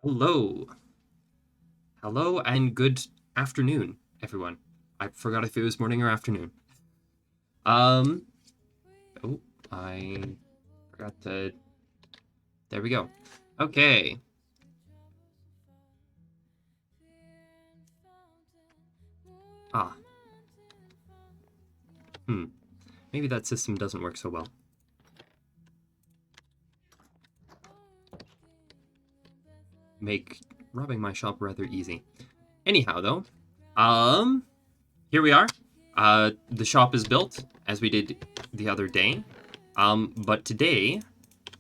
Hello. Hello and good afternoon, everyone. I forgot if it was morning or afternoon. Um, oh, I forgot to. There we go. Okay. Ah, maybe that system doesn't work so well. Make robbing my shop rather easy. Anyhow, though, um, here we are. The shop is built, as we did the other day. But today,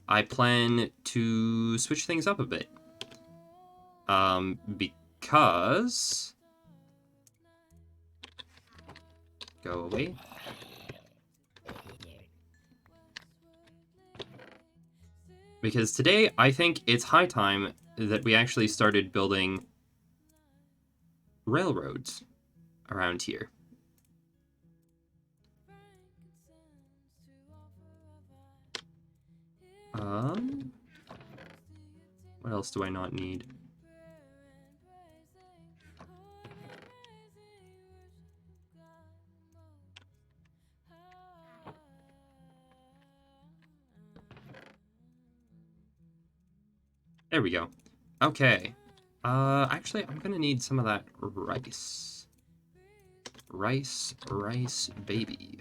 I plan to switch things up a bit. Because... Go away. Because today, I think it's high time that we actually started building railroads around here. What else do I not need? There we go. Okay. Actually, I'm gonna need some of that rice. Rice, baby.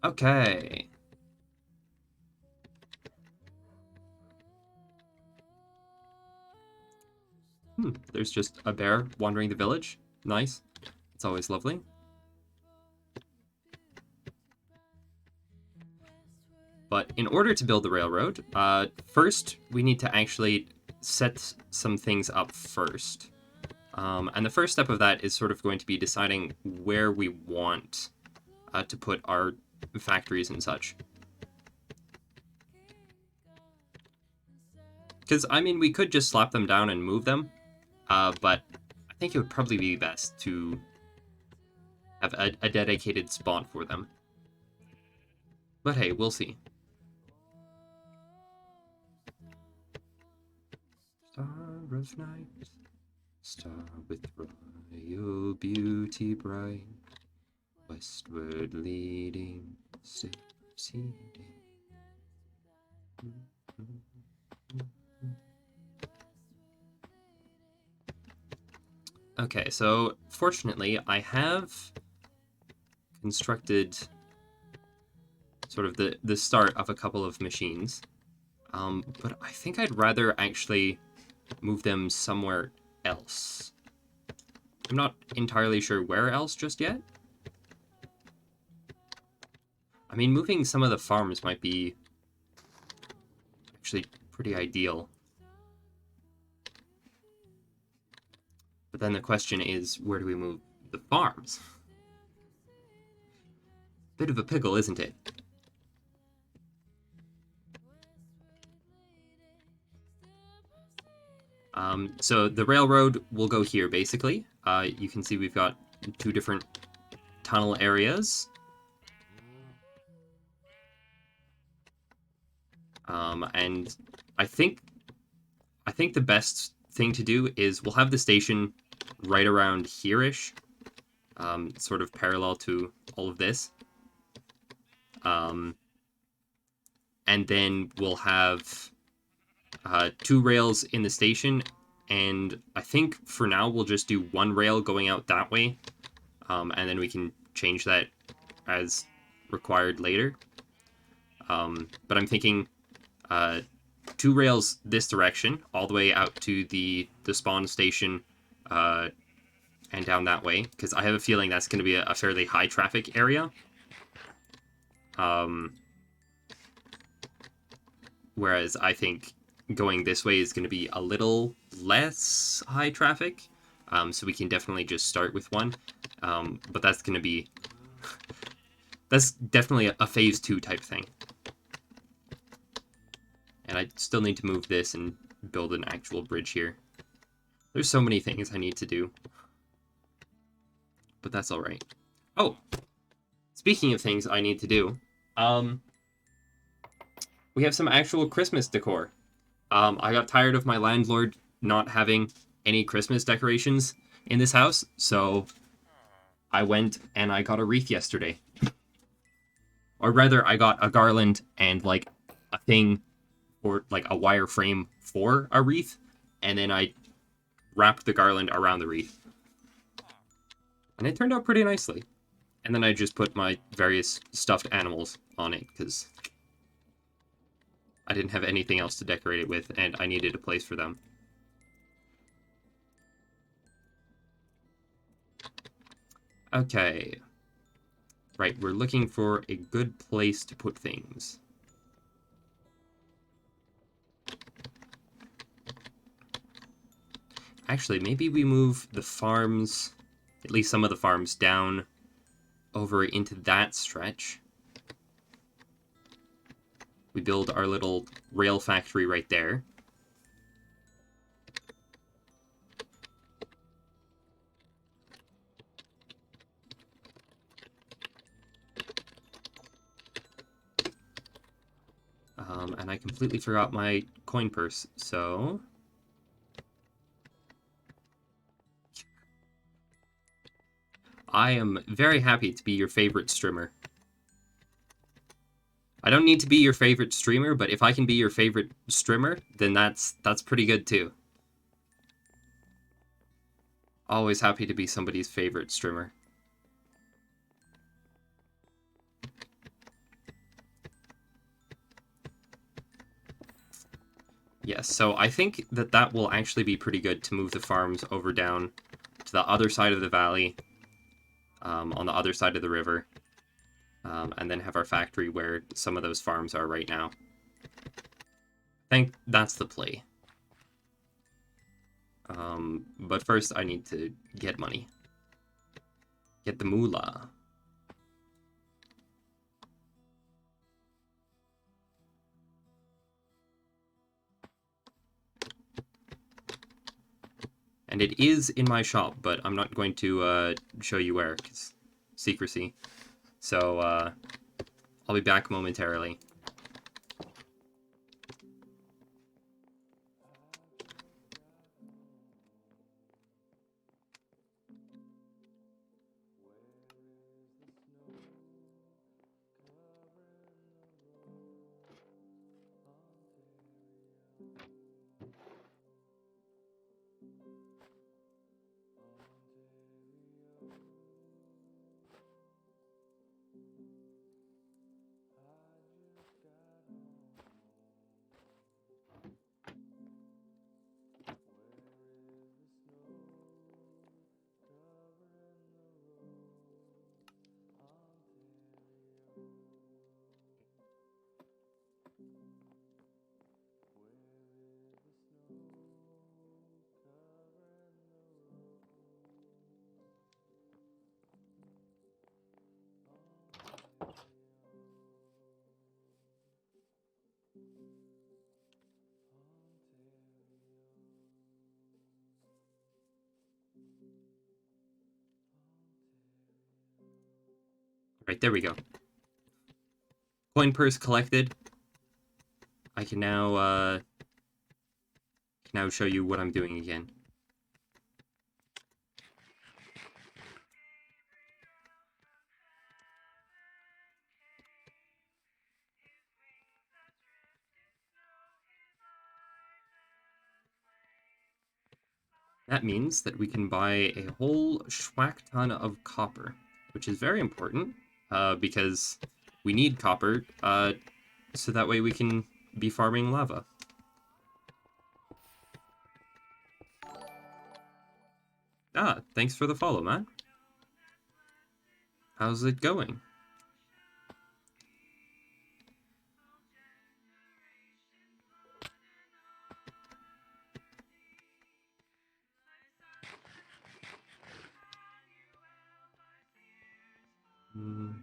Okay. There's just a bear wandering the village. Nice. It's always lovely. But in order to build the railroad, first we need to actually set some things up first. And the first step of that is sort of going to be deciding where we want to put our factories and such. Because, I mean, we could just slap them down and move them, but I think it would probably be best to have a dedicated spot for them. But hey, we'll see. Star of night, star with royal beauty bright, westward leading, still proceeding. Okay, so fortunately, I have constructed sort of the start of a couple of machines, but I think I'd rather actually move them somewhere else. I'm not entirely sure where else just yet. I mean, moving some of the farms might be actually pretty ideal. But then the question is, where do we move the farms? Bit of a pickle, isn't it? So the railroad will go here, basically. You can see we've got two different tunnel areas. And I think the best thing to do is we'll have the station right around here-ish, sort of parallel to all of this. And then we'll have two rails in the station, and I think for now we'll just do one rail going out that way, and then we can change that as required later. But I'm thinking two rails this direction, all the way out to the spawn station, and down that way, because I have a feeling that's going to be a fairly high traffic area. Whereas I think going this way is going to be a little less high traffic, so we can definitely just start with one. But that's going to be... that's definitely a phase 2 type thing. And I still need to move this and build an actual bridge here. There's so many things I need to do. But that's alright. Oh, speaking of things I need to do, um, we have some actual Christmas decor. I got tired of my landlord not having any Christmas decorations in this house, so I went and I got a wreath yesterday. Or rather, I got a garland and like a thing or like a wire frame for a wreath, and then I wrapped the garland around the wreath. And it turned out pretty nicely. And then I just put my various stuffed animals on it, because I didn't have anything else to decorate it with, and I needed a place for them. Okay. Right, we're looking for a good place to put things. Actually, maybe we move the farms, at least some of the farms, down over into that stretch. We build our little rail factory right there. And I completely forgot my coin purse, so... I am very happy to be your favorite streamer. I don't need to be your favorite streamer, but if I can be your favorite streamer, then that's pretty good too. Always happy to be somebody's favorite streamer. Yes, so I think that that will actually be pretty good to move the farms over down to the other side of the valley, on the other side of the river, and then have our factory where some of those farms are right now. I think that's the play. But first I need to get money. Get the moolah. And it is in my shop, but I'm not going to show you where, because secrecy. So I'll be back momentarily. Right, there we go. Coin purse collected. I can now show you what I'm doing again. That means that we can buy a whole schwack ton of copper, which is very important, because we need copper, so that way we can be farming lava. Ah, thanks for the follow, man. How's it going? Mhm.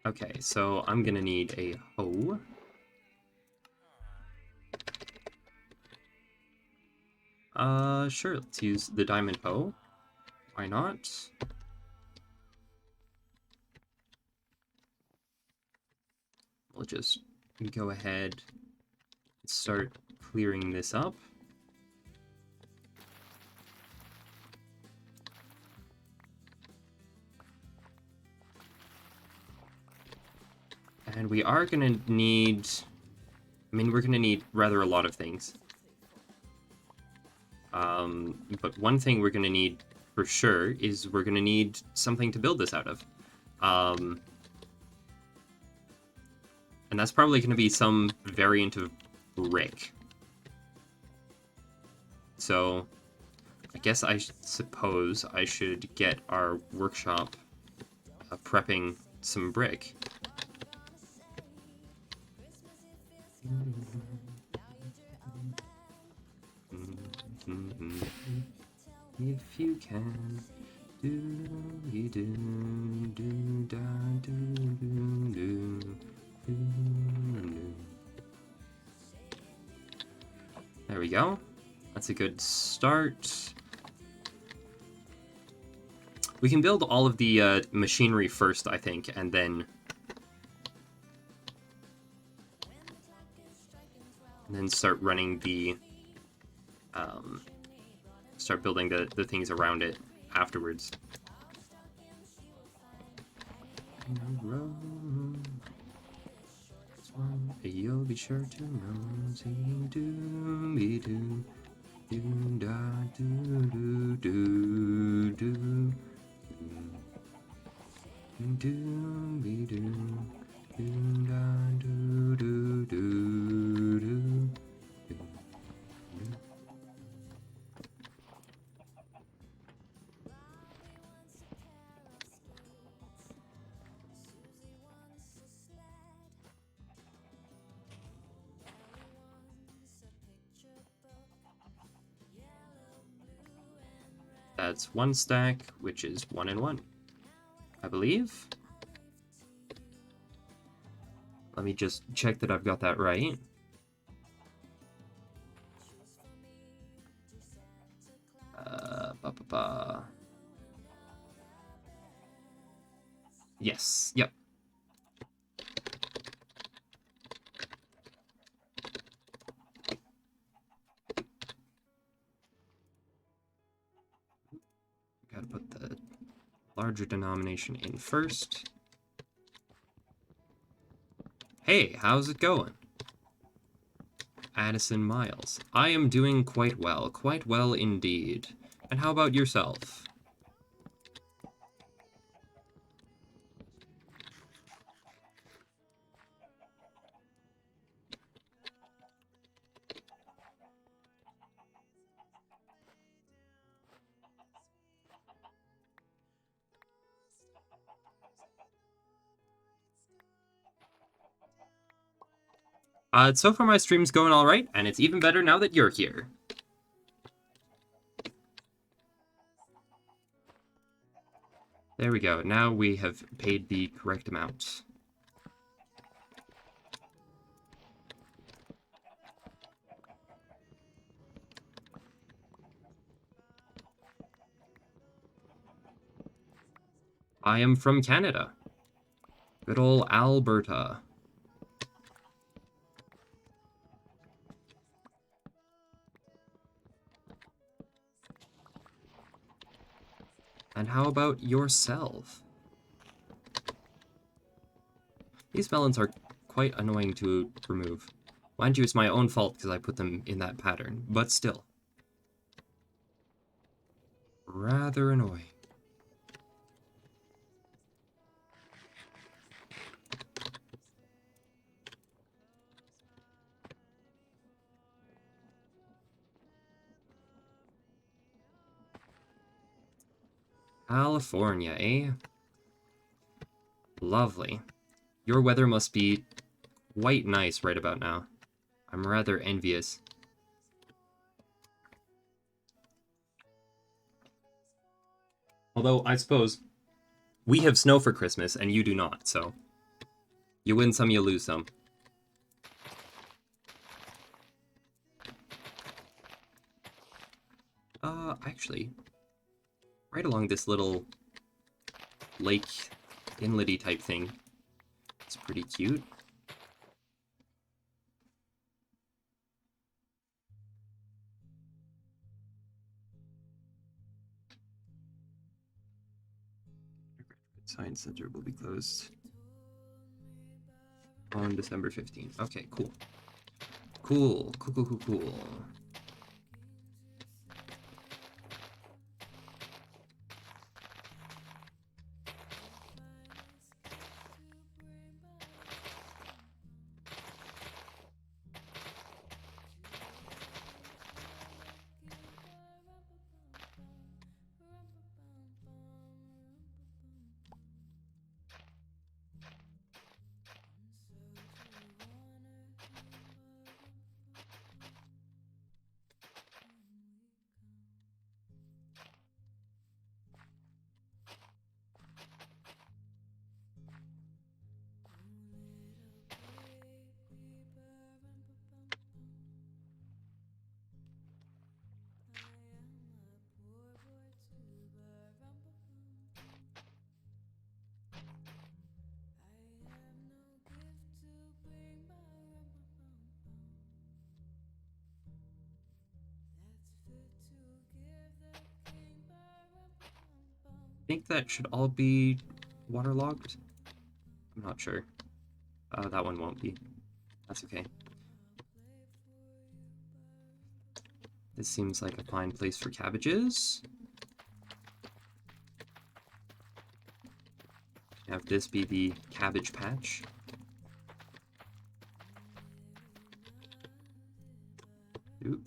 Okay, so I'm gonna need a hoe. Sure, let's use the diamond hoe. Why not? We'll just go ahead and start clearing this up. And we are gonna need... I mean, we're gonna need rather a lot of things. But one thing we're gonna need for sure is we're gonna need something to build this out of. And that's probably gonna be some variant of brick. So, I guess I suppose I should get our workshop prepping some brick. If you can, there we go. That's a good start. We can build all of the machinery first, I think, and then start running the start building the things around it afterwards. You'll be sure to know. Singing doo doo doo da doo doo doo doo doo doo doo da doo doo doo doo. That's one stack, which is 1 and 1, I believe. Let me just check that I've got that right. Yes, yep. Gotta put the larger denomination in first. Hey, how's it going? Addison Miles. I am doing quite well indeed. And how about yourself? So far my stream's going alright, and it's even better now that you're here. There we go. Now we have paid the correct amount. I am from Canada. Good old Alberta. And how about yourself? These melons are quite annoying to remove. Mind you, it's my own fault because I put them in that pattern, but still. Rather annoying. California, eh? Lovely. Your weather must be quite nice right about now. I'm rather envious. Although, I suppose, we have snow for Christmas and you do not, so You win some, you lose some. Actually, right along this little lake inlety type thing. It's pretty cute. Science Center will be closed on December 15th. Okay, cool. Cool. I think that should all be waterlogged. I'm not sure. That one won't be. That's okay. This seems like a fine place for cabbages. Have this be the cabbage patch. Oop.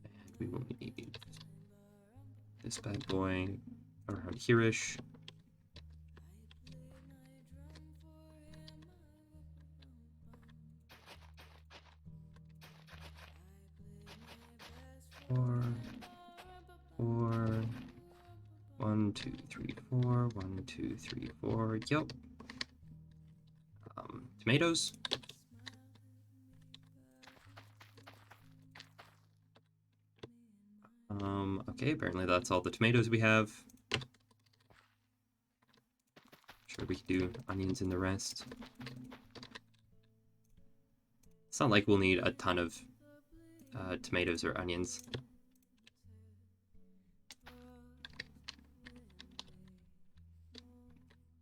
And we will need this bad boy around here-ish. Four. 1, 2, 3, 4. 1, 2, 3, 4. Yep. Tomatoes. Okay, apparently that's all the tomatoes we have. Sure, we could do onions in the rest. It's not like we'll need a ton of tomatoes or onions.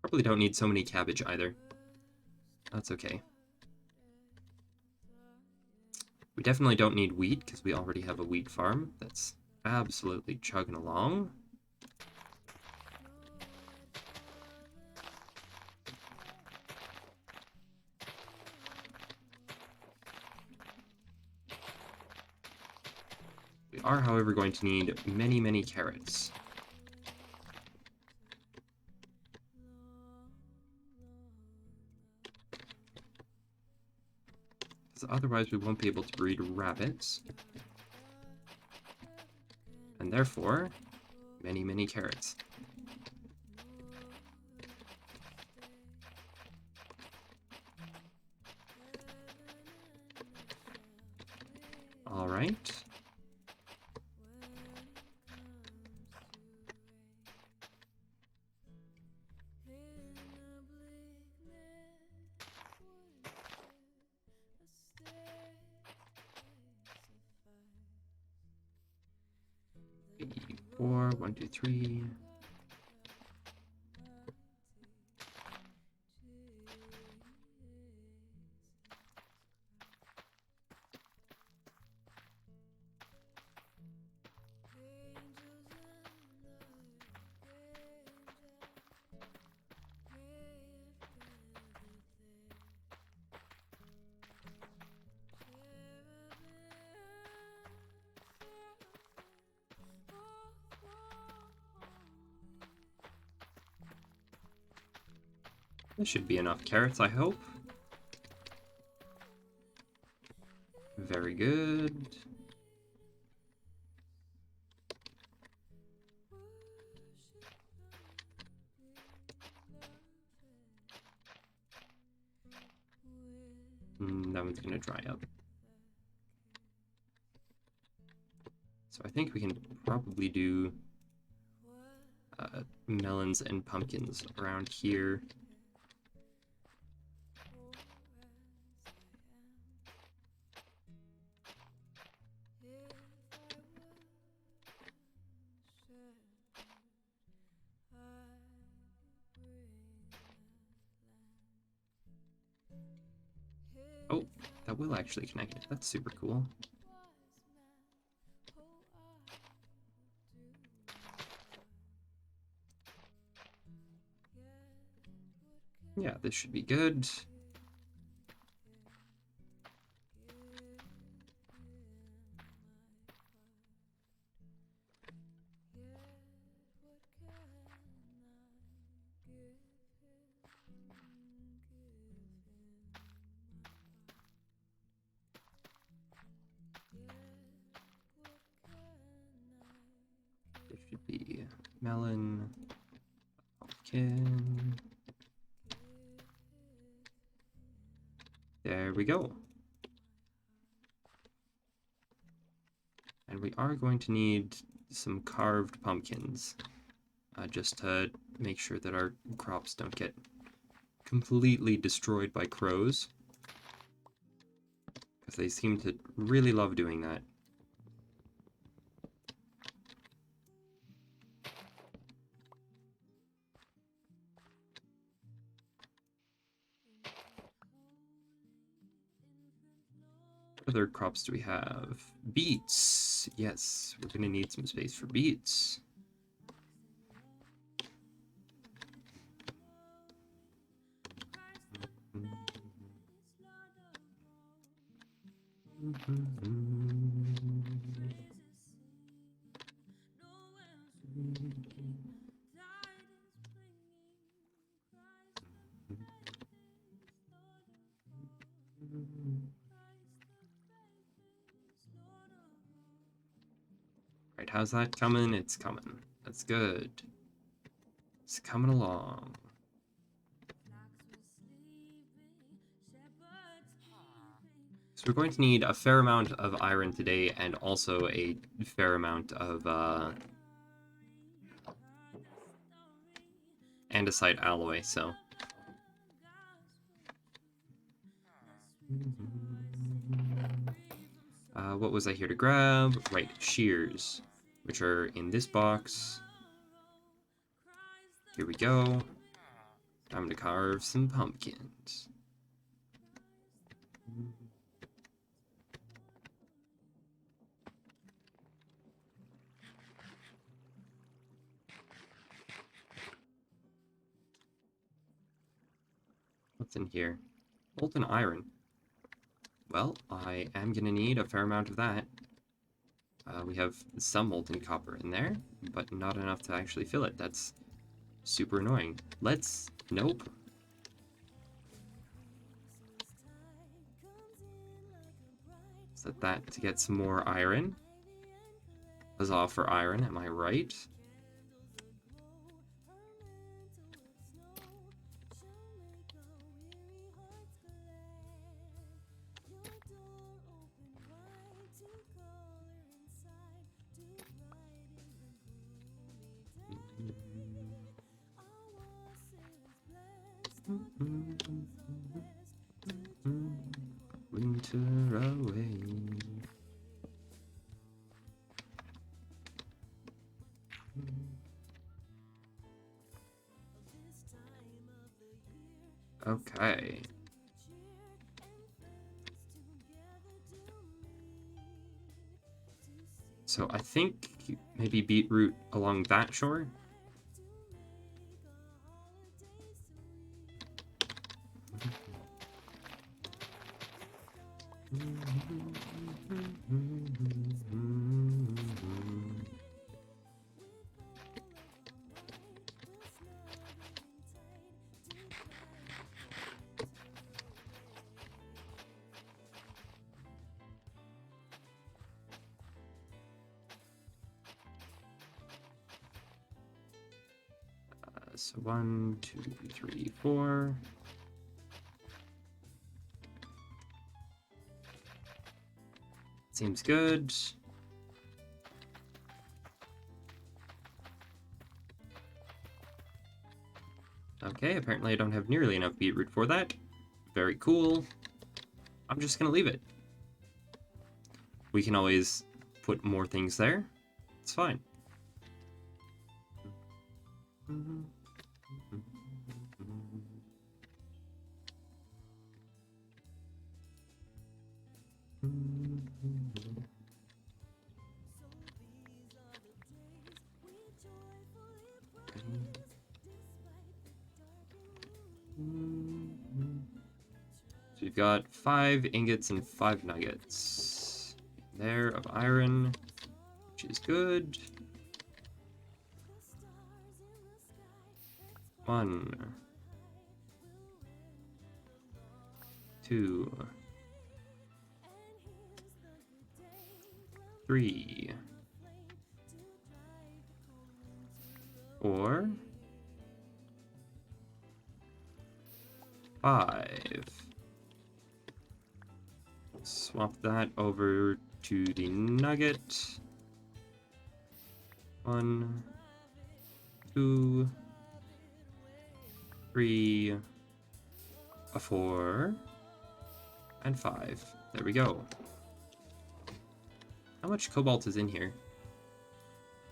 Probably don't need so many cabbage either. That's okay. We definitely don't need wheat because we already have a wheat farm that's absolutely chugging along. We are, however, going to need many, many carrots. Because otherwise we won't be able to breed rabbits. And therefore, many, many carrots. All right. Four, 1, 2, 3. This should be enough carrots, I hope. Very good. one's going to dry up. So I think we can probably do melons and pumpkins around here. Oh, that will actually connect it. That's super cool. Yeah, this should be good. There should be melon, pumpkin. There we go. And we are going to need some carved pumpkins, just to make sure that our crops don't get completely destroyed by crows, because they seem to really love doing that. What other crops do we have? Beets! Yes, we're going to need some space for beets. Right, how's that coming? It's coming. That's good. It's coming along. So we're going to need a fair amount of iron today, and also a fair amount of andesite alloy, so... what was I here to grab? Right, shears, which are in this box. Here we go. Time to carve some pumpkins. What's in here? Molten iron. Well, I am going to need a fair amount of that. We have some molten copper in there, but not enough to actually fill it. That's super annoying. Let's... Nope. Set that to get some more iron. Huzzah for iron, am I right? Winter away. Okay. So I think maybe beetroot along that shore. So 1, 2, 3, 4. Seems good. Okay, apparently I don't have nearly enough beetroot for that. Very cool. I'm just gonna leave it. We can always put more things there. It's fine. So we've got 5 ingots and 5 nuggets there of iron, which is good. 1, 2, 3, 4, 5. Swap that over to the nugget. 1, 2, 3, 4, and 5. There we go. How much cobalt is in here?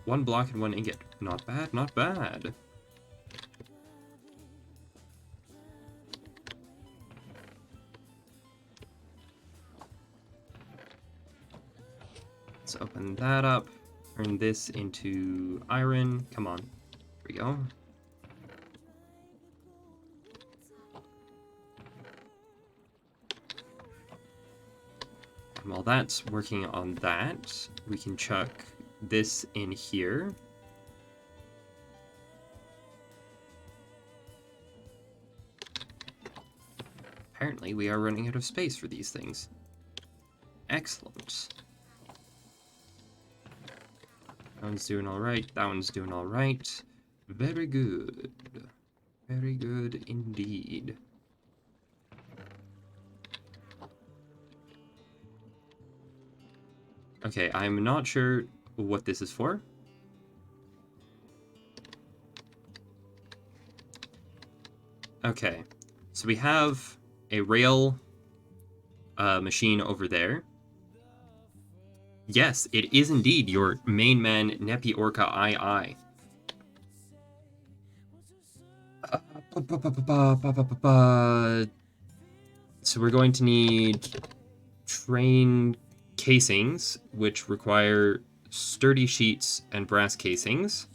1 block and 1 ingot. Not bad, not bad. Let's open that up. Turn this into iron. Come on. There we go. And while that's working on that, we can chuck this in here. Apparently, we are running out of space for these things. Excellent. That one's doing alright. That one's doing alright. Very good. Very good indeed. Okay, I'm not sure what this is for. Okay, so we have a rail machine over there. Yes, it is indeed your main man, Nepi Orca II. So we're going to need train casings, which require sturdy sheets, and brass casings,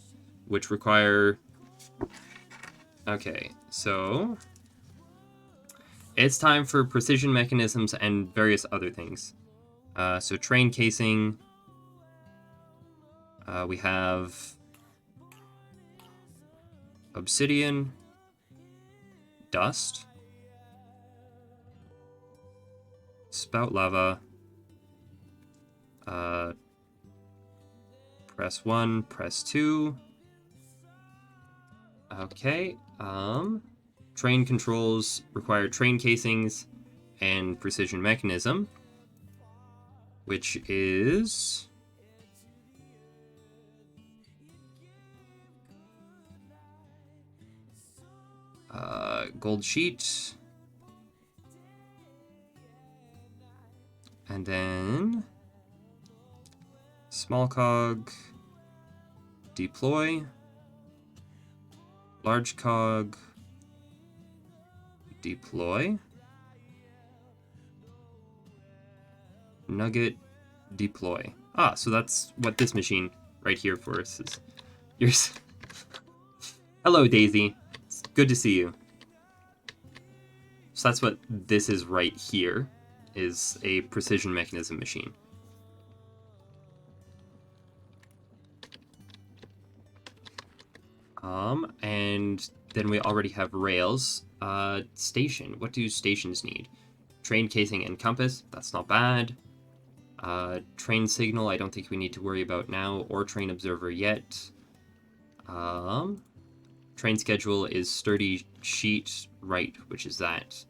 which require... Okay, so... It's time for precision mechanisms and various other things. So train casing, we have obsidian, dust, spout lava, press 1, press 2. Okay, train controls require train casings and precision mechanism, which is gold sheet, and then small cog, deploy, large cog, deploy, nugget, deploy. Ah, so that's what this machine right here for us is. Yours. Hello, Daisy. It's good to see you. So that's what this is right here, is a precision mechanism machine. And then we already have rails. Station. What do stations need? Train casing and compass. That's not bad. Train signal, I don't think we need to worry about now, or train observer yet. Train schedule is sturdy sheet, right, which is that.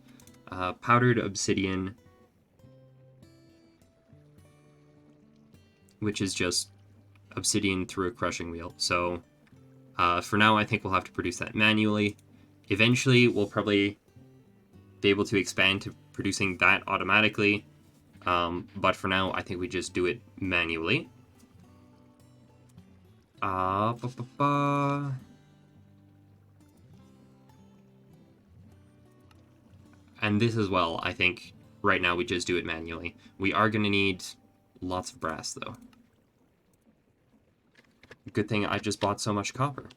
Powdered obsidian. which is just obsidian through a crushing wheel. So for now, I think we'll have to produce that manually. Eventually, we'll probably be able to expand to producing that automatically. But for now, I think we just do it manually. And this as well, I think right now we just do it manually. We are going to need lots of brass, though. Good thing I just bought so much copper.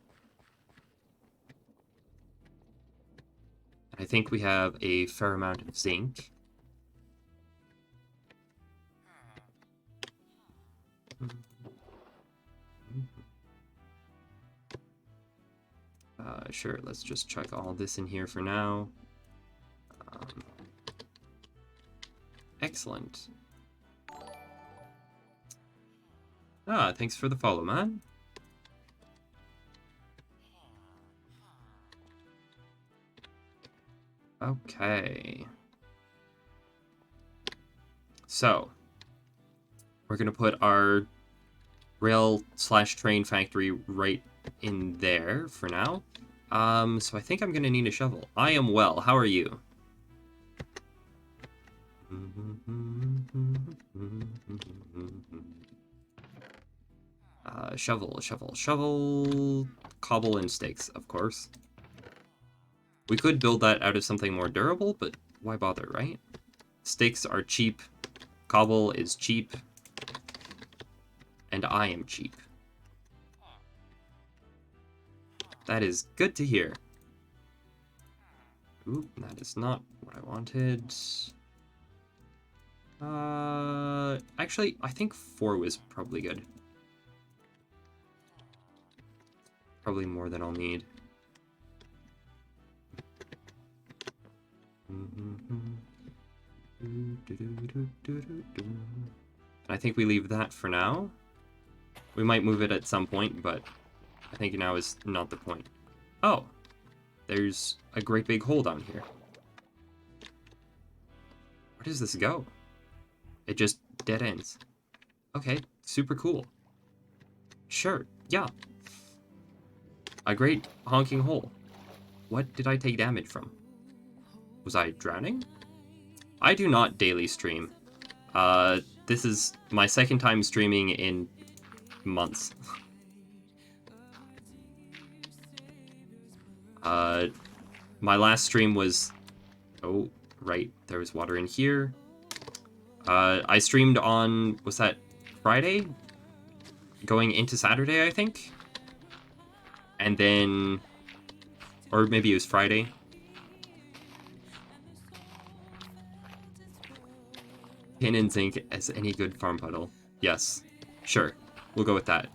I think we have a fair amount of zinc. Sure, let's just chuck all this in here for now. Excellent. Thanks for the follow, man. Okay. So, we're going to put our rail/train factory right in there for now. So I think I'm going to need a shovel. I am well. How are you? Shovel, shovel, shovel. Cobble and sticks, of course. We could build that out of something more durable, but why bother, right? Sticks are cheap. Cobble is cheap. And I am cheap. That is good to hear. Oop, that is not what I wanted. Actually, I think 4 was probably good. Probably more than I'll need. I think we leave that for now. We might move it at some point, but I think now is not the point. Oh, there's a great big hole down here. Where does this go? It just dead ends. Okay, super cool. Sure, yeah. A great honking hole. What did I take damage from? Was I drowning? I do not daily stream. This is my second time streaming in months. My last stream was... Oh, right, there was water in here. I streamed on... Was that Friday? Going into Saturday, I think? And then... Or maybe it was Friday. Tin and zinc as any good farm puddle. Yes. Sure. We'll go with that.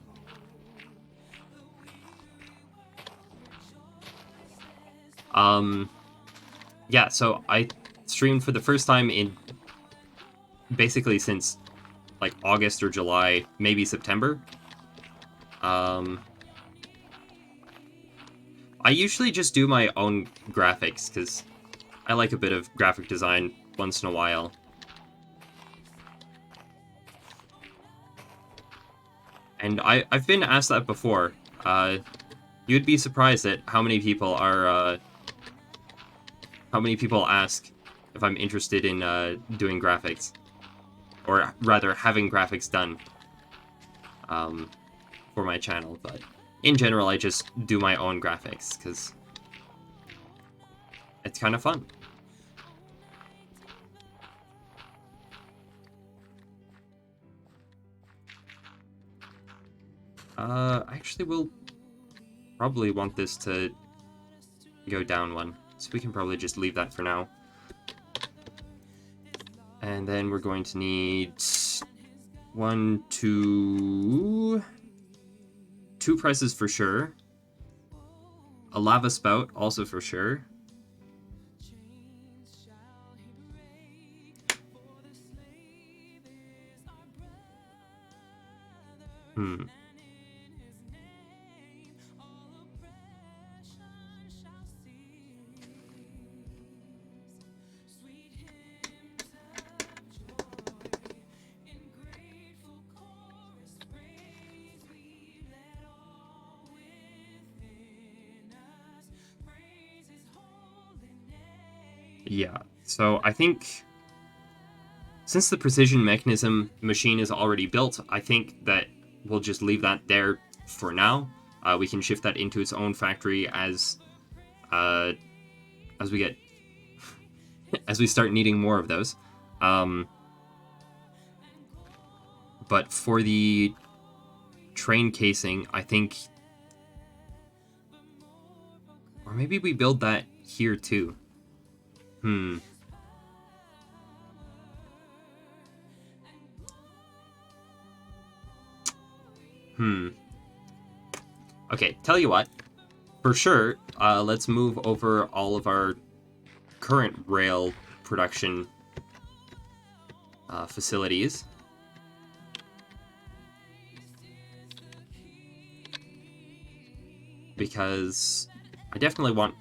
Yeah, so I streamed for the first time in basically since like August or July, maybe September. I usually just do my own graphics because I like a bit of graphic design once in a while. And I've been asked that before. You'd be surprised at how many people are, how many people ask if I'm interested in doing graphics. Or rather, having graphics done for my channel. But in general, I just do my own graphics, because it's kind of fun. I actually will probably want this to go down one, so we can probably just leave that for now. And then we're going to need 1, 2... 2 presses for sure. A lava spout, also for sure. Yeah, so I think since the precision mechanism machine is already built, I think that we'll just leave that there for now. We can shift that into its own factory uh, as we get as we start needing more of those. But for the train casing, I think, or maybe we build that here too. Okay, tell you what. For sure, let's move over all of our current rail production facilities. Because I definitely want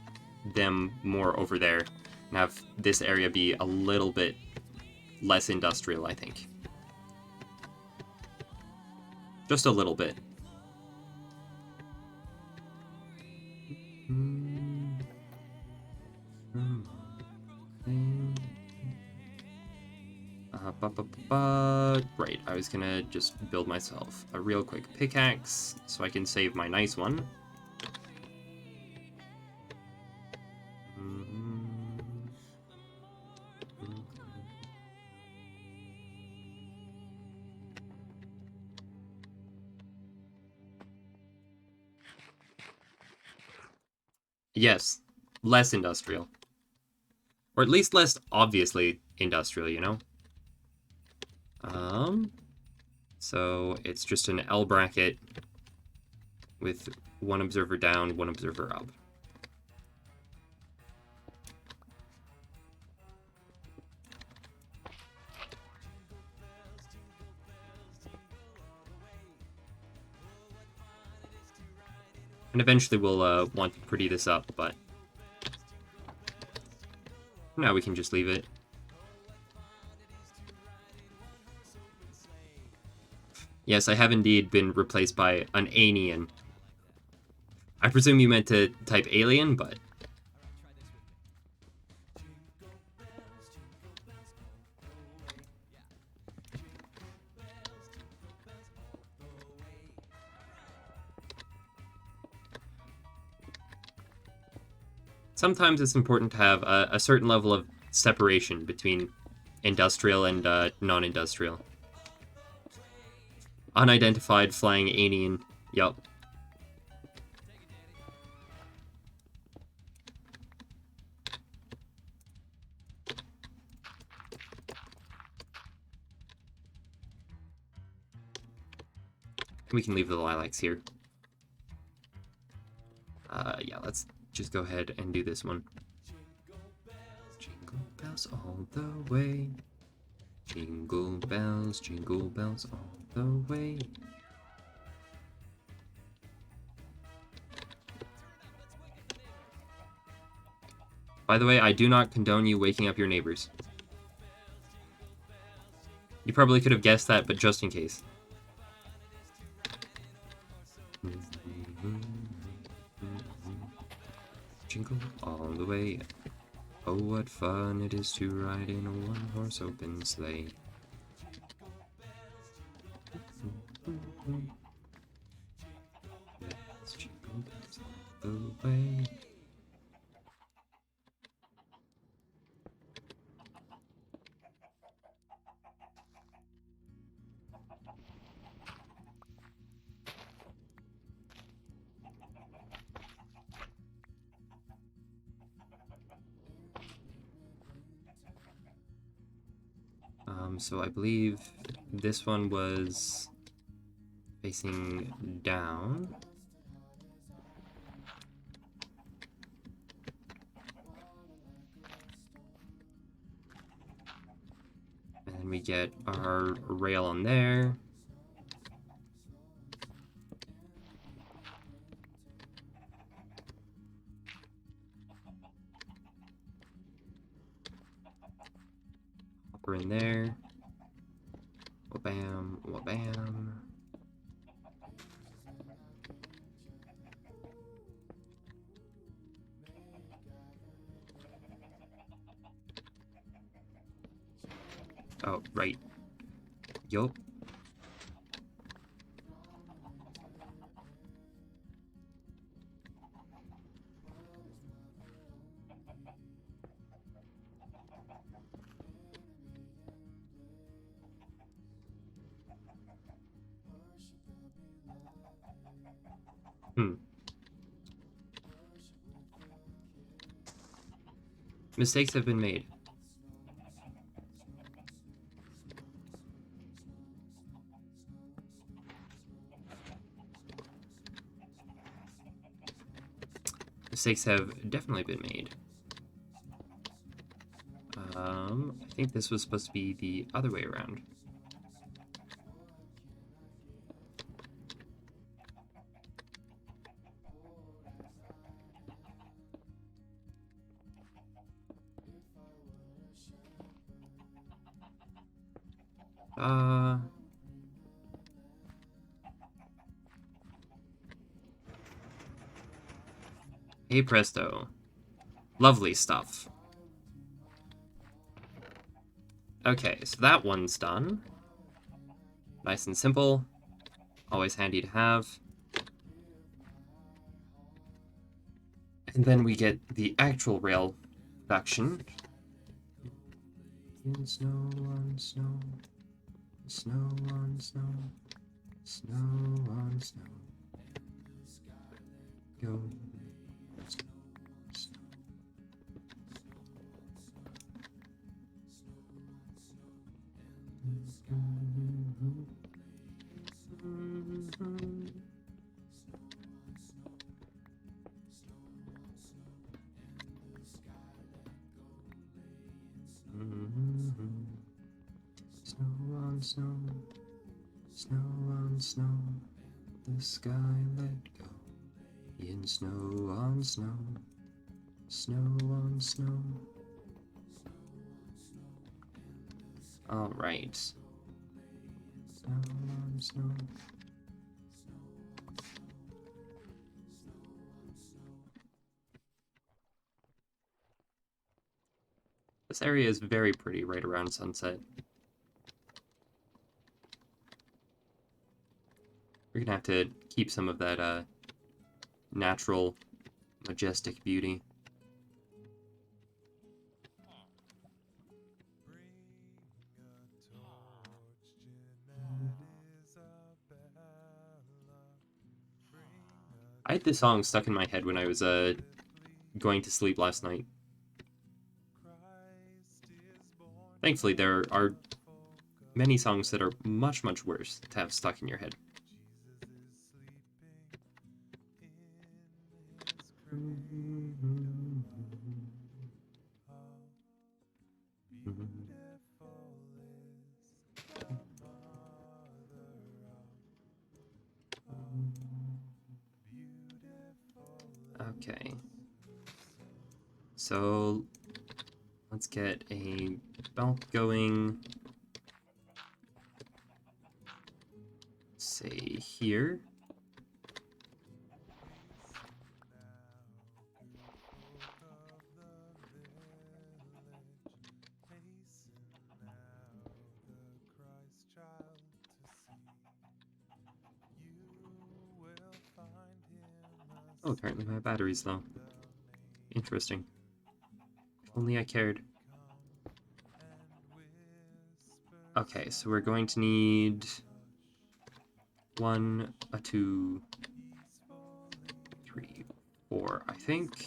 them more over there and have this area be a little bit less industrial, I think. Just a little bit. Right, I was gonna just build myself a real quick pickaxe so I can save my nice one. Yes, less industrial. Or at least less obviously industrial, you know? So it's just an L bracket with one observer down, one observer up. And eventually we'll want to pretty this up, but now we can just leave it. Yes, I have indeed been replaced by an alien. I presume you meant to type alien, but... Sometimes it's important to have a certain level of separation between industrial and non-industrial. Unidentified flying alien. Yup. We can leave the lilacs here. Yeah, let's just go ahead and do this one. Jingle bells all the way. Jingle bells all the way. By the way, I do not condone you waking up your neighbors. You probably could have guessed that, but just in case. Jingle all the way. Oh, what fun it is to ride in a one-horse open sleigh. Let's jingle bells all the way. So I believe this one was facing down. And then we get our rail on there. Hopper in there. Wha-bam, wha-bam. Oh, right. Yup. Hmm. Mistakes have been made. Mistakes have definitely been made. I think this was supposed to be the other way around. Hey presto. Lovely stuff. Okay, so that one's done. Nice and simple. Always handy to have. And then we get the actual rail production. In snow on snow, snow on snow, snow on snow. Go. Snow on snow, snow on snow, the sky let go. In snow on snow, snow on snow. All right. Snow on snow. This area is very pretty right around sunset. We're gonna have to keep some of that natural, majestic beauty. I had this song stuck in my head when I was going to sleep last night. Thankfully, there are many songs that are much, much worse to have stuck in your head. Okay. So let's get a belt going. Say here. Oh, apparently my battery's low. Interesting. If only I cared. Okay, so we're going to need 1, 2, 3, 4, I think.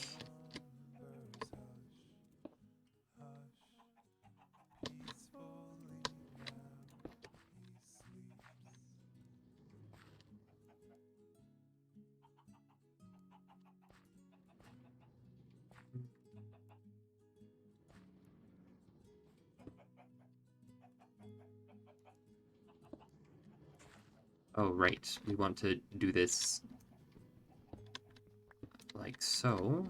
Oh, right. We want to do this like so.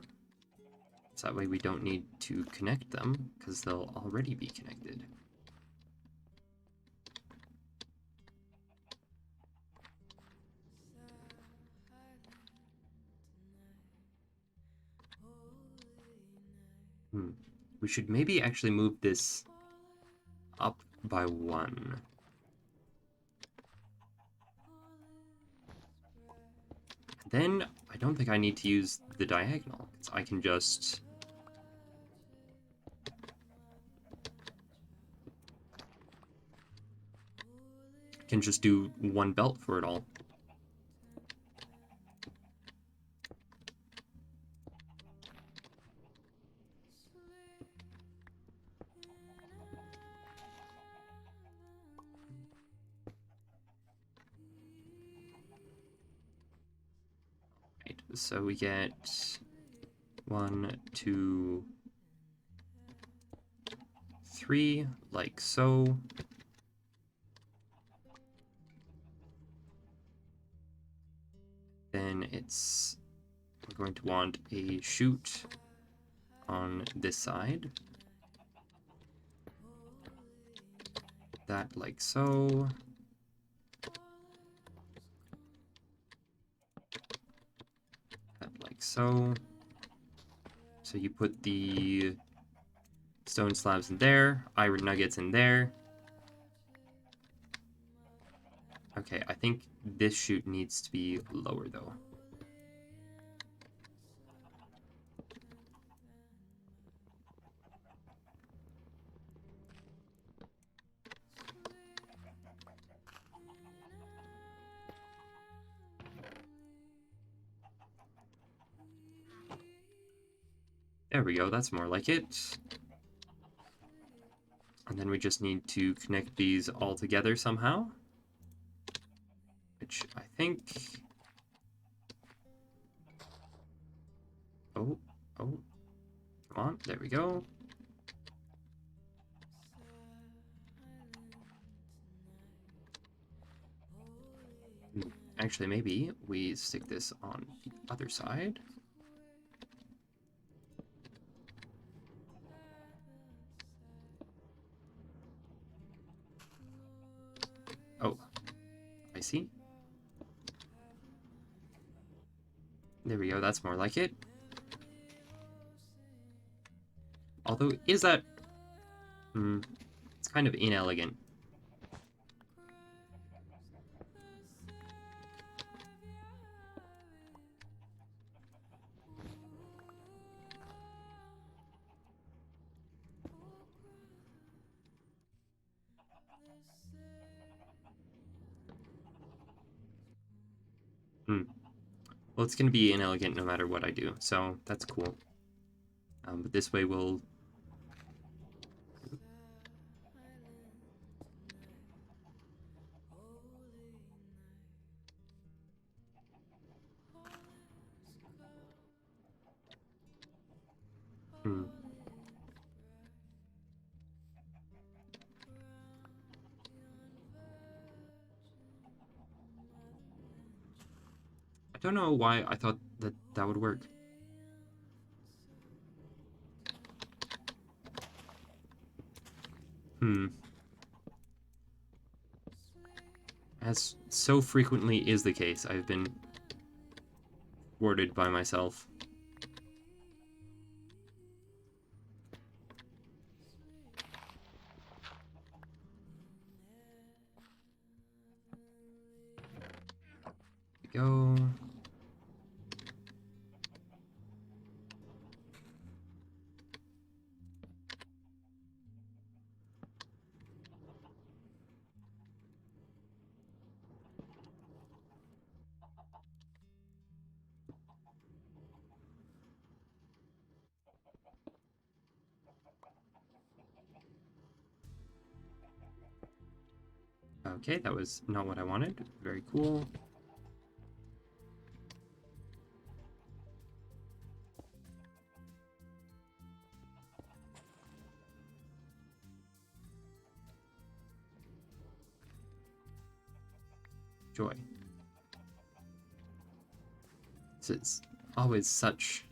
So that way we don't need to connect them, because they'll already be connected. We should maybe actually move this up by 1. Then I don't think I need to use the diagonal, because I can just... do 1 belt for it all. Right, so we get 1, 2, 3, like so. Then we're going to want a chute on this side. That like so. That like so. So you put the stone slabs in there, iron nuggets in there. Okay, I think this chute needs to be lower though. There we go, that's more like it. And then we just need to connect these all together somehow. Which I think... Oh, come on, there we go. Actually, maybe we stick this on the other side. Oh, I see. There we go, that's more like it. Although, is that... it's kind of inelegant. Well, it's going to be inelegant no matter what I do, so that's cool. But this way we'll... I don't know why I thought that that would work. As so frequently is the case, I've been thwarted by myself. There we go. Okay, that was not what I wanted. Very cool. Joy. It's always such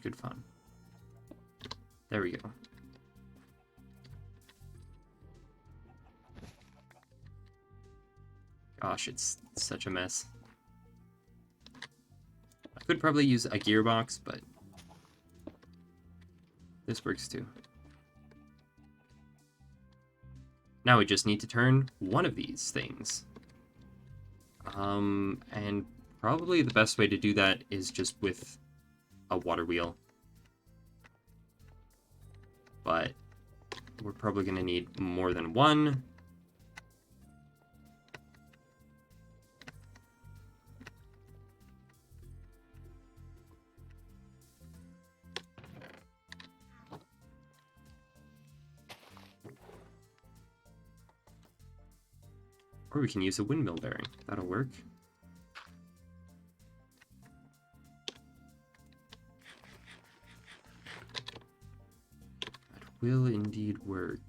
good fun. There we go. Gosh, it's such a mess. I could probably use a gearbox, but this works too. Now we just need to turn one of these things. And probably the best way to do that is just with a water wheel. But we're probably going to need more than one. Or we can use a windmill bearing. That'll work. That will indeed work.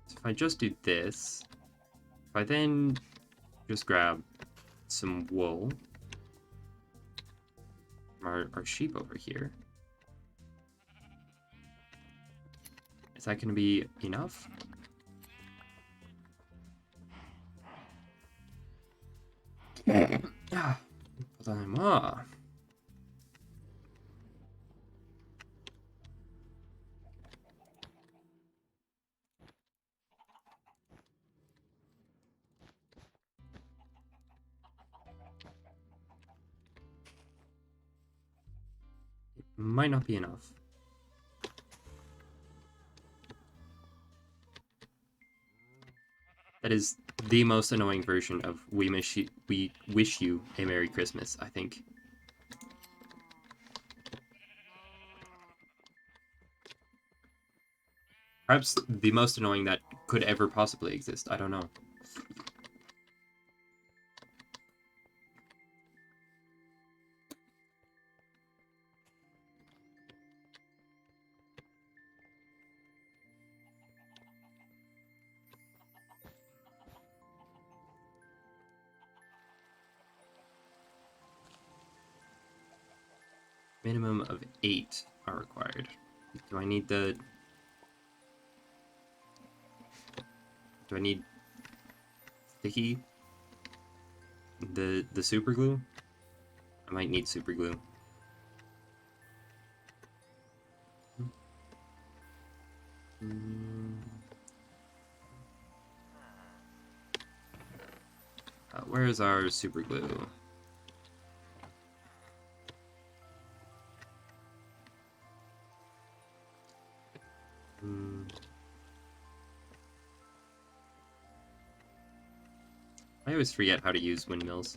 So if I just do this, if I then just grab some wool from our sheep over here, is that going to be enough? Might not be enough. That is the most annoying version of we wish you a Merry Christmas, I think. Perhaps the most annoying that could ever possibly exist. I don't know. Minimum of 8 are required. Do I need the... Do I need sticky? The super glue? I might need super glue. Where's our super glue? I always forget how to use windmills.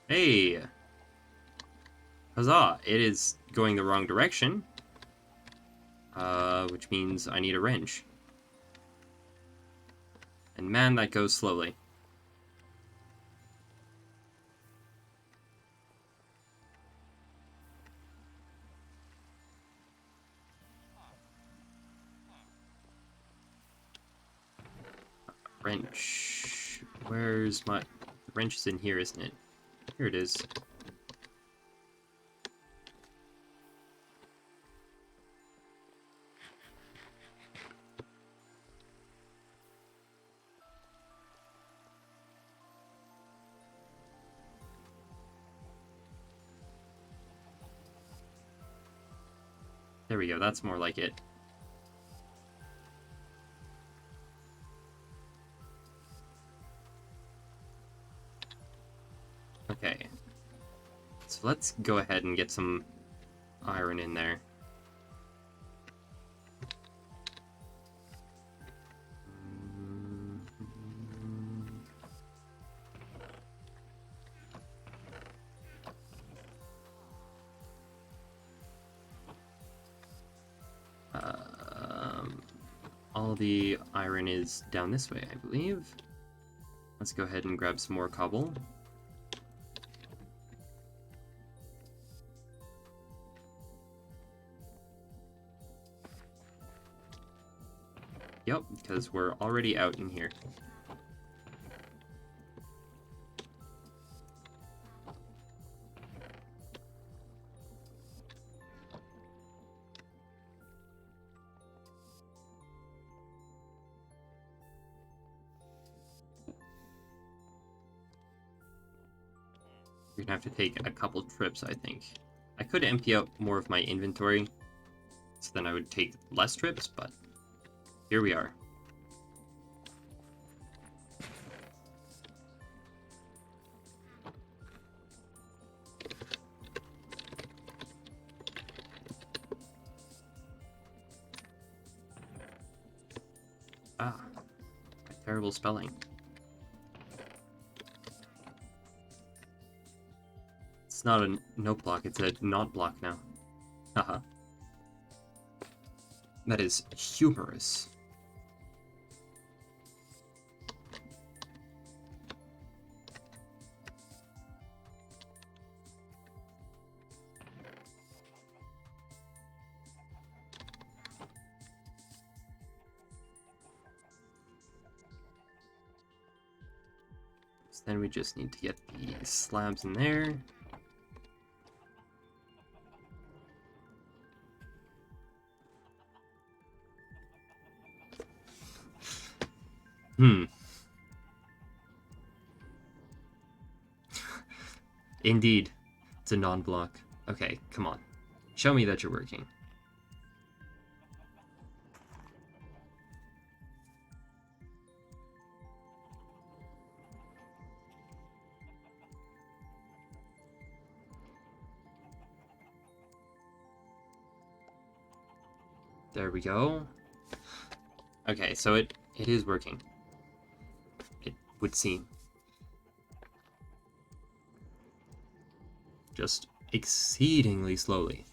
Hey! Huzzah! It is going the wrong direction. Which means I need a wrench. And man, that goes slowly. Wrench. Where's my... The wrench is in here, isn't it? Here it is. There we go, that's more like it. Okay. So let's go ahead and get some iron in there. All the iron is down this way, I believe. Let's go ahead and grab some more cobble. Yep, because we're already out in here. We're gonna have to take a couple trips, I think. I could empty out more of my inventory, so then I would take less trips, but here we are. Ah, terrible spelling. It's not a note block, it's a not block now. Haha. That is humorous. So then we just need to get the slabs in there. Indeed. It's a non-block. Okay, come on. Show me that you're working. There we go. Okay, so it is working. It would seem. Just exceedingly slowly.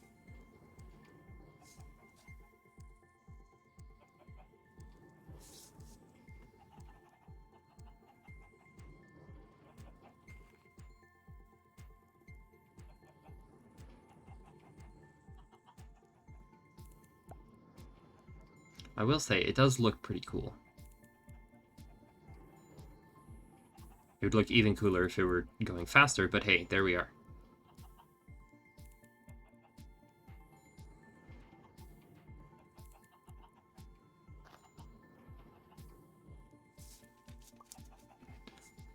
I will say, it does look pretty cool. It would look even cooler if it were going faster, but hey, there we are.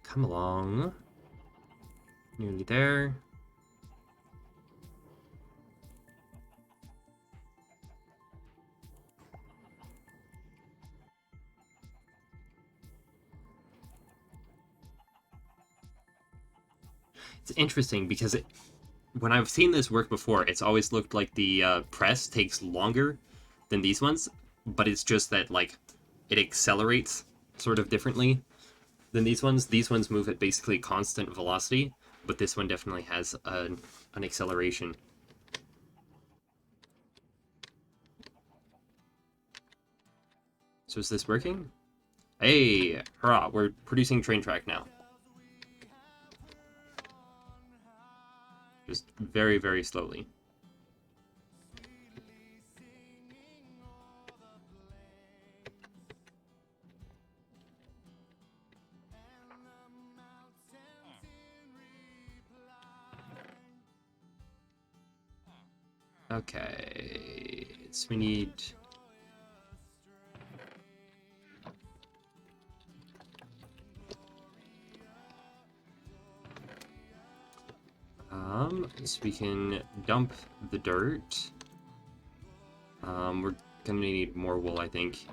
Come along. Nearly there. It's interesting because when I've seen this work before, it's always looked like the press takes longer than these ones, but it's just that, like, it accelerates sort of differently than these ones. These ones move at basically constant velocity, but this one definitely has an acceleration. So is this working? Hey, hurrah, we're producing train track now. Just very, very slowly. Okay, so we need... so we can dump the dirt. We're gonna need more wool, I think.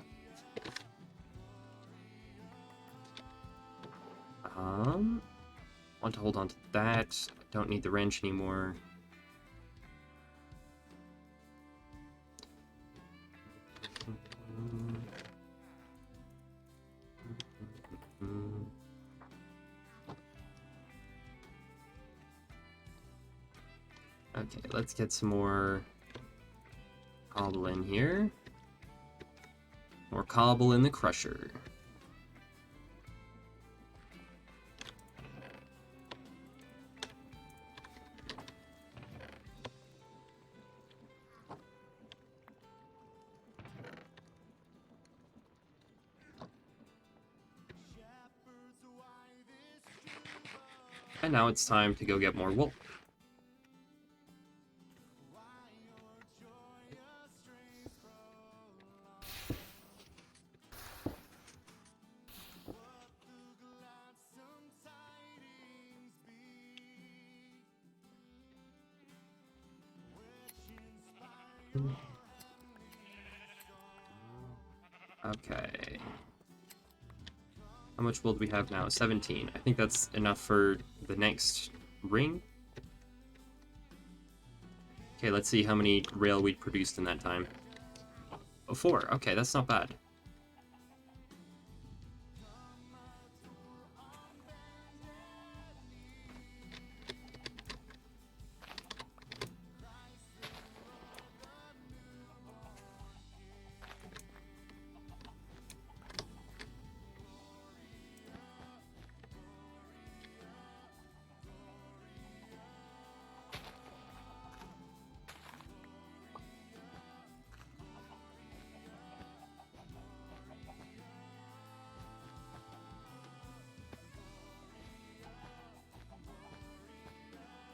Want to hold on to that. Don't need the wrench anymore. Okay, let's get some more cobble in here. More cobble in the crusher. And now it's time to go get more wool. Okay. How much wool do we have now? 17. I think that's enough for the next ring. Okay, let's see how many rail we produced in that time. Oh, 4. Okay, that's not bad.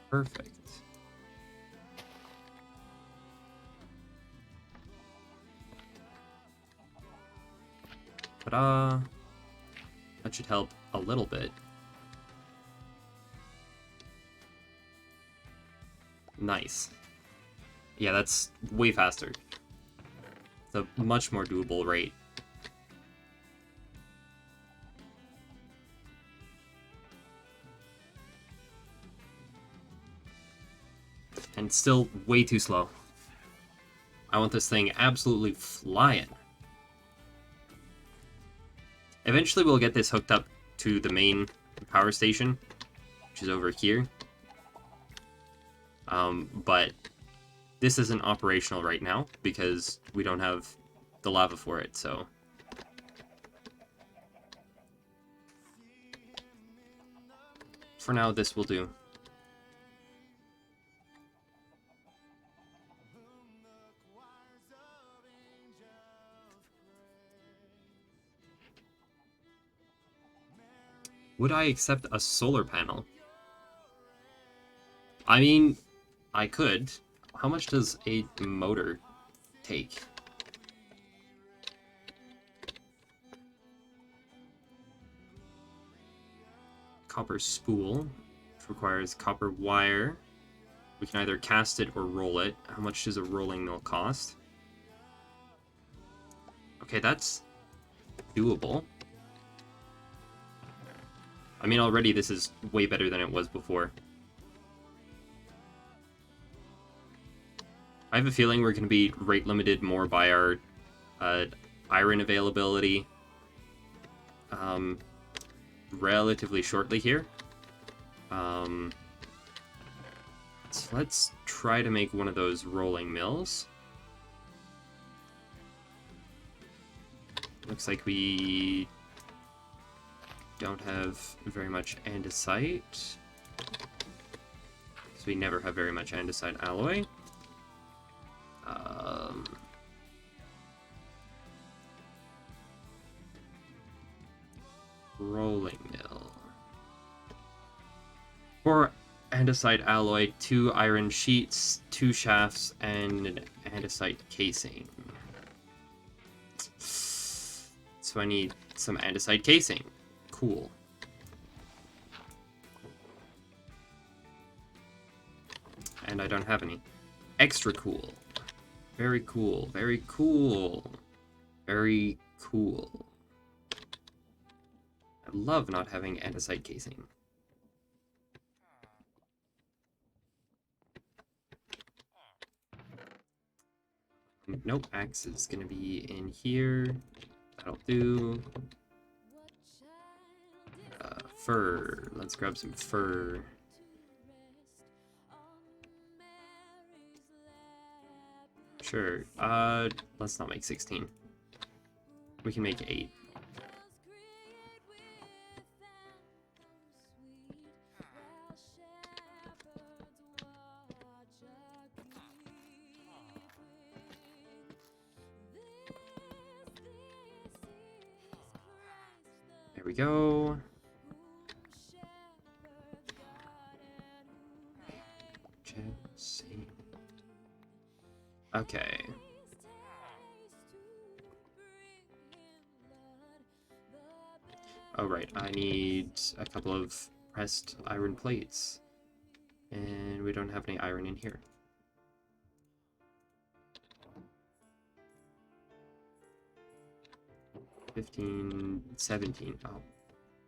Perfect. Ta-da! That should help a little bit. Nice. Yeah, that's way faster. It's a much more doable rate. And still way too slow. I want this thing absolutely flying. Eventually we'll get this hooked up to the main power station, which is over here. But this isn't operational right now because we don't have the lava for it, so... For now, this will do. Would I accept a solar panel? I mean, I could. How much does a motor take? Copper spool, which requires copper wire. We can either cast it or roll it. How much does a rolling mill cost? Okay, that's doable. I mean, already this is way better than it was before. I have a feeling we're going to be rate limited more by our iron availability relatively shortly here. So let's try to make one of those rolling mills. Looks like we don't have very much andesite, because we never have very much andesite alloy. Rolling mill. 4 andesite alloy, 2 iron sheets, 2 shafts, and an andesite casing. So I need some andesite casing. Cool. And I don't have any. Extra cool. Very cool. Very cool. Very cool. I love not having andesite casing. Nope, axe is gonna be in here. That'll do. Fur. Let's grab some fur. Sure. Let's not make 16. We can make 8. There we go. Okay. Oh, right. I need a couple of pressed iron plates. And we don't have any iron in here. 15, 17. Oh,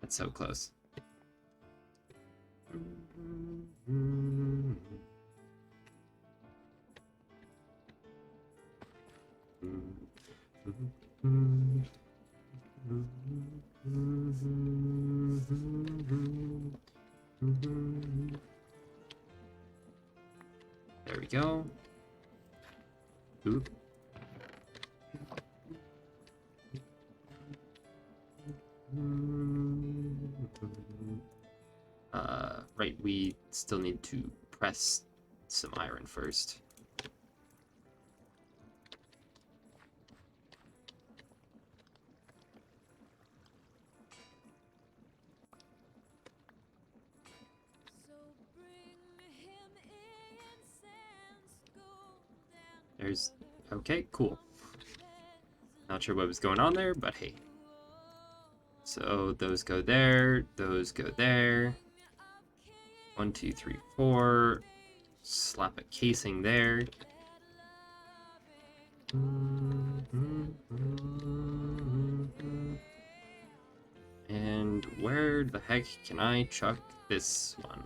that's so close. There we go. Oop. Right, we still need to press some iron first. There's... Okay, cool. Not sure what was going on there, but hey. So those go there, those go there. 1, 2, 3, 4. Slap a casing there. And where the heck can I chuck this one?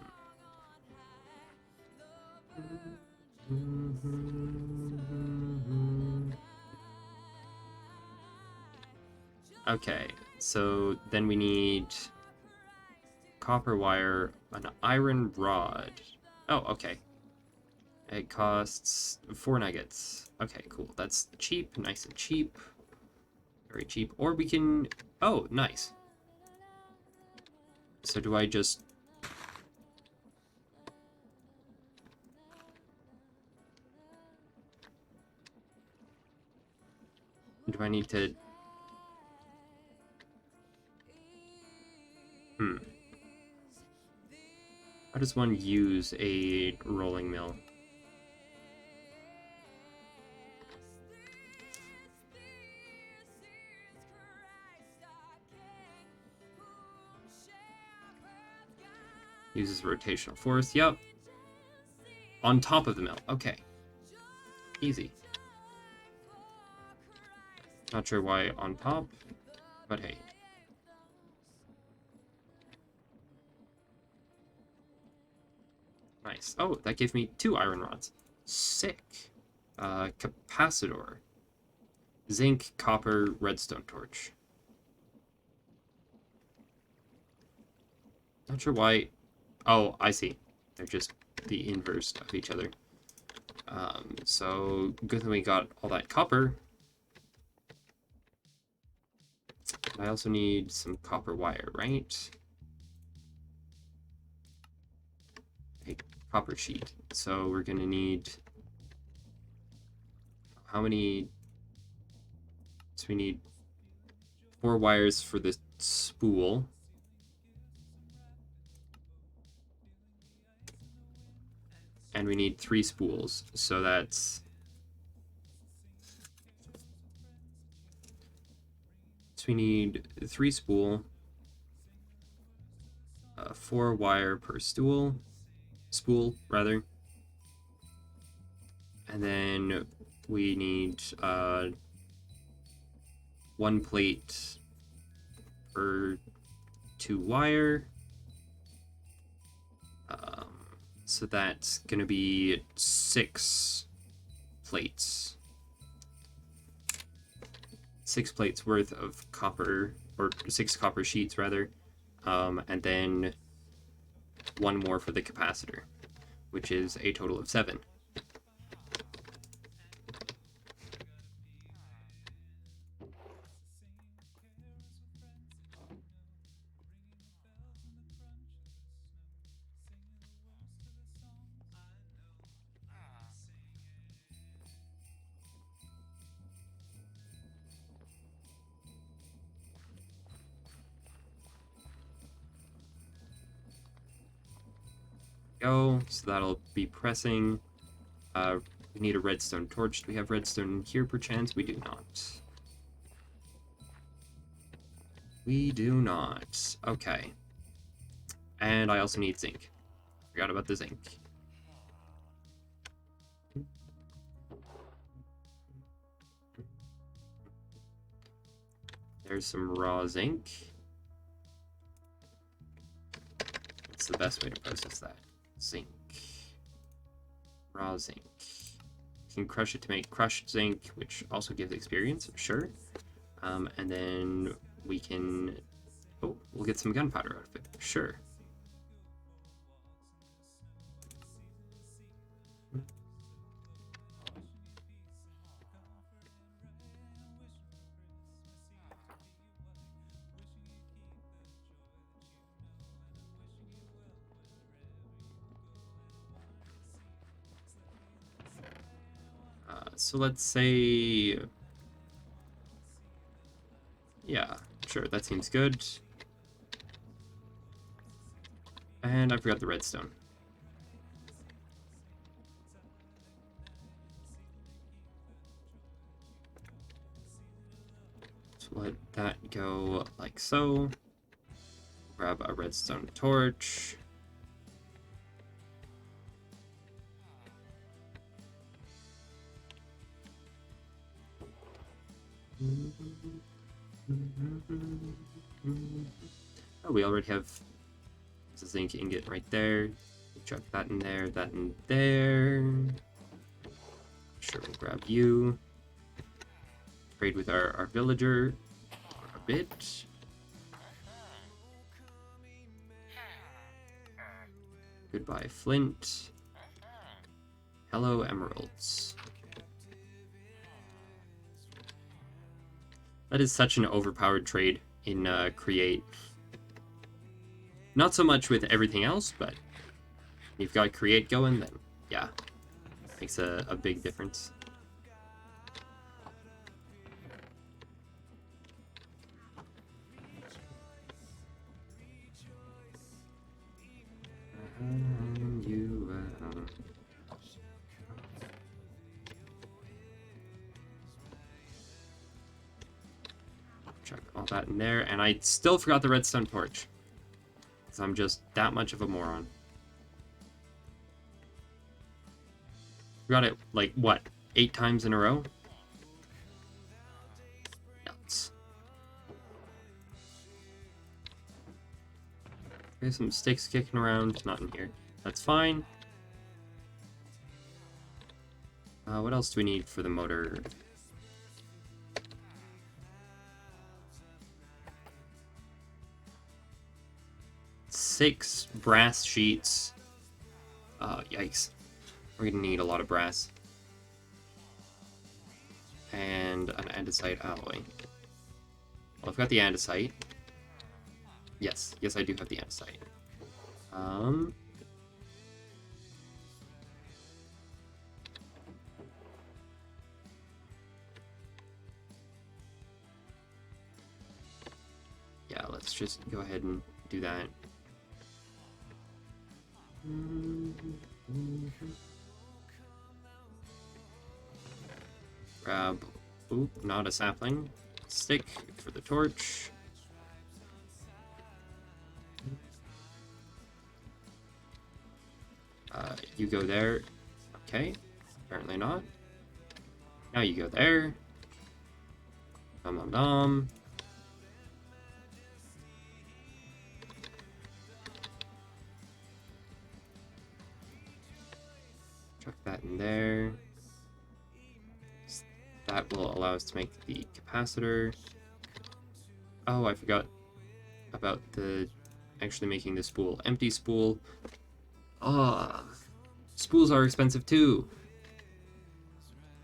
Okay, so then we need copper wire, an iron rod. Oh, okay. It costs 4 nuggets. Okay, cool. That's cheap, nice and cheap. Very cheap. Or we can... Oh, nice. So do I just... Do I need to... How does one use a rolling mill? Uses rotational force. Yep. On top of the mill. Okay. Easy. Not sure why on top, but hey. Nice. Oh, that gave me 2 iron rods. Sick. Capacitor. Zinc, copper, redstone torch. Not sure why. Oh, I see. They're just the inverse of each other. So good thing we got all that copper. I also need some copper wire, right? A copper sheet. So we're gonna need... How many... So we need 4 wires for the spool. And we need 3 spools. So that's... So we need 3 spool. 4 wire per spool, rather. And then we need 1 plate per 2 wire. So that's gonna be 6 plates. 6 plates worth of copper, or 6 copper sheets rather. And then 1 more for the capacitor, which is a total of 7. Go, so that'll be pressing. We need a redstone torch. Do we have redstone here perchance? We do not. We do not. Okay. And I also need zinc. Forgot about the zinc. There's some raw zinc. What's the best way to process that? Zinc. Raw zinc. You can crush it to make crushed zinc, which also gives experience, sure. And then we can... Oh, we'll get some gunpowder out of it, sure. So let's say... Yeah, sure, that seems good. And I forgot the redstone. So let that go like so. Grab a redstone torch. Oh, we already have a zinc ingot right there. Chuck that in there, that in there. Sure, we'll grab you. Trade with our villager a bit. Goodbye, flint. Hello, emeralds. That is such an overpowered trade in Create. Not so much with everything else, but you've got Create going, then yeah, makes a big difference. Chuck all that in there, and I still forgot the redstone torch. Because I'm just that much of a moron. Forgot it, like, what, 8 times in a row? Nuts. There's some sticks kicking around, not in here. That's fine. What else do we need for the motor? Six brass sheets. Yikes. We're gonna need a lot of brass. And an andesite alloy. Well, I've got the andesite. Yes, I do have the andesite. Yeah, let's just go ahead and do that. Grab, oop, not a sapling, stick for the torch. You go there. Okay, apparently not. Now you go there. Nom nom nom. Chuck that in there. That will allow us to make the capacitor. Oh, I forgot about the actually making the spool. Empty spool. Ah, spools are expensive too.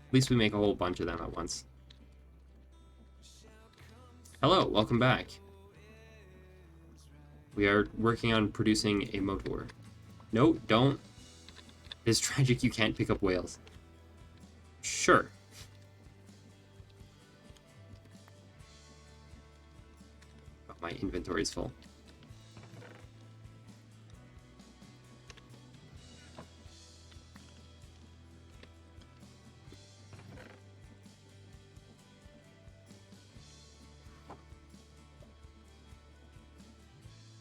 At least we make a whole bunch of them at once. Hello, welcome back. We are working on producing a motor. No, don't. It's tragic you can't pick up whales. Sure. Oh, my inventory is full.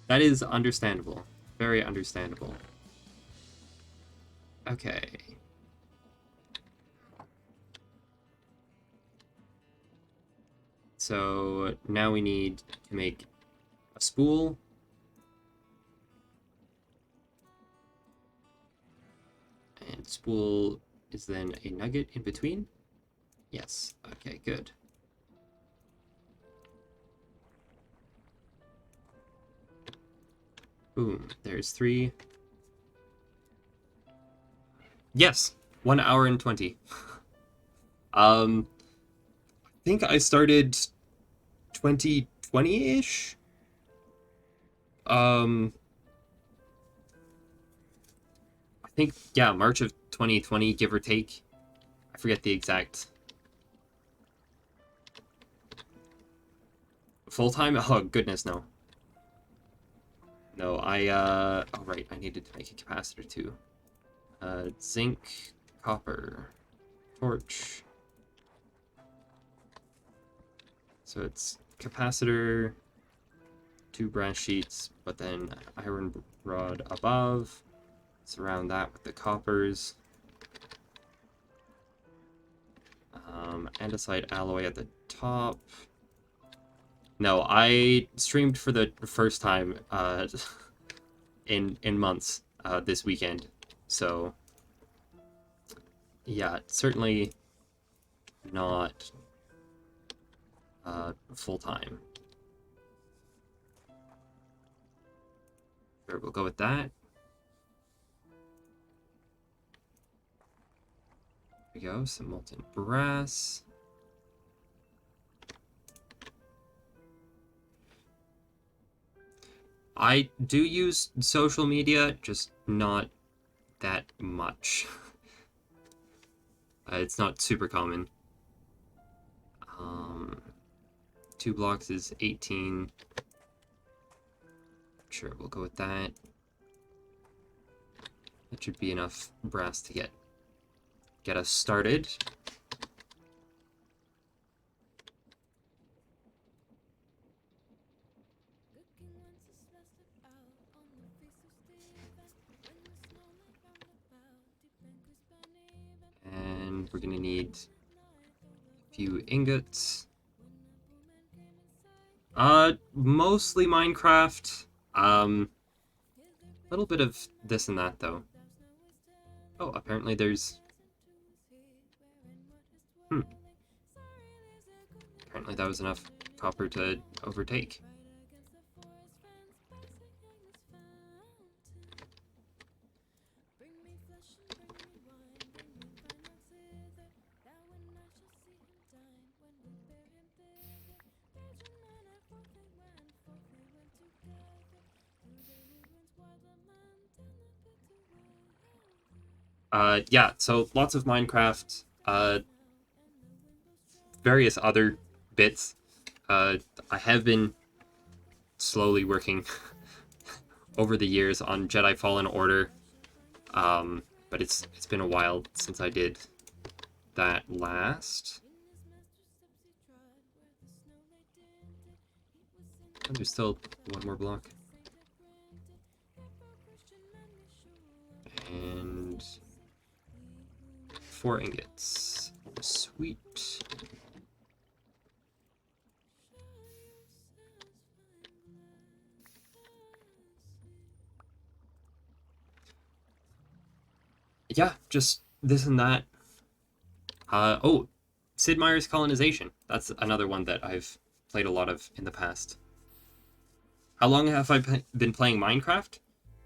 That is understandable. Very understandable. Okay. So now we need to make a spool. And spool is then a nugget in between. Yes, okay, good. Boom, there's 3. Yes, 1 hour and 20. I think I started 2020-ish. I think, yeah, March of 2020, give or take. I forget the exact. Full-time? Oh, goodness, no. No, oh, right, I needed to make a capacitor, too. Zinc, copper, torch. So it's capacitor, 2 brass sheets, but then iron rod above. Surround that with the coppers. Andesite alloy at the top. No, I streamed for the first time in months this weekend. So yeah, certainly not full time. Sure, we'll go with that. There we go, some molten brass. I do use social media, just not that much. It's not super common. 2 blocks is 18. Sure, we'll go with that. That should be enough brass to get us started. And we're gonna need a few ingots. Mostly Minecraft. A little bit of this and that, though. Oh, apparently there's... Apparently that was enough copper to overtake. Yeah, so lots of Minecraft, various other bits. I have been slowly working over the years on Jedi Fallen Order, but it's been a while since I did that last. Oh, there's still 1 more block. And 4 ingots. Sweet. Yeah, just this and that. Oh, Sid Meier's Colonization. That's another one that I've played a lot of in the past. How long have I been playing Minecraft?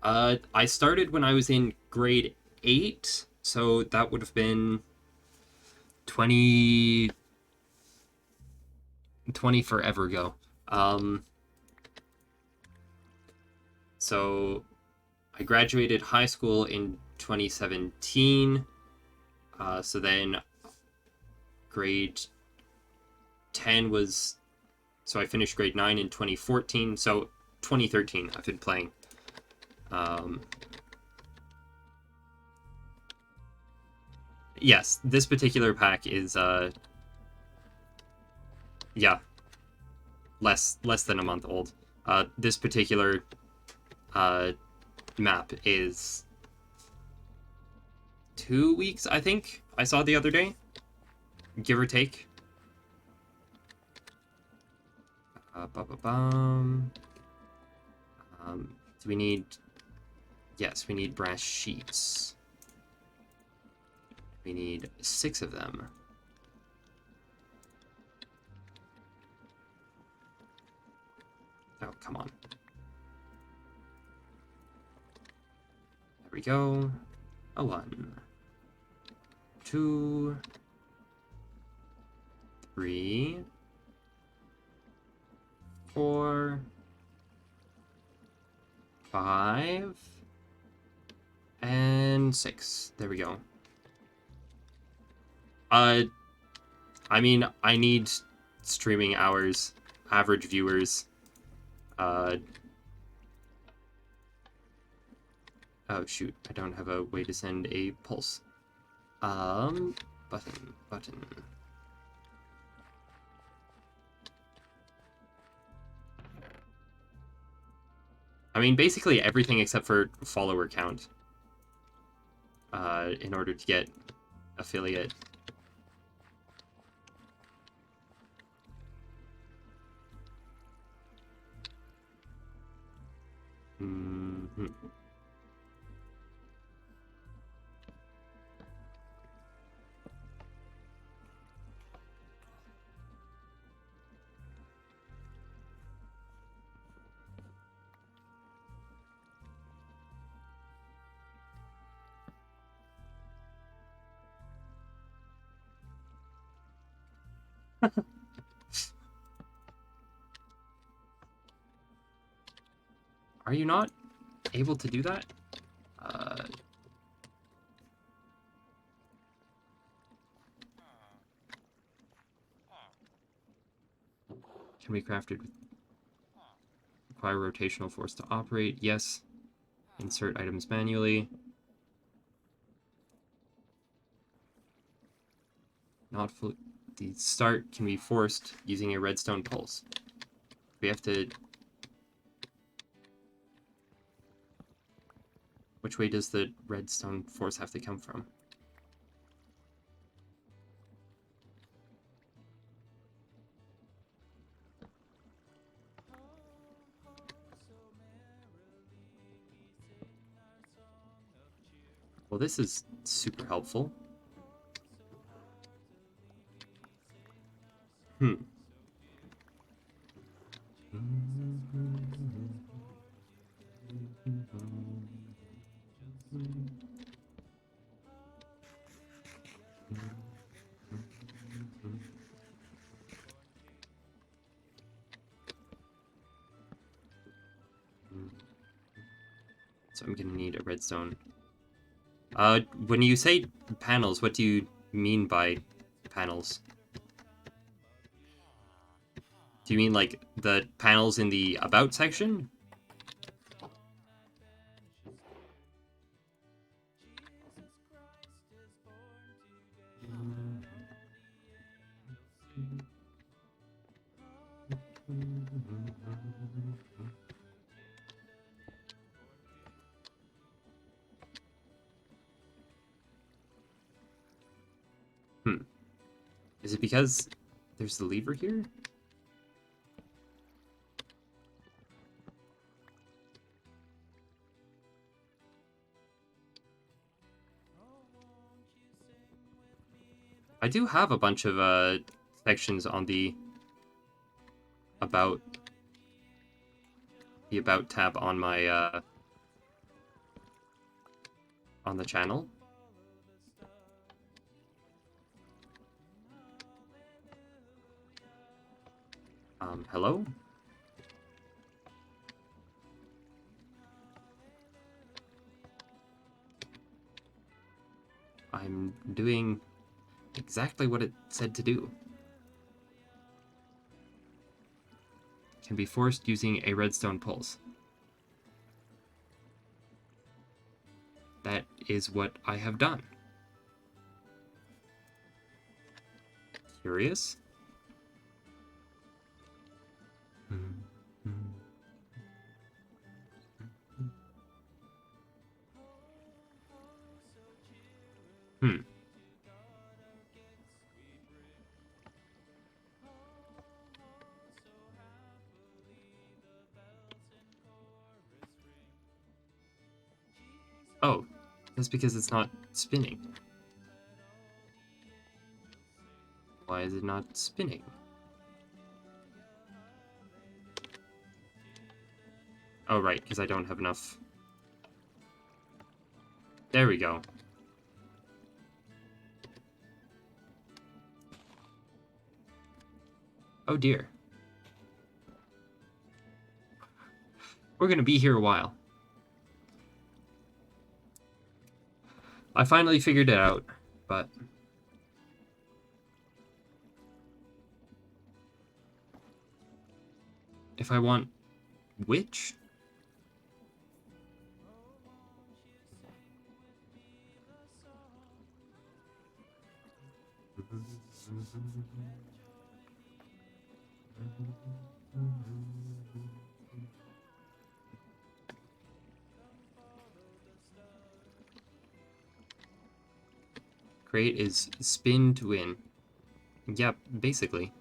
I started when I was in grade 8, so that would have been 20 forever ago. So I graduated high school in 2017. So then grade 10 was... So I finished grade 9 in 2014. So 2013 I've been playing. Yes, this particular pack is yeah, less than a month old. This particular map is 2 weeks, I think. I saw the other day, give or take. Ba-ba-bum. Do we need... Yes, we need brass sheets. We need 6 of them. Oh, come on. There we go. A 1, 2, 3, 4, 5, and 6. There we go. I mean, I need streaming hours, average viewers. Oh shoot, I don't have a way to send a pulse. Button. I mean, basically everything except for follower count. In order to get affiliate. Mm-hmm. Are you not able to do that? Can be crafted with... Require rotational force to operate. Yes. Insert items manually. Not fully... The start can be forced using a redstone pulse. We have to... Which way does the redstone force have to come from? Well, this is super helpful. So I'm gonna need a redstone. When you say panels, what do you mean by panels? Do you mean like the panels in the about section? Is it because there's the lever here? I do have a bunch of sections on the about tab on my on the channel. Hello? I'm doing exactly what it said to do. Can be forced using a redstone pulse. That is what I have done. Curious? Oh, that's because it's not spinning. Why is it not spinning? Oh, right, because I don't have enough. There we go. Oh dear. We're gonna be here a while. I finally figured it out, but... If I want... Which? Create is spin to win. Yep, basically.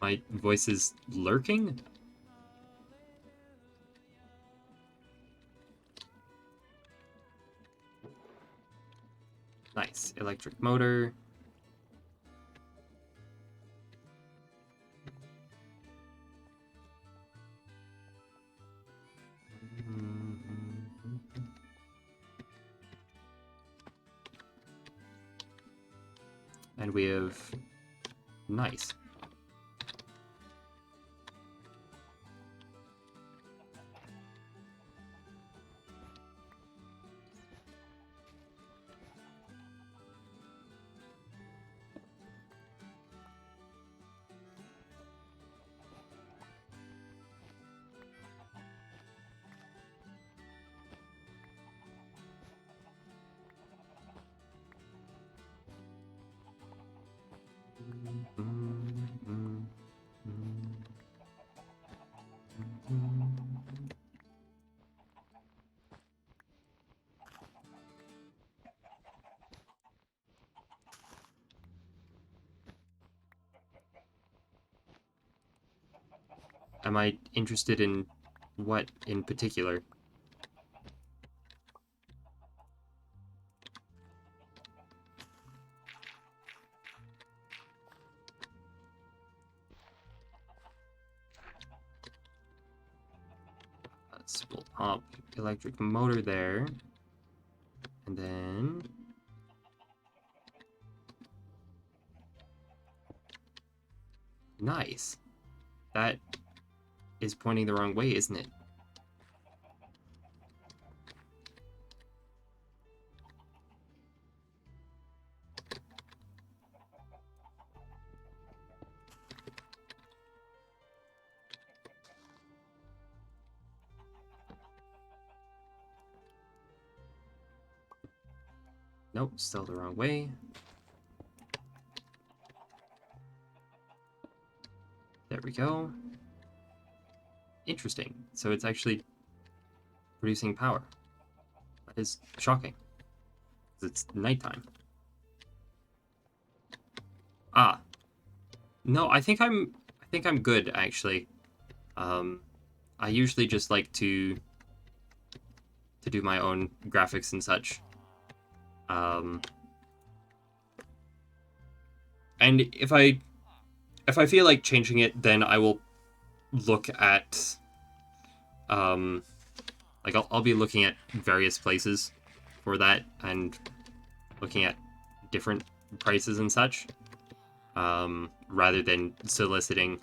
My voice is lurking? Nice. Electric motor. And we have... Nice. Am I interested in what in particular? We'll pop electric motor there. And then... Nice. That is pointing the wrong way, isn't it? Nope, still the wrong way. There we go. Interesting. So it's actually producing power. That is shocking. It's nighttime. Ah. No, I think I'm good actually. I usually just like to do my own graphics and such. And if I feel like changing it, then I will look at like I'll be looking at various places for that and looking at different prices and such, rather than soliciting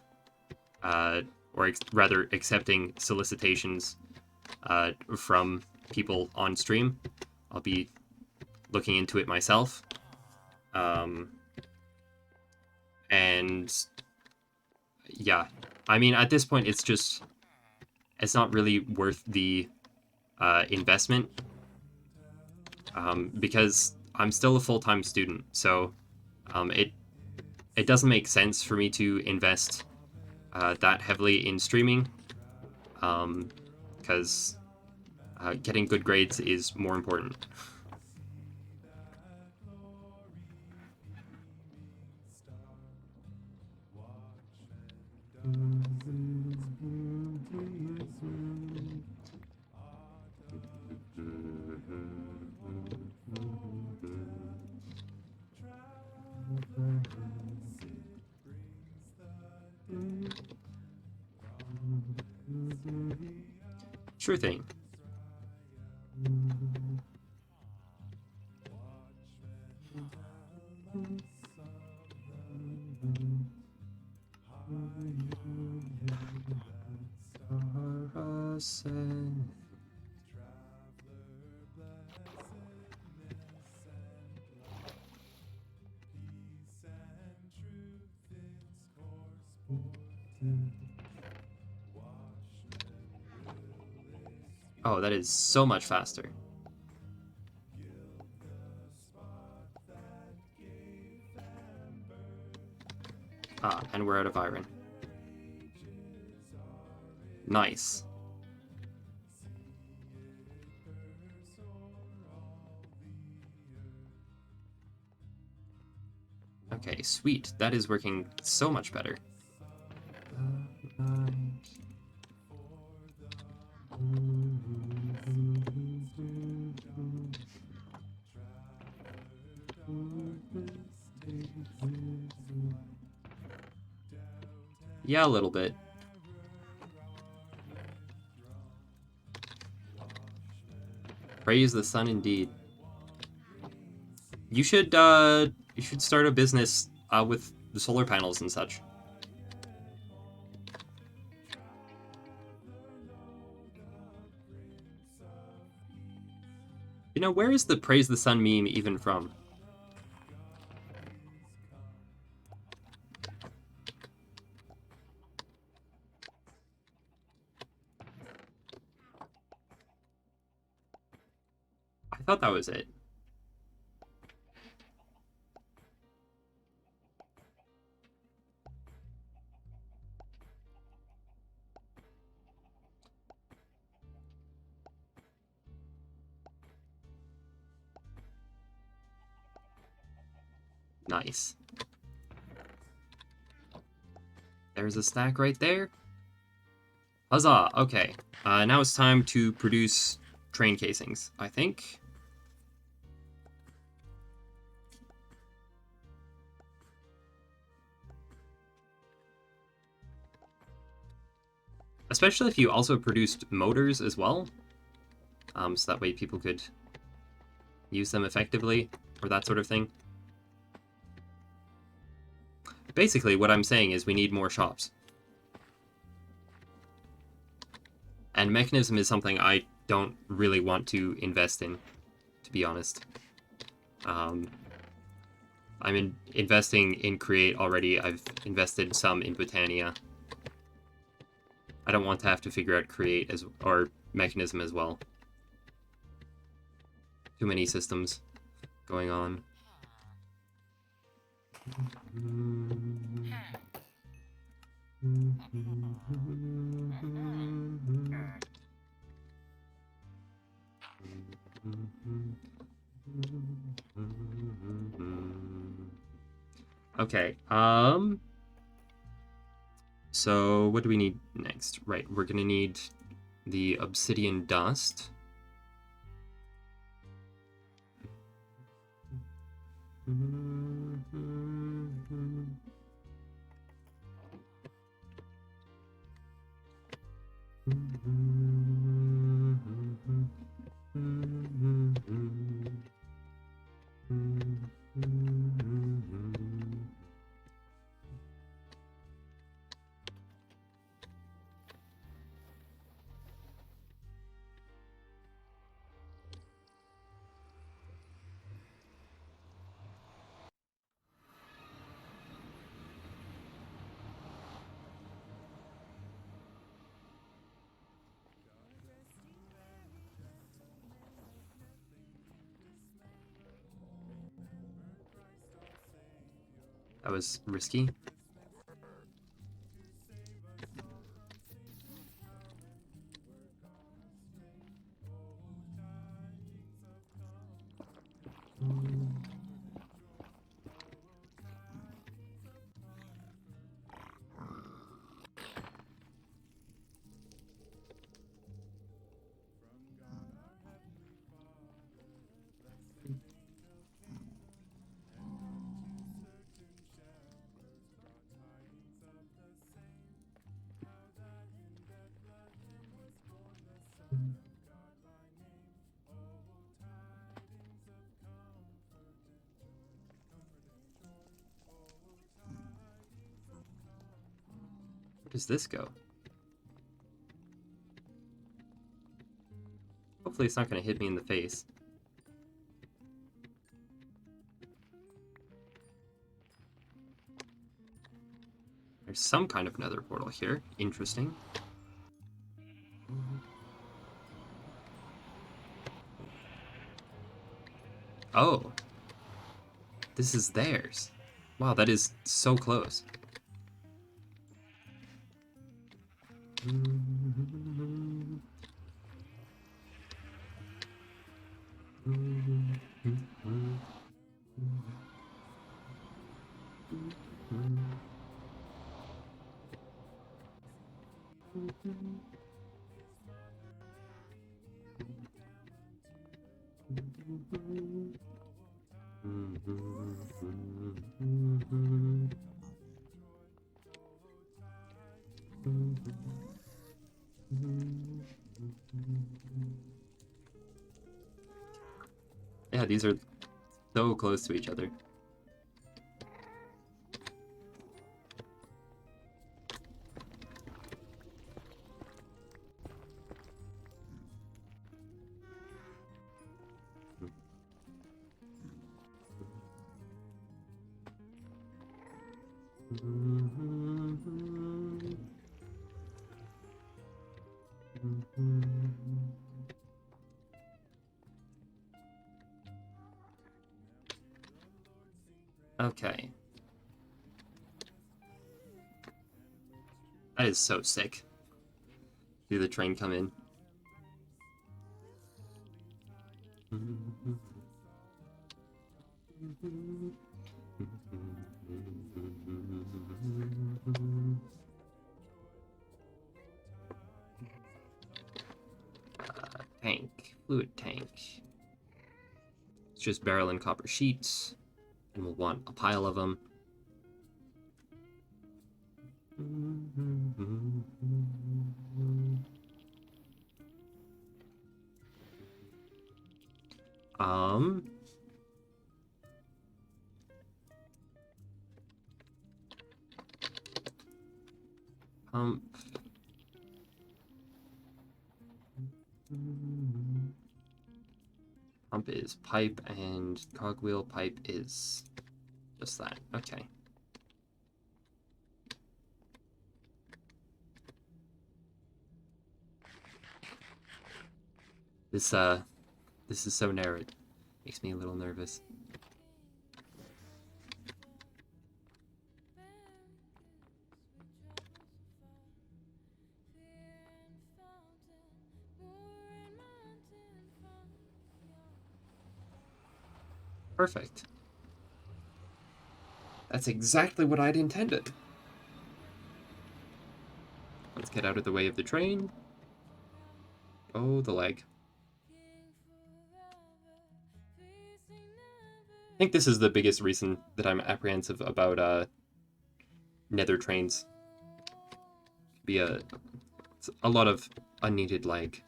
or rather accepting solicitations from people on stream. I'll be looking into it myself. And yeah, I mean, at this point, it's not really worth the investment, because I'm still a full-time student, so it doesn't make sense for me to invest that heavily in streaming, because getting good grades is more important. Sure thing. Oh, that is so much faster. Ah, and we're out of iron. Nice. Okay, sweet. That is working so much better. Yeah, a little bit. Praise the sun indeed. You should start a business with the solar panels and such. You know, where is the praise the sun meme even from? I thought that was it. Nice. There's a stack right there. Huzzah! Okay. Now it's time to produce train casings, I think. Especially if you also produced motors as well. So that way people could use them effectively, or that sort of thing. Basically, what I'm saying is we need more shops. And mechanism is something I don't really want to invest in, to be honest. I'm investing in Create already. I've invested some in Botania. I don't want to have to figure out Create or mechanism as well. Too many systems going on. Okay, so what do we need next? Right, we're gonna need the obsidian dust. That was risky. Where does this go? Hopefully it's not going to hit me in the face. There's some kind of nether portal here. Interesting. Oh. This is theirs. Wow, that is so close. Yeah, these are so close to each other. Okay. That is so sick. See the train come in. Tank. Fluid tank. It's just barrel and copper sheets. And we'll want a pile of them. Pump is pipe and cogwheel pipe is just that. Okay. This is so narrow. It makes me a little nervous. Perfect. That's exactly what I'd intended. Let's get out of the way of the train. Oh, the leg. I think this is the biggest reason that I'm apprehensive about nether trains. Be a lot of unneeded lag.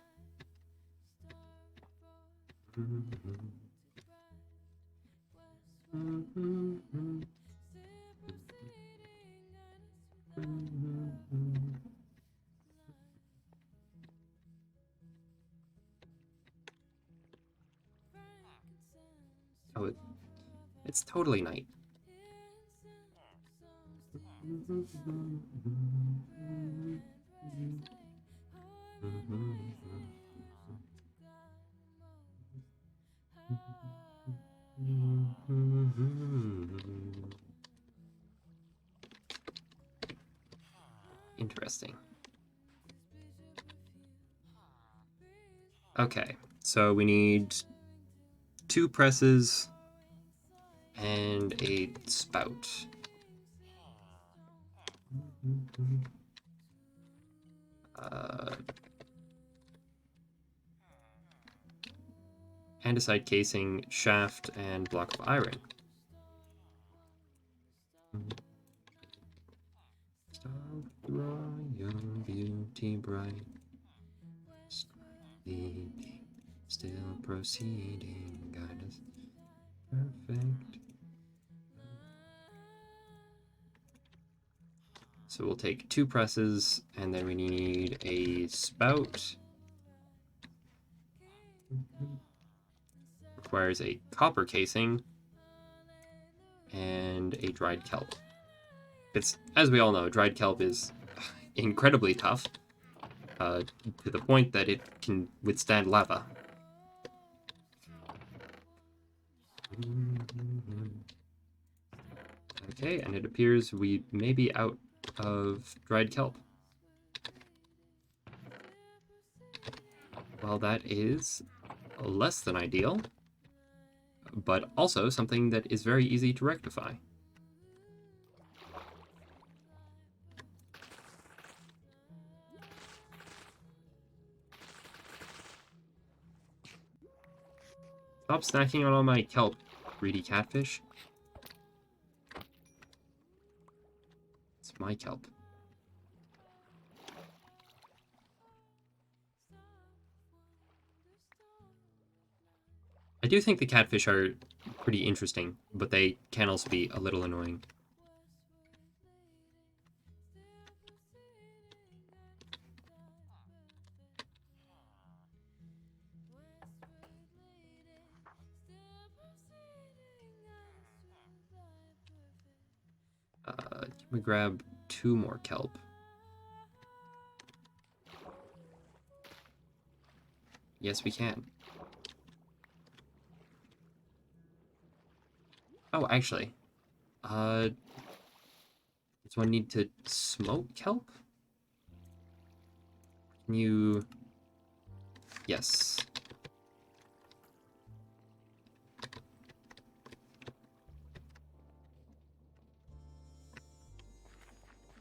Oh, it's totally night. Interesting. Okay, so we need 2 presses and a spout. Andesite casing, shaft, and block of iron. Star royal beauty bright, still proceeding, guide us perfect. So we'll take 2 presses, and then we need a spout. Requires a copper casing and a dried kelp. It's, as we all know, dried kelp is incredibly tough, to the point that it can withstand lava. Okay, and it appears we may be out of dried kelp. Well, that is less than ideal, but also something that is very easy to rectify. Stop snacking on all my kelp, greedy catfish. It's my kelp. I do think the catfish are pretty interesting, but they can also be a little annoying. Can we grab 2 more kelp? Yes, we can. Oh, actually, does one need to smoke kelp? Can you... Yes.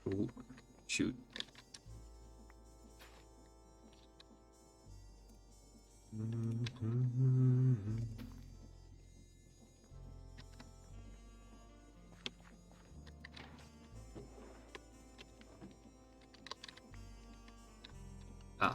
Ooh, shoot. Ah.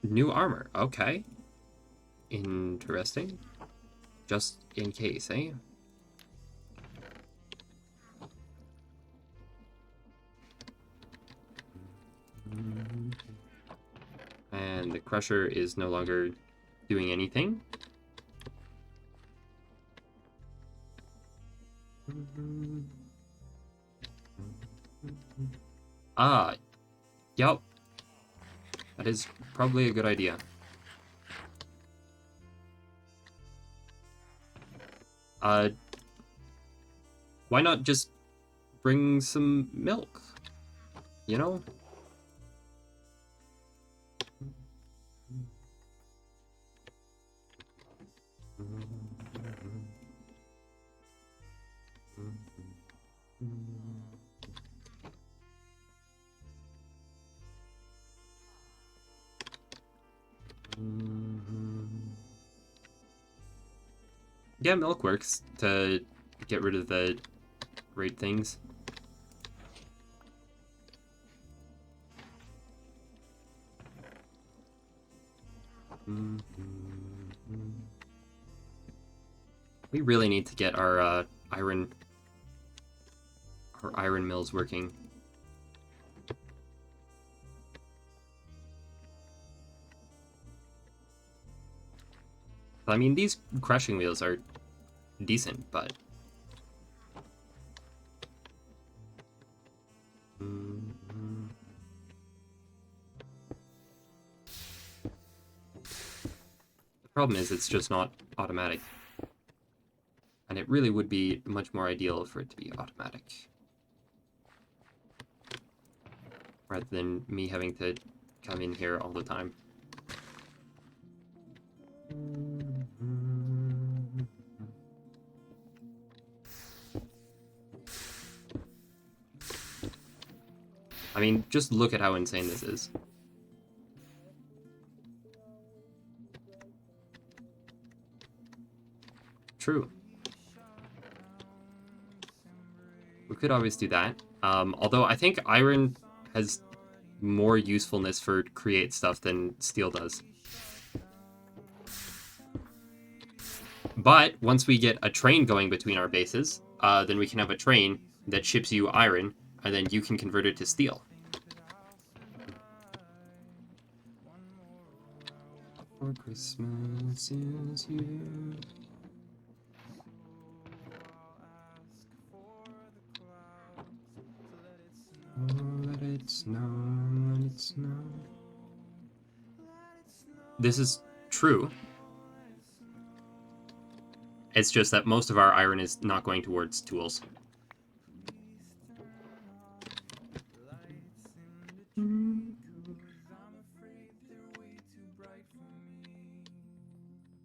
New armor. Okay. Interesting. Just in case, eh? And the crusher is no longer doing anything. Ah, yep. That is probably a good idea. Why not just bring some milk? You know? Yeah, milk works to get rid of the raid things. We really need to get our iron mills working. I mean, these crushing wheels are decent, but... The problem is it's just not automatic. And it really would be much more ideal for it to be automatic. Rather than me having to come in here all the time. I mean, just look at how insane this is. True. could always do that. Although I think iron has more usefulness for create stuff than steel does. But once we get a train going between our bases, then we can have a train that ships you iron, and then you can convert it to steel. For Christmas is you. Oh, let it snow, let it snow. This is true. It's just that most of our iron is not going towards tools.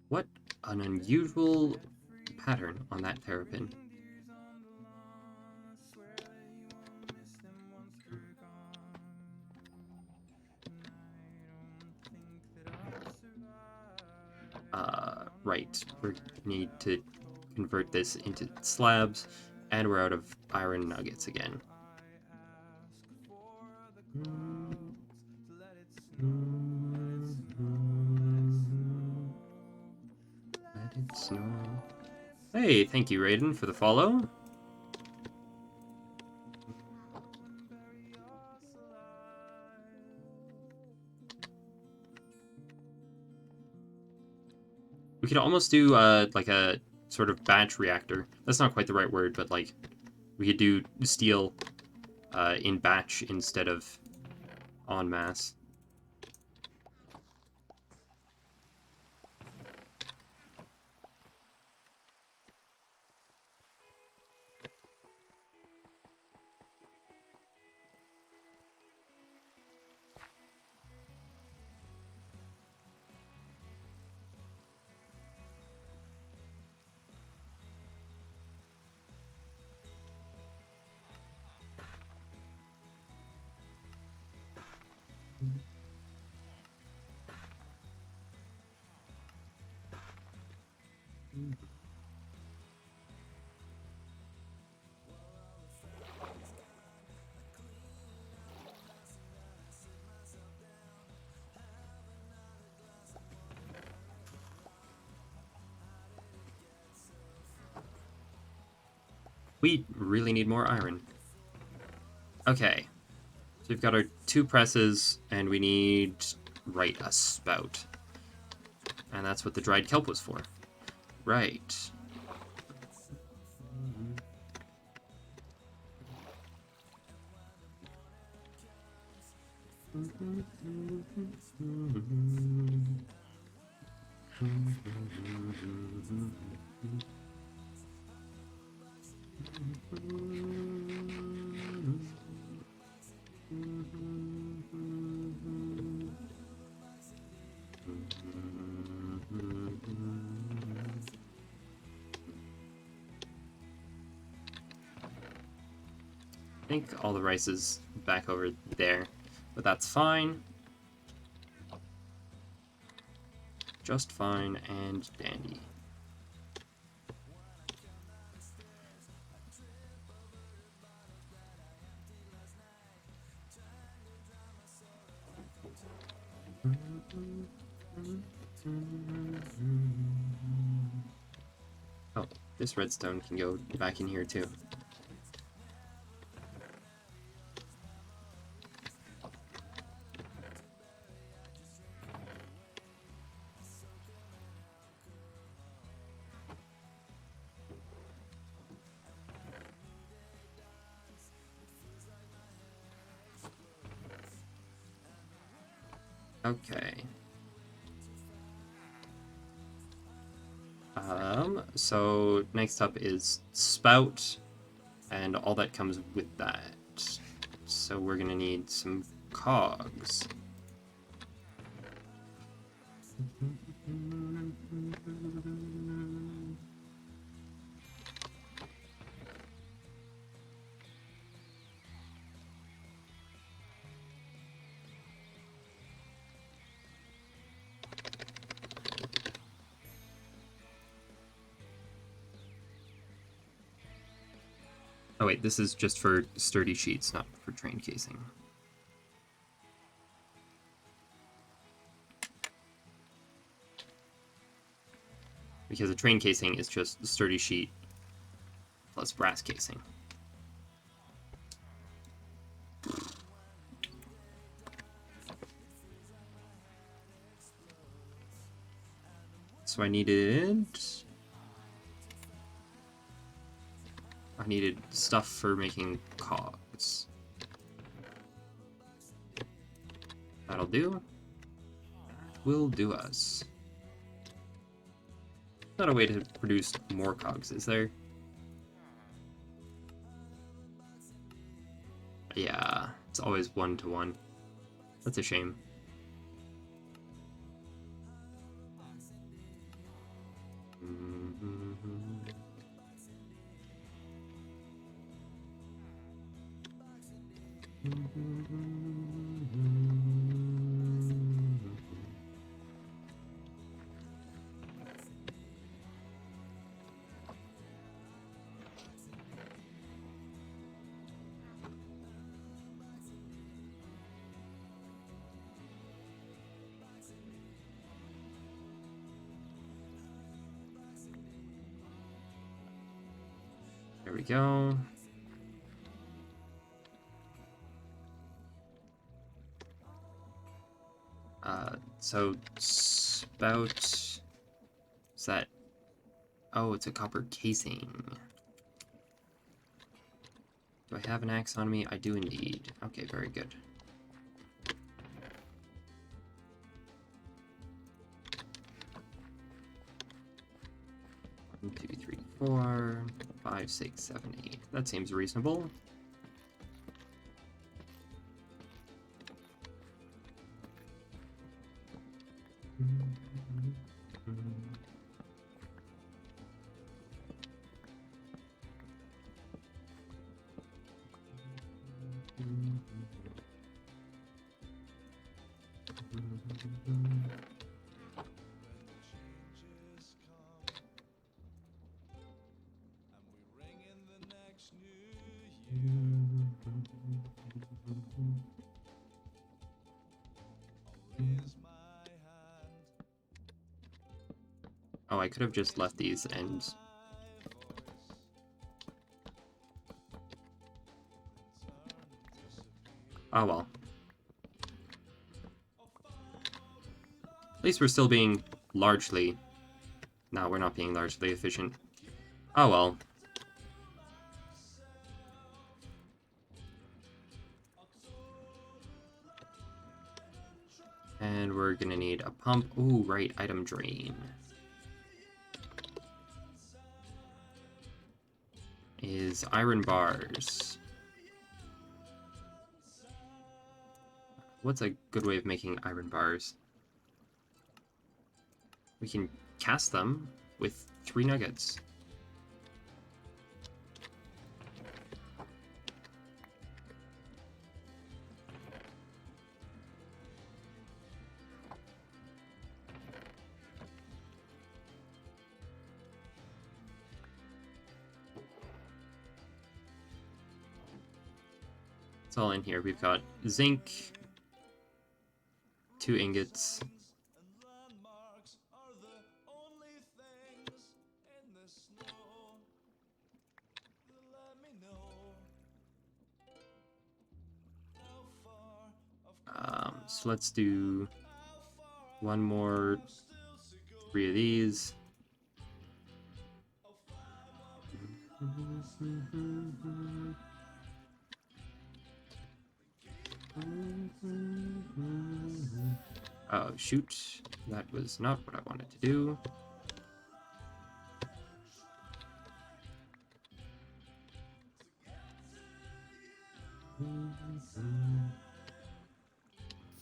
What an unusual pattern on that terrapin. Right, we need to convert this into slabs, and we're out of iron nuggets again. Let it snow. Hey, thank you, Raiden, for the follow. We could almost do like a sort of batch reactor. That's not quite the right word, but like we could do steel in batch instead of en masse. We really need more iron. Okay. So we've got our 2 presses, and we need, right, a spout. And that's what the dried kelp was for. Right. I think all the rice is back over there, but that's fine. Just fine and dandy. Oh, this redstone can go back in here too. Okay. So next up is spout, and all that comes with that. So we're gonna need some cogs. Oh wait, this is just for sturdy sheets, not for train casing. Because a train casing is just sturdy sheet plus brass casing. So I needed stuff for making cogs. That'll do. That will do us. Not a way to produce more cogs, is there? Yeah, it's always 1-to-1. That's a shame. There we go. So spout, is that, oh, it's a copper casing. Do I have an axe on me? I do indeed. Okay, very good. One, 2, 3, 4, 5, 6, 7, 8. That seems reasonable. Oh, I could have just left these and... Oh well. At least we're still being largely... No, we're not being largely efficient. Oh well. And we're gonna need a pump. Ooh, right, item drain. Is iron bars. What's a good way of making iron bars? We can cast them with 3 nuggets. It's all in here. We've got zinc, 2 ingots. So let's do 1 more, 3 of these. Oh, shoot. That was not what I wanted to do.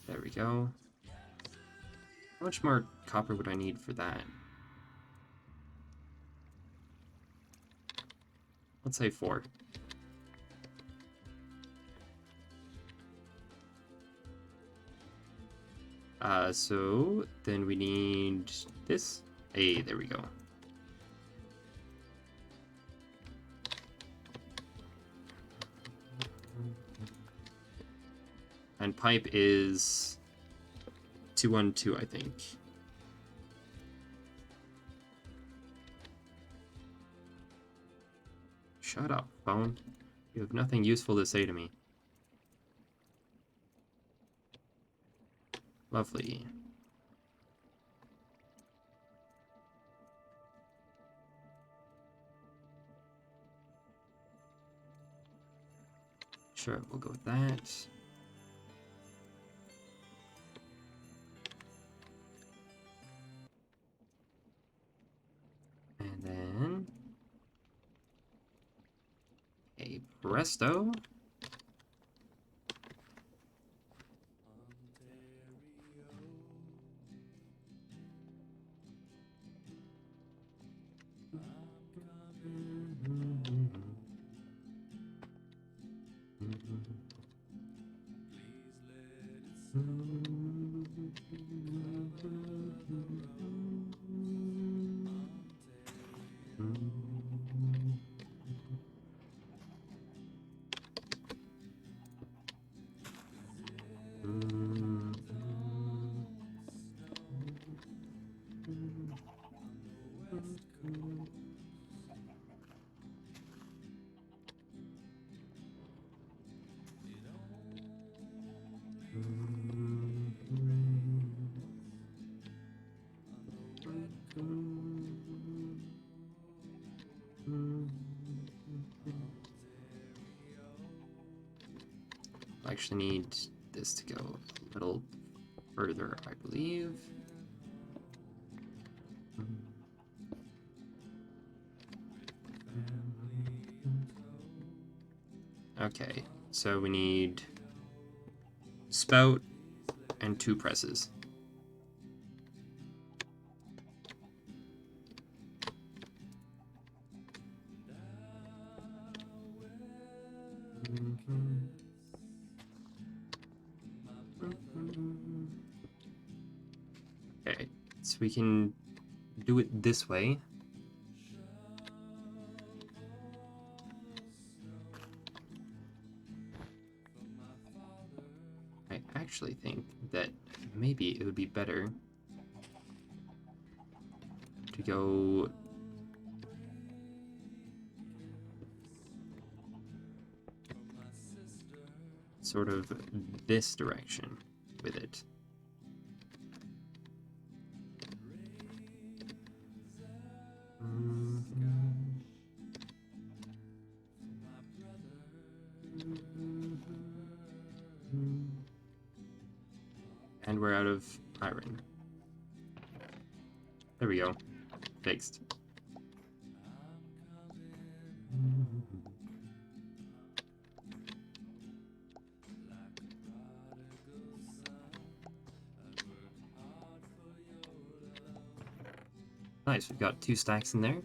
There we go. How much more copper would I need for that? Let's say 4. So then we need this. Hey, there we go. And pipe is 212, I think. Shut up, phone. You have nothing useful to say to me. Lovely. Sure, we'll go with that. And then a presto. I actually need this to go a little further, I believe. Okay, so we need spout and 2 presses. Okay, so we can do it this way. I actually think that maybe it would be better to go sort of this direction with it. And we're out of iron. There we go. Fixed. Nice, we've got 2 stacks in there.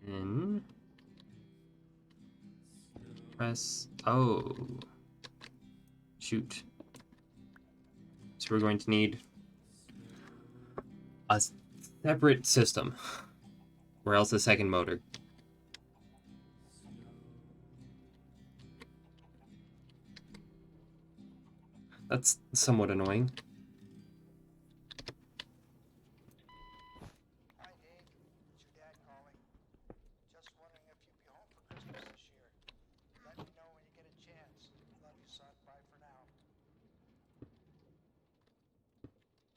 And press. Oh, shoot. So we're going to need a separate system, or else a second motor. That's somewhat annoying. Hi, Dave. It's your dad calling. Just wondering if you'd be home for Christmas this year. Let me know when you get a chance. Love you, son. Bye for now.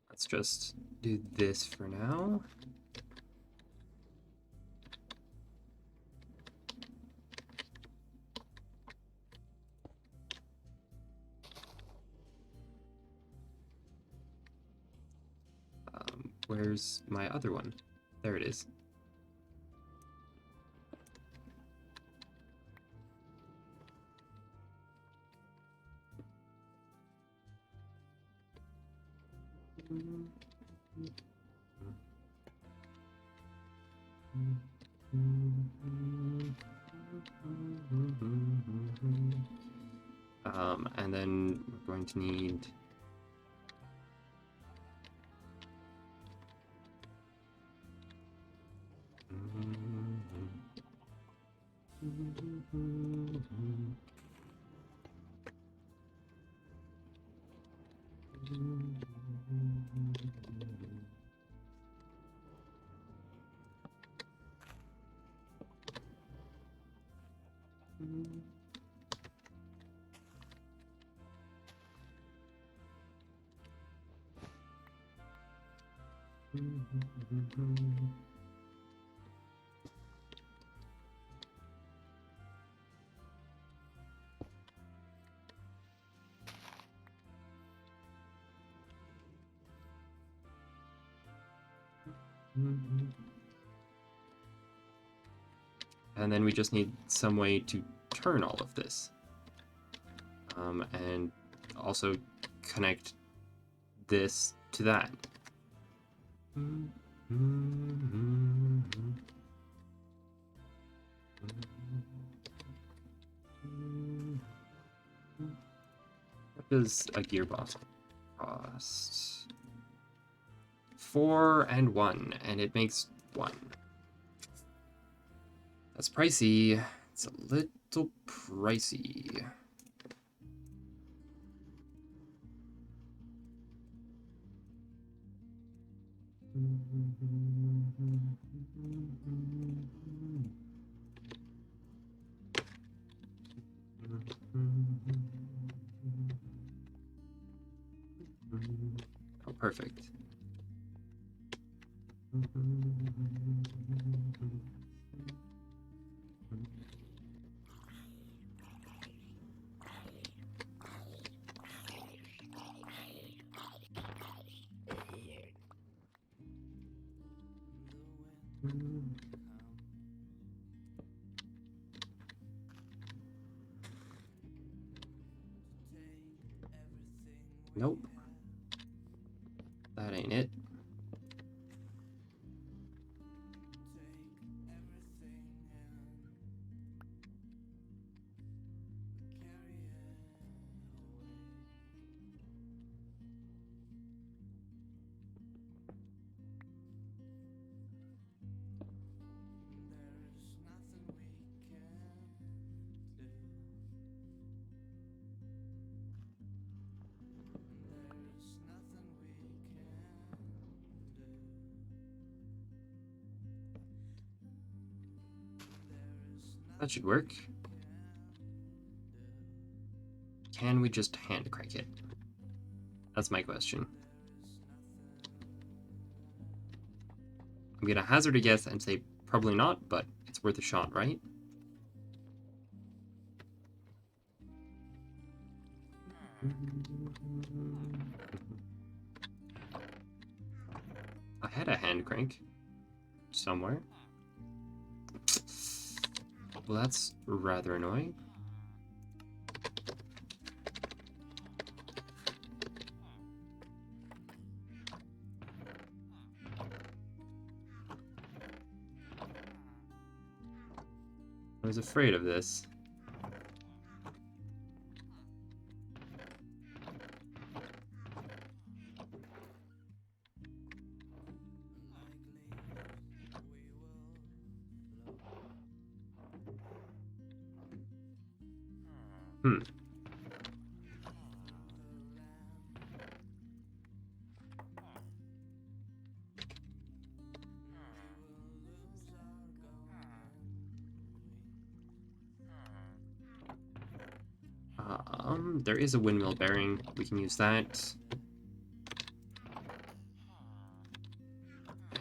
Let's just do this for now. Where's my other one? There it is. And then we're going to need and then we just need some way to turn all of this. And also connect this to that. What does a gearbox cost? 4 and 1, and it makes 1. That's pricey. It's a little pricey. Oh, perfect. Nope. That ain't it. That should work. Can we just hand crank it? That's my question. I'm gonna hazard a guess and say probably not, but it's worth a shot, right? I had a hand crank somewhere. Well, that's rather annoying. I was afraid of this. There is a windmill bearing. We can use that.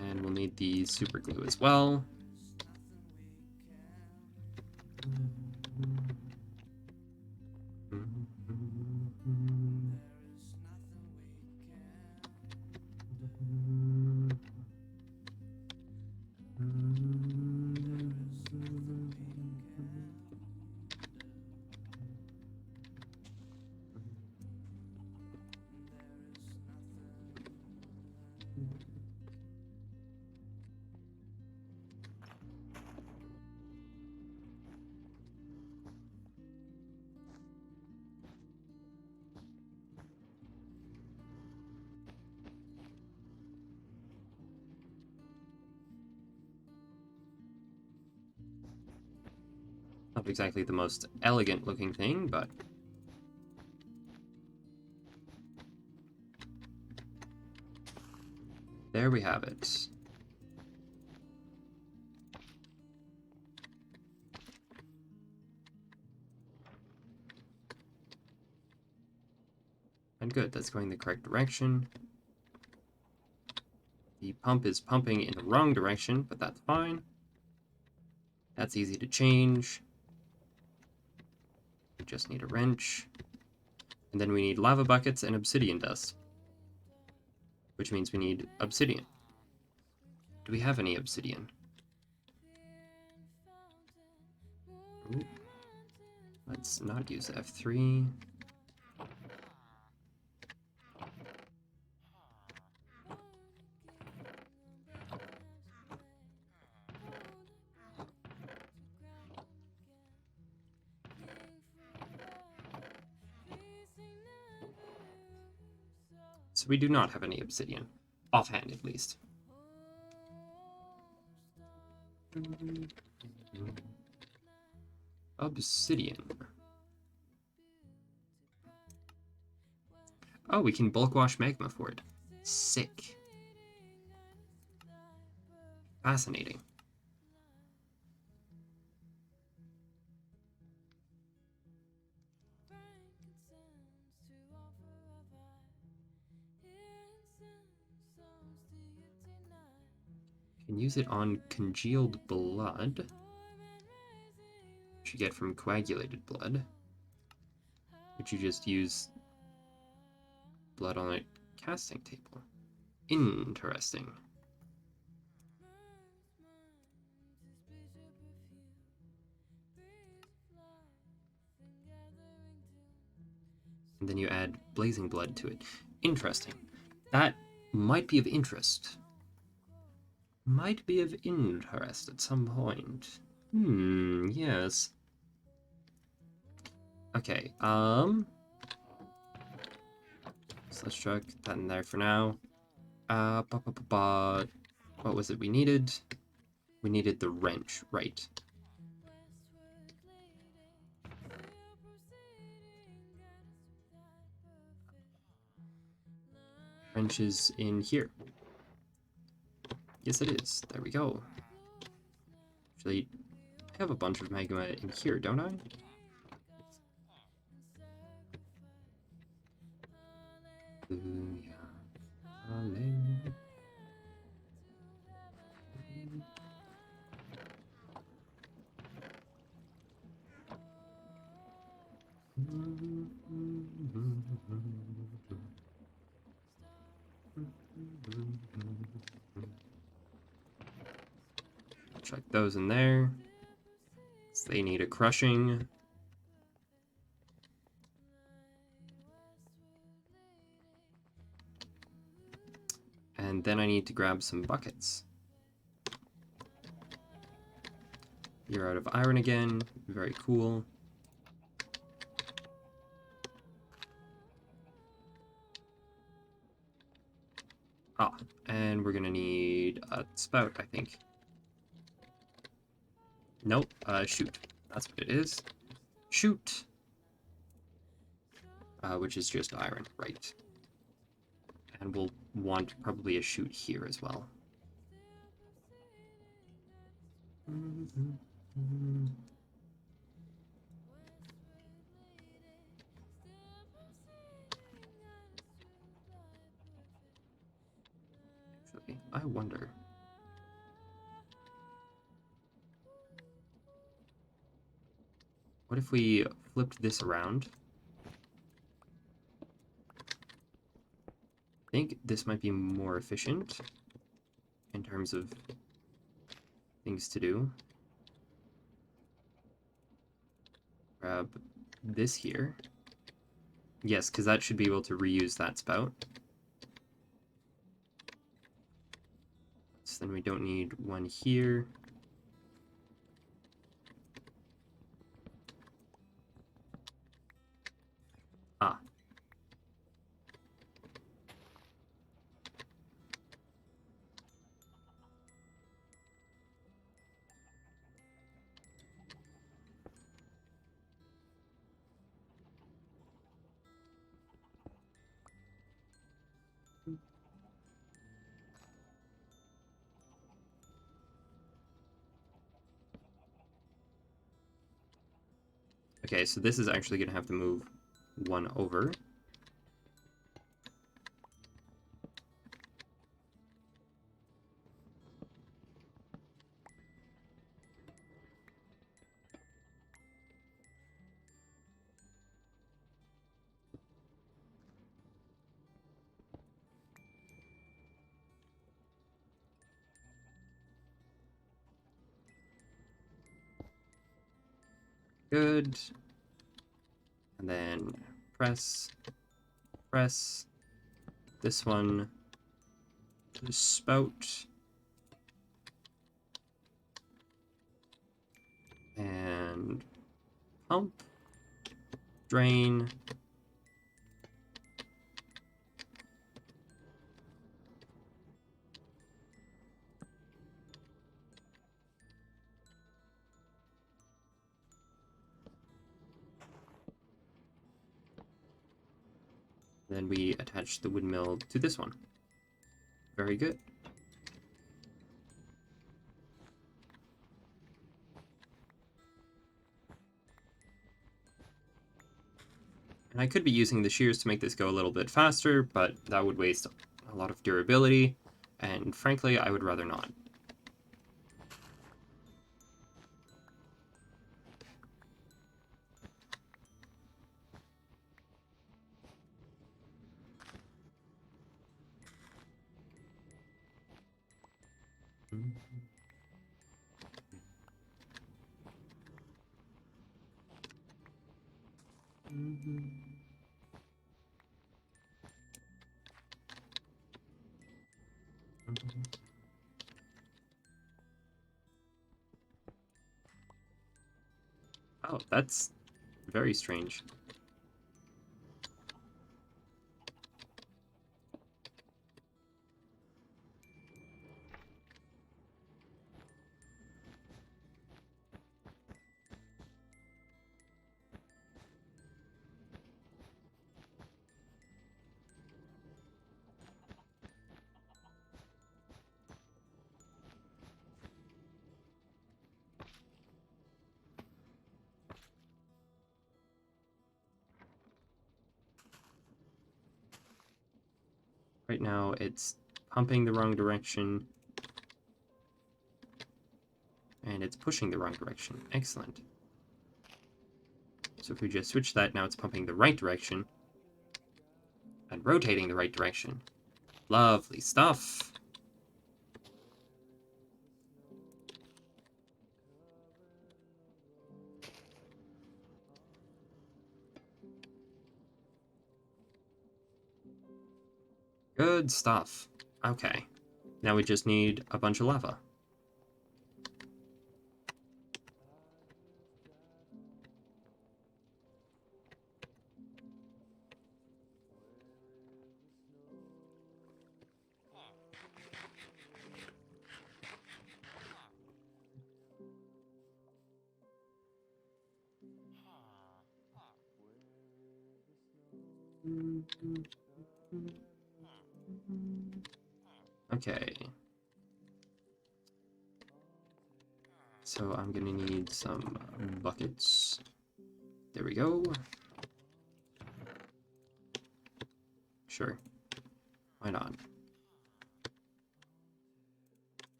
And we'll need the super glue as well. Not exactly the most elegant looking thing, but there we have it. And good, that's going the correct direction. The pump is pumping in the wrong direction, but that's fine. That's easy to change. We just need a wrench. And then we need lava buckets and obsidian dust. Which means we need obsidian. Do we have any obsidian? Ooh. Let's not use F3. So we do not have any obsidian. Offhand, at least. Obsidian. Oh, we can bulk wash magma for it. Sick. Fascinating. Can use it on congealed blood, which you get from coagulated blood, which you just use blood on a casting table. Interesting. And then you add blazing blood to it. Interesting. That might be of interest. Might be of interest at some point. Yes. Okay, so let's chuck that in there for now. What was it we needed? We needed the wrench, right. Wrench is in here. Yes, it is. There we go. Actually, I have a bunch of magma in here, don't I? Chuck those in there. So they need a crushing. And then I need to grab some buckets. You're out of iron again. Very cool. Ah, and we're gonna need a spout, I think. Nope, shoot. That's what it is. Shoot! Which is just iron, right. And we'll want probably a chute here as well. Actually, I wonder. What if we flipped this around? I think this might be more efficient in terms of things to do. Grab this here. Yes, because that should be able to reuse that spout. So then we don't need one here. Ah. Okay, so this is actually going to have to move one over. Good. And then press, press. This one to the spout. And pump, drain. Then we attach the windmill to this one. Very good. And I could be using the shears to make this go a little bit faster, but that would waste a lot of durability, and frankly, I would rather not. Oh, that's very strange. Right now, it's pumping the wrong direction, and it's pushing the wrong direction. Excellent. So if we just switch that, now it's pumping the right direction, and rotating the right direction. Lovely stuff. Good stuff. Okay. Now we just need a bunch of lava. Okay. So I'm gonna need some buckets. There we go. Sure. Why not?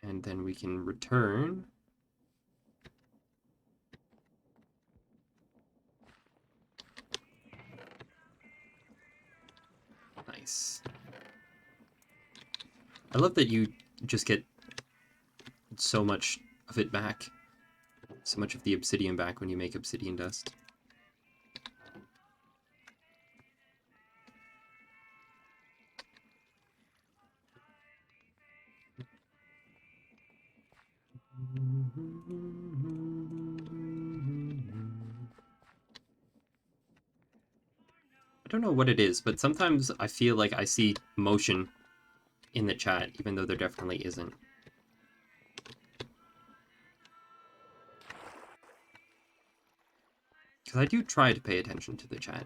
And then we can return. Nice. I love that you just get so much of it back. So much of the obsidian back when you make obsidian dust. I don't know what it is, but sometimes I feel like I see motion in the chat, even though there definitely isn't. Because I do try to pay attention to the chat.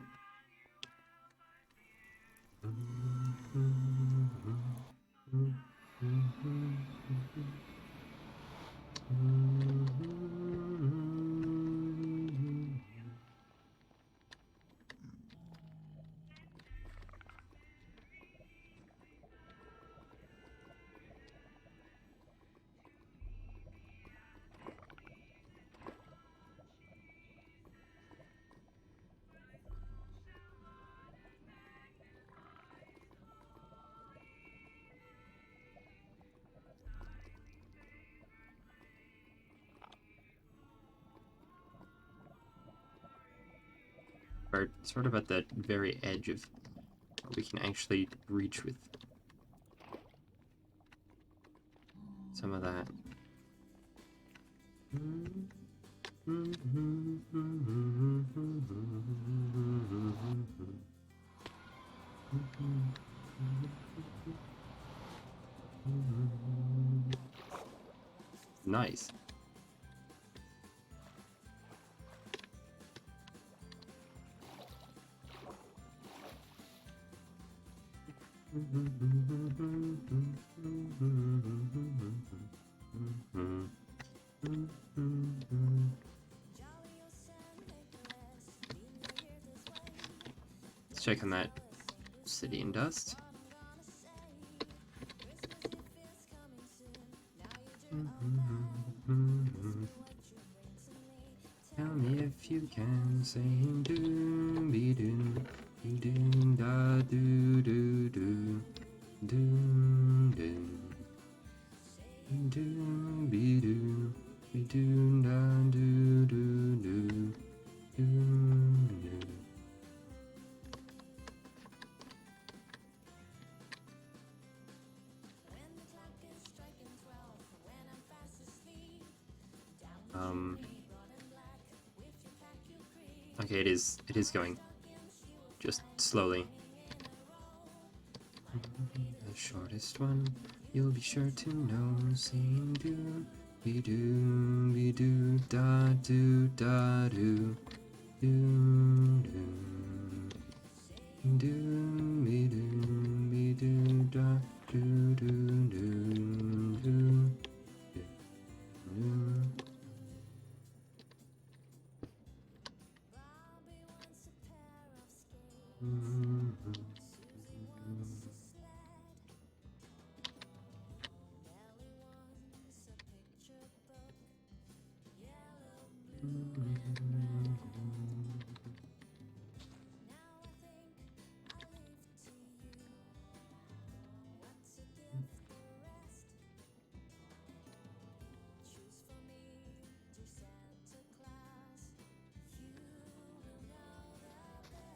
part, sort of at the very edge of what we can actually reach with some of that. Nice. Let's check on that city in dust. Tell me if you can sing doom be doom doom da do do do doom doom doom be doom da do do do doom doom. Okay, it is going. Just slowly. The shortest one, you'll be sure to know. Sing do, be do, da do, da do, do, do, be do, da do, do, do, do, do.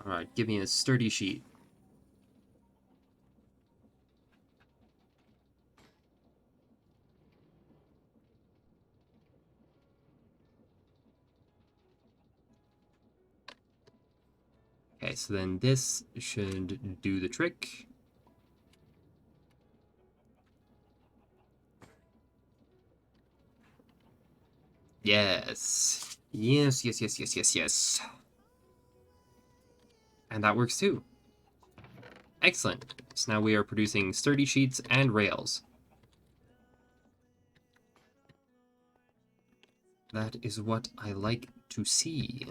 Alright, give me a sturdy sheet. Okay, so then this should do the trick. Yes. Yes, yes, yes, yes, yes, yes. And that works too. Excellent. So now we are producing sturdy sheets and rails. That is what I like to see.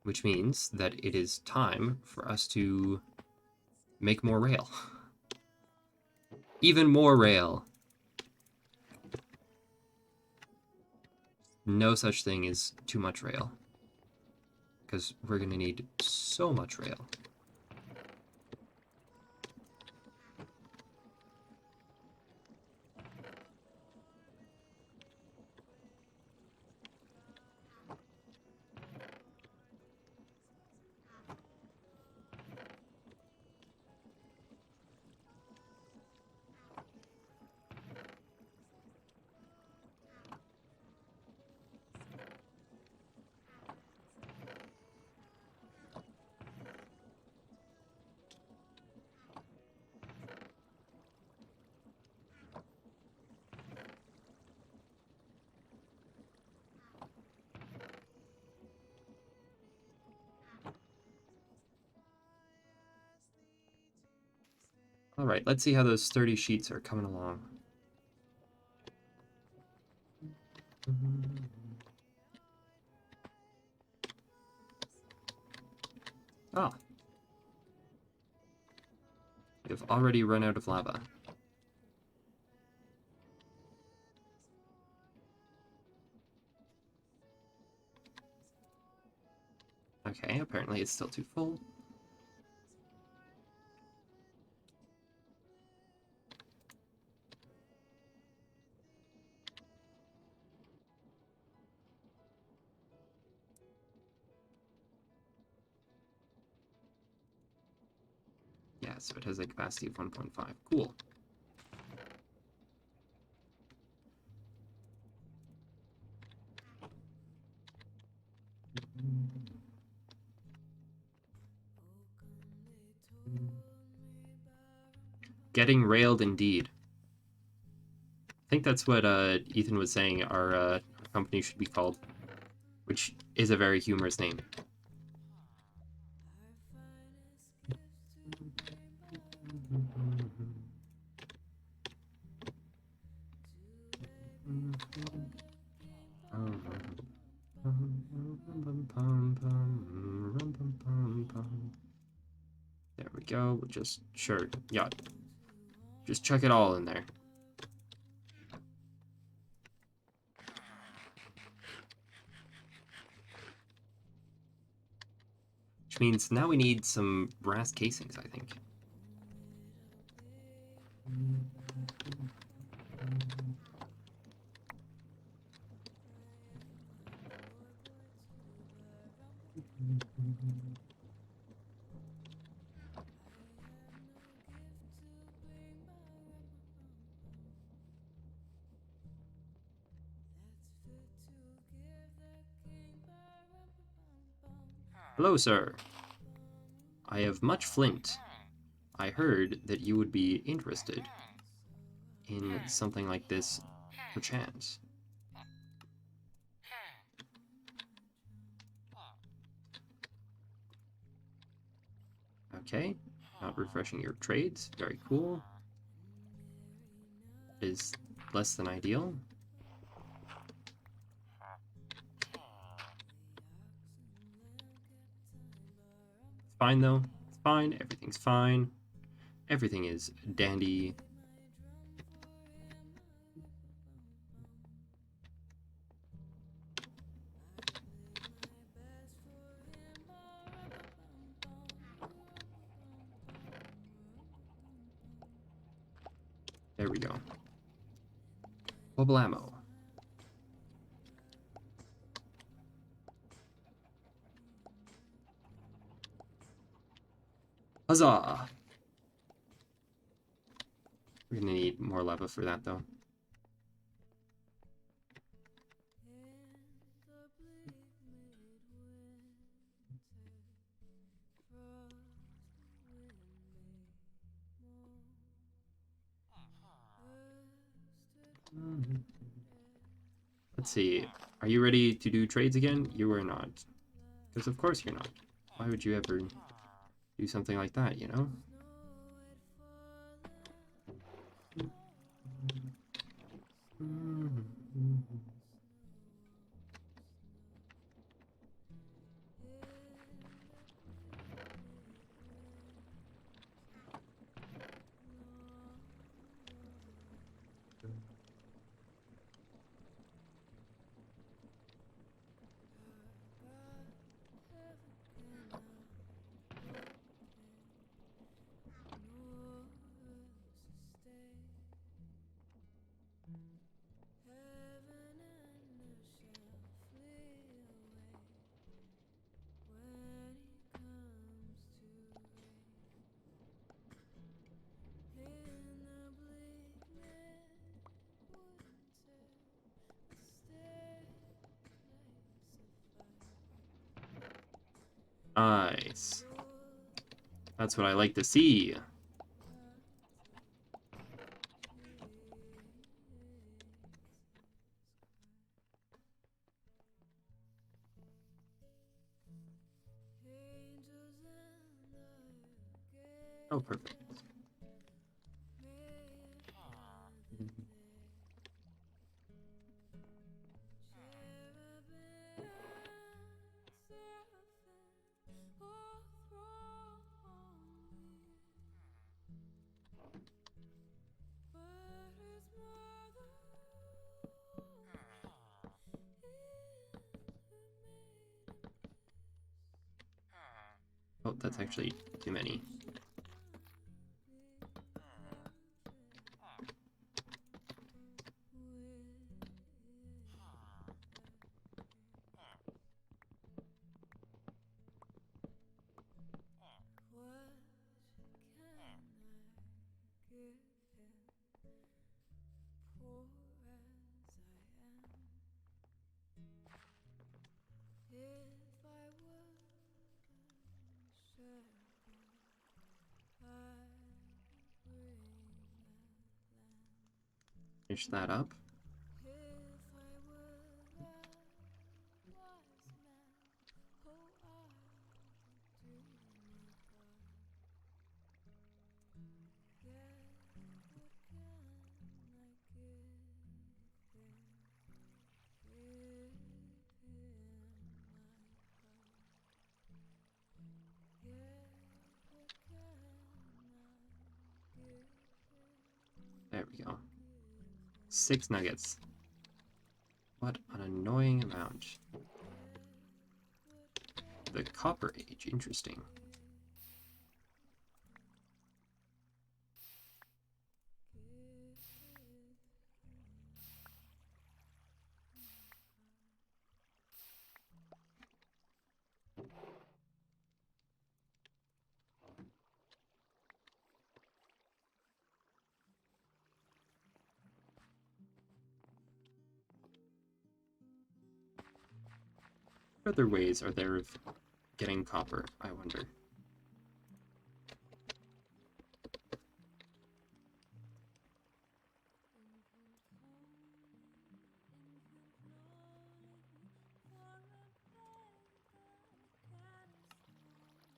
Which means that it is time for us to make more rail. Even more rail. No such thing as too much rail. Because we're going to need so much rail. Alright, let's see how those sturdy sheets are coming along. Ah. We've already run out of lava. Okay, apparently it's still too full. Yeah, so it has a capacity of 1.5. Cool. Getting railed indeed. I think that's what Ethan was saying our company should be called, which is a very humorous name. There we go. We'll just, sure, yeah. Just chuck it all in there. Which means now we need some brass casings, I think. Hello, sir. I have much flint. I heard that you would be interested in something like this, perchance. Okay, not refreshing your trades. Very cool. Is less than ideal. It's fine though. It's fine. Everything's fine. Everything is dandy. There we go. Bubble ammo. Huzzah! We're gonna need more lava for that though. Let's see. Are you ready to do trades again? You are not. Because of course you're not. Why would you ever do something like that, you know? Nice. That's what I like to see. Oh, perfect. Oh, that's actually too many. Finish that up. There we go. 6 nuggets. What an annoying amount. The Copper Age, interesting. What other ways are there of getting copper, I wonder?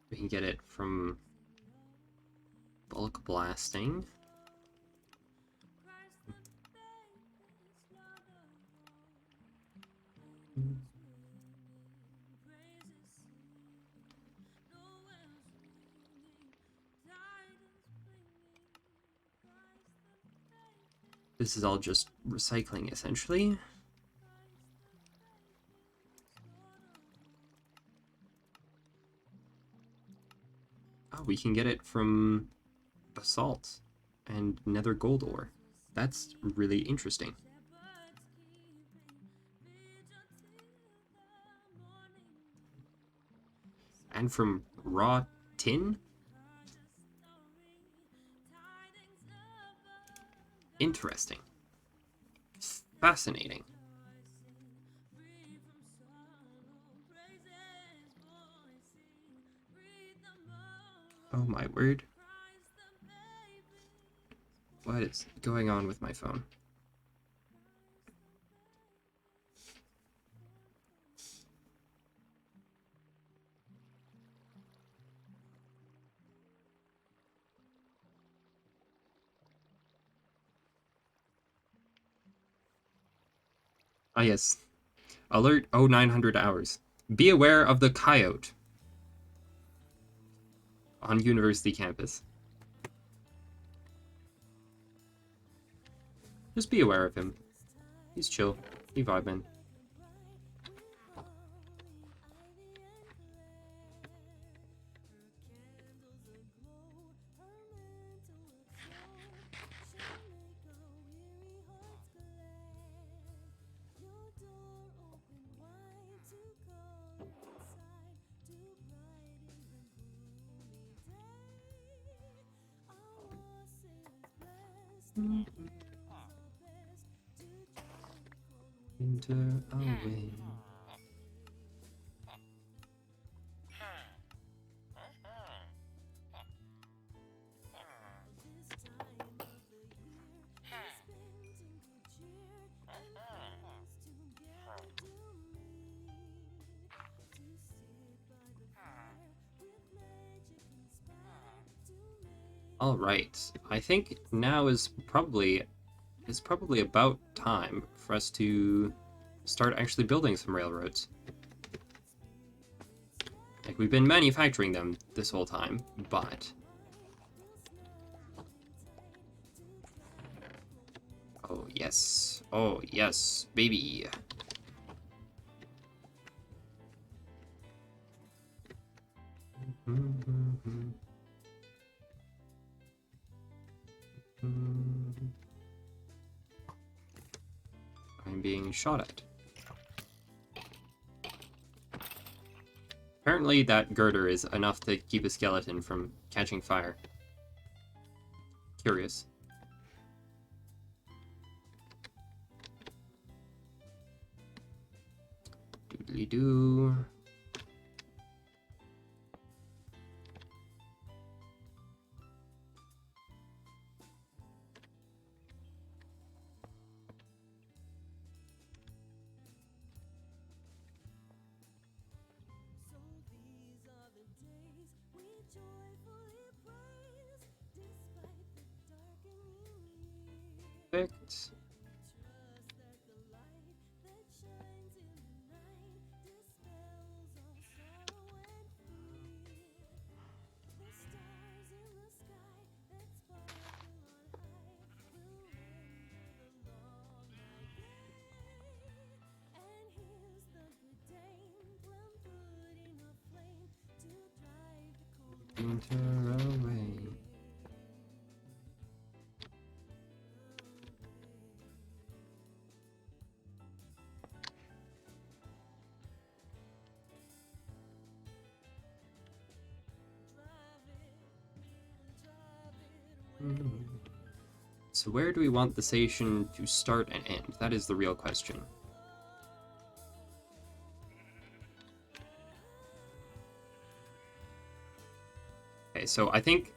We can get it from bulk blasting. This is all just recycling, essentially. Oh, we can get it from basalt and nether gold ore. That's really interesting. And from raw tin? Interesting. Fascinating. Oh my word. What is going on with my phone? Ah, yes. Alert 0900 hours. Be aware of the coyote on university campus. Just be aware of him. He's chill. He vibing. Winter away. All right. I think now is probably about time for us to start actually building some railroads. Like, we've been manufacturing them this whole time, but... Oh, yes. Oh, yes, baby. I'm being shot at. Apparently that girder is enough to keep a skeleton from catching fire. Curious. Diddly-doo. Perfect. Winter away. So where do we want the station to start and end? That is the real question. Okay, so I think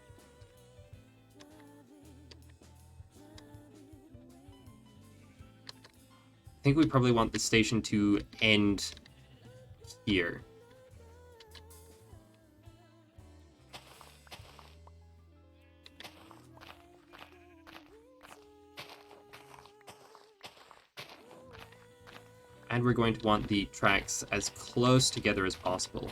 we probably want the station to end here. And we're going to want the tracks as close together as possible.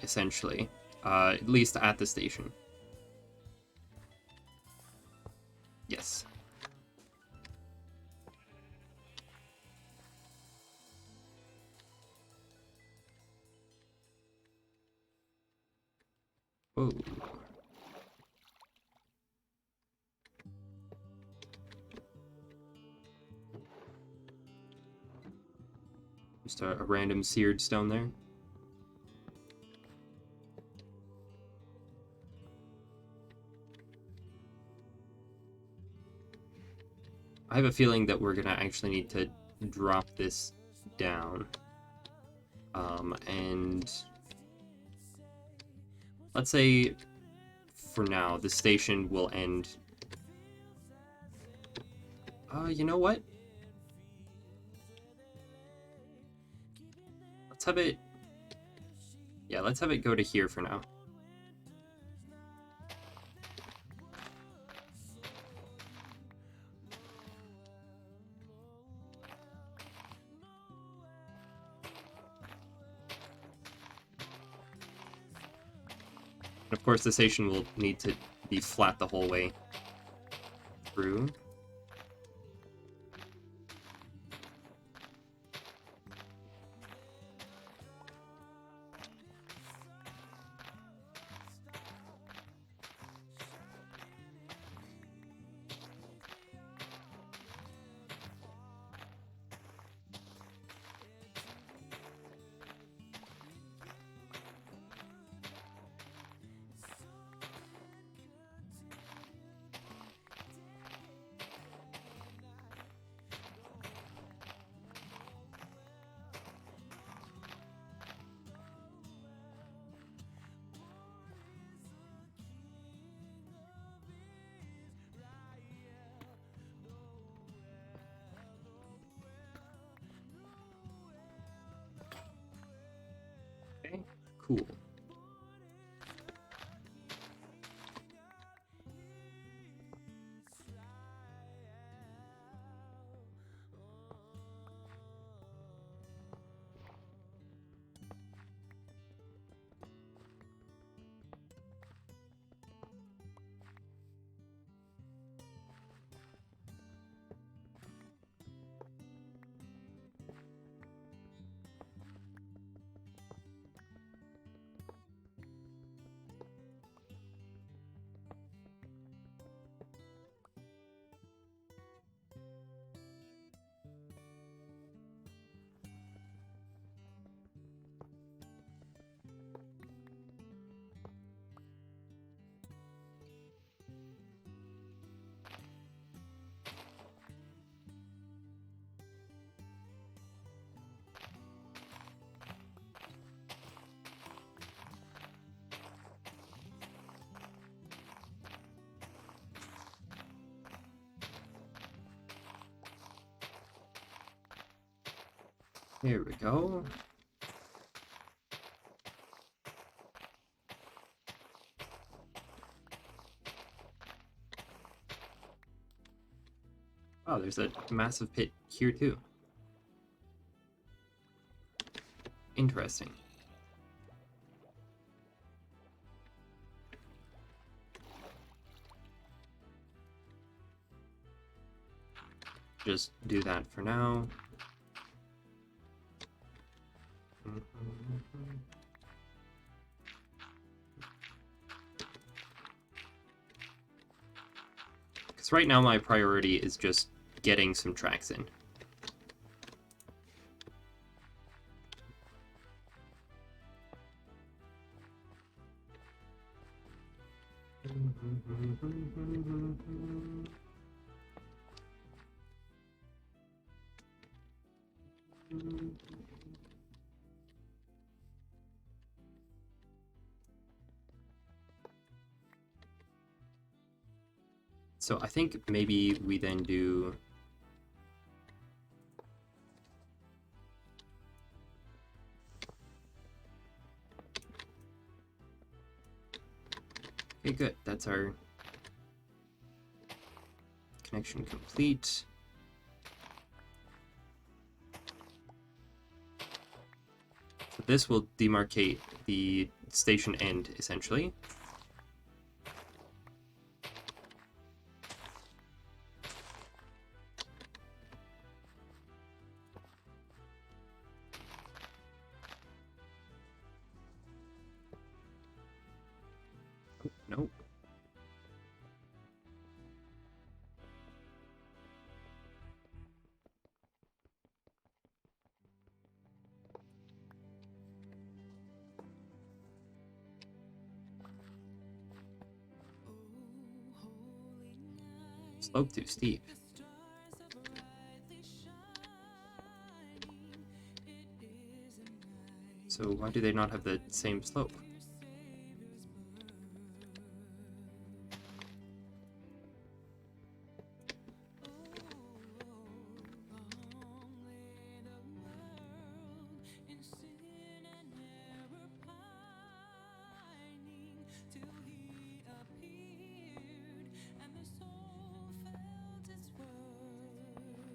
Essentially. At least at the station. Yes. Whoa. Just a random seared stone there. I have a feeling that we're gonna actually need to drop this down. And let's say for now the station will end. You know what? Let's have it. Yeah, let's have it go to here for now. And of course, the station will need to be flat the whole way through. Okay, cool. Here we go. Oh, there's a massive pit here too. Interesting. Just do that for now. Because right now my priority is just getting some tracks in. So I think maybe we then do... Okay, good. That's our connection complete. So this will demarcate the station end, essentially. Nope. Slope too steep. So why do they not have the same slope?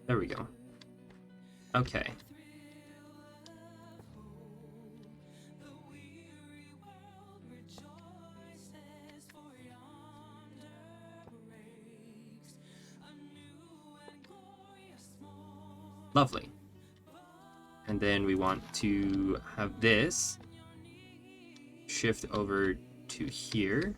There we go. Okay. Lovely. And then we want to have this shift over to here.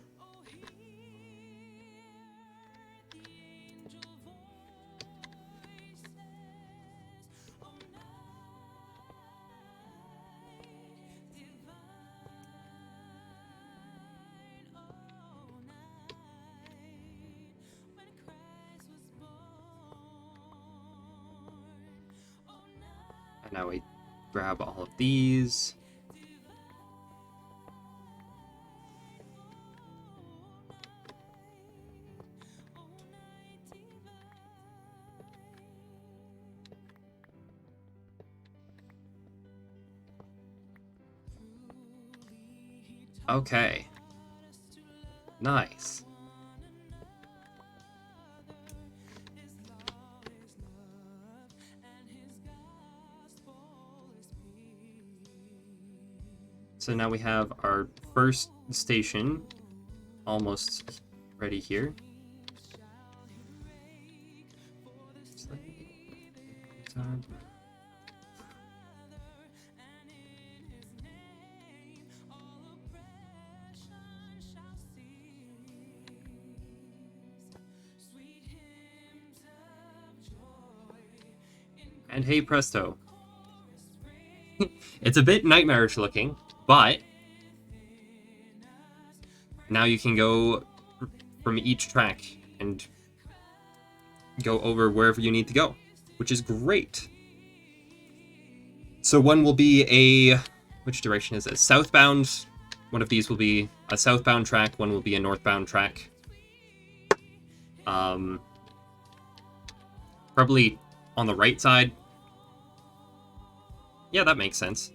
And now we grab all of these. Okay. Nice. So now we have our first station almost ready here. And hey presto. It's a bit nightmarish looking, but now you can go from each track and go over wherever you need to go, which is great. So one will be a... which direction is it? Southbound. One of these will be a southbound track, one will be a northbound track. Probably on the right side. Yeah, that makes sense.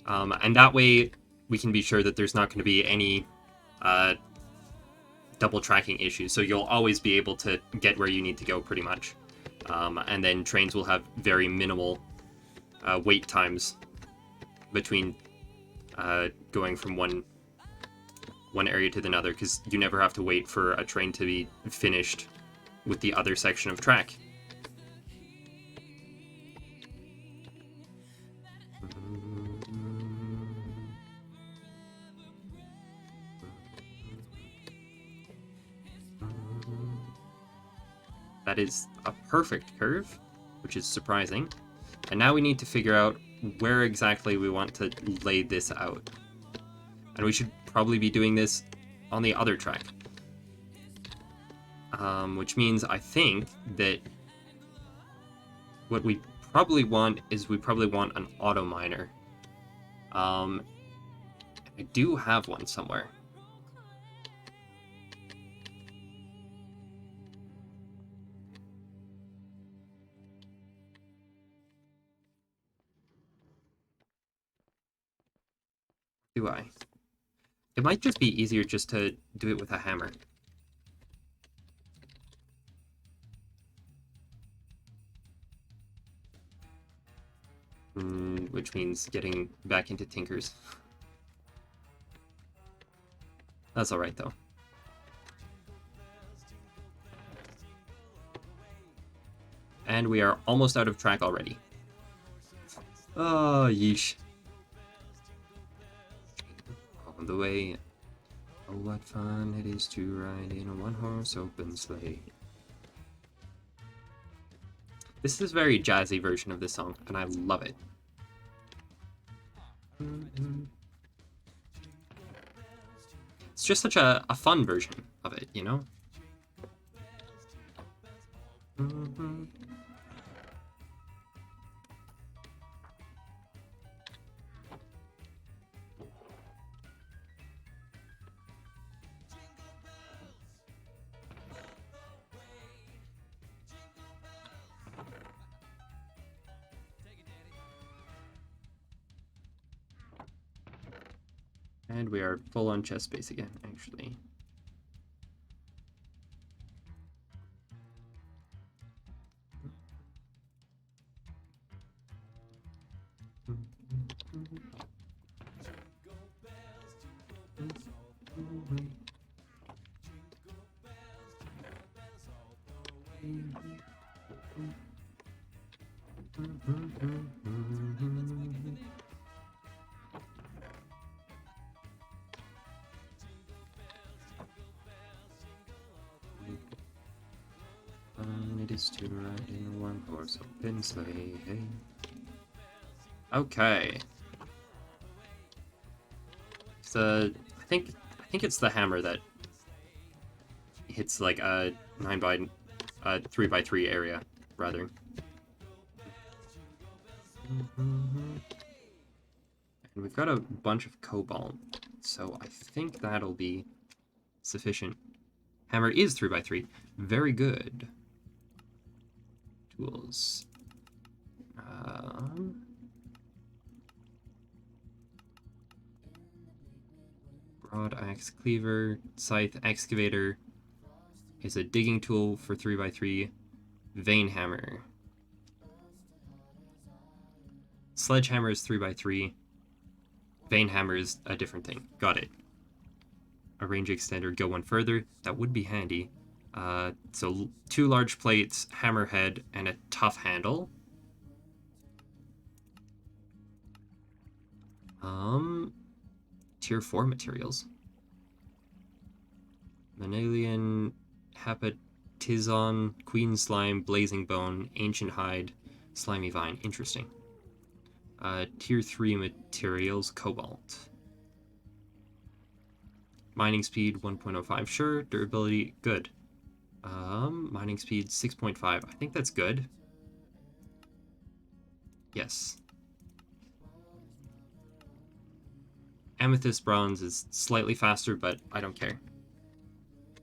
And that way, we can be sure that there's not going to be any uh, double tracking issues. So you'll always be able to get where you need to go, pretty much. And then trains will have very minimal wait times between going from one area to another, because you never have to wait for a train to be finished with the other section of track. That is a perfect curve, which is surprising. And now we need to figure out where exactly we want to lay this out. And we should probably be doing this on the other track. Which means I think that what we probably want is we probably want an auto miner. I do have one somewhere. Do I? It might just be easier just to do it with a hammer. Which means getting back into Tinkers. That's alright, though. And we are almost out of track already. Oh, yeesh. On the way. Oh, what fun it is to ride in a one-horse open sleigh. This is a very jazzy version of this song, and I love it. It's just such a fun version of it, you know? And we are full on chest space again, actually. It is to ride in a one-horse open sleigh. Okay. So I think it's the hammer that hits like a 3x3 area, rather. And we've got a bunch of cobalt, so I think that'll be sufficient. Hammer is 3x3. Very good. Tools. Broad axe cleaver, scythe excavator is a digging tool for 3x3. Vein hammer. Sledgehammer is 3x3. Vein hammer is a different thing. Got it. A range extender, go one further. That would be handy. So 2 large plates, hammerhead, and a tough handle. Tier 4 materials. Manalian, Hapatizon, Queen Slime, Blazing Bone, Ancient Hide, Slimy Vine. Interesting. Tier 3 materials, Cobalt. Mining speed 1.05, sure. Durability, good. Mining speed 6.5. I think that's good. Yes. Amethyst bronze is slightly faster, but I don't care.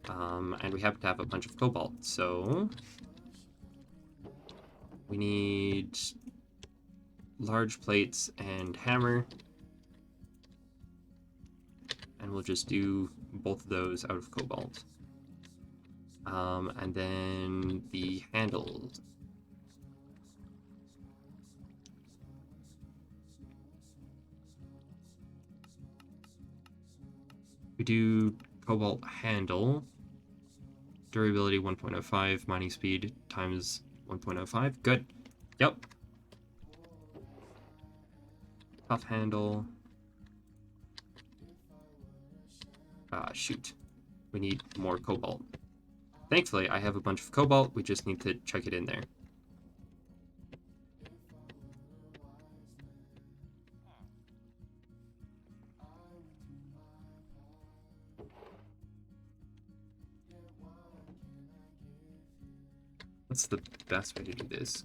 And we happen to have a bunch of cobalt, so We need large plates and hammer. And we'll just do both of those out of cobalt. And then the handles. We do cobalt handle. Durability 1.05, mining speed times 1.05. Good. Yep. Tough handle. Shoot. We need more cobalt. Thankfully, I have a bunch of cobalt. We just need to check it in there. What's the best way to do this?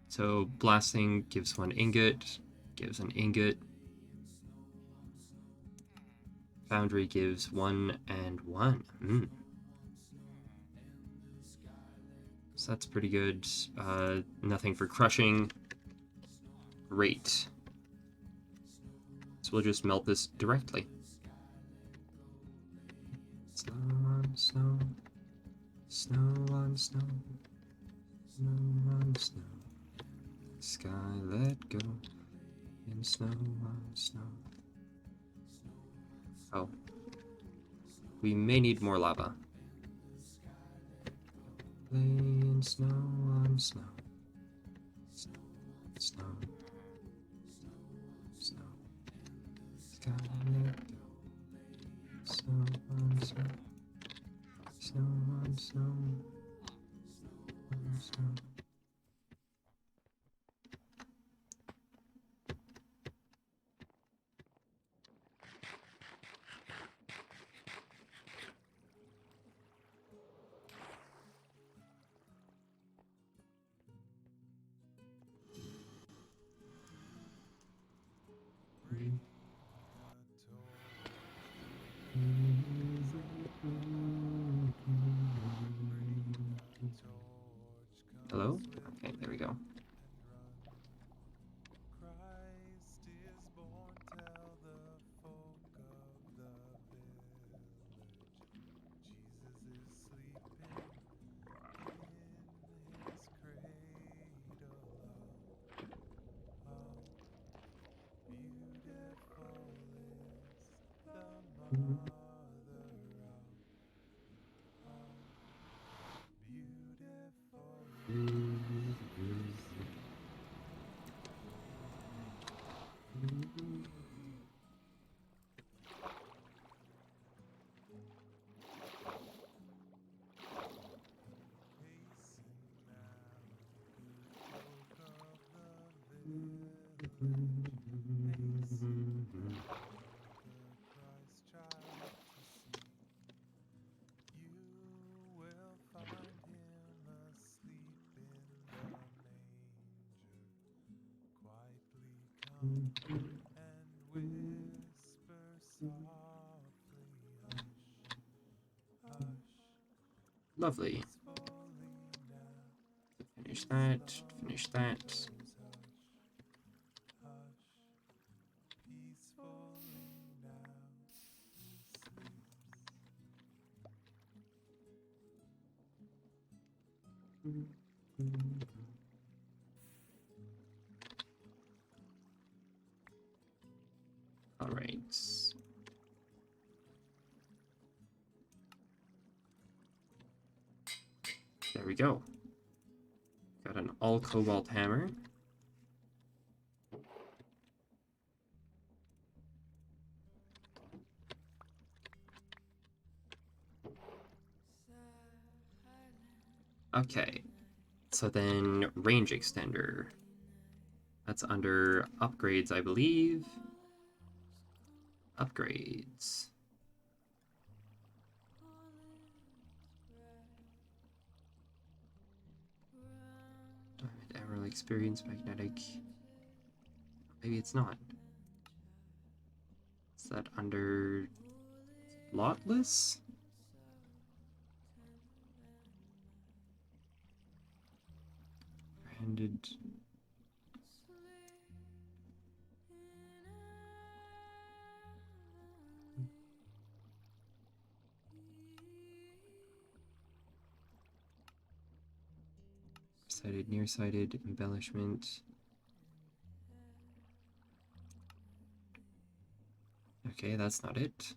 So blasting gives 1 ingot, gives an ingot. Foundry gives 1 and 1. So that's pretty good. Nothing for crushing. Great. So we'll just melt this directly. Snow on snow. Snow on snow. Snow on snow. Sky let go. In snow on snow. Oh. We may need more lava. Play in snow on snow. Snow on snow. Snow. Sky let go. Snow on snow. Snow on snow. On snow. Hello? Okay, there we go. Lovely. Finish that, finish that. All right. There we go. Got an all cobalt hammer. Okay. So then range extender. That's under upgrades, I believe. Upgrades. Emerald experience, magnetic. Maybe it's not. Is that under Lotless? Handed. Sighted, nearsighted, embellishment. Okay, that's not it.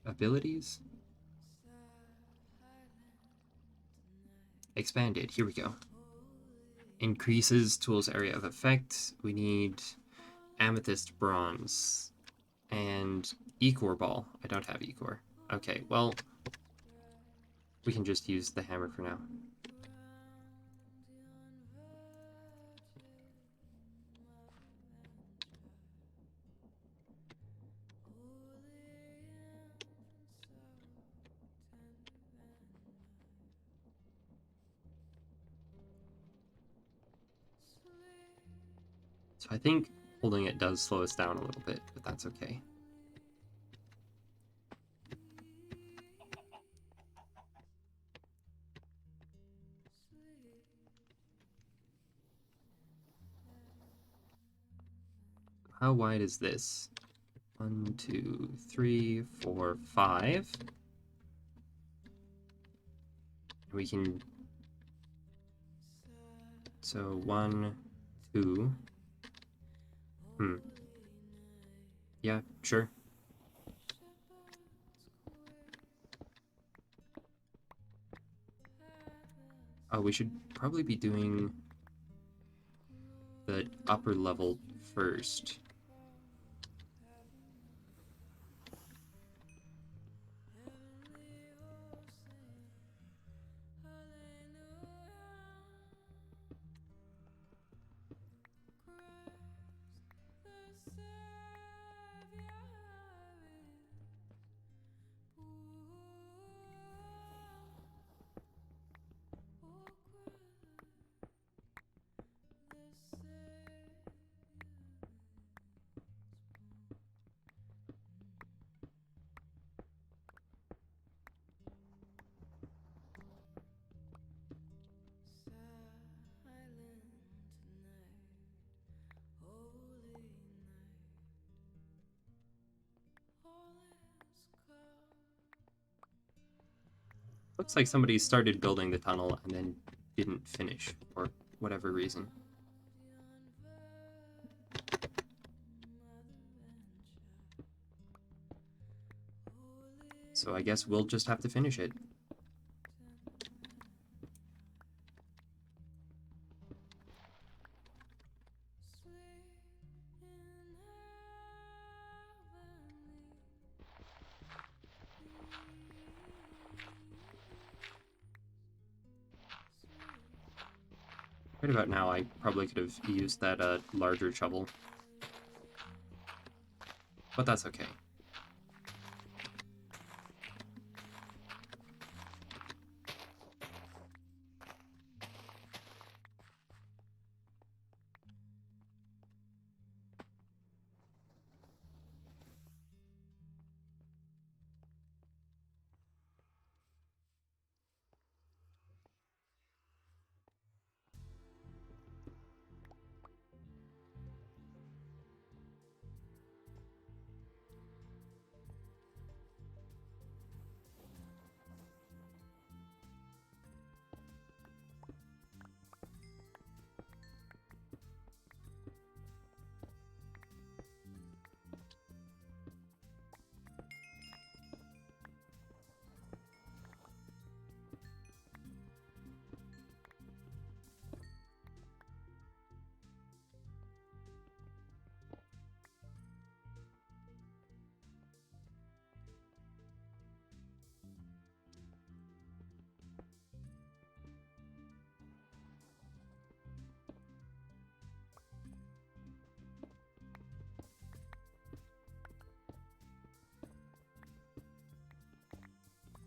Abilities? Expanded, here we go. Increases tools area of effect. We need amethyst bronze and Ecor ball. I don't have Ecor. Okay, well, we can just use the hammer for now. So I think holding it does slow us down a little bit, but that's okay. How wide is this? 1, 2, 3, 4, 5. We can... So 1, 2... Yeah, sure. Oh, we should probably be doing the upper level first. Looks like somebody started building the tunnel and then didn't finish, for whatever reason. So I guess we'll just have to finish it. Right about now, I probably could have used that larger shovel. But that's okay.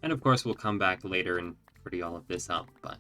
And of course, we'll come back later and pretty all of this up, but...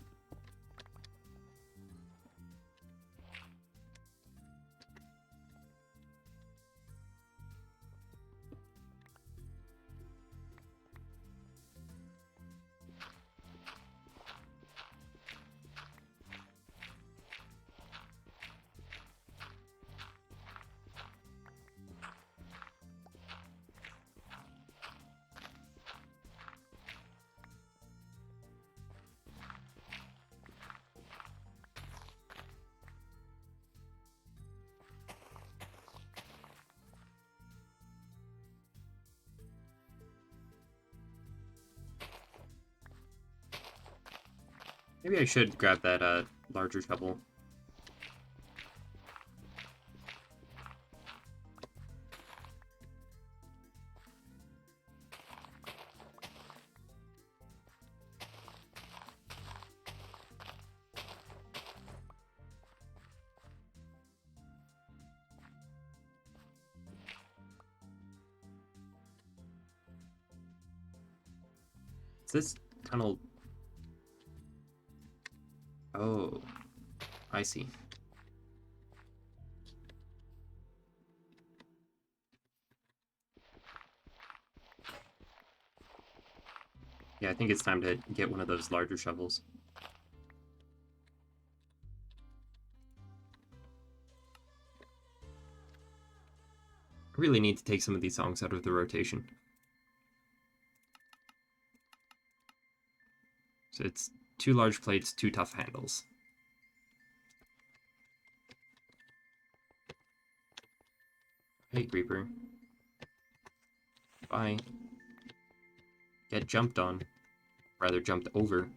Maybe I should grab that larger shovel. Is this tunnel? Oh, I see. Yeah, I think it's time to get one of those larger shovels. I really need to take some of these songs out of the rotation. So it's 2 large plates, 2 tough handles. Hey, Creeper. Bye. Get jumped on. Rather, jumped over.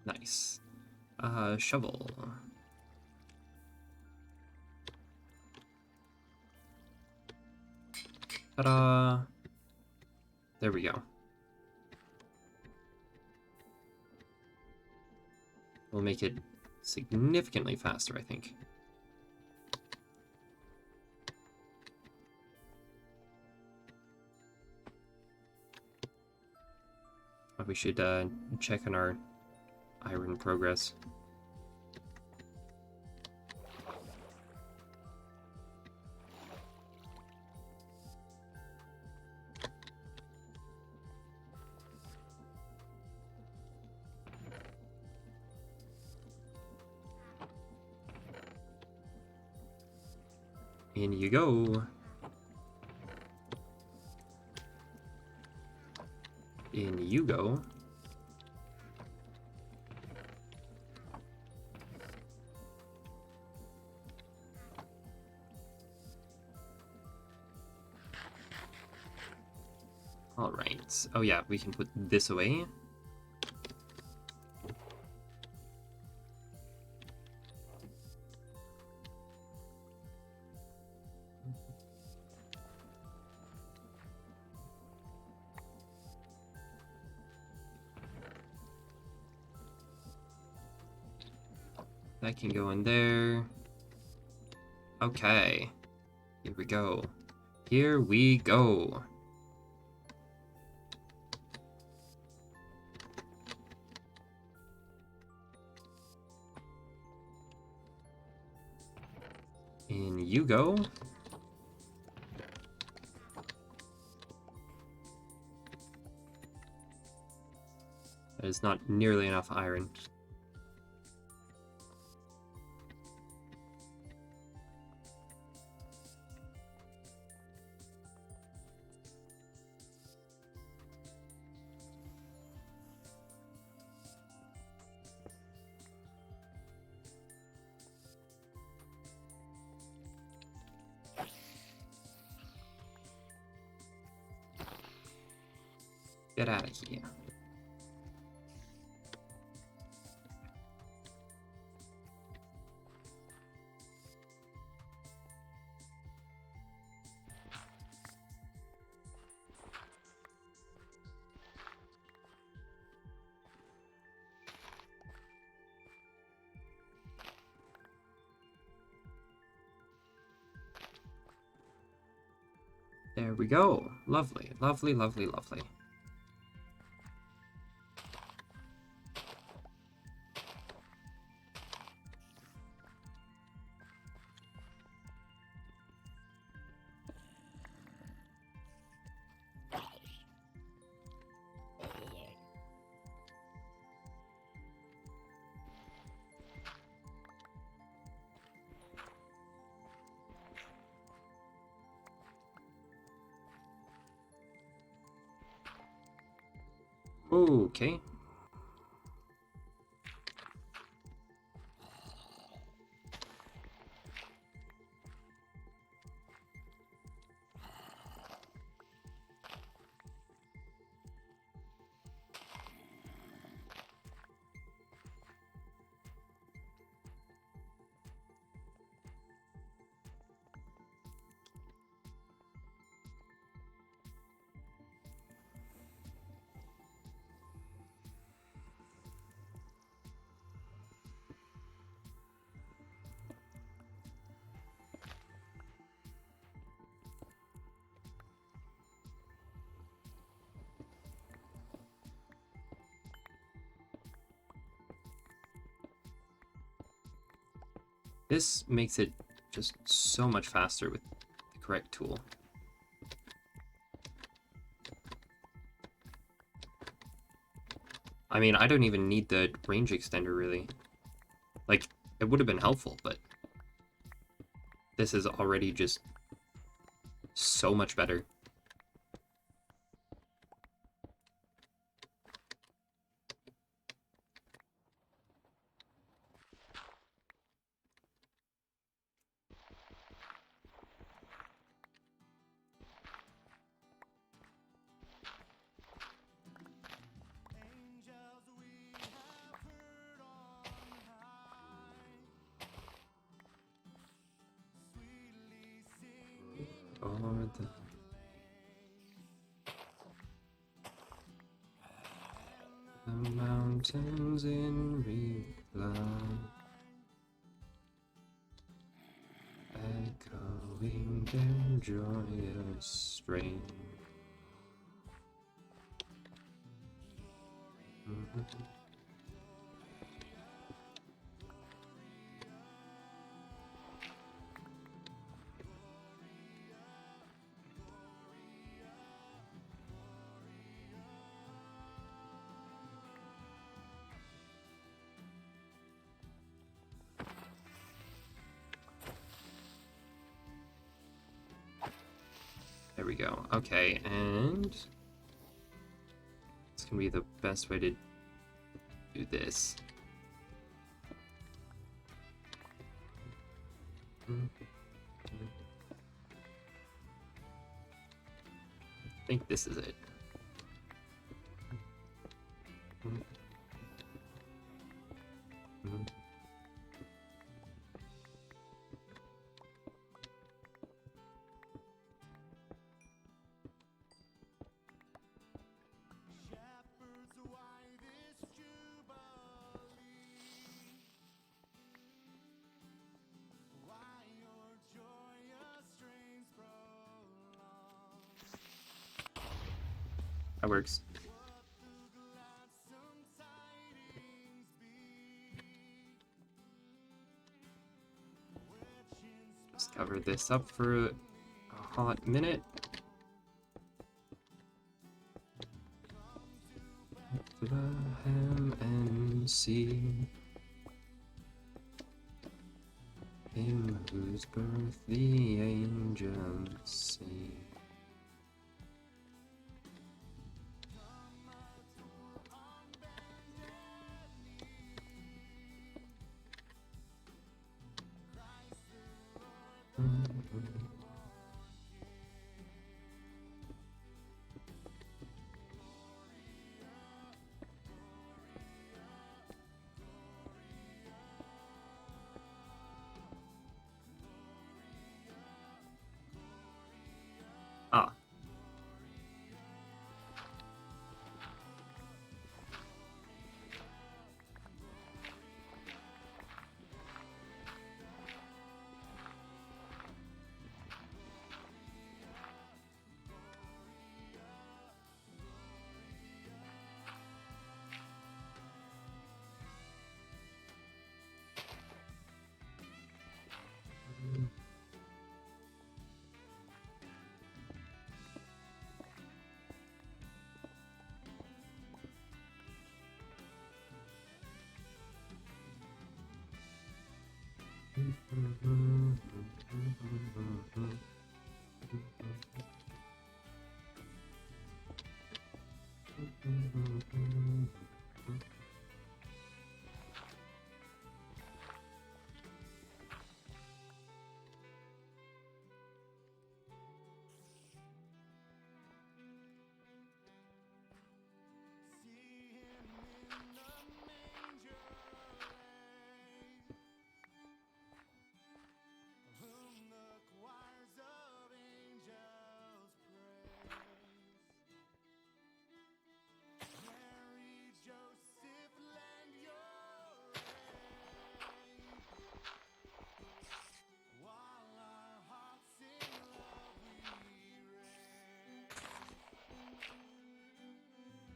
Nice. Shovel. Ta-da! There we go. We'll make it significantly faster, I think. But we should check on our iron progress. In you go. In you go. All right. Oh yeah, we can put this away. That can go in there. Okay. Here we go. Here we go. In you go. That is not nearly enough iron. Get out of here. There we go. Lovely, lovely, lovely, lovely. Okay. This makes it just so much faster with the correct tool. I mean, I don't even need the range extender, really. Like, it would have been helpful, but this is already just so much better. Or the mountains in reply, echoing their joyous strain. There we go. Okay, and it's gonna be the best way to do this. I think this is it. That works. Just cover this up for a hot minute. Bethlehem and see him whose birth the angels sing.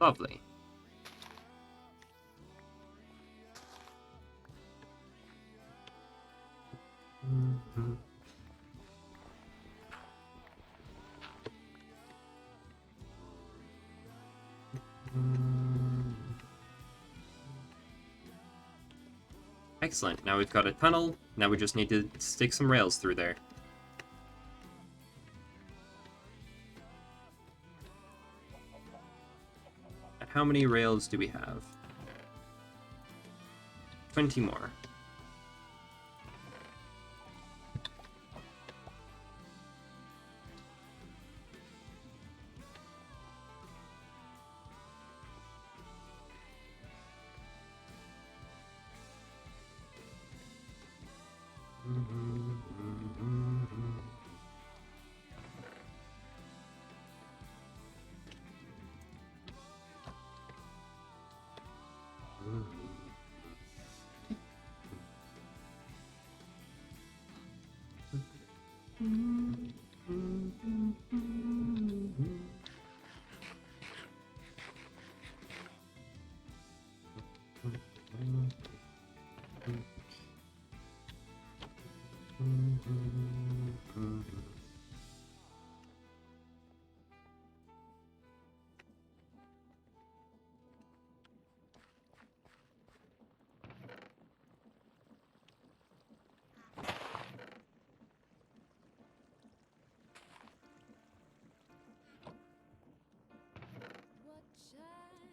Lovely. Excellent. Now we've got a tunnel. Now we just need to stick some rails through there. And how many rails do we have? 20 more.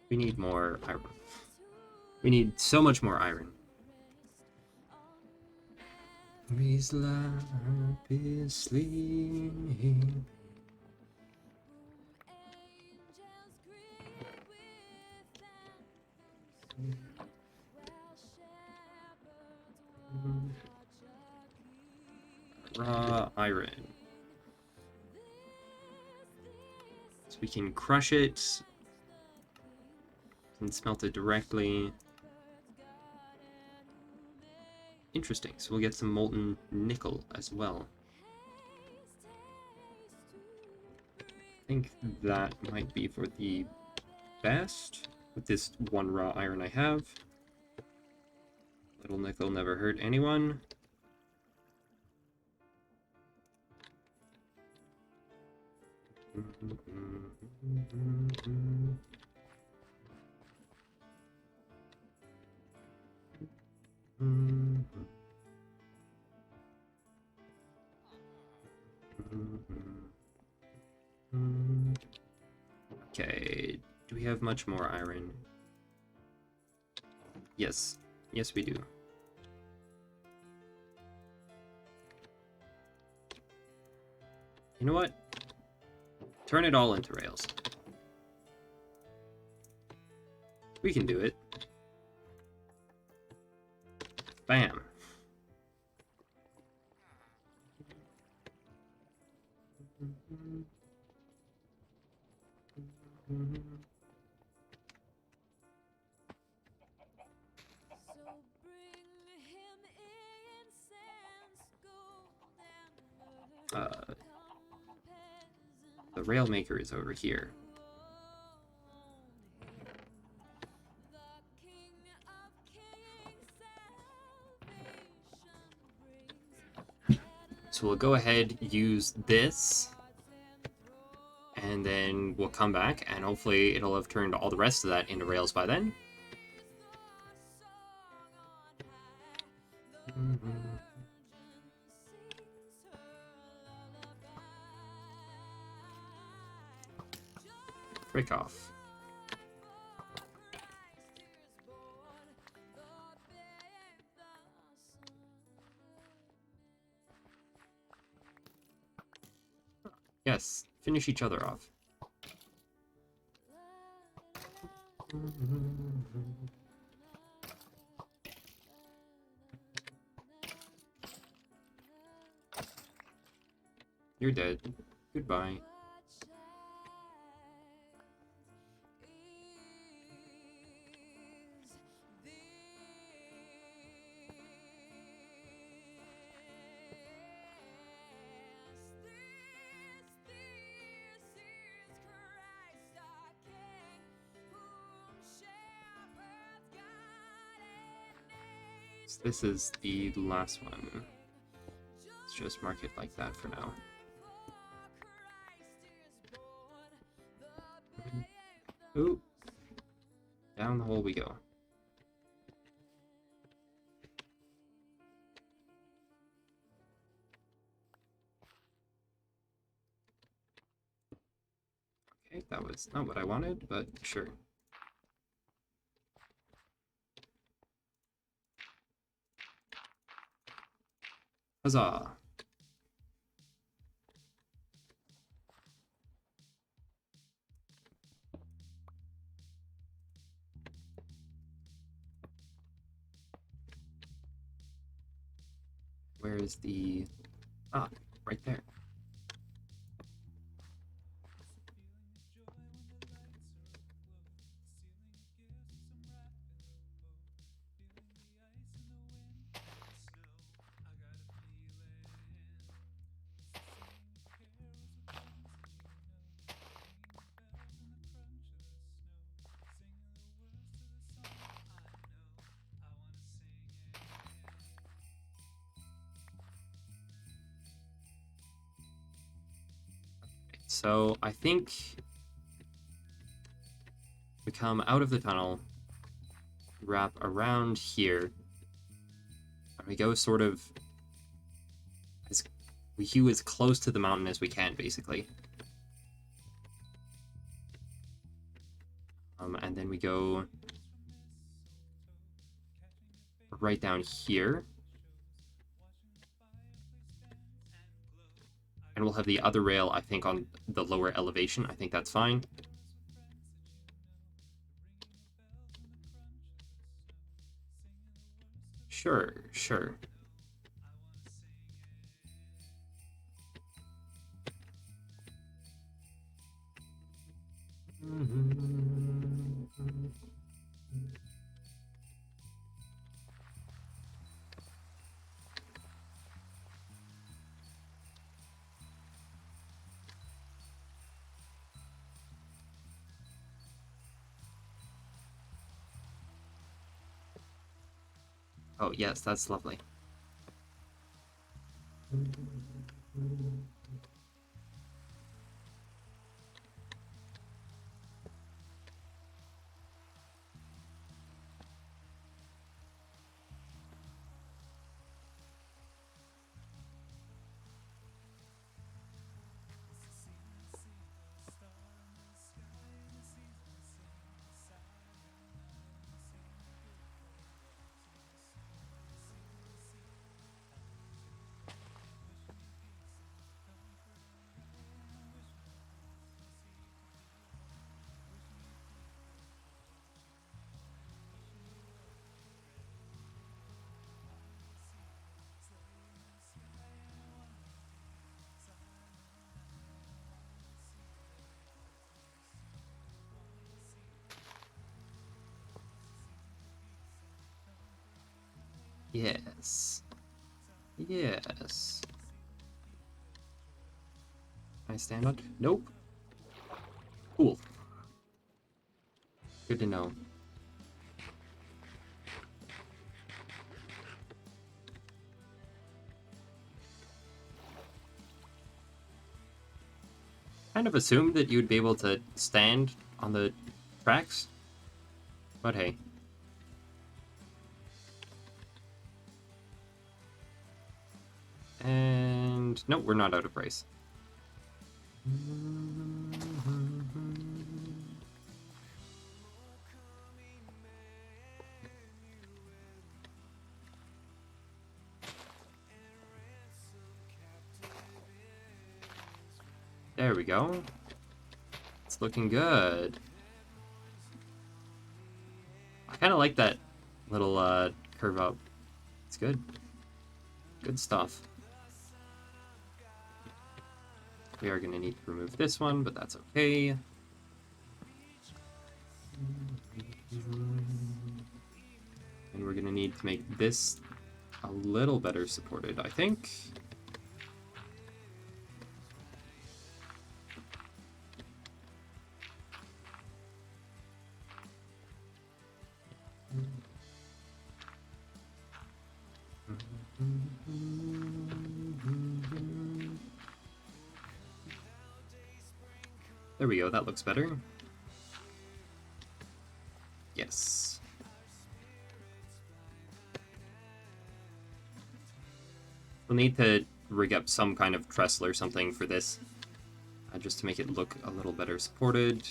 We need more iron. We need so much more iron. His lamp is sleeping. Raw iron. So we can crush it and smelt it directly. Interesting, so we'll get some molten nickel as well. I think that might be for the best with this one raw iron I have. Little nickel never hurt anyone. Okay, do we have much more iron? Yes, yes we do. You know what? Turn it all into rails. We can do it. Bam. The rail maker is over here. So we'll go ahead, use this, and then we'll come back, and hopefully it'll have turned all the rest of that into rails by then. Frick off. Yes, finish each other off. You're dead. Goodbye. So this is the last one. Let's just mark it like that for now. Ooh. Down the hole we go. Okay, that was not what I wanted, but sure. Huzzah! Where is the... Ah, right there. So I think we come out of the tunnel, wrap around here, and we go sort of as we hew as close to the mountain as we can, basically. And then we go right down here. And we'll have the other rail, I think, on the lower elevation. I think that's fine. Sure, sure. Oh, yes, that's lovely. Yes. Yes. Can I stand on? Nope. Cool. Good to know. Kind of assumed that you'd be able to stand on the tracks, but hey. And no, we're not out of price. There we go. It's looking good. I kind of like that little curve up. It's good. Good stuff. We are going to need to remove this one, but that's okay. And we're going to need to make this a little better supported, I think. There we go, that looks better. Yes. We'll need to rig up some kind of trestle or something for this, just to make it look a little better supported.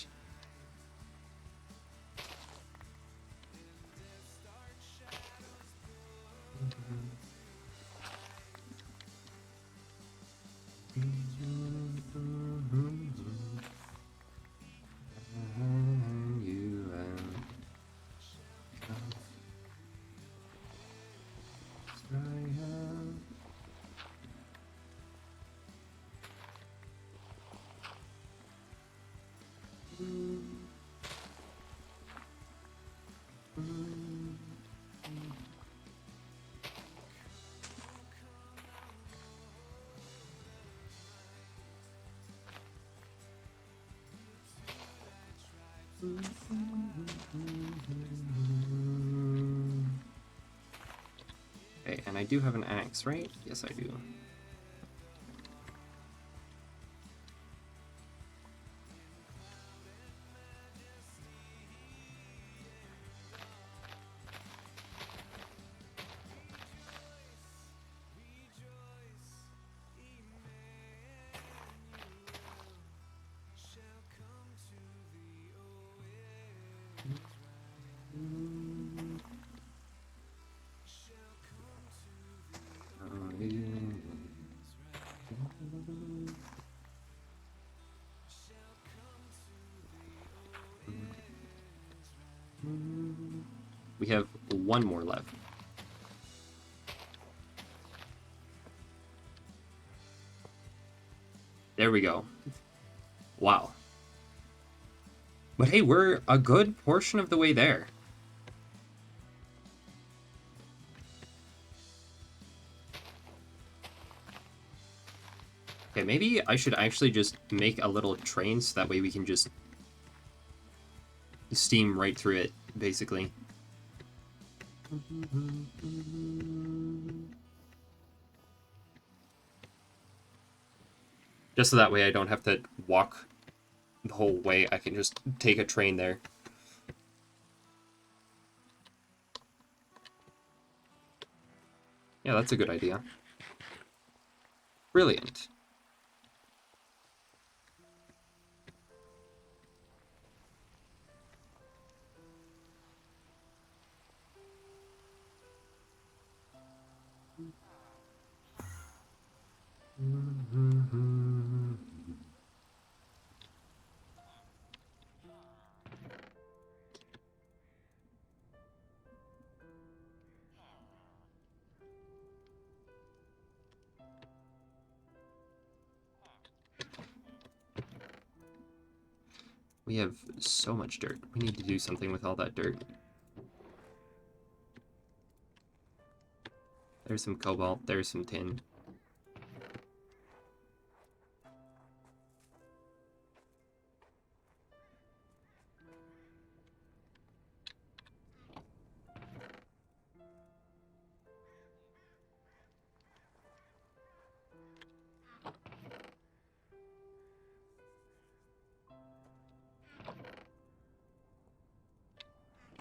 Okay, and I do have an axe, right? Yes, I do. We have one more left. There we go. Wow. But hey, we're a good portion of the way there. Okay, maybe I should actually just make a little train so that way we can just steam right through it, basically. Just so that way I don't have to walk the whole way. I can just take a train there. Yeah, that's a good idea. Brilliant. We have so much dirt. We need to do something with all that dirt. There's some cobalt, there's some tin.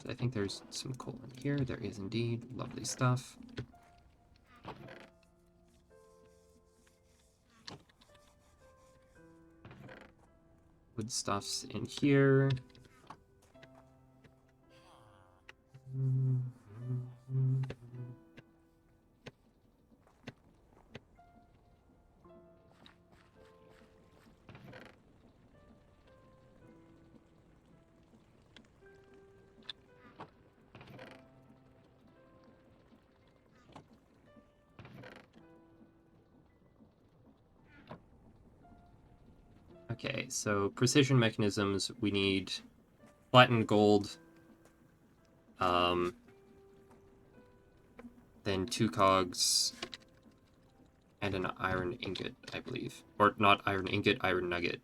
I think there's some coal in here. There is indeed. Lovely stuff. Wood stuff's in here. Okay, so precision mechanisms, we need flattened gold, um, then 2 cogs, and an iron ingot, I believe. Or not iron ingot, iron nugget.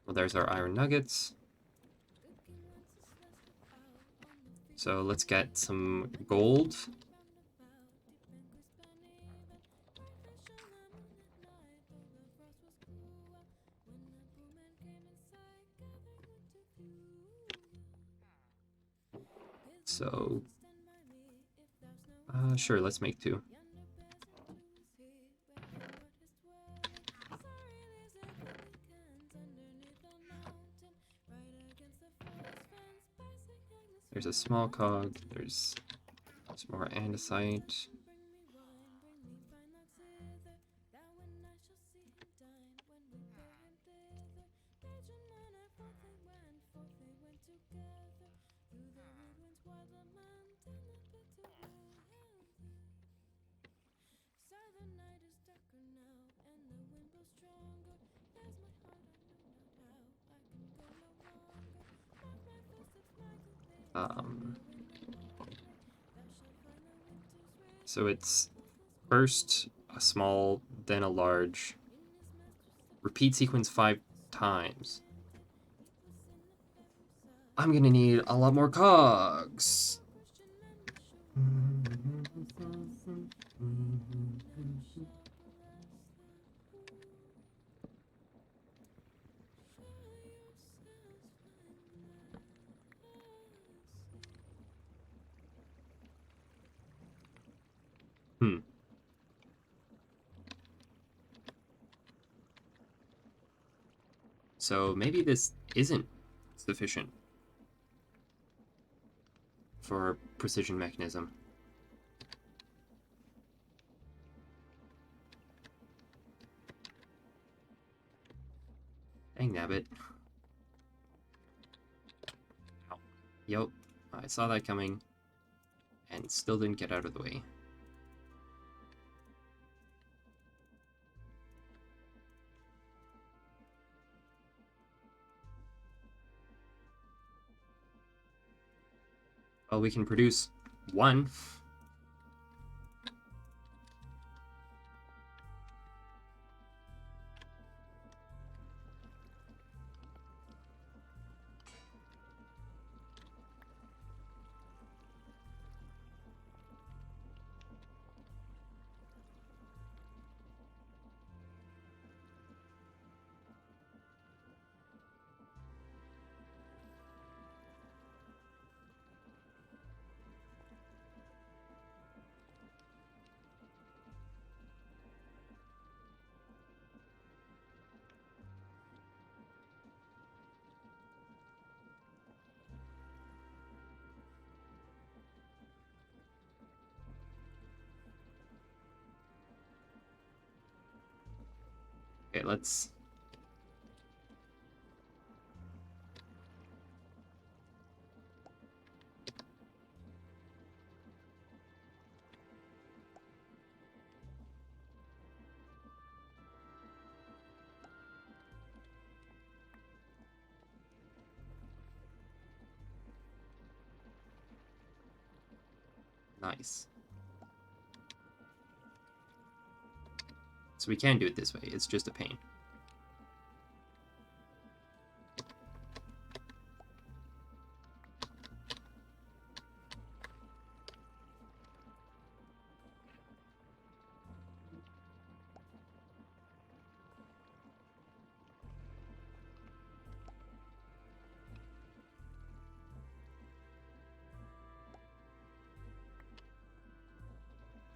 Well, there's our iron nuggets. So let's get some gold. So, sure, let's make 2. There's a small cog, there's some more andesite. Um, so it's first a small, then a large. Repeat sequence 5 times. I'm gonna need a lot more cogs. Hmm. So maybe this isn't sufficient for precision mechanism. Dang nabbit. Yep, I saw that coming and still didn't get out of the way. Well, we can produce 1. Okay, let's... Nice. So we can do it this way, it's just a pain.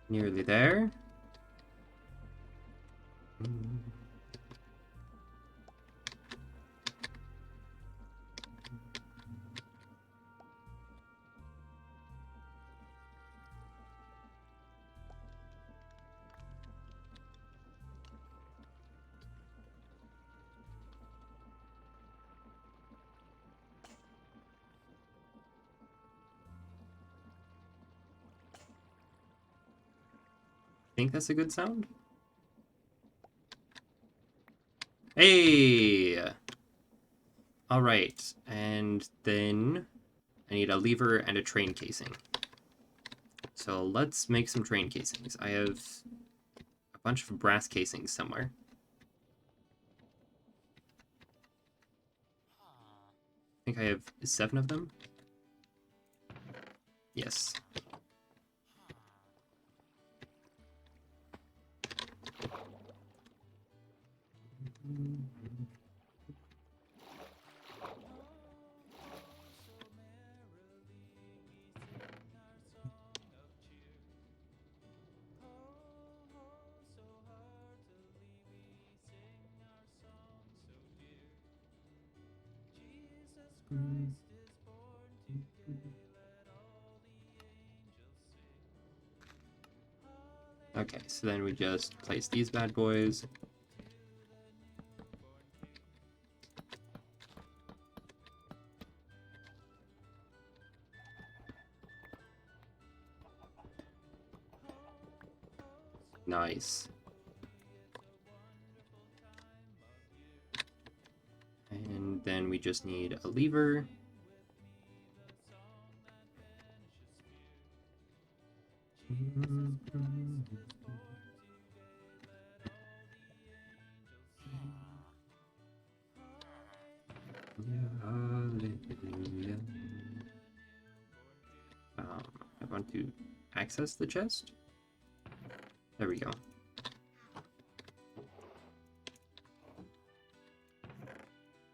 Nearly there. Think that's a good sound? Hey! Alright, and then I need a lever and a train casing. So let's make some train casings. I have a bunch of brass casings somewhere. I think I have 7 of them. Yes. Okay, so then we just place these bad boys. Nice. And then we just need a lever. I want to access the chest. There we go.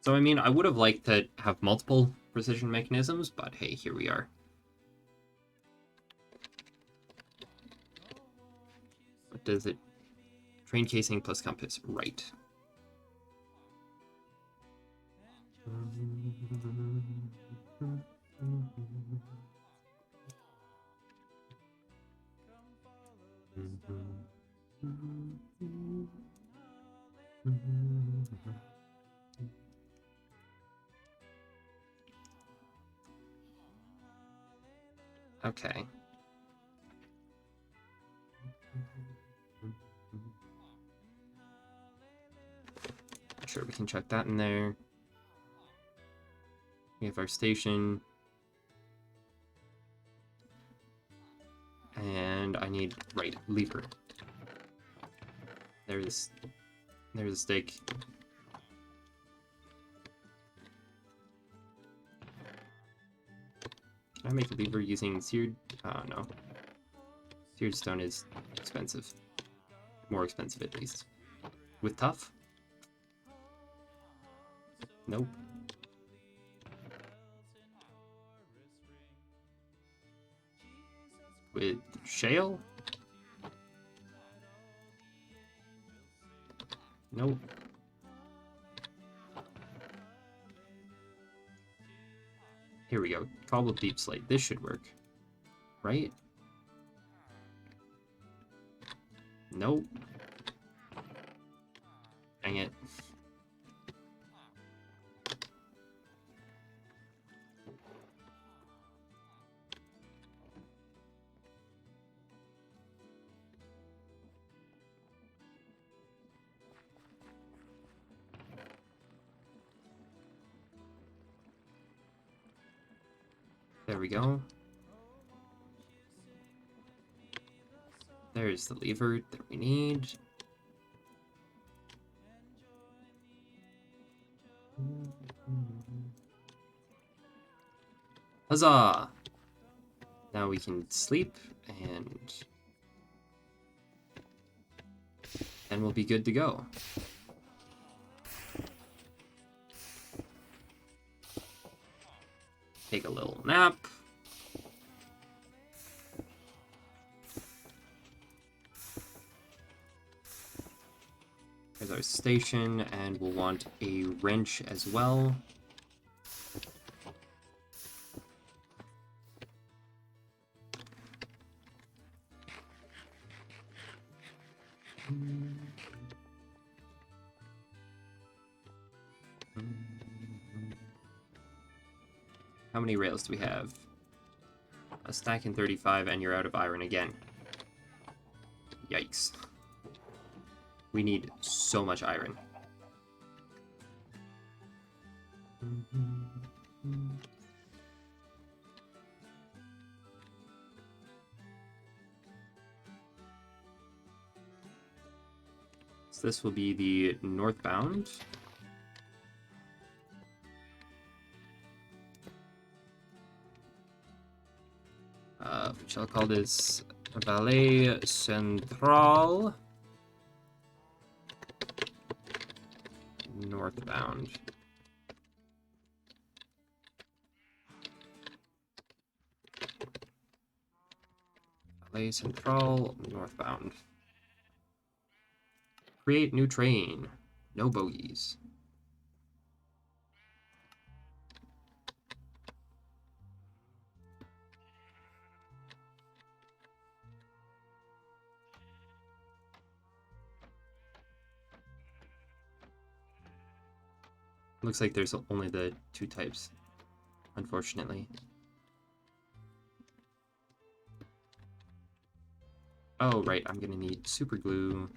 So, I mean, I would have liked to have multiple precision mechanisms, but hey, here we are. What does it? Train casing plus compass, right. Okay. Sure, we can chuck that in there. We have our station. And I need, right, lever. There's a stake. Can I make a lever using seared? Oh, no. Seared stone is expensive. More expensive, at least. With tough? Nope. With shale? Nope. Here we go. Cobbled deep slate. This should work. Right? Nope. Dang it. There we go. There's the lever that we need. Huzzah! Now we can sleep, and then we'll be good to go. Take a little nap. There's our station, and we'll want a wrench as well. How many rails do we have? A stack and 35, and you're out of iron again. Yikes. We need so much iron. So this will be the northbound. We shall call this Vallée Centrale. Northbound. Vallée Centrale, northbound. Create new train. No bogies. Looks like there's only the two types, unfortunately. Oh, right, I'm gonna need super glue.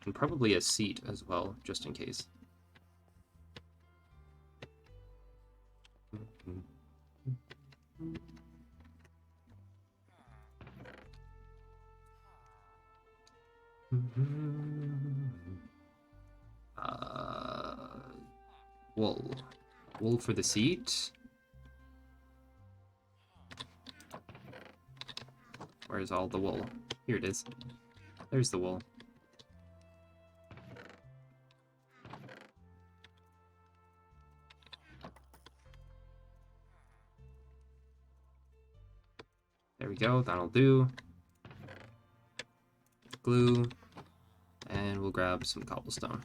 And probably a seat as well, just in case. Wool. Wool for the seat. Where's all the wool? Here it is. There's the wool. There we go, that'll do. Glue. And we'll grab some cobblestone.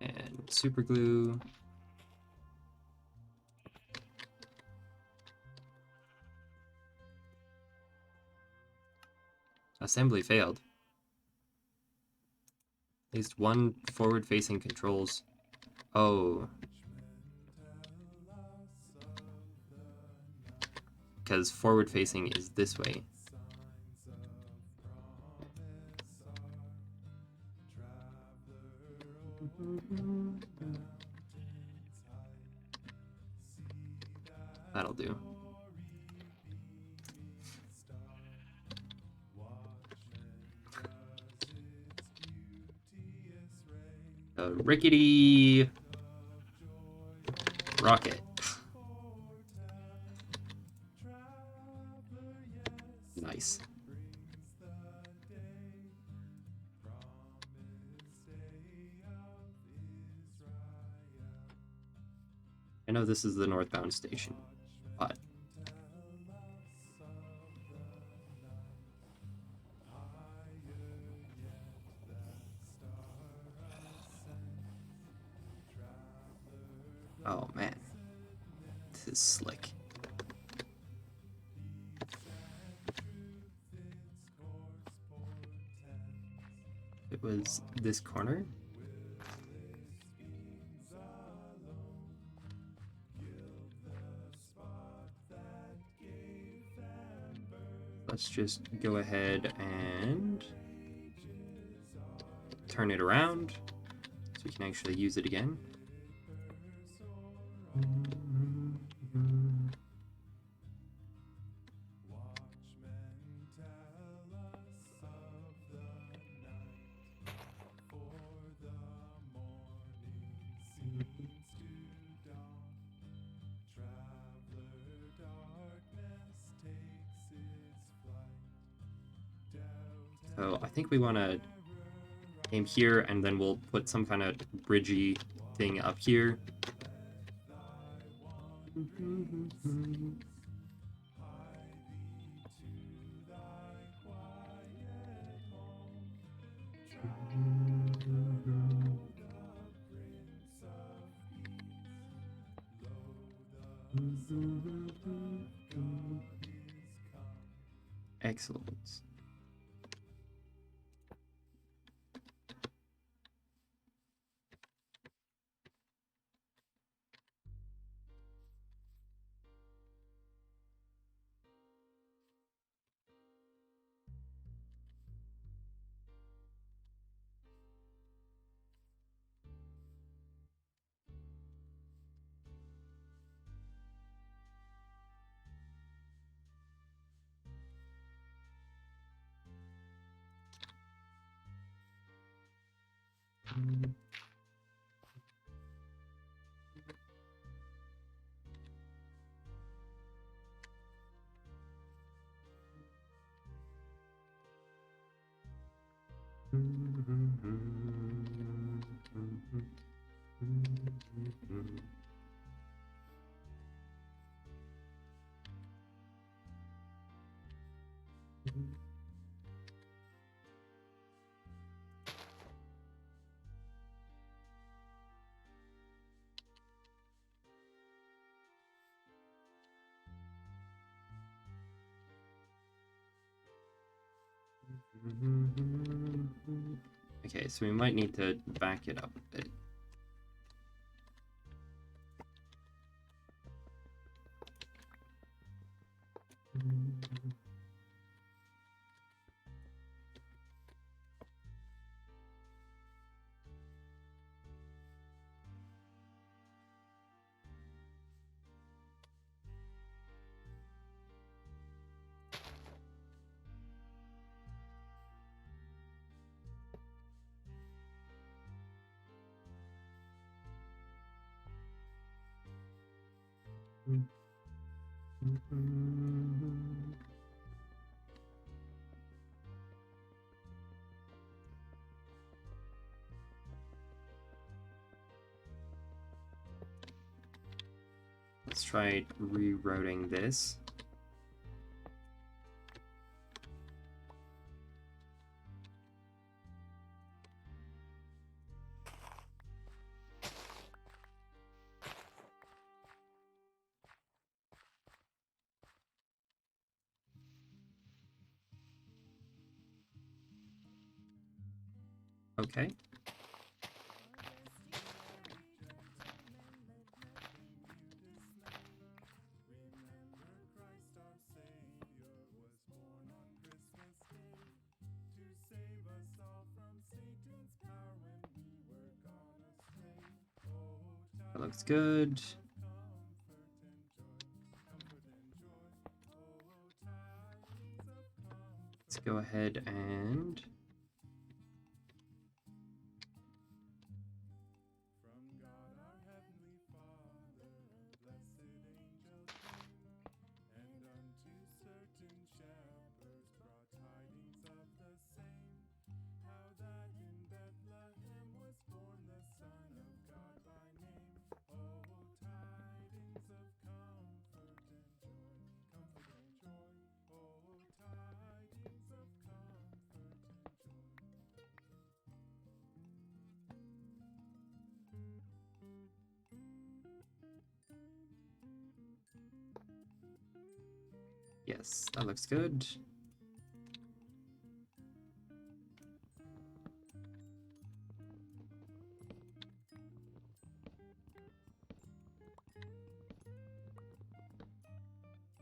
And super glue. Assembly failed. At least one forward-facing controls. Oh. Because forward-facing is this way. That'll do. A rickety rocket. Nice. I know this is the northbound station, but oh man, this is slick. It was this corner. Let's just go ahead and turn it around so we can actually use it again. So I think we want to aim here, and then we'll put some kind of bridgey thing up here. Excellent. Okay, so we might need to back it up a bit. Let's try rerouting this. Okay. That looks good. Let's go ahead and yes, that looks good.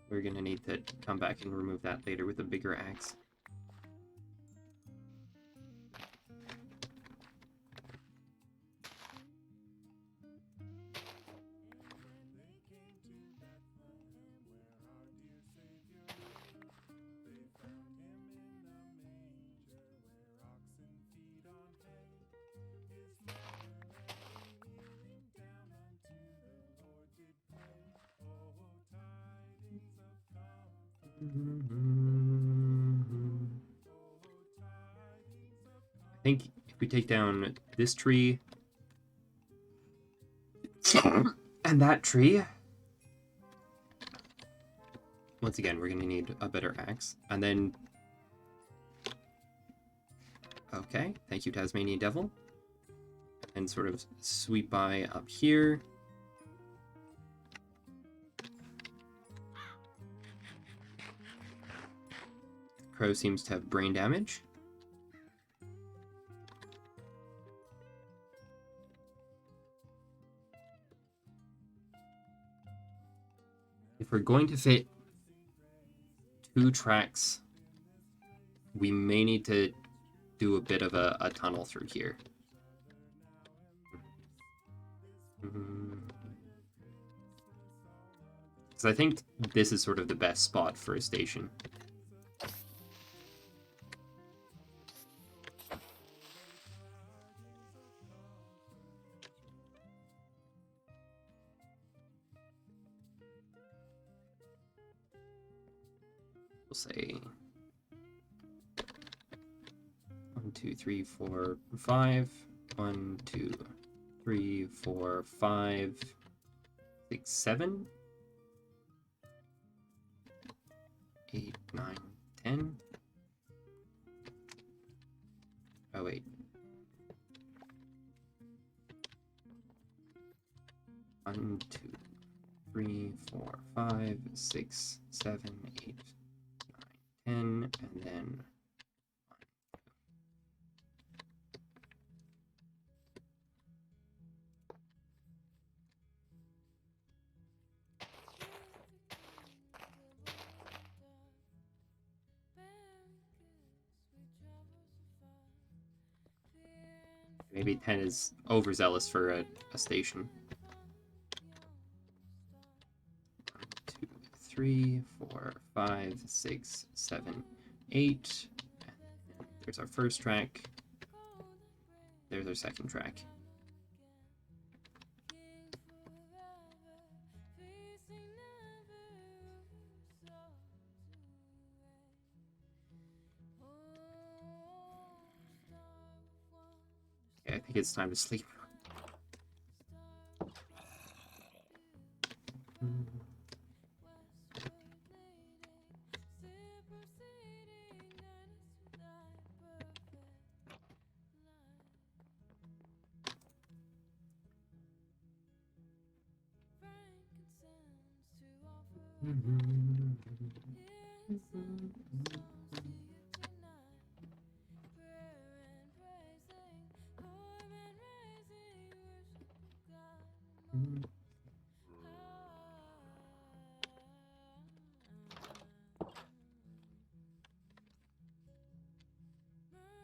We're gonna need to come back and remove that later with a bigger axe. I think if we take down this tree and that tree, once again, we're going to need a better axe. And then, okay, thank you, Tasmanian Devil. And sort of sweep by up here. Crow seems to have brain damage. If we're going to fit 2 tracks, we may need to do a bit of a tunnel through here. Because I think this is sort of the best spot for a station. We'll say 1, 2, 3, 4, 5. 1, 2, 3, 4, 5, 6, 7, 8, 9, 10. Oh, wait. 1, 2, 3, 4, 5, 6, 7, 8, 9, 10, and then 1. Maybe 10 is overzealous for a station. 1, 2, 3, 4, 5, 6, 7, 8. And there's our first track. There's our second track. Okay, I think it's time to sleep.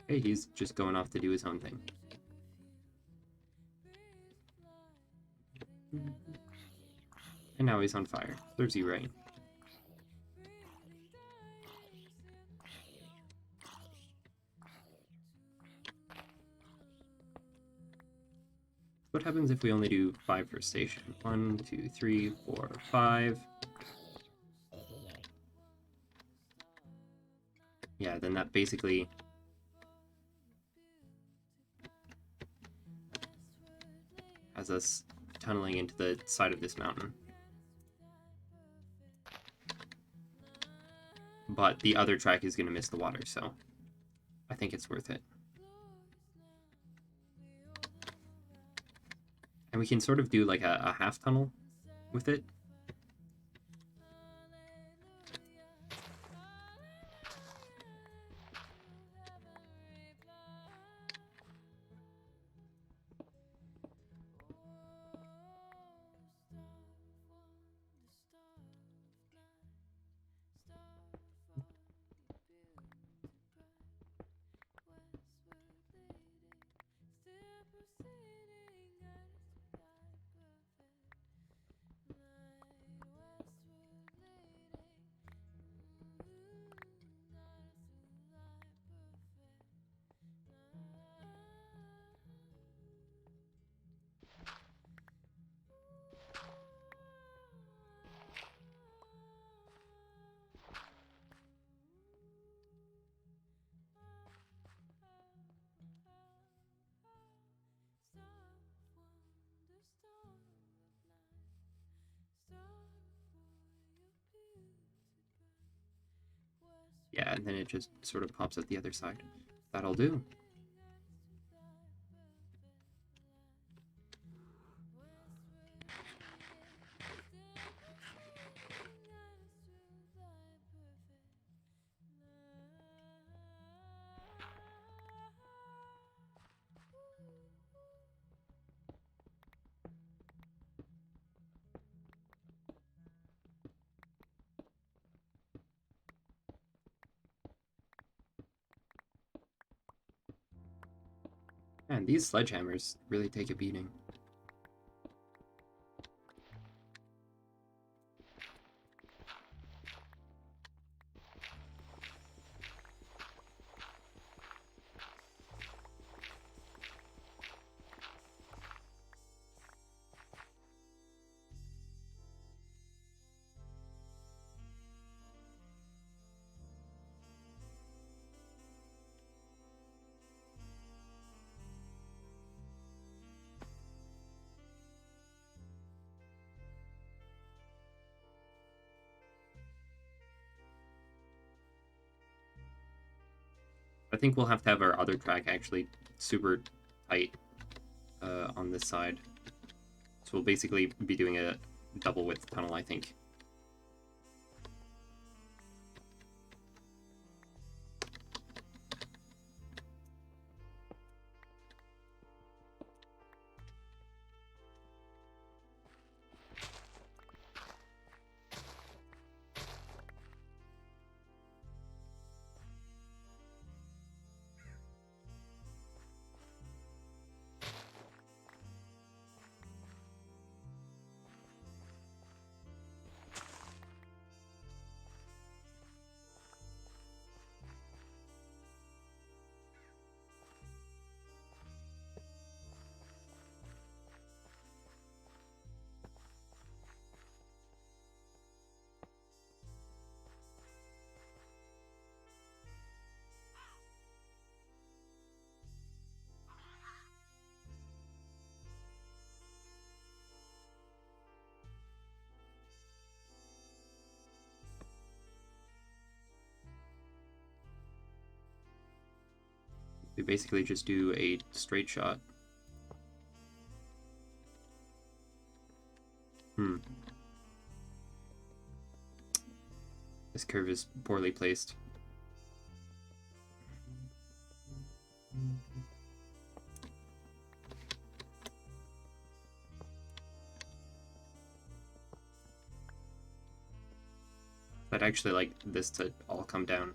Hey, he's just going off to do his own thing. And now he's on fire. Serves you right. What happens if we only do 5 per station? 1, 2, 3, 4, 5. Yeah, then that basically has us tunneling into the side of this mountain. But the other track is going to miss the water, so I think it's worth it. And we can sort of do like a half tunnel with it. Yeah, and then it just sort of pops at the other side. That'll do. Man, these sledgehammers really take a beating. I think we'll have to have our other track actually super tight on this side. So we'll basically be doing a double width tunnel, I think. We basically just do a straight shot. This curve is poorly placed. I'd actually like this to all come down.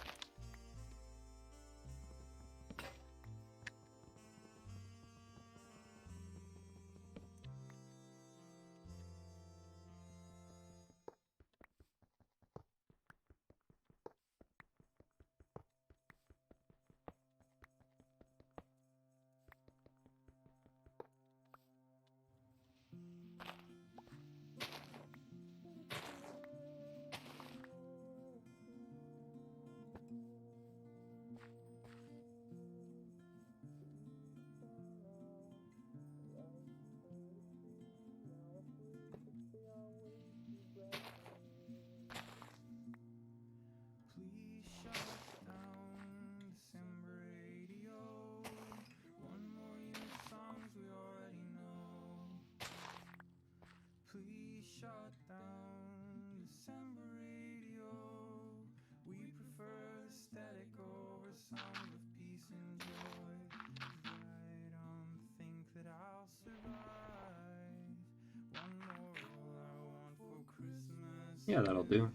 Yeah, that'll do.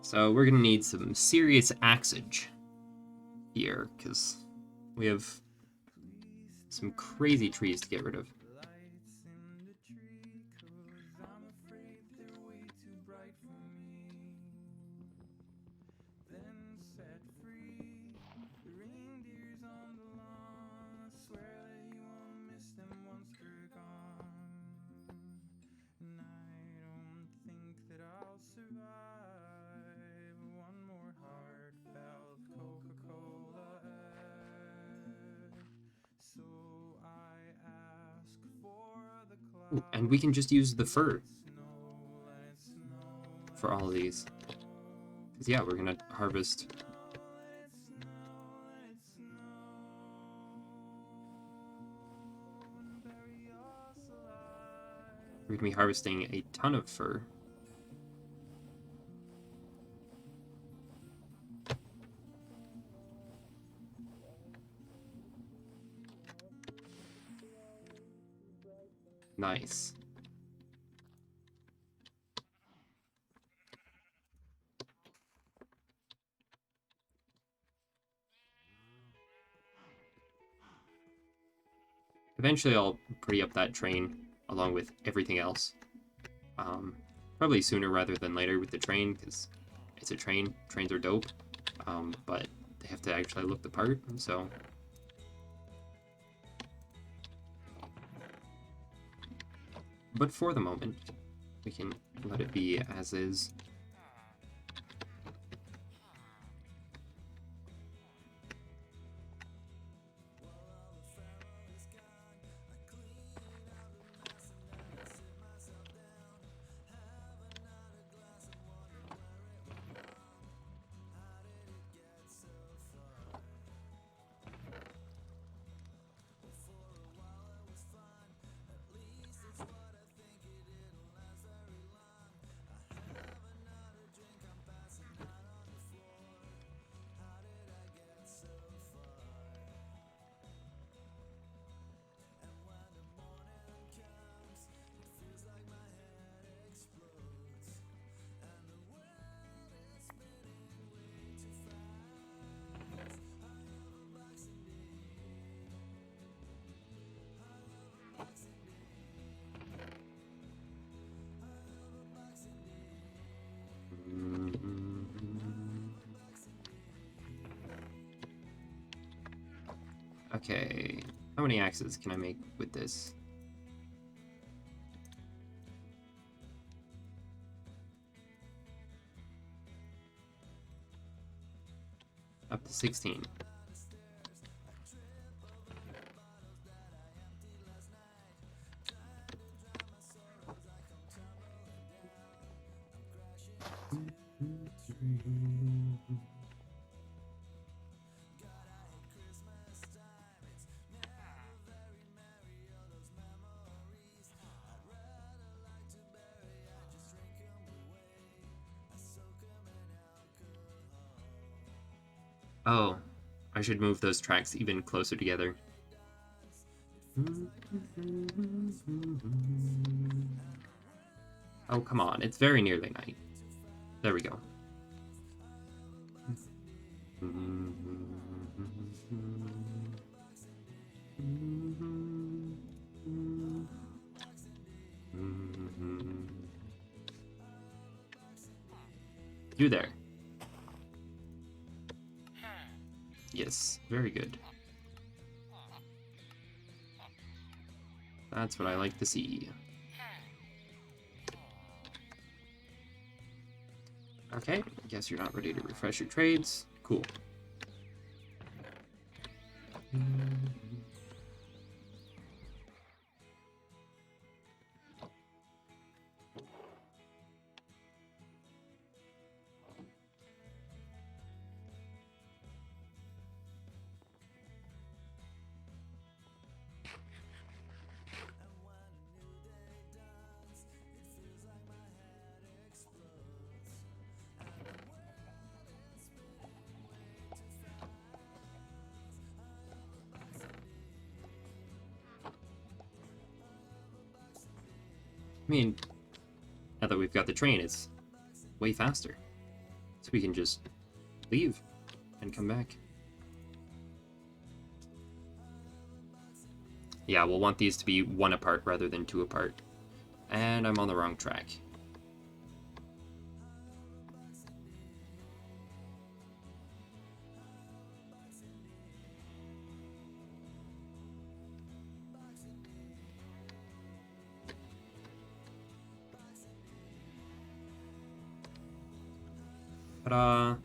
So we're gonna need some serious axage here, because we have some crazy trees to get rid of. And we can just use the fur for all of these. Because, yeah, we're gonna harvest. We're gonna be harvesting a ton of fur. Nice. Eventually I'll pretty up that train along with everything else. Probably sooner rather than later with the train, because it's a train. Trains are dope, but they have to actually look the part, so... But for the moment, we can let it be as is. Okay, how many axes can I make with this? Up to 16. Oh, I should move those tracks even closer together. Oh, come on. It's very nearly night. There we go. You there. Yes, very good. That's what I like to see. Okay, guess you're not ready to refresh your trades. Cool. I mean, now that we've got the train, it's way faster. So we can just leave and come back. Yeah, we'll want these to be one apart rather than two apart. And I'm on the wrong track. Ta-da!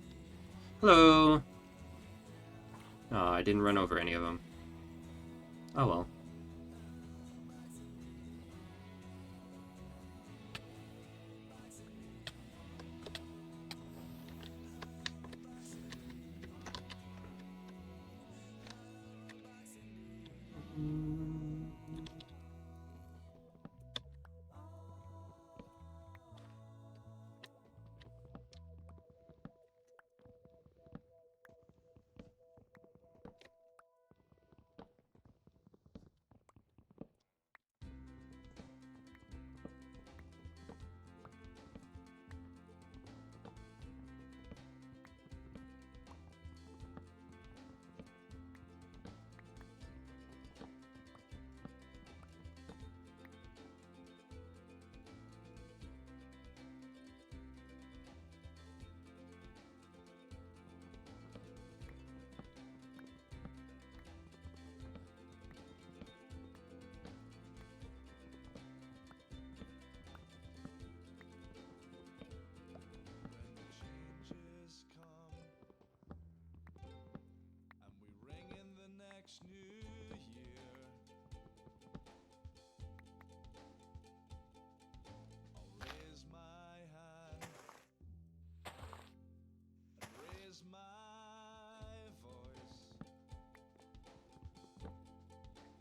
Hello! Oh, I didn't run over any of them. Oh well.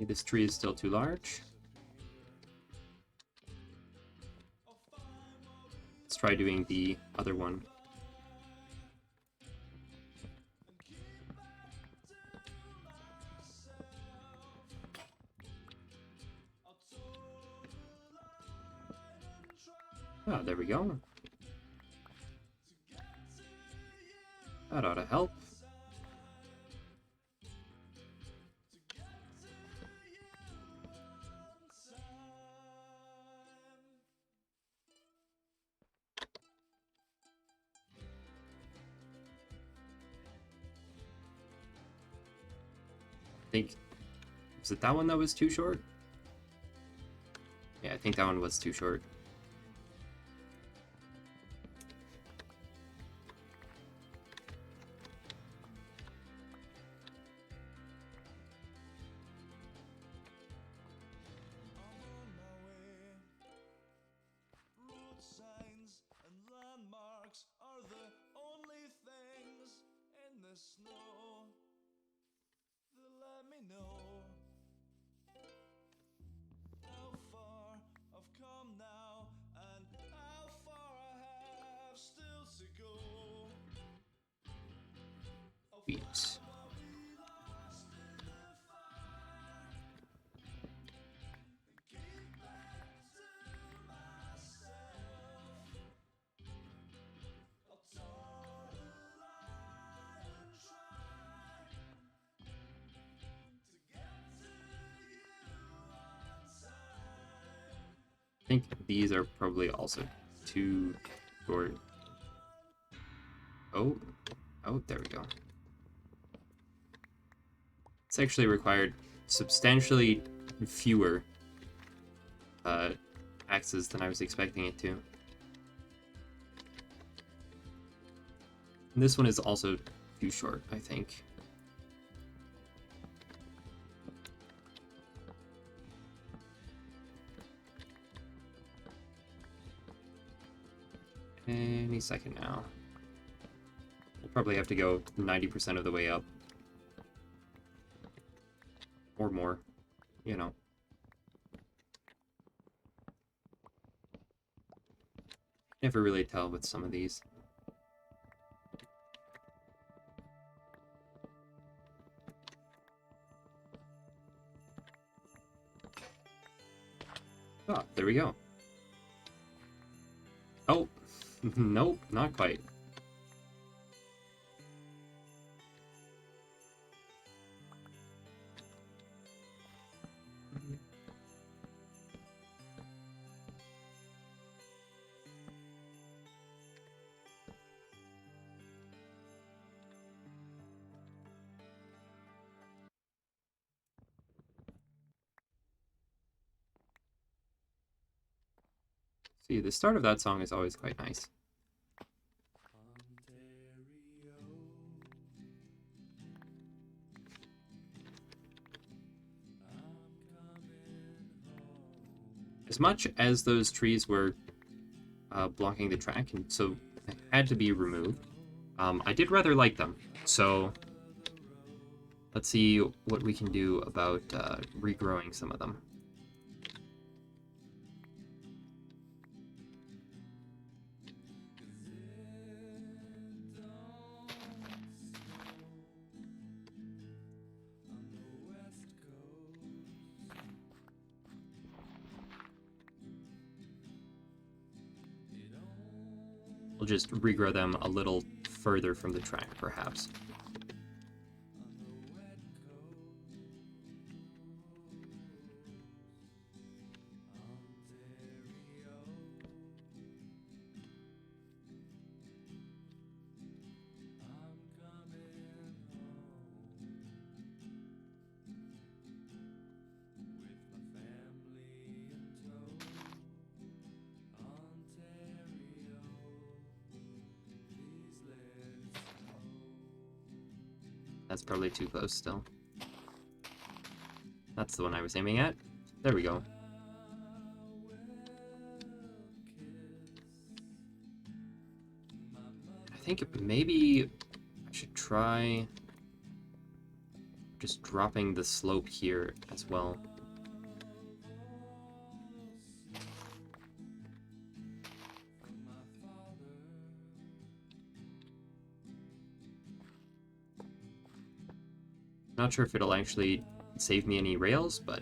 This tree is still too large. Let's try doing the other one. Oh, there we go. That ought to help. I think, was it that one that was too short? Yeah, I think that one was too short. Sweet. I think these are probably also too short. Oh, there we go. It's actually required substantially fewer axes than I was expecting it to. And this one is also too short, I think. Any second now. We'll probably have to go 90% of the way up. Or more, you know. Never really tell with some of these. Ah, there we go. Oh, nope, not quite. See, the start of that song is always quite nice. As much as those trees were blocking the track, and so had to be removed, I did rather like them. So let's see what we can do about regrowing some of them. We'll just regrow them a little further from the track, perhaps. That's probably too close still. That's the one I was aiming at. There we go. I think maybe I should try just dropping the slope here as well. Not sure if it'll actually save me any rails, but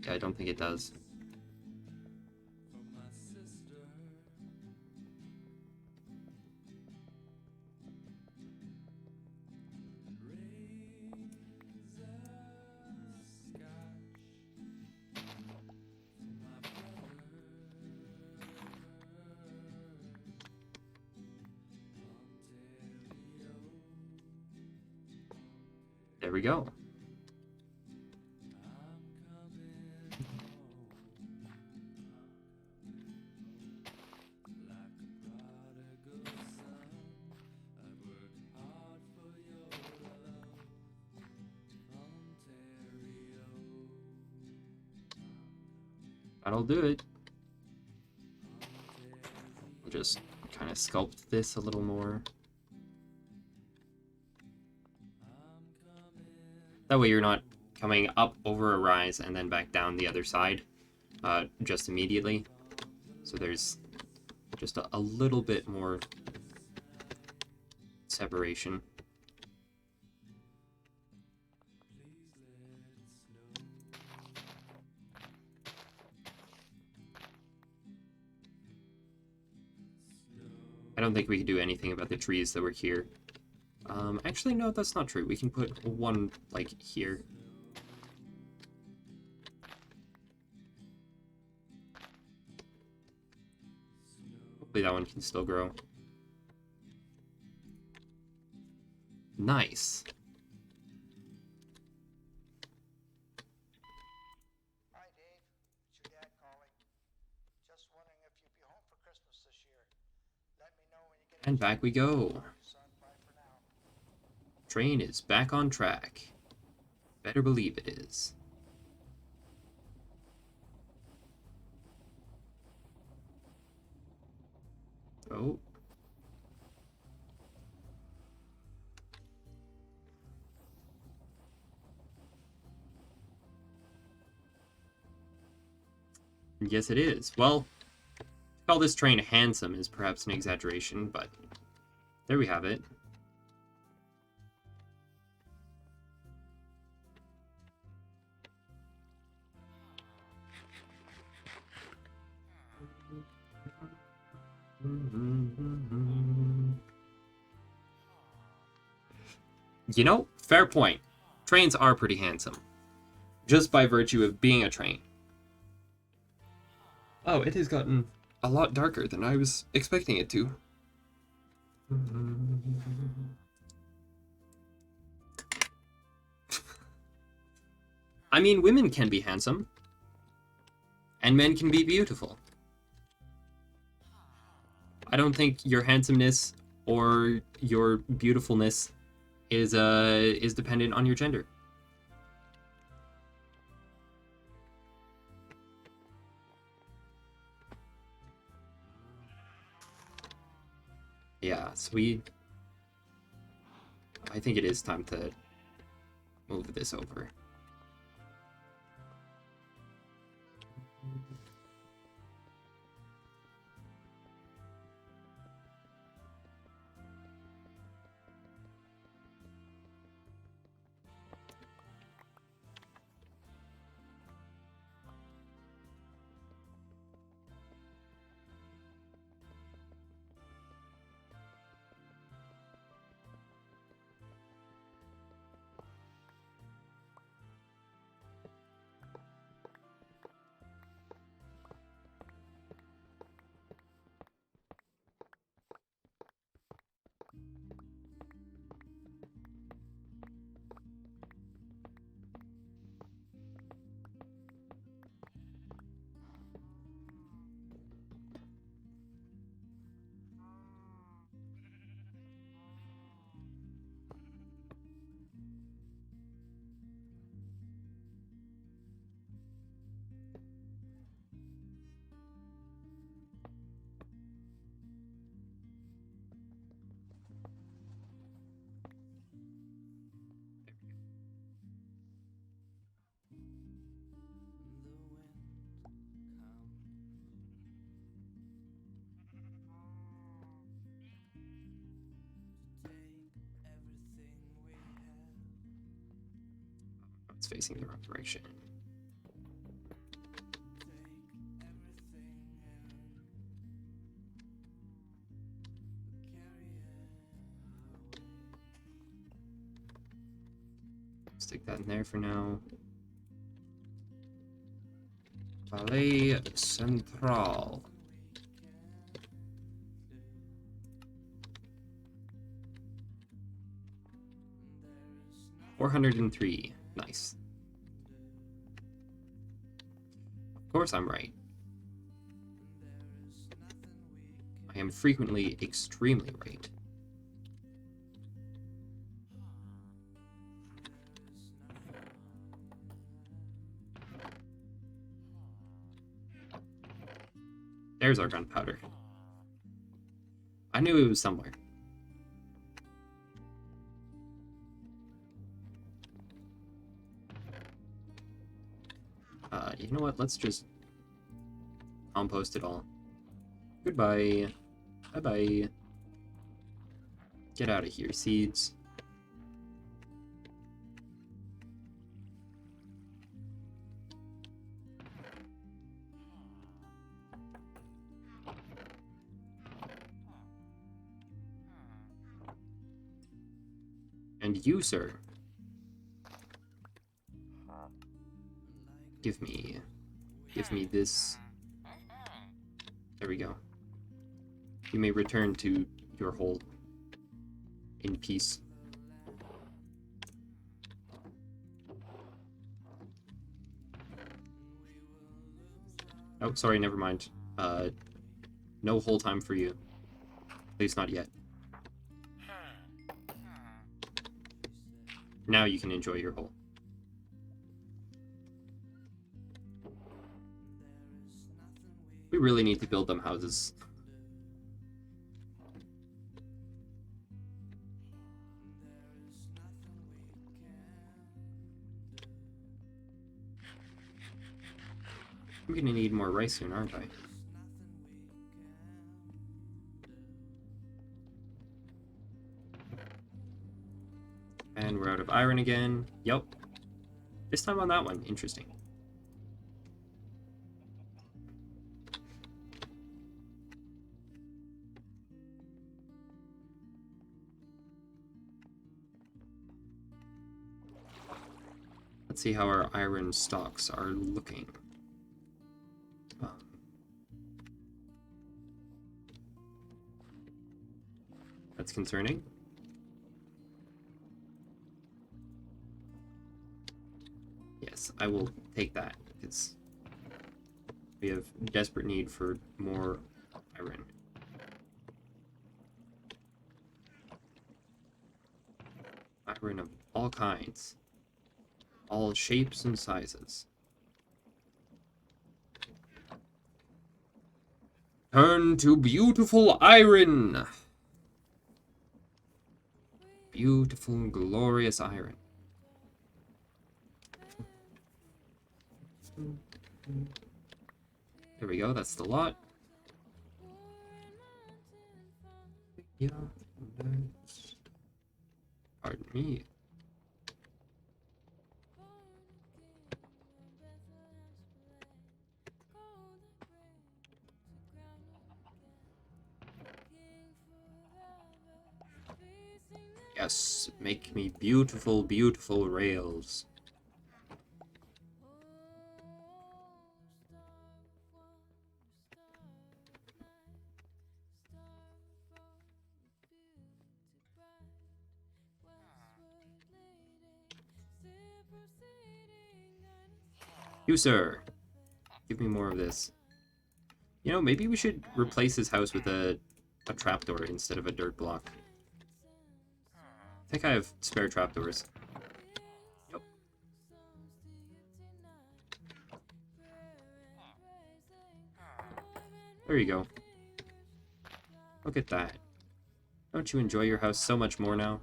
yeah, I don't think it does. There we go. That'll do it. I'll just kind of sculpt this a little more. That way you're not coming up over a rise and then back down the other side just immediately. So there's just a little bit more separation. I don't think we can do anything about the trees that were here. Actually, no, that's not true. We can put one, like, here. Hopefully that one can still grow. Nice. Hi, Dave. It's your dad calling. Just wondering if you'd be home for Christmas this year. Let me know when you get a And back we go. Love you, son. Bye for now. Train is back on track. Better believe it is. Oh. Yes, it is. Well, to call this train handsome is perhaps an exaggeration, but there we have it. You know, fair point. Trains are pretty handsome. Just by virtue of being a train. Oh, it has gotten a lot darker than I was expecting it to. I mean, women can be handsome. And men can be beautiful. I don't think your handsomeness or your beautifulness is dependent on your gender. Yeah, so I think it is time to move this over. It's facing the wrong direction. Stick that in there for now. Palais Central. $403. Nice. Of course I'm right. I am frequently extremely right. There's our gunpowder. I knew it was somewhere. You know what? Let's just compost it all. Goodbye. Bye-bye. Get out of here, seeds. And you, sir. Give me this. There we go. You may return to your hole in peace. Oh, sorry, never mind. No hole time for you. At least not yet. Now you can enjoy your hole. We really need to build them houses. I'm gonna need more rice soon, aren't I? And we're out of iron again. Yep. This time on that one. Interesting. Let's see how our iron stocks are looking. That's concerning. Yes, I will take that, because we have desperate need for more iron. Iron of all kinds. All shapes and sizes. Turn to beautiful iron! Beautiful, glorious iron. There we go, that's the lot. Yeah. Pardon me. Yes, make me beautiful, beautiful rails. You, sir. Give me more of this. You know, maybe we should replace his house with a trapdoor instead of a dirt block. I think I have spare trapdoors. Yep. There you go. Look at that. Don't you enjoy your house so much more now?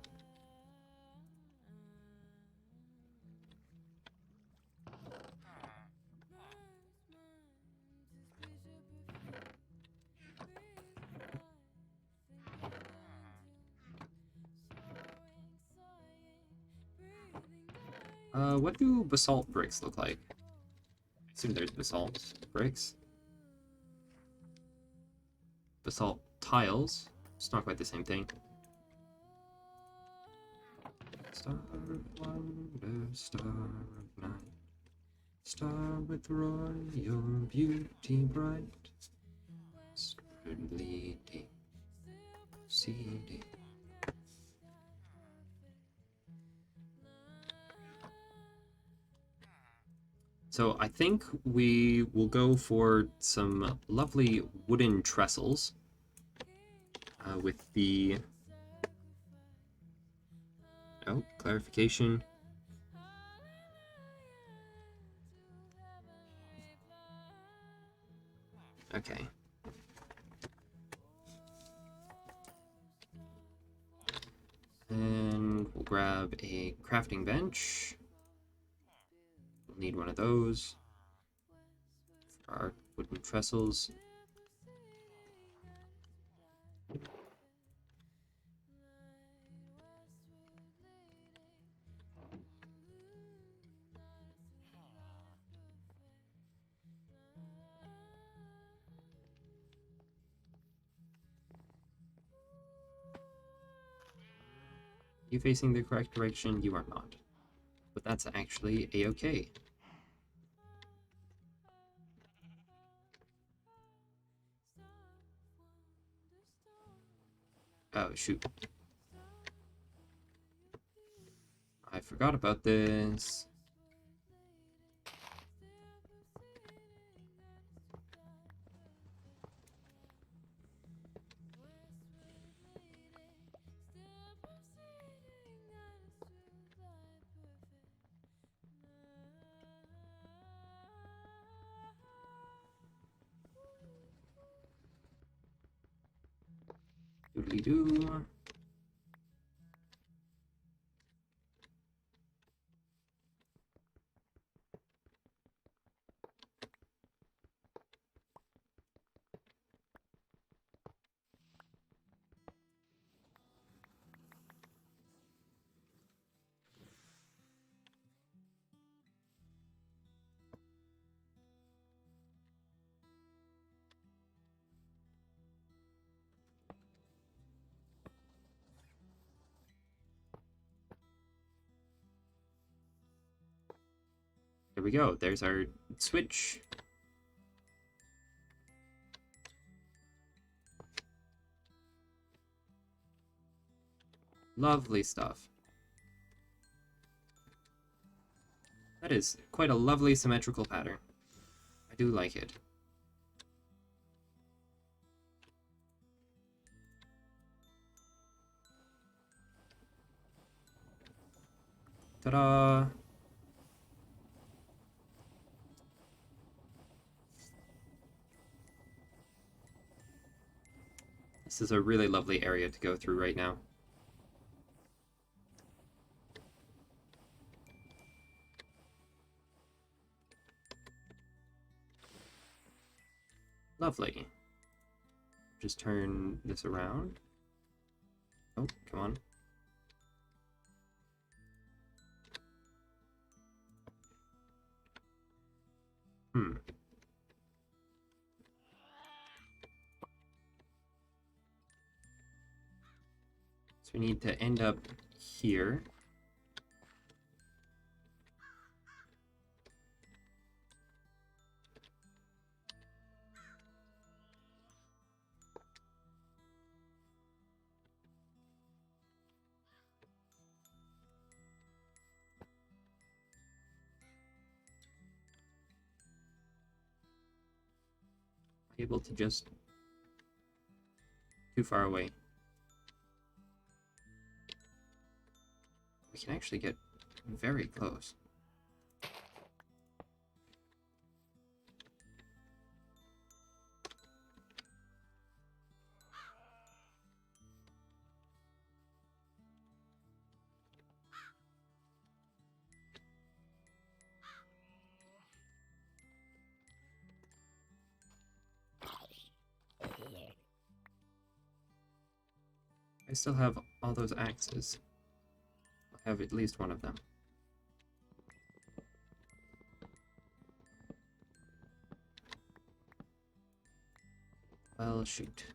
What do basalt bricks look like? I assume there's basalt bricks. Basalt tiles. It's not quite the same thing. Star of wonder, star of night, star with royal beauty bright, westward leading, seeding. So I think we will go for some lovely wooden trestles with the... Oh, clarification. Okay. And we'll grab a crafting bench. We'll need one of those for our wooden trestles. You facing the correct direction? You are not. But that's actually a-okay. Oh, shoot. I forgot about this. Doodly-doo. There we go. There's our switch. Lovely stuff. That is quite a lovely symmetrical pattern. I do like it. Ta-da! This is a really lovely area to go through right now. Lovely. Just turn this around. Oh, come on. Hmm. So we need to end up here. Able to just... Too far away. We can actually get very close. I still have all those axes. I have at least one of them. Well, shoot.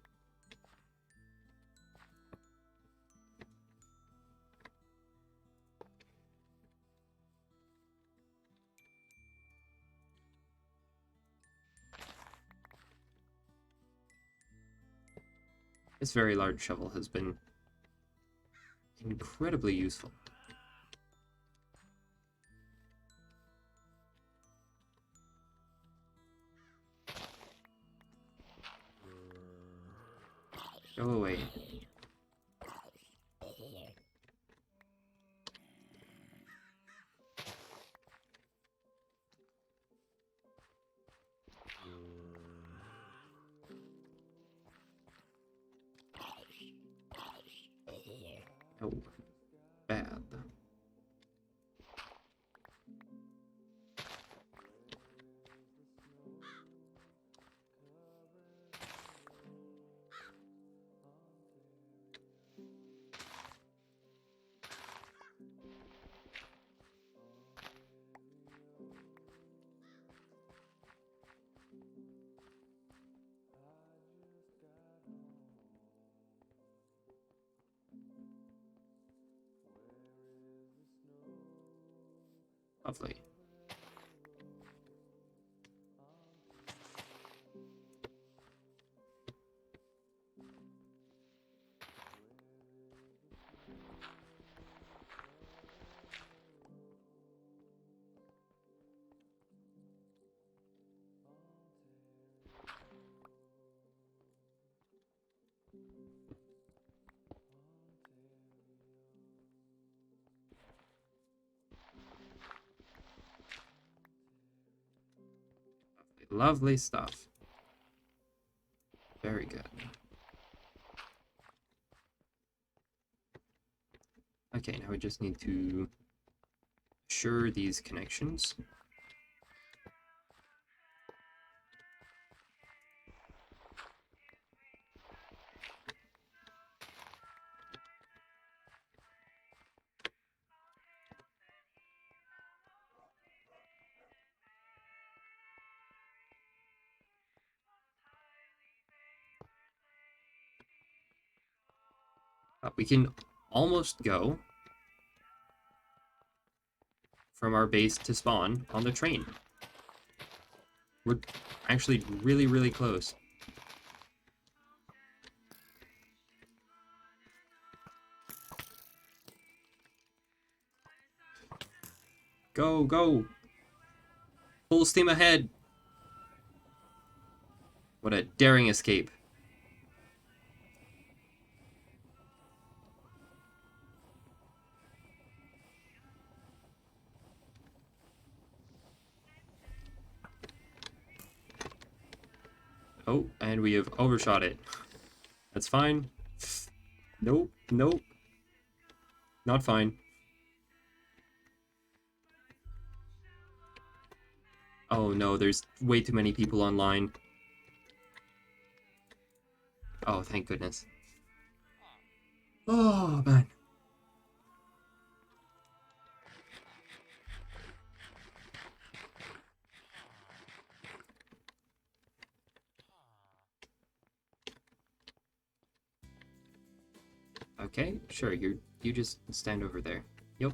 This very large shovel has been incredibly useful. Go away. Oh, bad. Lovely. Lovely stuff. Very good. Okay, now we just need to assure these connections. We can almost go from our base to spawn on the train. We're actually really, really close. Go, go! Full steam ahead! What a daring escape. Oh, and we have overshot it. That's fine. Nope, nope. Not fine. Oh no, there's way too many people online. Oh, thank goodness. Oh, man. Okay, sure, you just stand over there. Yep.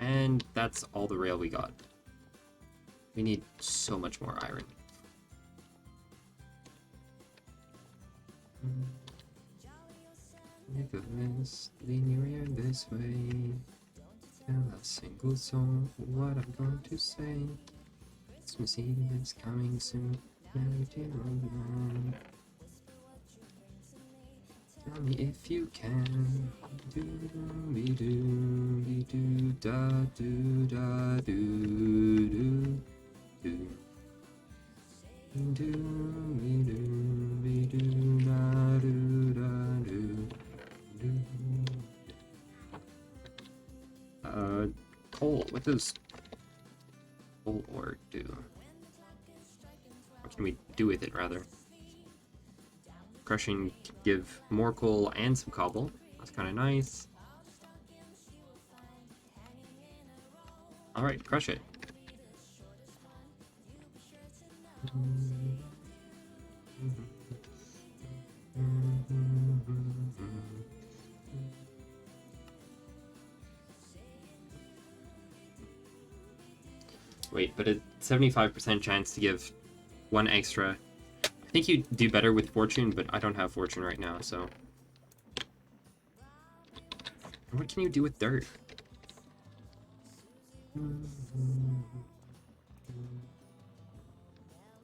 And that's all the rail we got. We need so much more iron. Nicholas, linear this way. Tell a single soul what I'm going to say. Christmas Eve is coming soon. Tell me if you can. Do be do be do da do da do do do. Do be do be do da do da do do. Coal. What does coal ore do? can we do with it, rather? Crushing can give more coal and some cobble. That's kind of nice. Alright, crush it. Wait, but a 75% chance to give one extra. I think you do better with fortune, but I don't have fortune right now, so. What can you do with dirt?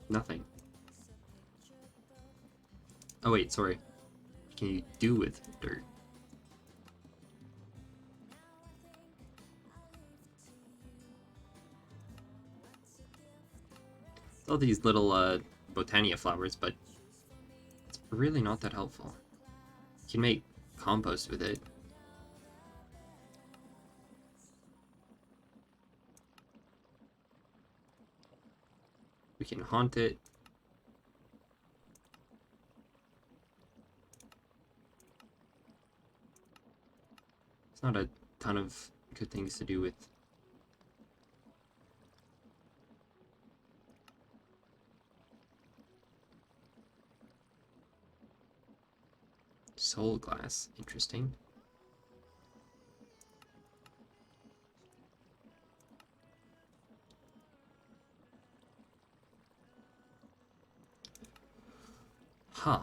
Nothing. Oh wait, sorry. What can you do with dirt? All these little botania flowers, but it's really not that helpful. You can make compost with it. We can haunt it. It's not a ton of good things to do with. Soul glass, interesting. Huh.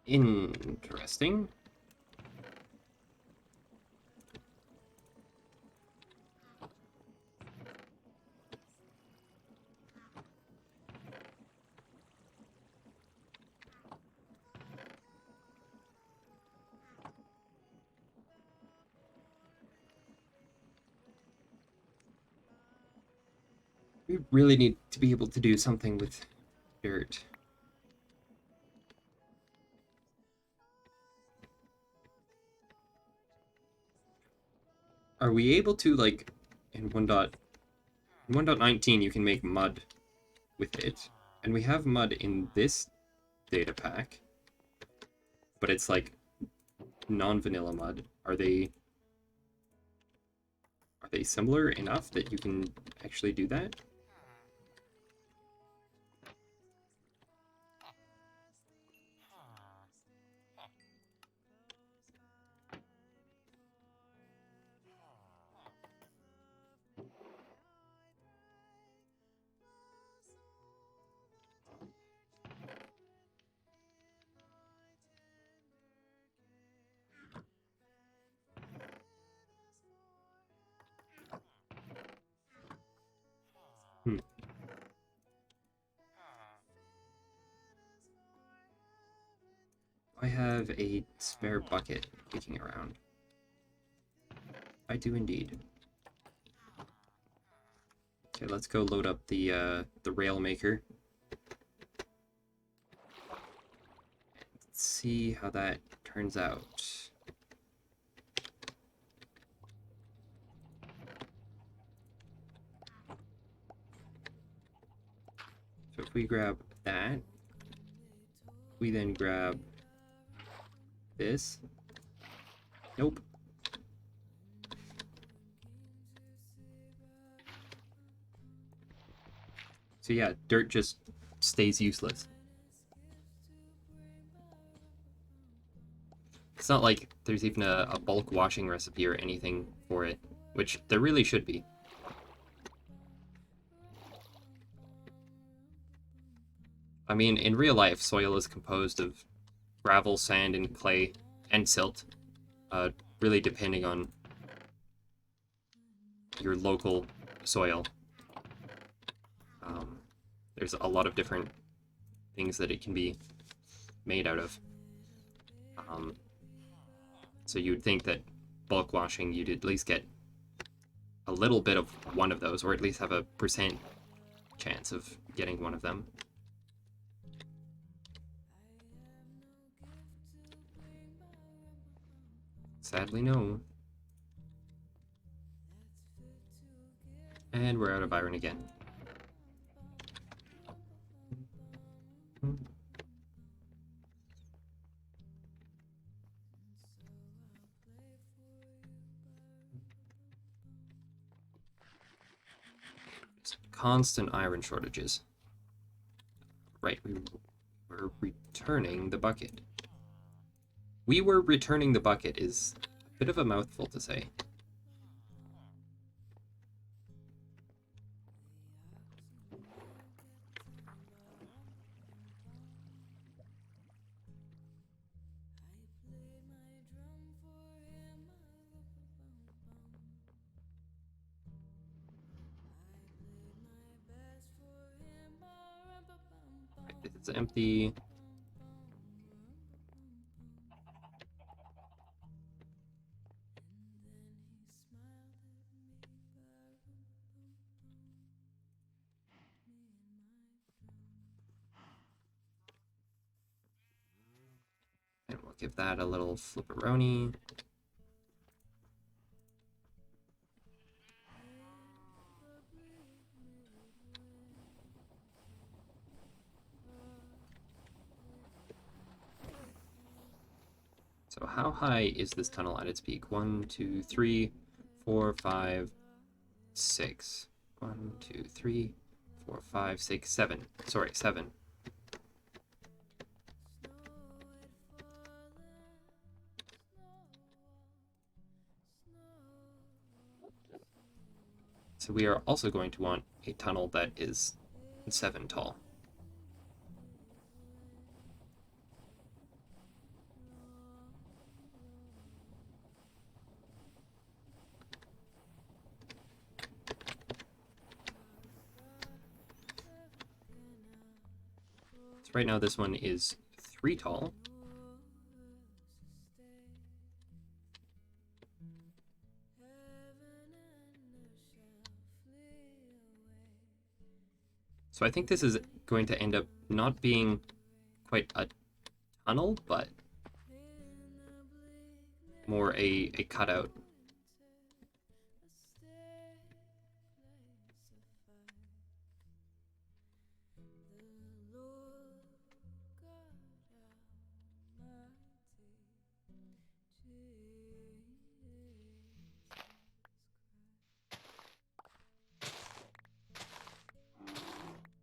Interesting. We really need to be able to do something with dirt. Are we able to, like, in 1.19 you can make mud with it, and we have mud in this data pack, but it's like non-vanilla mud. Are they similar enough that you can actually do that? Hmm. I have a spare bucket kicking around. I do indeed. Okay, let's go load up the rail maker. Let's see how that turns out. So if we grab that, we then grab this. Nope. So yeah, dirt just stays useless. It's not like there's even a bulk washing recipe or anything for it, which there really should be. I mean, in real life, soil is composed of gravel, sand, and clay, and silt, uh, really depending on your local soil. There's a lot of different things that it can be made out of. So you'd think that bulk washing, you'd at least get a little bit of one of those, or at least have a percent chance of getting one of them. Sadly, no. And we're out of iron again. Constant iron shortages. Right, we were returning the bucket. We were returning the bucket is a bit of a mouthful to say. It's empty. And we'll give that a little flipperoni. So how high is this tunnel at its peak? 1, 2, 3, 4, 5, 6. 1, 2, 3, 4, 5, 6, 7. Sorry, 7. So we are also going to want a tunnel that is 7 tall. So right now this one is 3 tall. So I think this is going to end up not being quite a tunnel, but more a cutout.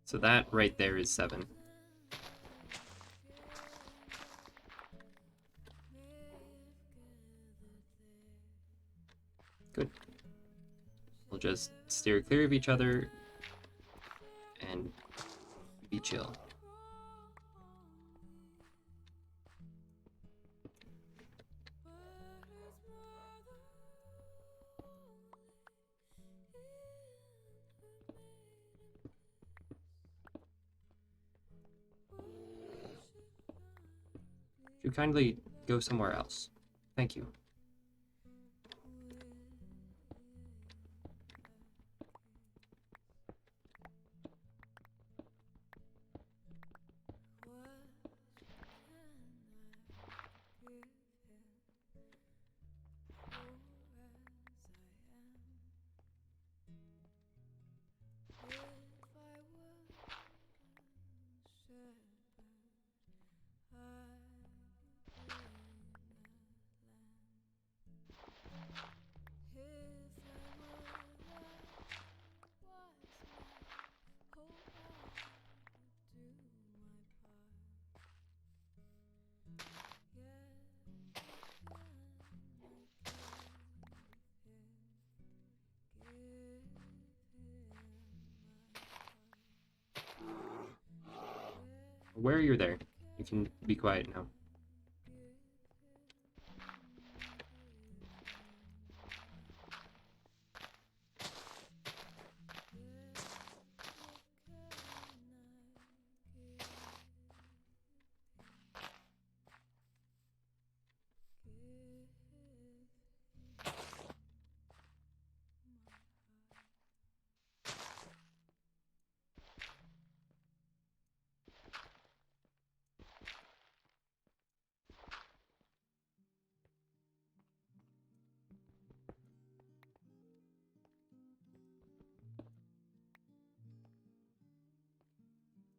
So that right there is 7. Good. We'll just steer clear of each other and be chill. Would you kindly go somewhere else? Thank you. Where you're there, you can be quiet now.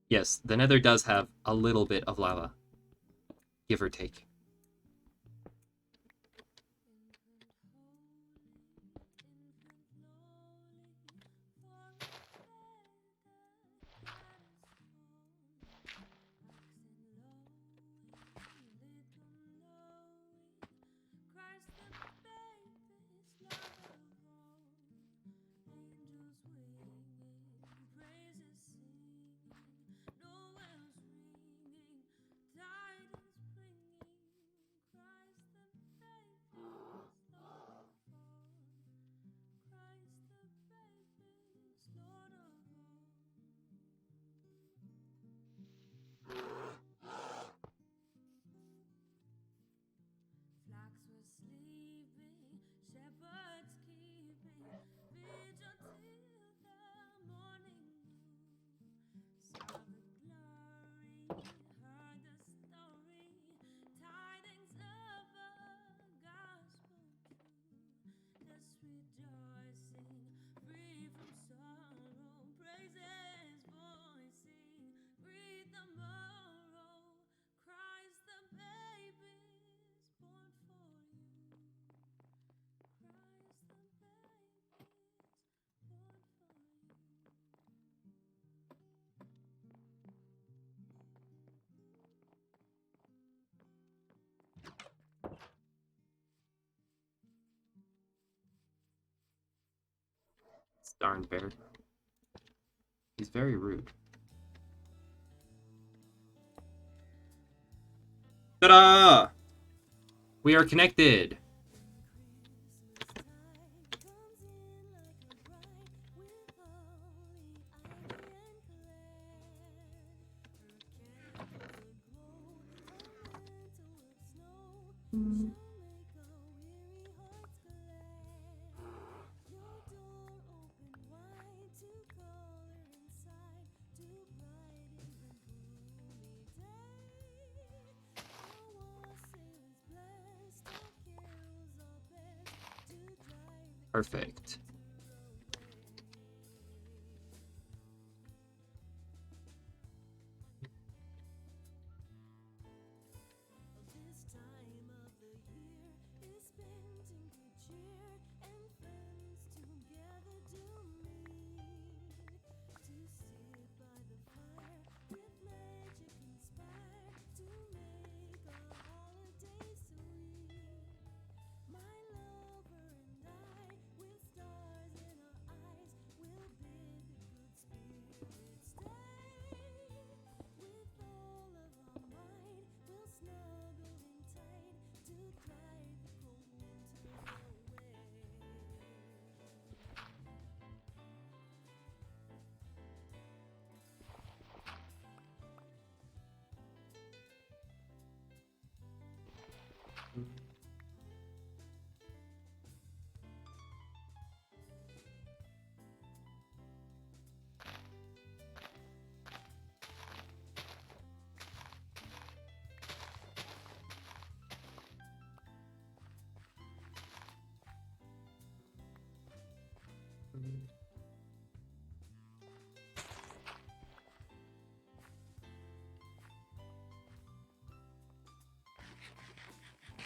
Yes, the Nether does have a little bit of lava, give or take. Darn bear. He's very rude. Ta-da! We are connected. Perfect.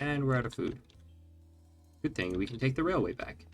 And we're out of food. Good thing we can take the railway back.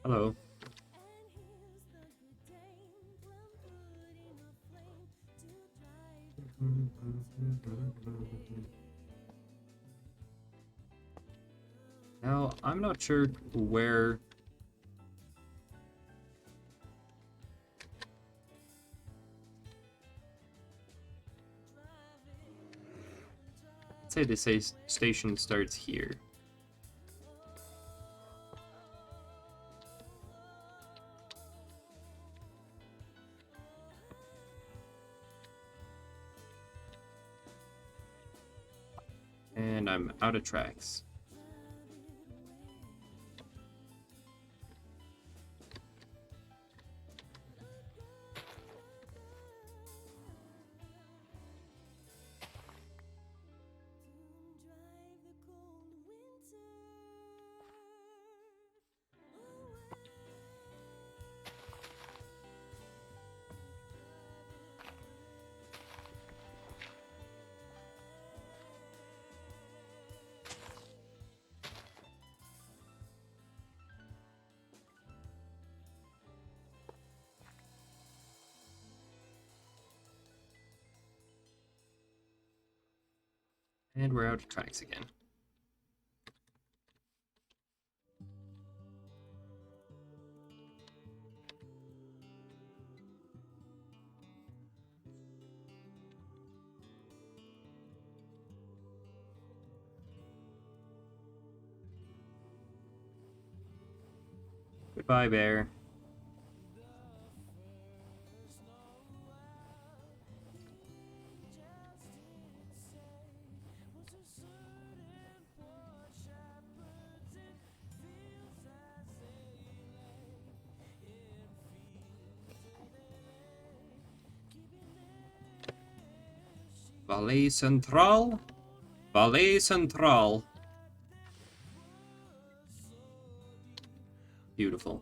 Hello. Now, I'm not sure where... I'd say the station starts here. And I'm out of tracks. And we're out of tracks again. Goodbye, bear. Valley Central. Valley Central. Beautiful.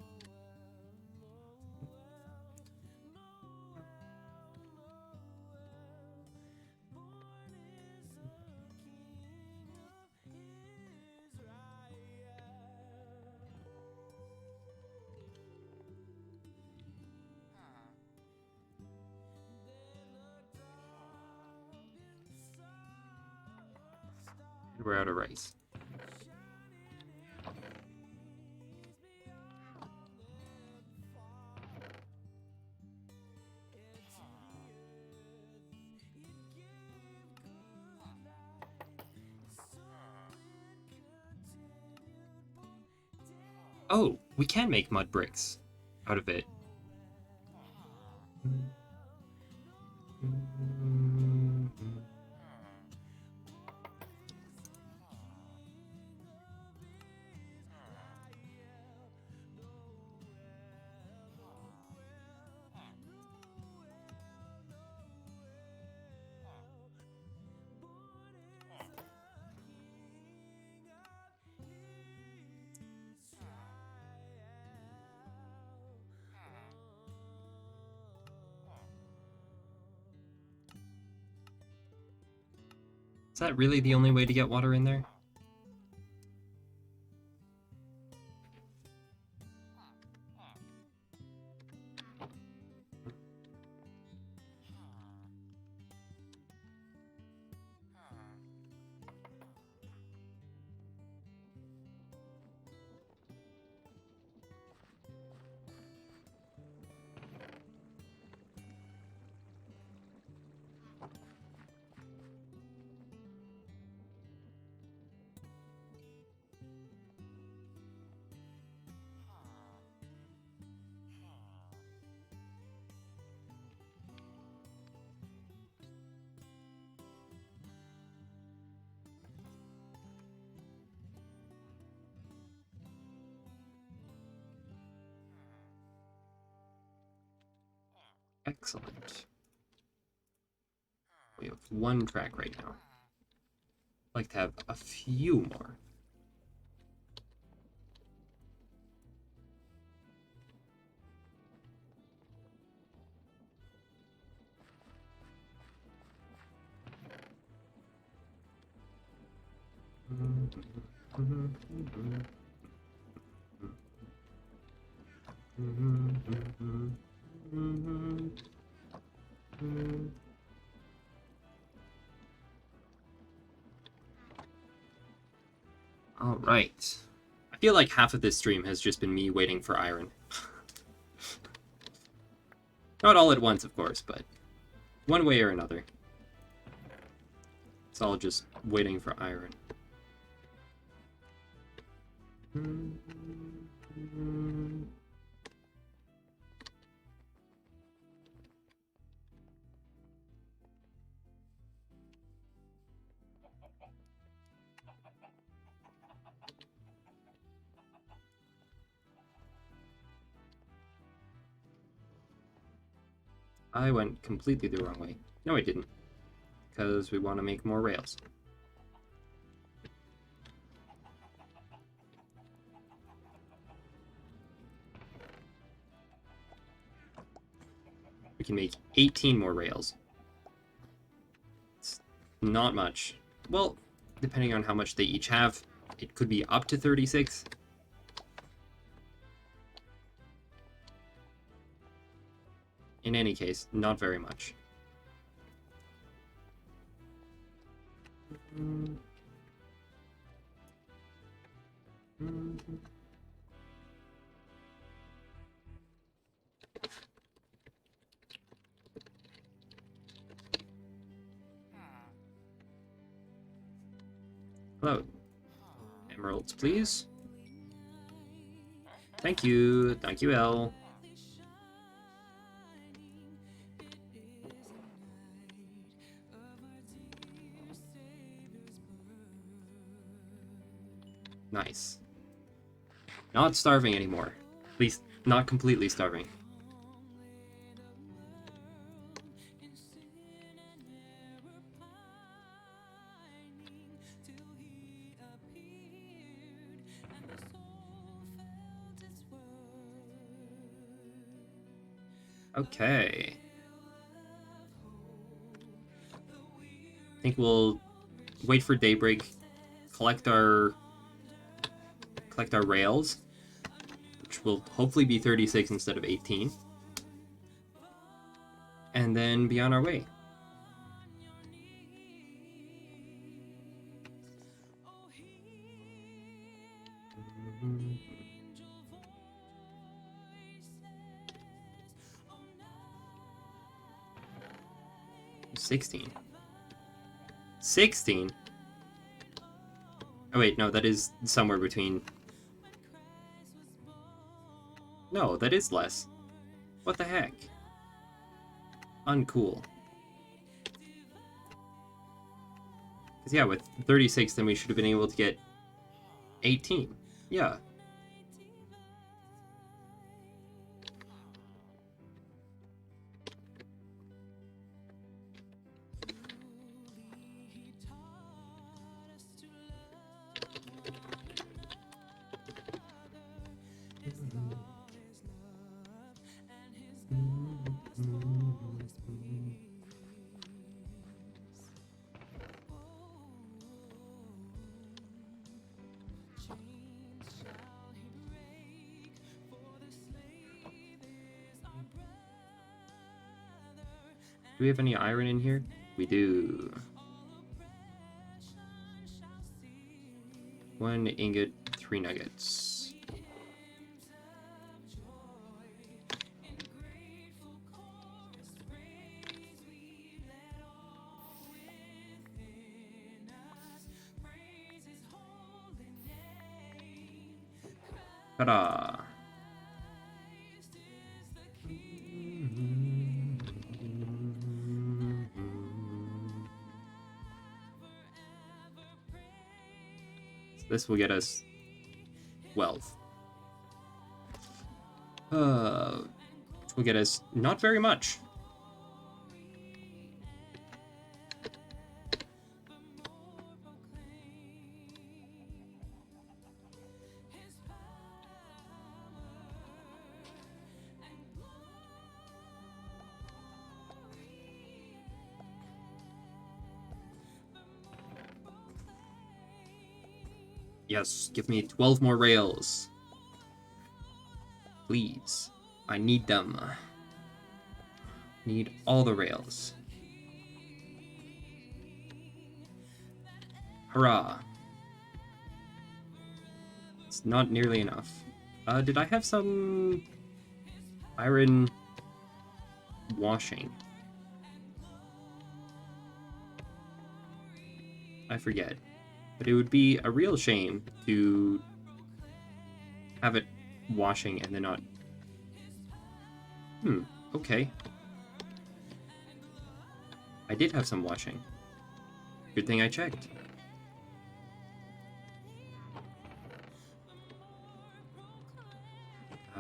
We're out of rice. Oh, we can make mud bricks out of it. Is that really the only way to get water in there? Excellent. We have one track right now. I'd like to have a few more. All right. I feel like half of this stream has just been me waiting for iron. Not all at once, of course, but one way or another. It's all just waiting for iron. I went completely the wrong way. No, I didn't. Because we want to make more rails. We can make 18 more rails. It's not much. Well, depending on how much they each have, it could be up to 36. In any case, not very much. Hello. Emeralds, please. Thank you. Thank you, L. Nice. Not starving anymore. At least, not completely starving. Okay. I think we'll wait for daybreak, collect our rails, which will hopefully be 36 instead of 18, and then be on our way. Mm-hmm. 16. 16? Oh wait, no, that is somewhere between... No, that is less. What the heck? Uncool. Because yeah, with 36, then we should have been able to get 18. Yeah. Do we have any iron in here? We do. 1 ingot, 3 nuggets. Ta-da! This will get us 12. Which will get us not very much. Yes, give me 12 more rails. Please. I need them. Need all the rails. Hurrah. It's not nearly enough. Did I have some iron washing? I forget. But it would be a real shame to have it washing and then not... Okay. I did have some washing. Good thing I checked.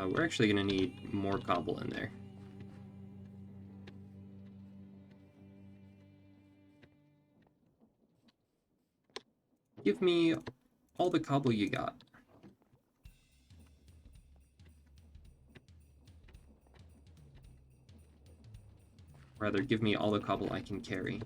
We're actually going to need more cobble in there. Give me all the cobble you got. Rather, give me all the cobble I can carry.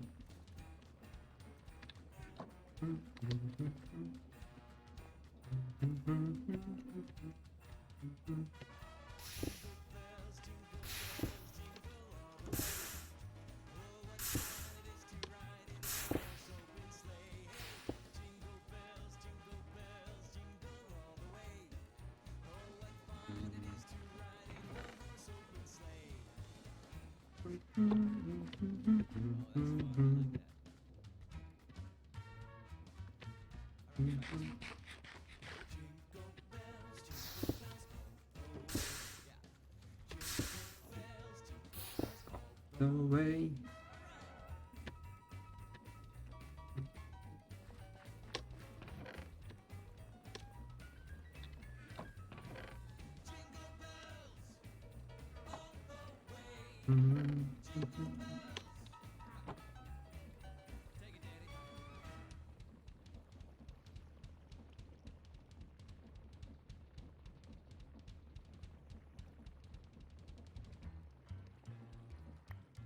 The way.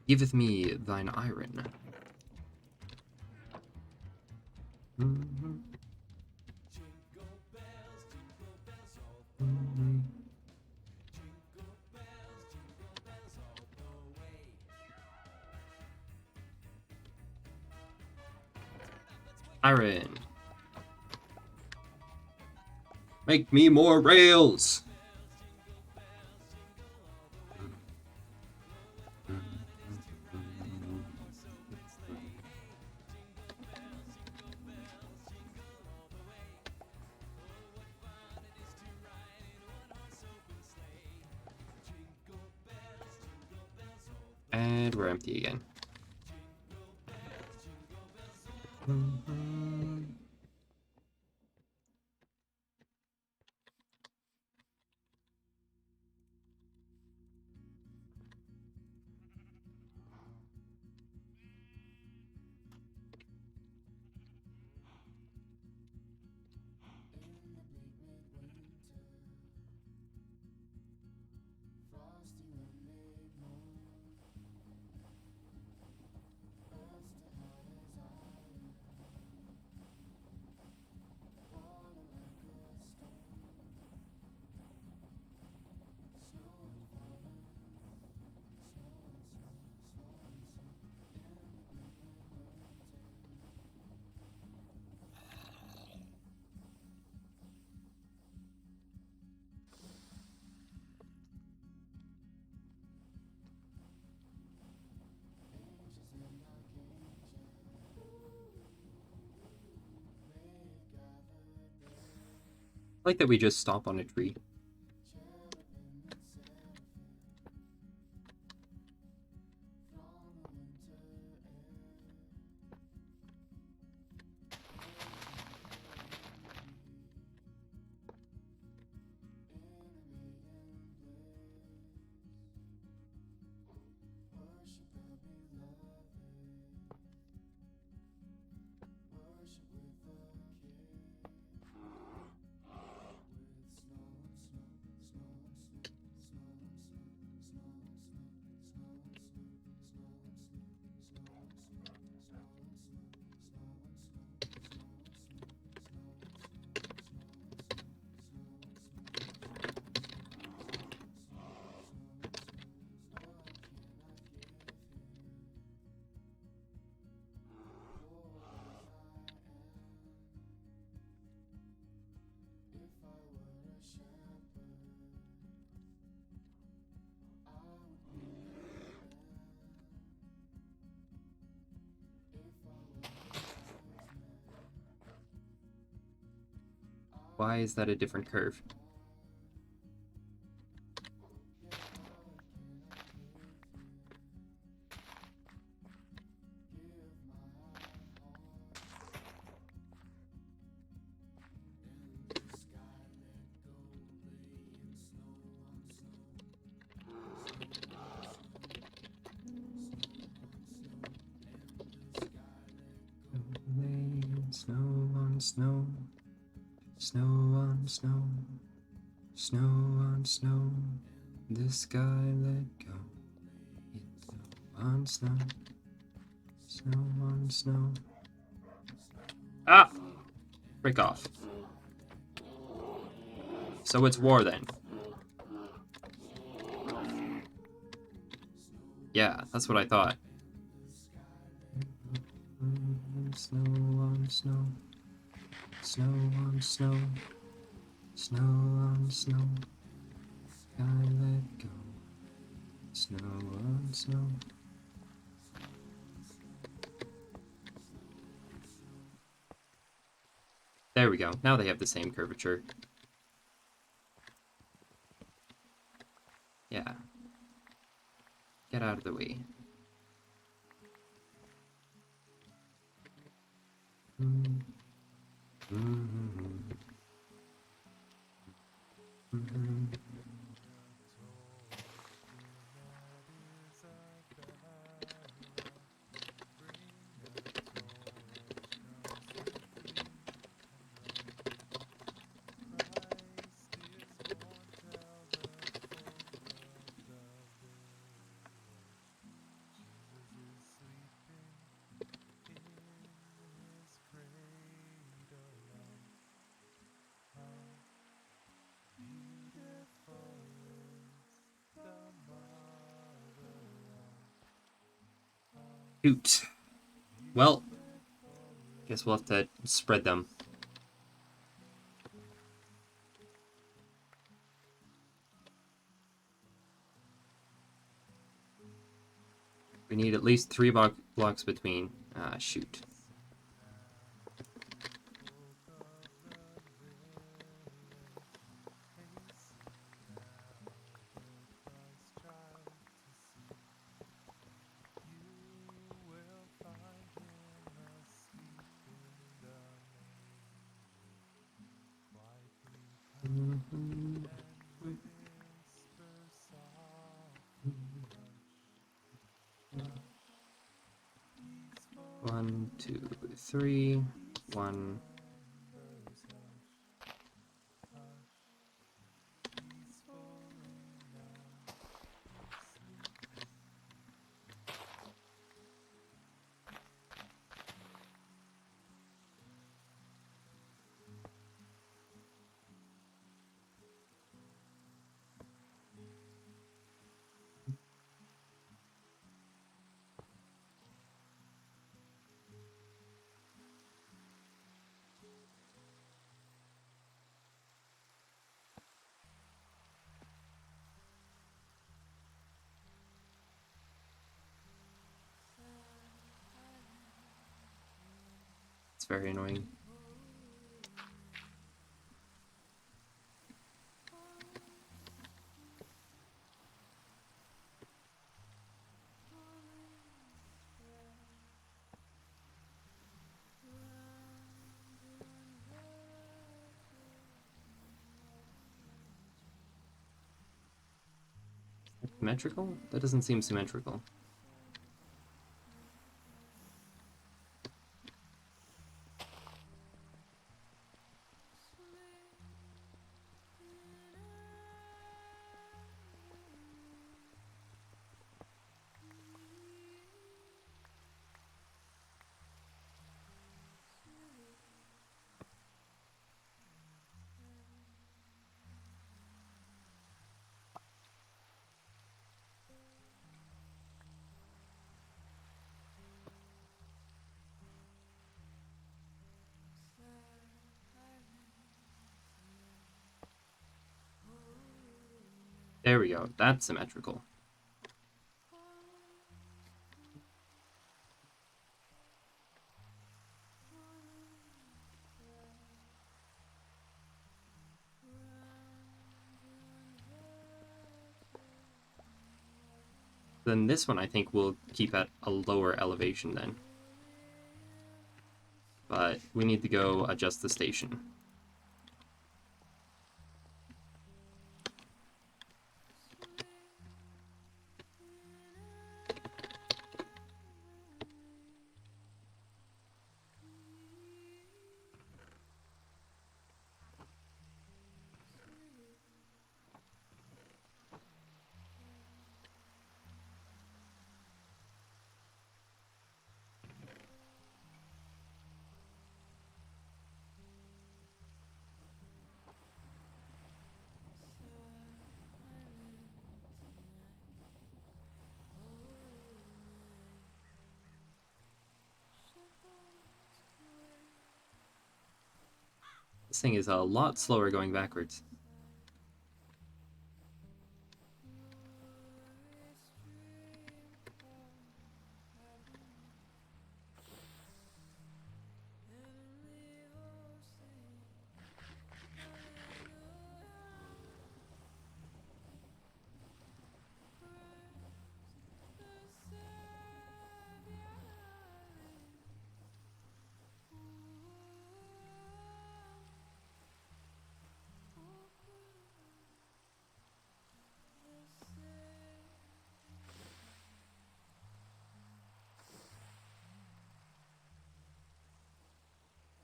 Giveth me thine iron. Iron. Make me more rails. And we're empty again. I like that we just stomp on a tree. Why is that a different curve? Snow on snow, snow on snow, snow on snow, the sky let go. It's snow on snow, snow on snow. Ah! Break off. So it's war then. Yeah, that's what I thought. Snow on snow, snow on snow, snow on snow, sky let go. Snow on snow. There we go. Now they have the same curvature. Yeah. Get out of the way. Shoot. Well, guess we'll have to spread them. We need at least 3 blocks between. Ah, shoot. One, two, three. One. It's very annoying. Symmetrical? That doesn't seem symmetrical. There we go. That's symmetrical. Then this one I think we'll keep at a lower elevation then. But we need to go adjust the station. This thing is a lot slower going backwards.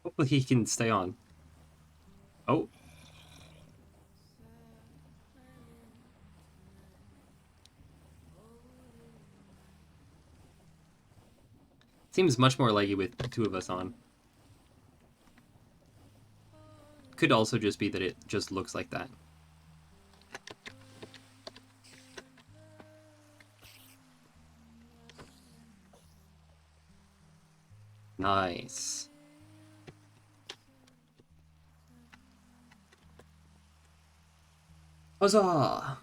Hopefully he can stay on. Oh. Seems much more likely with the two of us on. Could also just be that it just looks like that. Nice. Huzzah!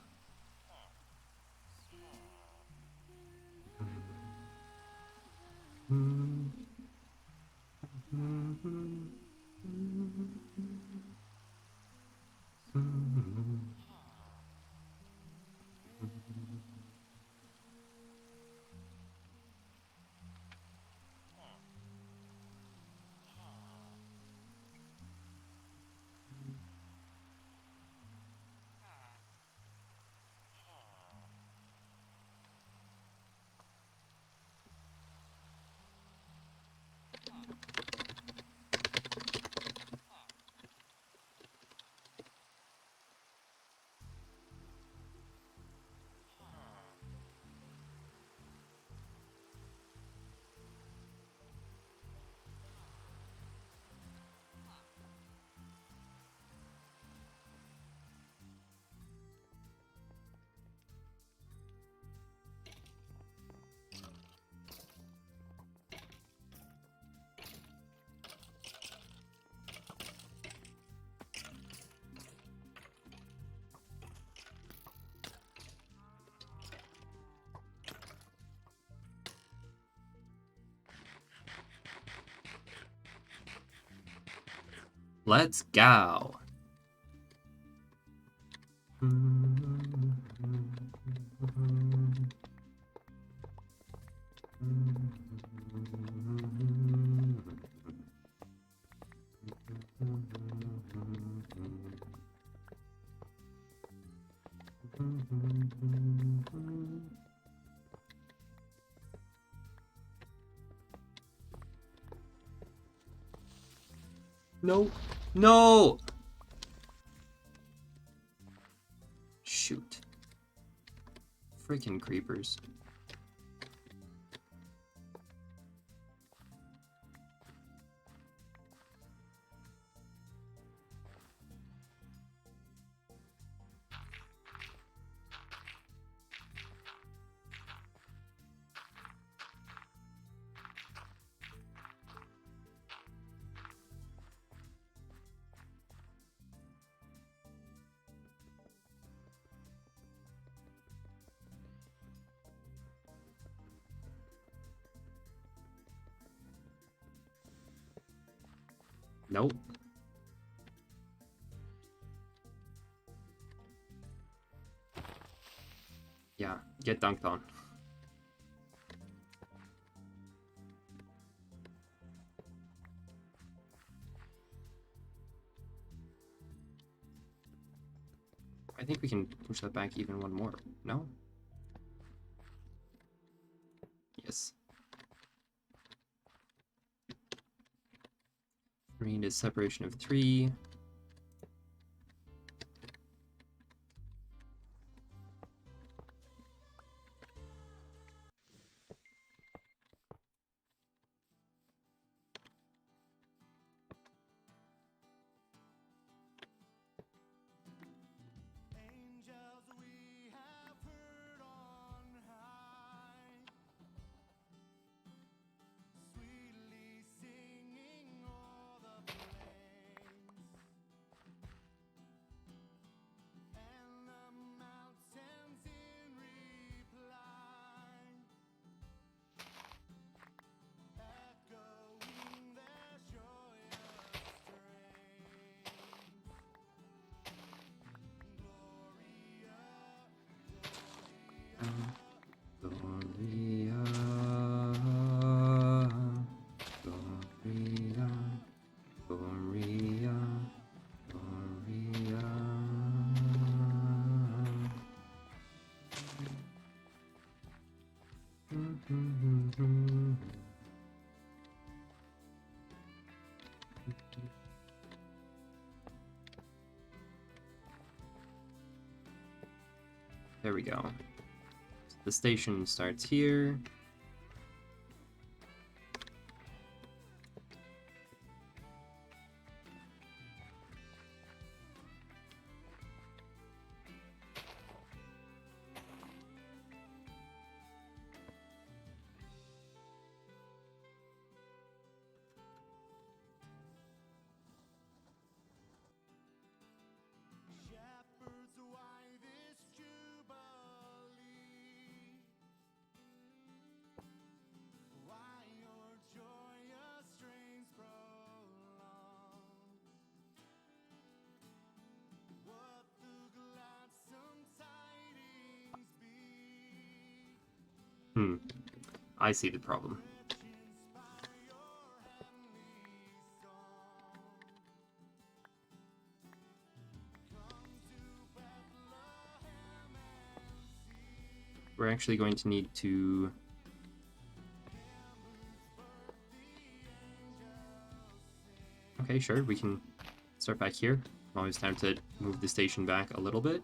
Let's go. No. No! Shoot. Freaking creepers. Nope. Yeah, get dunked on. I think we can push that back even one more. No? Yes. 3 into separation of 3. Angels we have heard on high, sweetly singing o'er the plains. There we go. The station starts here. I see the problem. We're actually going to need to... Okay, sure, we can start back here. Always time to move the station back a little bit.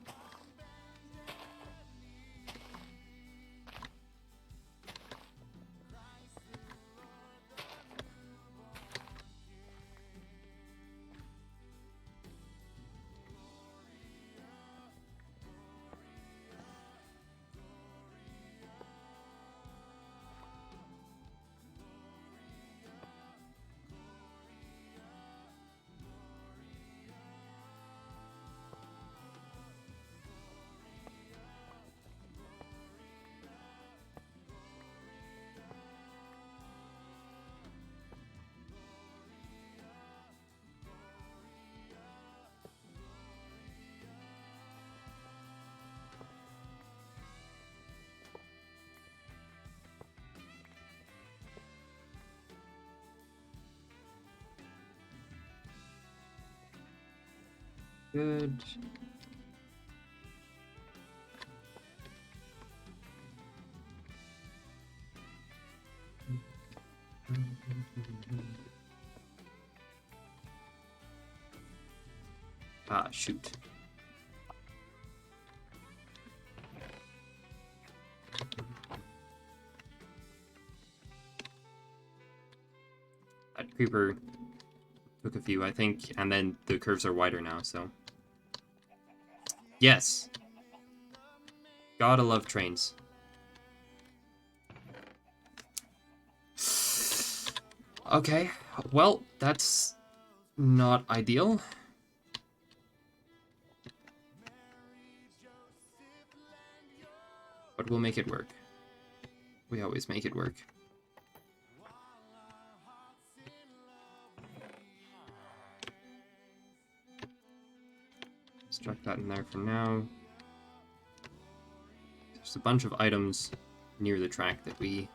Good. Ah, shoot. That creeper took a few, I think, and then the curves are wider now, so... Yes! Gotta love trains. Okay, well, that's not ideal. But we'll make it work. We always make it work. Chuck that in there for now. There's a bunch of items near the track that I'd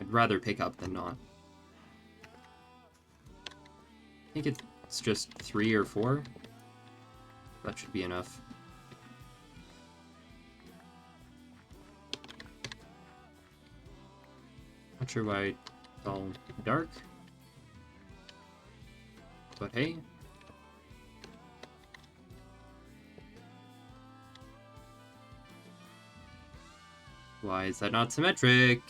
rather pick up than not. I think it's just 3 or 4. That should be enough. Not sure why it's all dark. But hey. Why is that not symmetric?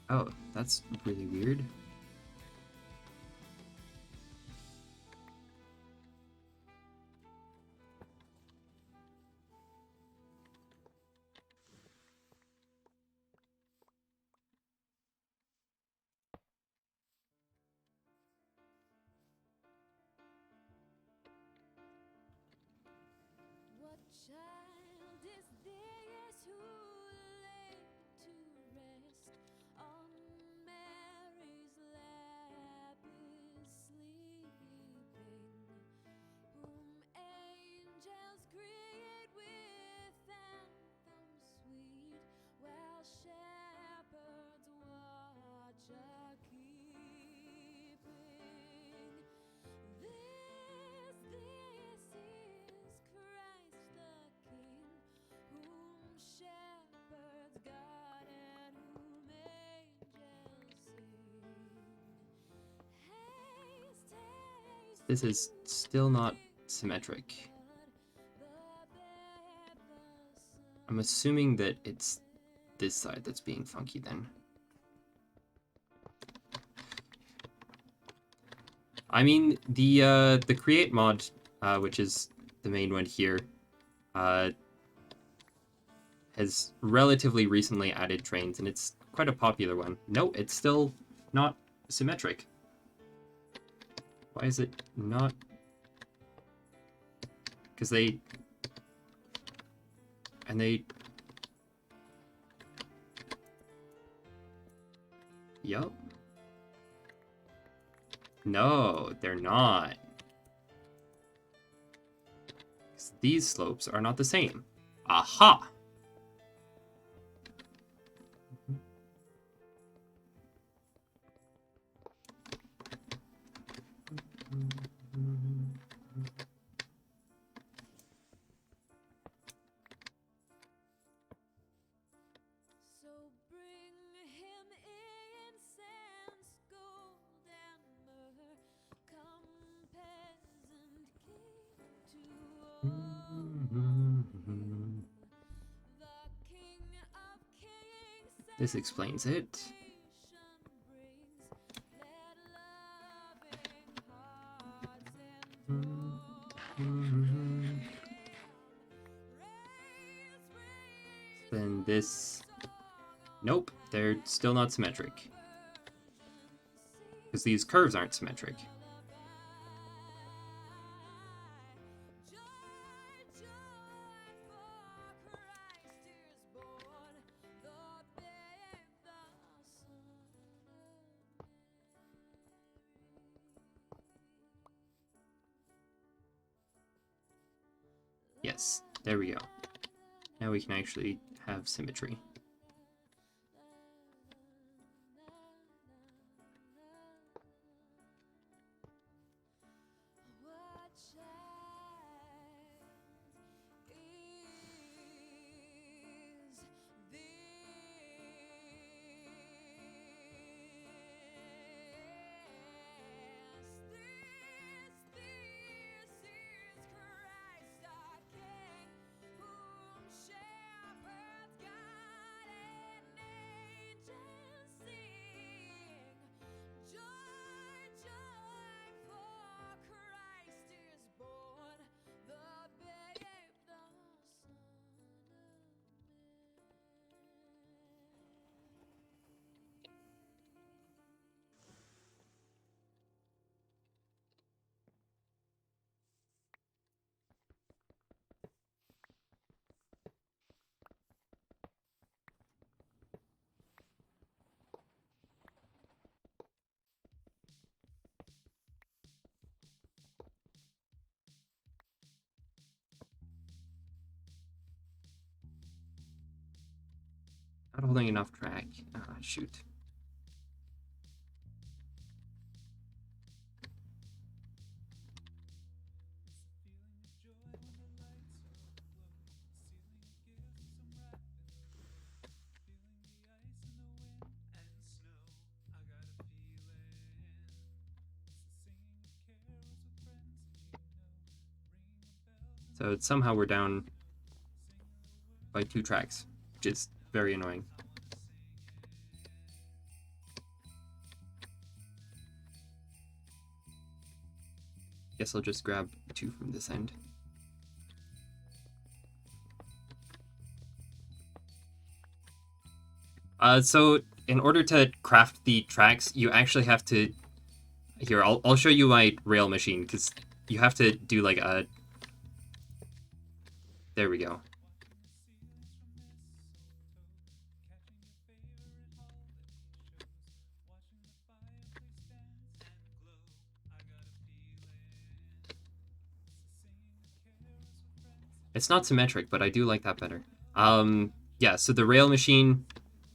Oh, that's really weird. What child is this who This is still not symmetric. I'm assuming that it's this side that's being funky then. I mean, the create mod, which is the main one here, has relatively recently added trains, and it's quite a popular one. No, it's still not symmetric. Why is it not? Because they... And they... Yup. No, they're not. These slopes are not the same. Aha! This explains it. Then this... Nope, they're still not symmetric. Because these curves aren't symmetric. Yes, there we go. Now we can actually have symmetry. Not holding enough track. Ah, shoot. So somehow we're down by 2 tracks, which is very annoying. Guess I'll just grab 2 from this end. So in order to craft the tracks, you actually have to... Here, I'll show you my rail machine, because you have to do like a... There we go. It's not symmetric, but I do like that better. Yeah, so the rail machine,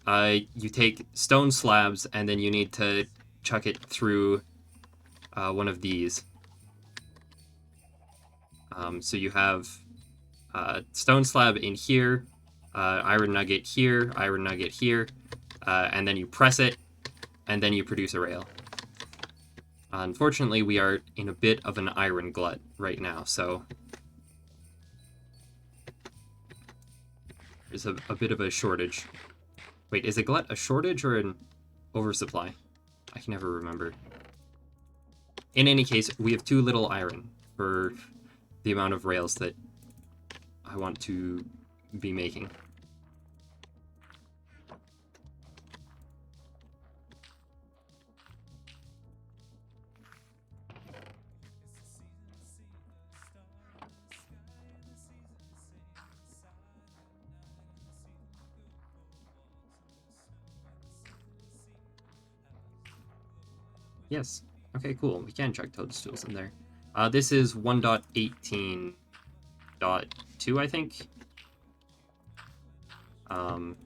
you take stone slabs, and then you need to chuck it through one of these. So you have stone slab in here, iron nugget here, and then you press it, and then you produce a rail. Unfortunately, we are in a bit of an iron glut right now, so there's a bit of a shortage. Wait, is a glut a shortage or an oversupply? I can never remember. In any case, we have too little iron for the amount of rails that I want to be making. Yes. Okay, cool. We can chuck toadstools in there. This is 1.18.2, I think. Um,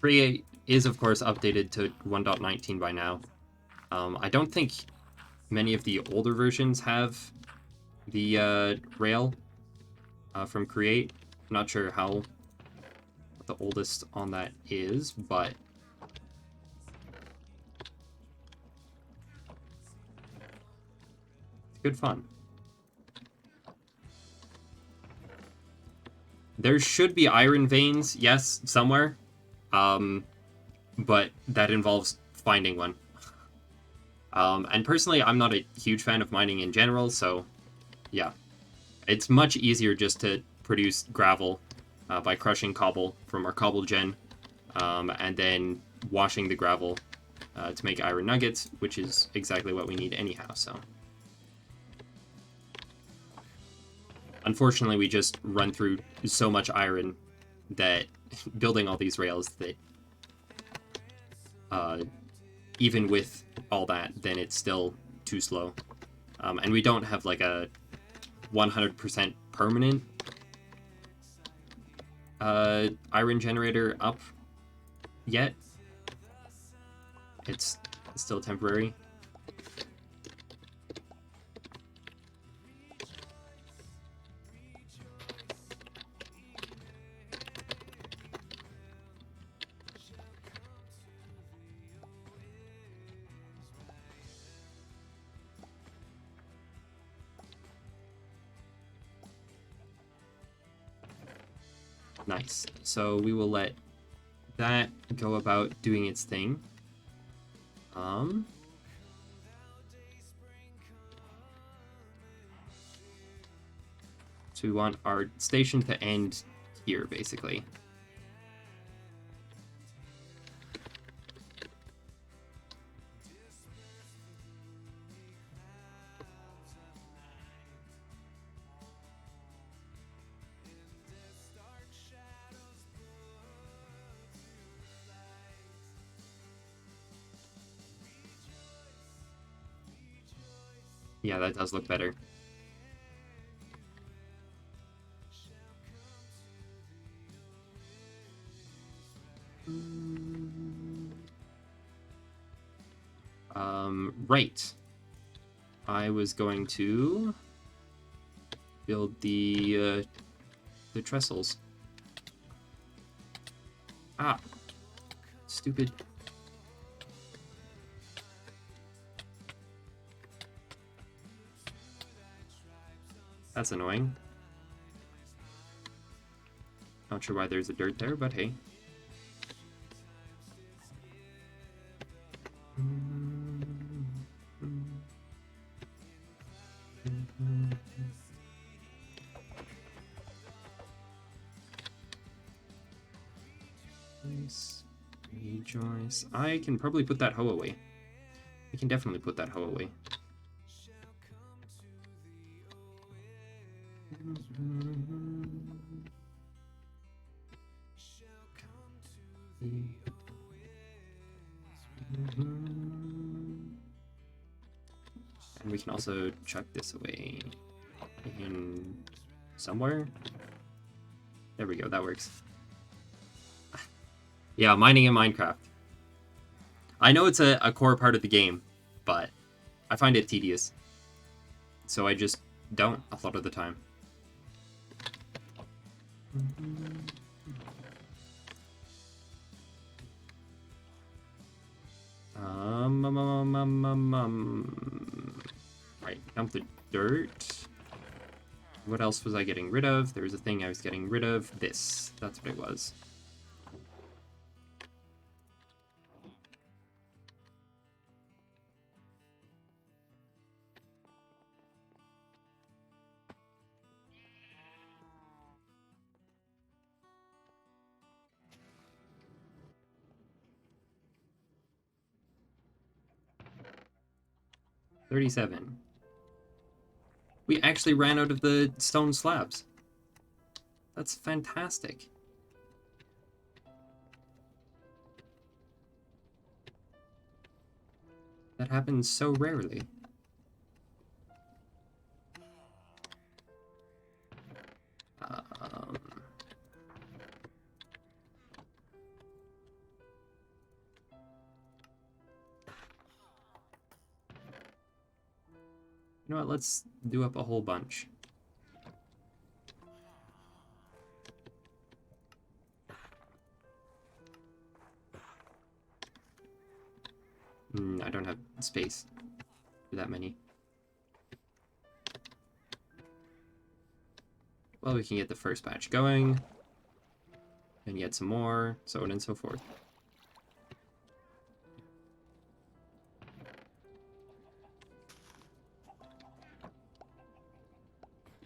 3.8 is, of course, updated to 1.19 by now. I don't think many of the older versions have the rail from Create. I'm not sure what the oldest on that is, but it's good fun. There should be iron veins, yes, somewhere, but that involves finding one. And personally, I'm not a huge fan of mining in general, so yeah. It's much easier just to produce gravel by crushing cobble from our cobble gen, and then washing the gravel to make iron nuggets, which is exactly what we need anyhow, so. Unfortunately, we just run through so much iron that building all these rails that even with all that, then it's still too slow. And we don't have like a 100% permanent iron generator up yet. It's still temporary. Nice. So we will let that go about doing its thing. So we want our station to end here, basically. Yeah, that does look better. Right. I was going to build the trestles. Ah, stupid. That's annoying. Not sure why there's a dirt there, but hey. Nice. Rejoice. I can probably put that hoe away. I can definitely put that hoe away. And we can also chuck this away in somewhere. There we go, that works. Yeah, mining in Minecraft. I know it's a core part of the game, but I find it tedious. So I just don't a lot of the time. Right, dump the dirt. What else was I getting rid of? There was a thing I was getting rid of. This. That's what it was. $37. We actually ran out of the stone slabs. That's fantastic. That happens so rarely. Um, you know what? Let's do up a whole bunch. I don't have space for that many. Well, we can get the first batch going, and get some more, so on and so forth.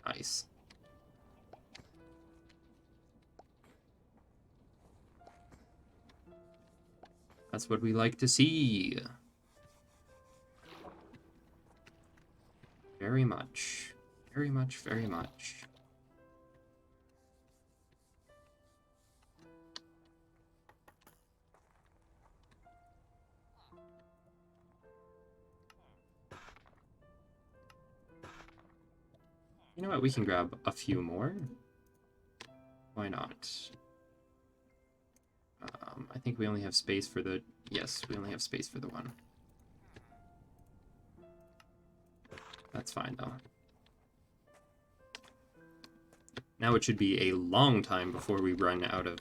Nice. That's what we like to see. Very much. Very much, very much. You know what? We can grab a few more. Why not? I think we only have space for the... Yes, we only have space for the one. That's fine, though. Now it should be a long time before we run out of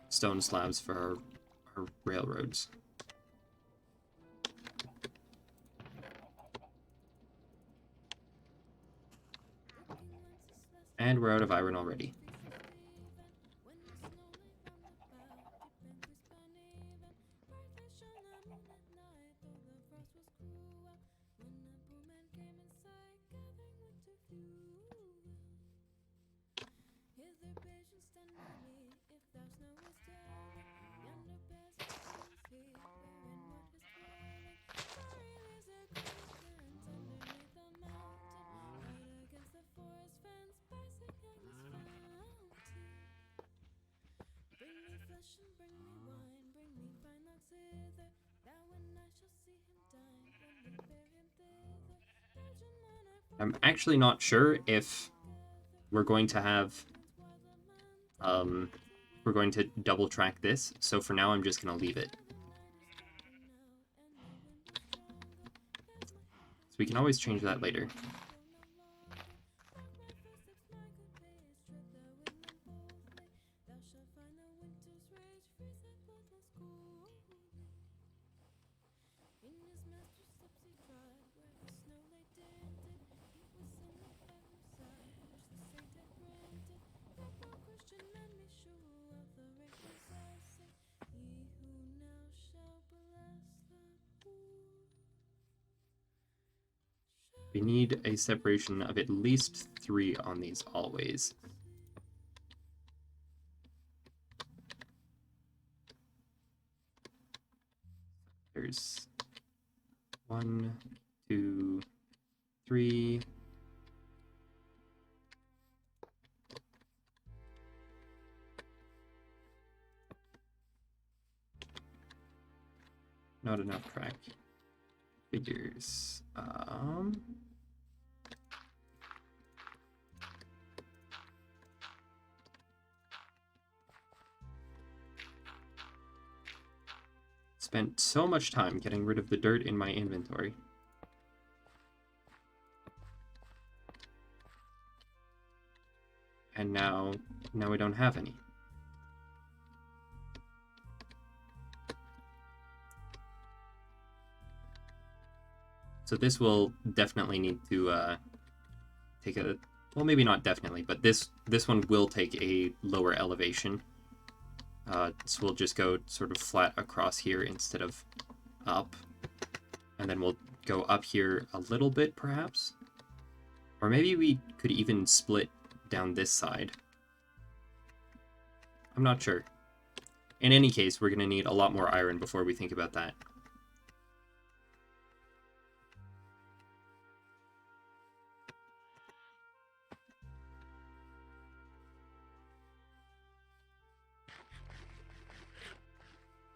stone slabs for our railroads. And we're out of iron already. I'm actually not sure if we're going to have... we're going to double track this, so for now I'm just going to leave it. So we can always change that later. We need a separation of at least 3 on these always. There's 1, 2, 3. Not enough track. Figures. Spent so much time getting rid of the dirt in my inventory. And now we don't have any. So this will definitely need to take a... Well, maybe not definitely, but this one will take a lower elevation. So we'll just go sort of flat across here instead of up. And then we'll go up here a little bit, perhaps. Or maybe we could even split down this side. I'm not sure. In any case, we're going to need a lot more iron before we think about that.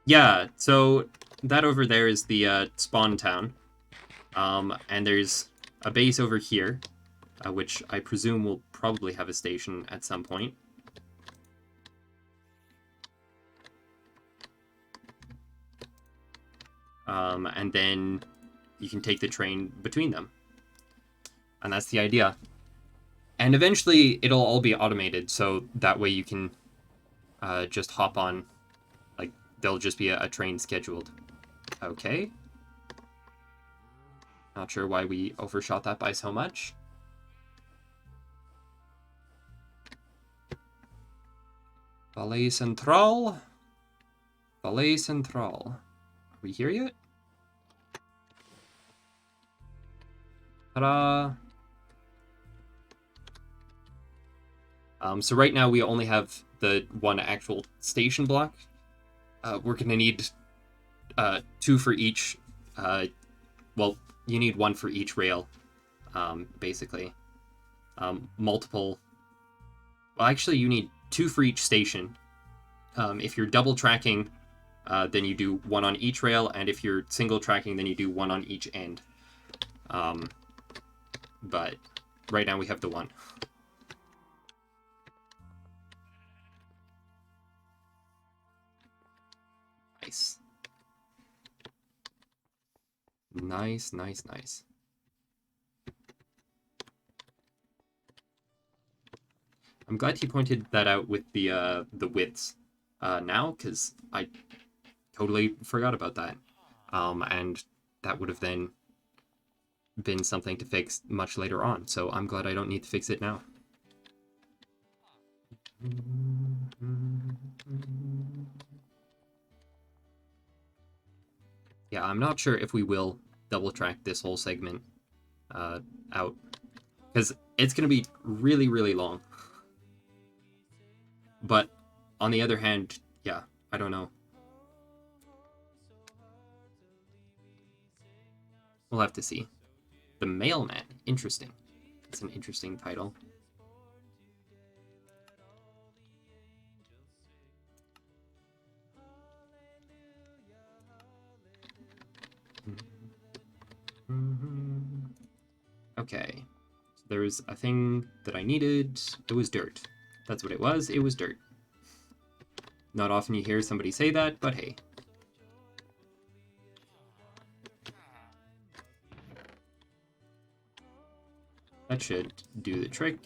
Yeah, so that over there is the spawn town. And there's a base over here, which I presume will probably have a station at some point. And then you can take the train between them. And that's the idea. And eventually it'll all be automated, so that way you can just hop on. Like, there'll just be a train scheduled. Okay. Not sure why we overshot that by so much. Palais Central. Palais Central. Are we here yet? Ta-da! So right now we only have the one actual station block. We're gonna need 2 for each. Well, you need 1 for each rail, basically. Multiple. Well, actually, you need 2 for each station. If you're double tracking, then you do 1 on each rail, and if you're single tracking, then you do 1 on each end. But right now we have the 1. Nice. Nice, nice, nice. I'm glad he pointed that out with the widths now, because I totally forgot about that. And that would have then been something to fix much later on, so I'm glad I don't need to fix it now. Yeah, I'm not sure if we will double track this whole segment out, because it's going to be really, really long. But on the other hand, yeah, I don't know. We'll have to see. The Mailman. Interesting. It's an interesting title. Okay. So there was a thing that I needed. It was dirt. That's what it was. It was dirt. Not often you hear somebody say that, but hey. That should do the trick.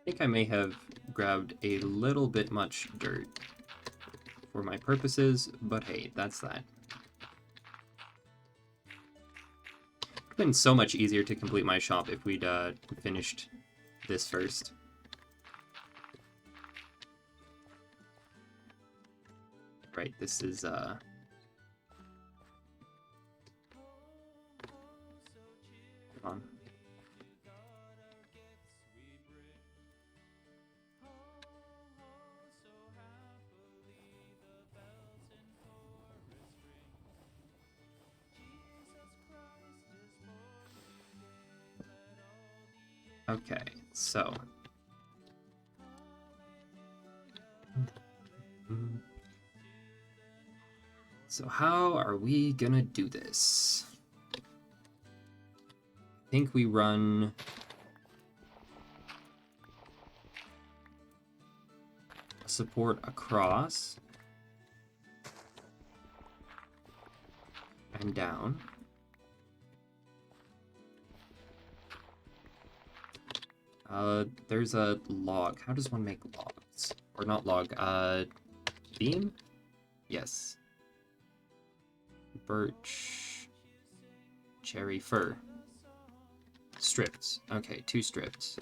I think I may have grabbed a little bit much dirt for my purposes, but hey, that's that. It's been so much easier to complete my shop if we'd finished this first. Right, this is come on. Okay, so how are we gonna do this? I think we run support across and down. There's a log. How does one make logs? Or not log, beam? Yes. Birch. Cherry fir. Strips. Okay, 2 strips.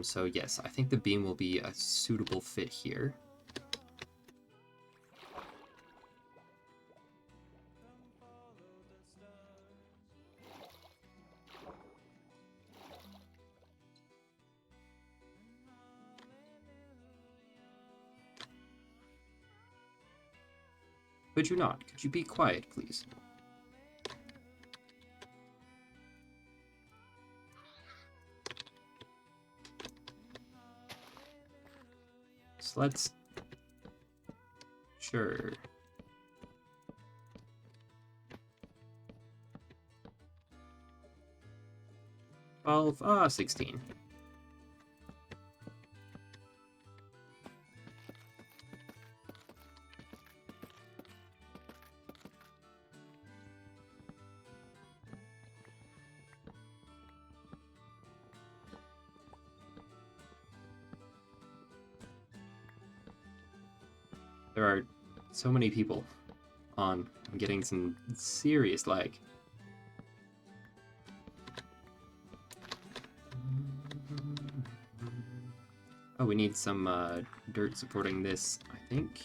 So yes, I think the beam will be a suitable fit here. Could you not? Could you be quiet, please? So let's... Sure. 12, 16. There are so many people on. I'm getting some serious lag. Oh, we need some dirt supporting this, I think.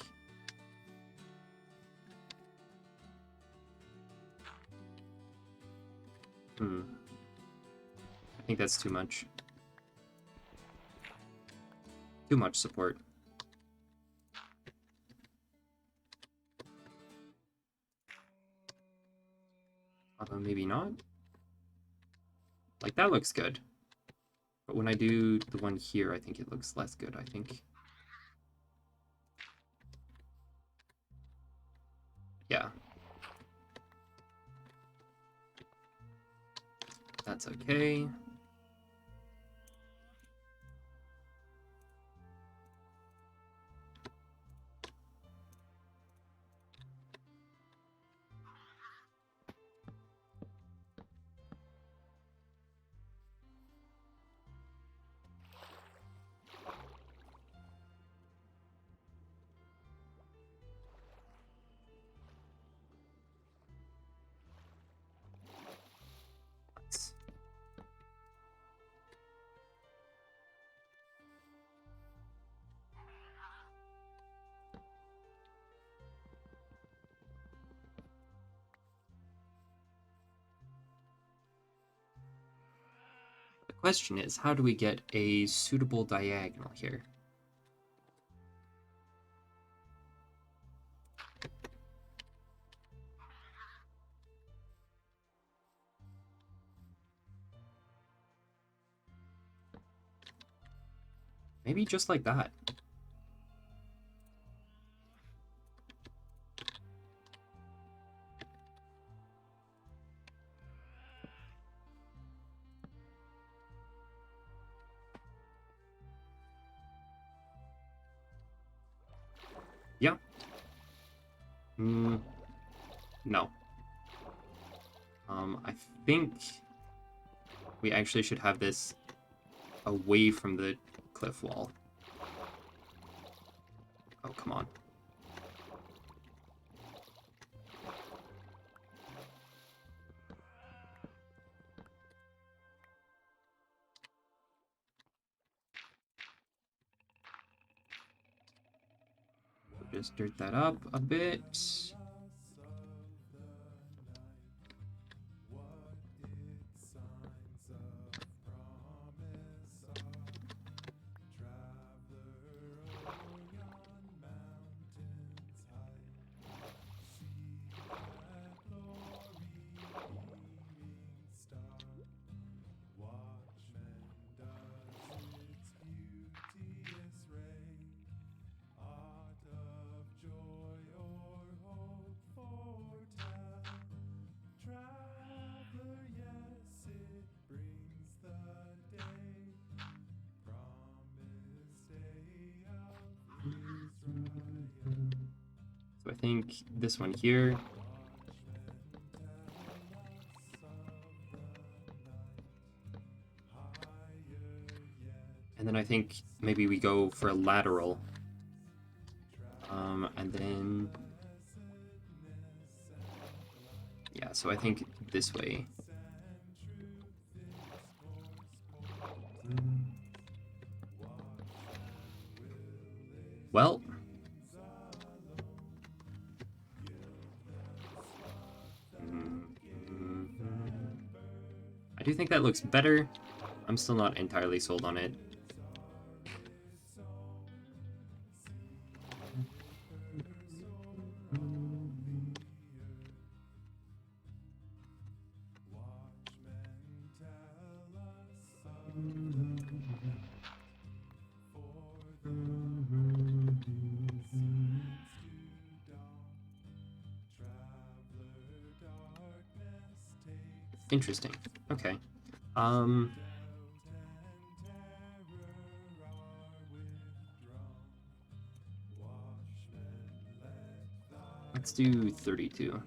I think that's too much. Too much support. Although maybe not. Like, that looks good. But when I do the one here, I think it looks less good, I think. Yeah. That's okay. The question is, how do we get a suitable diagonal here? Maybe just like that. Yeah. No. I think we actually should have this away from the cliff wall. Oh, come on. just dirt that up a bit. So I think this one here. And then I think maybe we go for a lateral. And then... Yeah, so I think this way. Well... I do think that looks better. I'm still not entirely sold on it. Interesting. Okay. Let's do 32.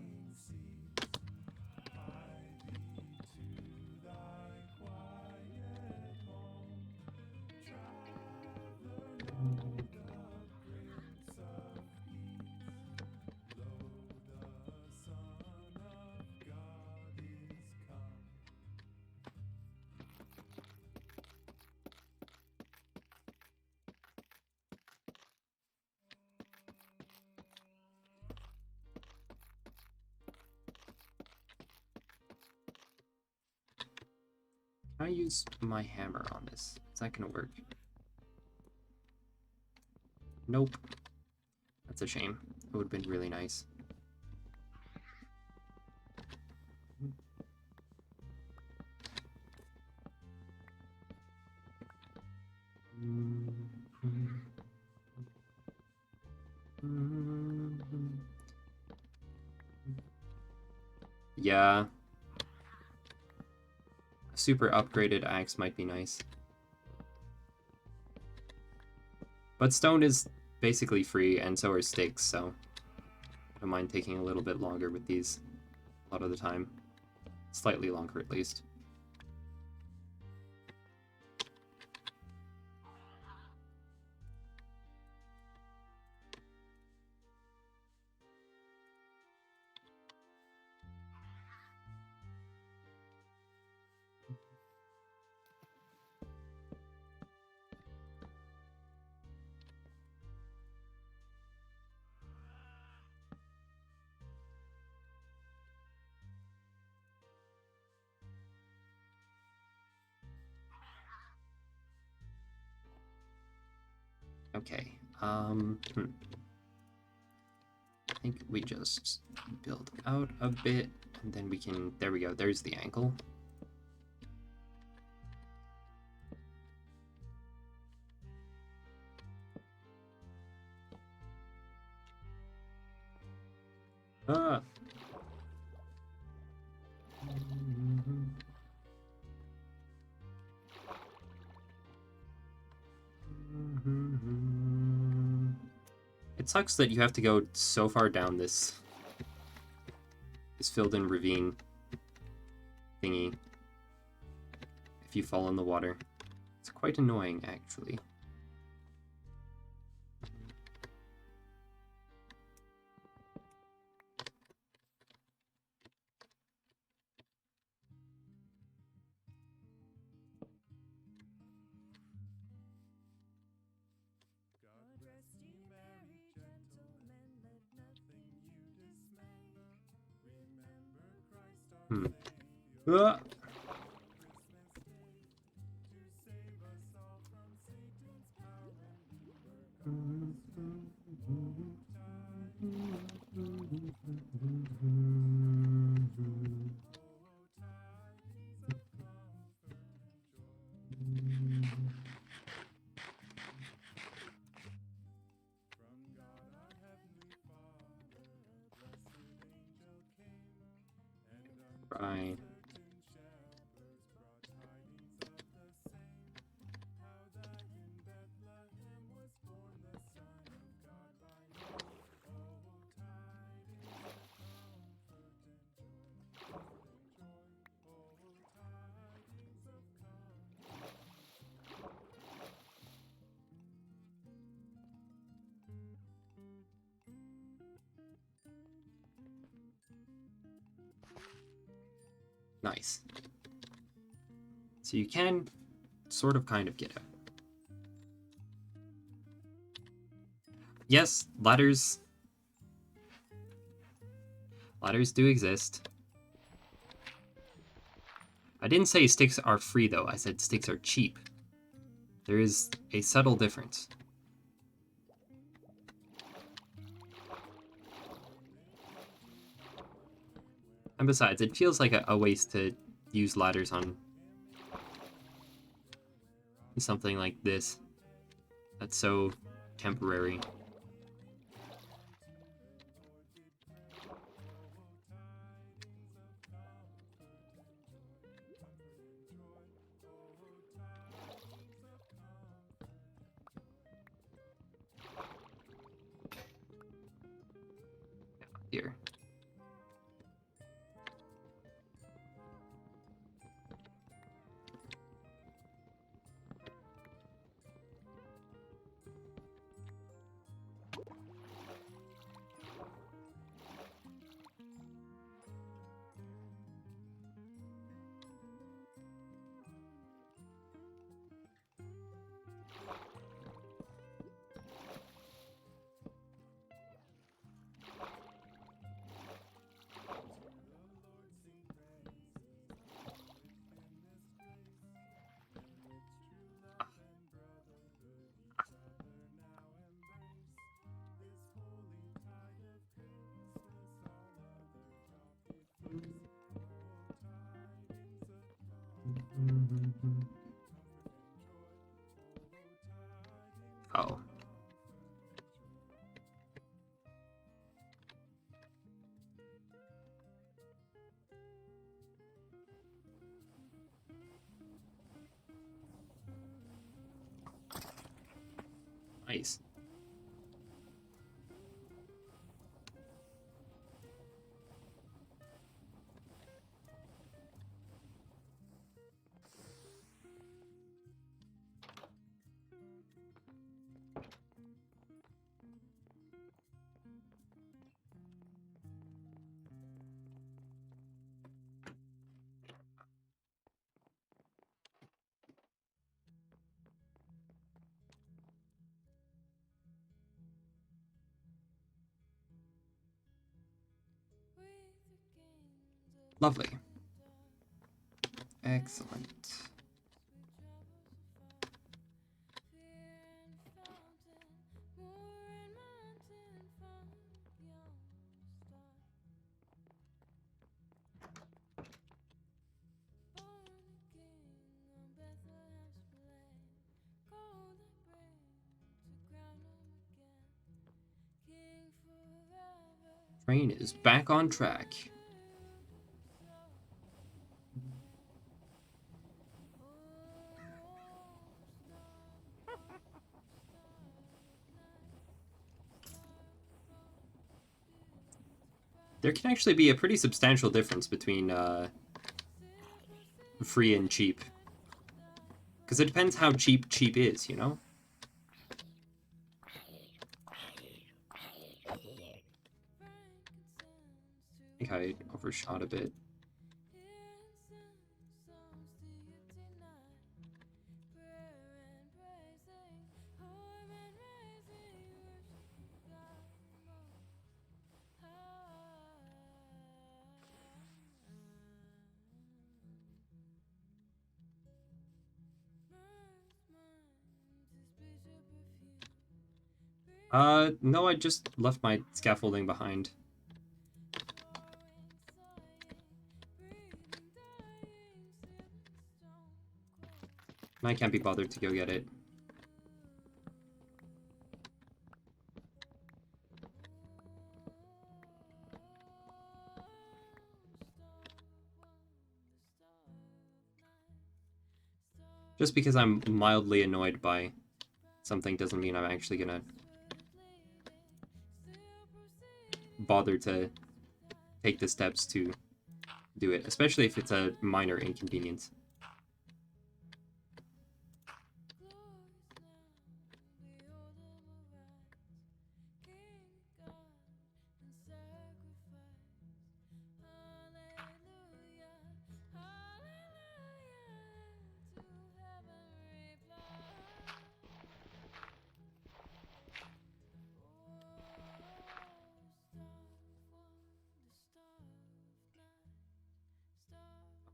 Can I use my hammer on this? Is that gonna work? Nope. That's a shame. It would have been really nice. Yeah. A super upgraded axe might be nice. But stone is basically free, and so are sticks, so I don't mind taking a little bit longer with these a lot of the time. Slightly longer, at least. Okay. I think we just build out a bit, and then we can... There we go. There's the ankle. Ah! It sucks that you have to go so far down this filled-in ravine thingy if you fall in the water. It's quite annoying, actually. Hmm. Ah. Right. Nice. So you can sort of kind of get it. Yes, ladders do exist. I didn't say sticks are free though, I said sticks are cheap. There is a subtle difference. And besides, it feels like a waste to use ladders on something like this. That's so temporary. Here. Oh. Nice. Lovely. Excellent. Train is back on track. There can actually be a pretty substantial difference between free and cheap. Because it depends how cheap is, you know? I think I overshot a bit. No, I just left my scaffolding behind. And I can't be bothered to go get it. Just because I'm mildly annoyed by something doesn't mean I'm actually gonna bother to take the steps to do it, especially if it's a minor inconvenience.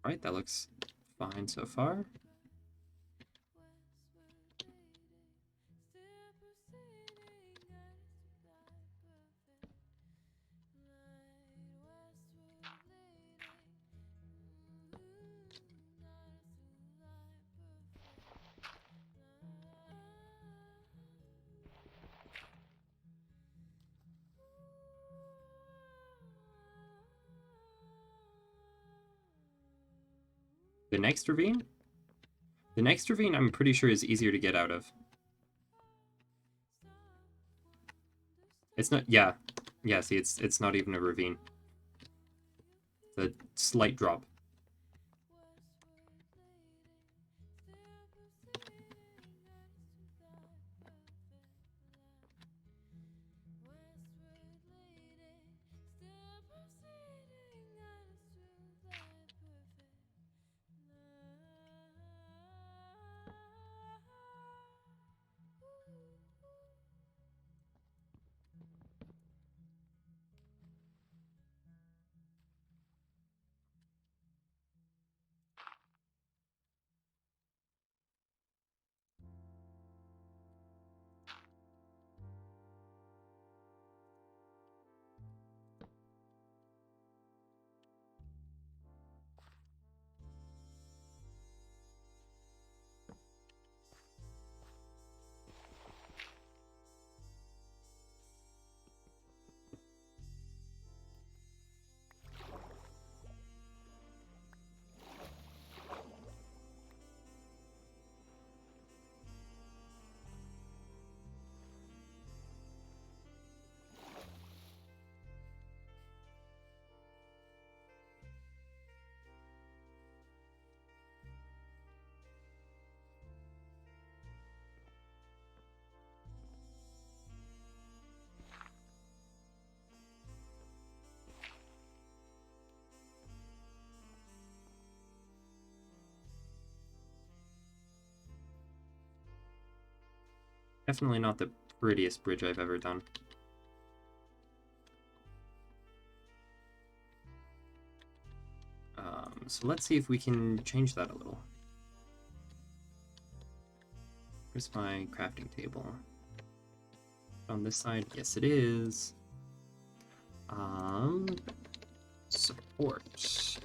Alright, that looks fine so far. The next ravine? The next ravine I'm pretty sure is easier to get out of. It's not, yeah. Yeah, see, it's not even a ravine. It's a slight drop. Definitely not the prettiest bridge I've ever done. So let's see if we can change that a little. Where's my crafting table? On this side? Yes, it is. Support.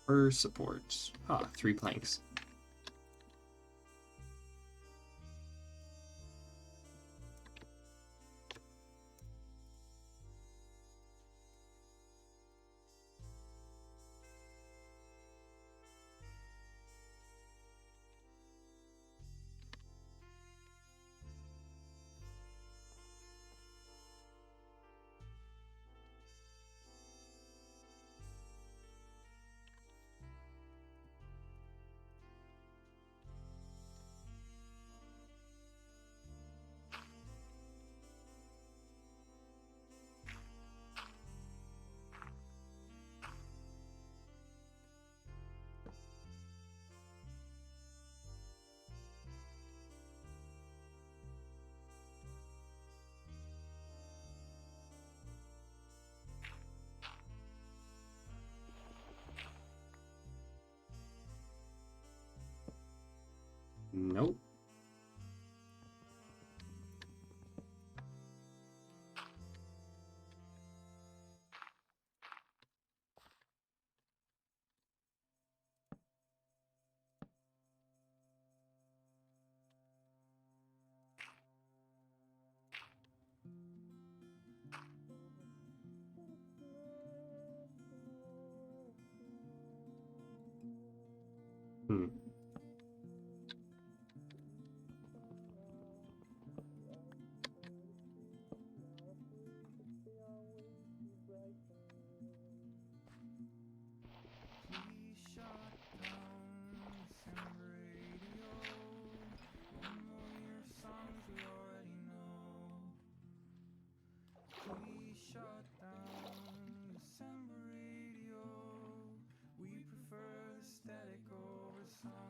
Per support. Ah, 3 planks.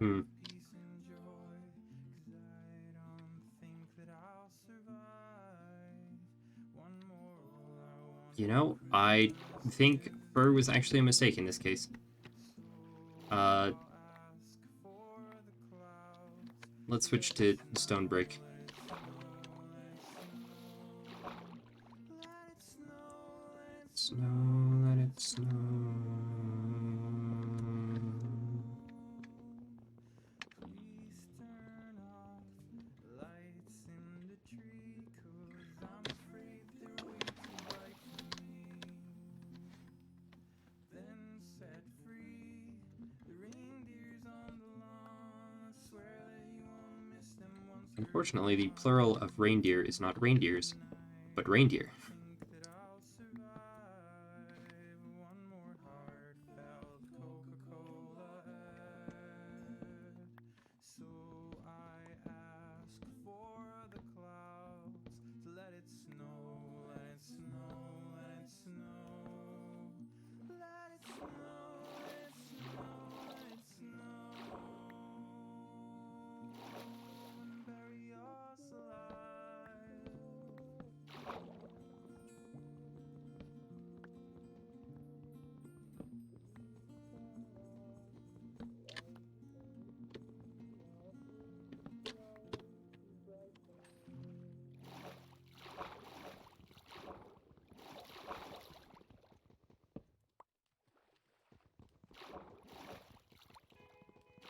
Hmm. You know, I think fur was actually a mistake in this case. Uh, let's switch to stone brick. Snow, let it snow. Unfortunately, the plural of reindeer is not reindeers, but reindeer.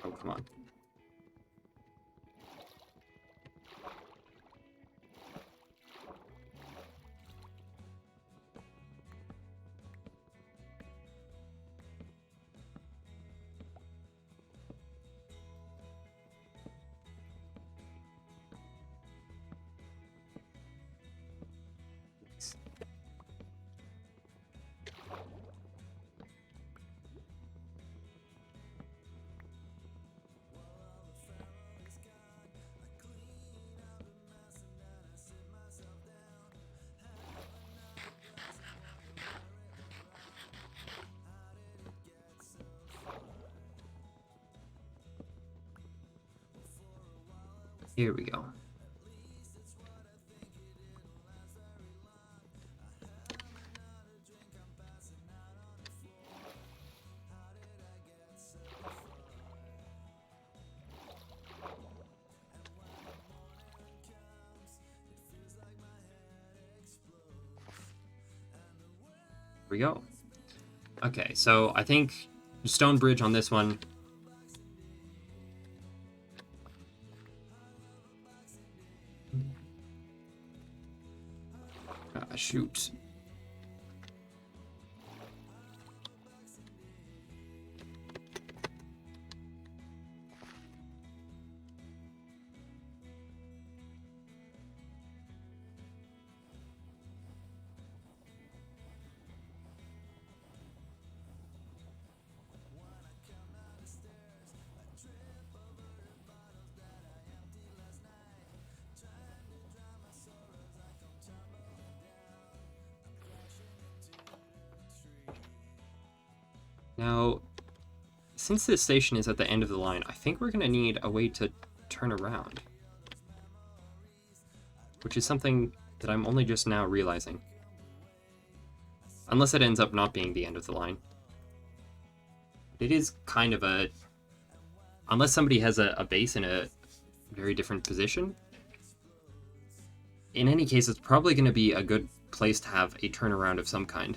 Oh, come on. Here we go. We go. Okay, so I think stone bridge on this one. Shoot. Now, since this station is at the end of the line, I think we're going to need a way to turn around. Which is something that I'm only just now realizing. Unless it ends up not being the end of the line. It is kind of a... Unless somebody has a base in a very different position. In any case, it's probably going to be a good place to have a turnaround of some kind.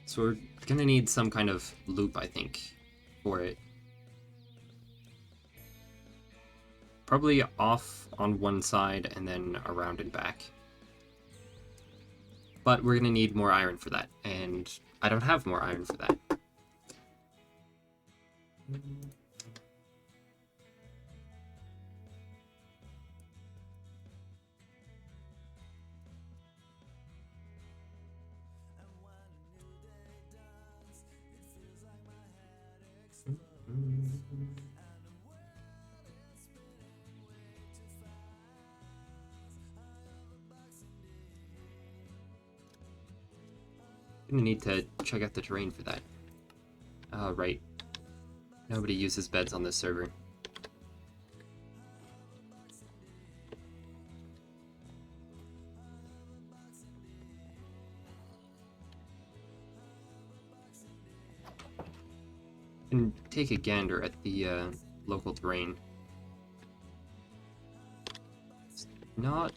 So we're gonna need some kind of loop, I think, for it. Probably off on one side and then around and back. But we're gonna need more iron for that, and I don't have more iron for that. Gonna need to check out the terrain for that. Oh, right. Nobody uses beds on this server. And take a gander at the local terrain. It's not...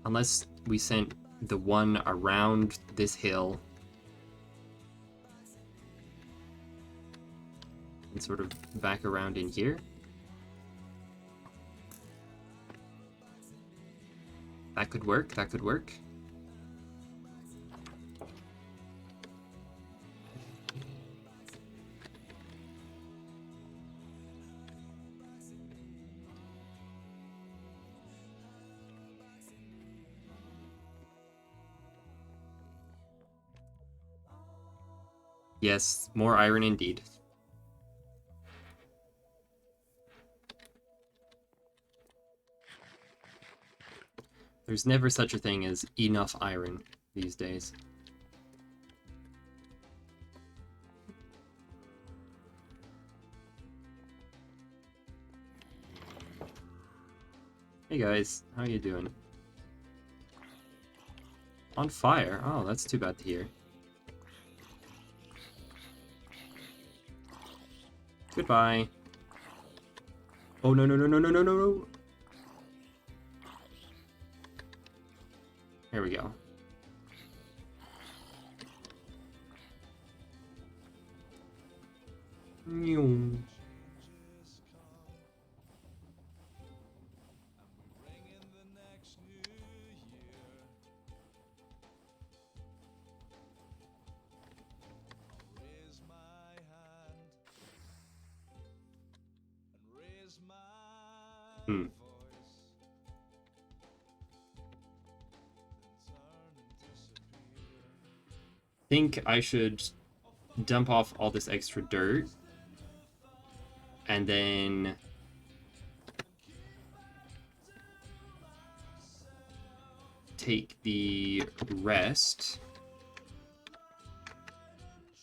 Unless we sent the one around this hill and sort of back around in here. That could work, that could work. Yes, more iron indeed. There's never such a thing as enough iron these days. Hey guys, how you doing? On fire? Oh, that's too bad to hear. Goodbye. Oh, no, no, no, no, no, no, no, no. There we go. Nyum. Hmm. Think I should dump off all this extra dirt and then take the rest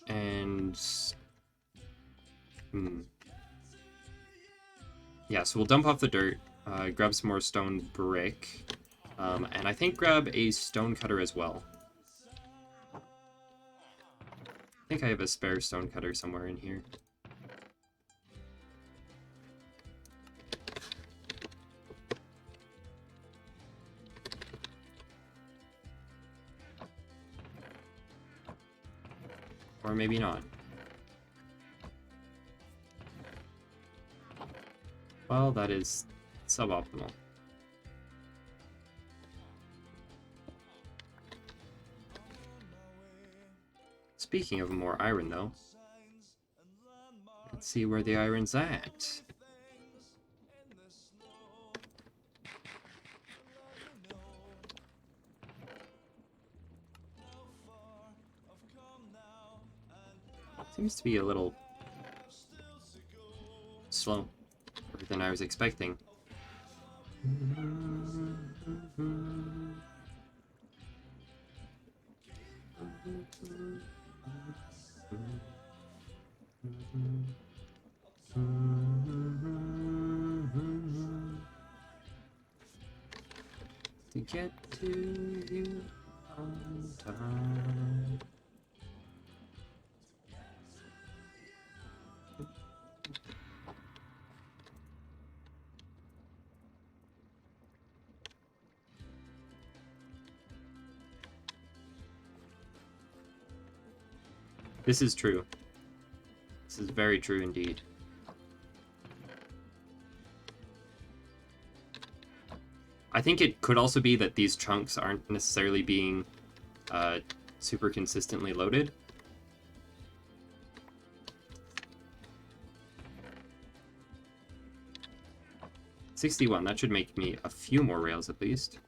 and yeah, so we'll dump off the dirt, grab some more stone brick, and I think grab a stone cutter as well. I think I have a spare stone cutter somewhere in here. Or maybe not. Well, that is suboptimal. Speaking of more iron, though, let's see where the iron's at. Seems to be a little slower than I was expecting. To get to you on time. This is true. This is very true indeed. I think it could also be that these chunks aren't necessarily being super consistently loaded. $61, that should make me a few more rails at least.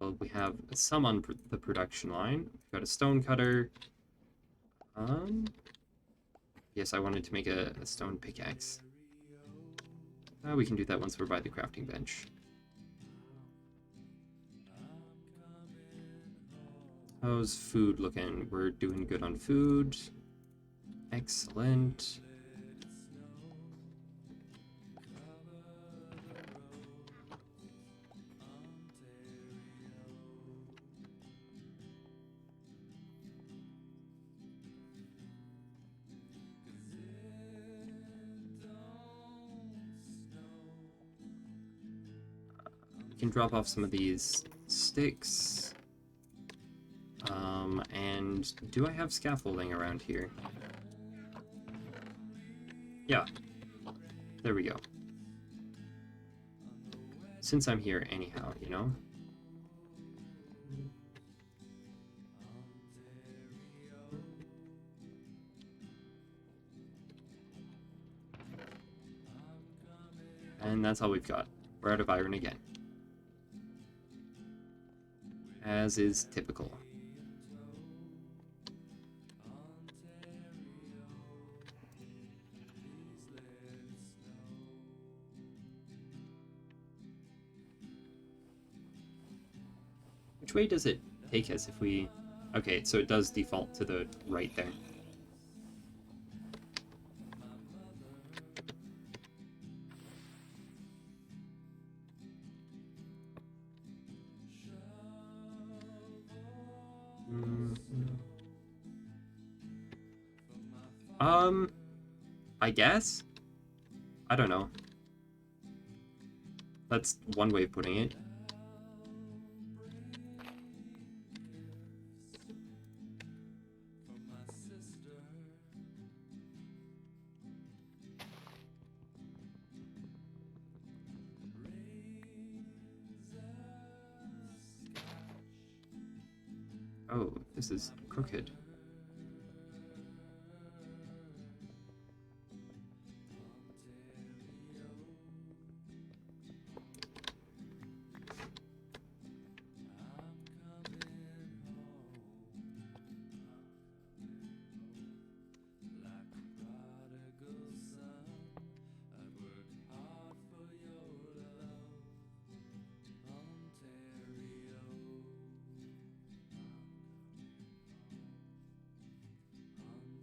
Well, we have some on the production line. We've got a stone cutter. Yes, I wanted to make a stone pickaxe. We can do that once we're by the crafting bench. How's food looking? We're doing good on food. Excellent. We can drop off some of these sticks. And do I have scaffolding around here? Yeah, there we go. Since I'm here anyhow, you know? And that's all we've got. We're out of iron again. As is typical. Which way does it take us if we... Okay, so it does default to the right there. I guess? I don't know. That's one way of putting it. Oh, this is crooked.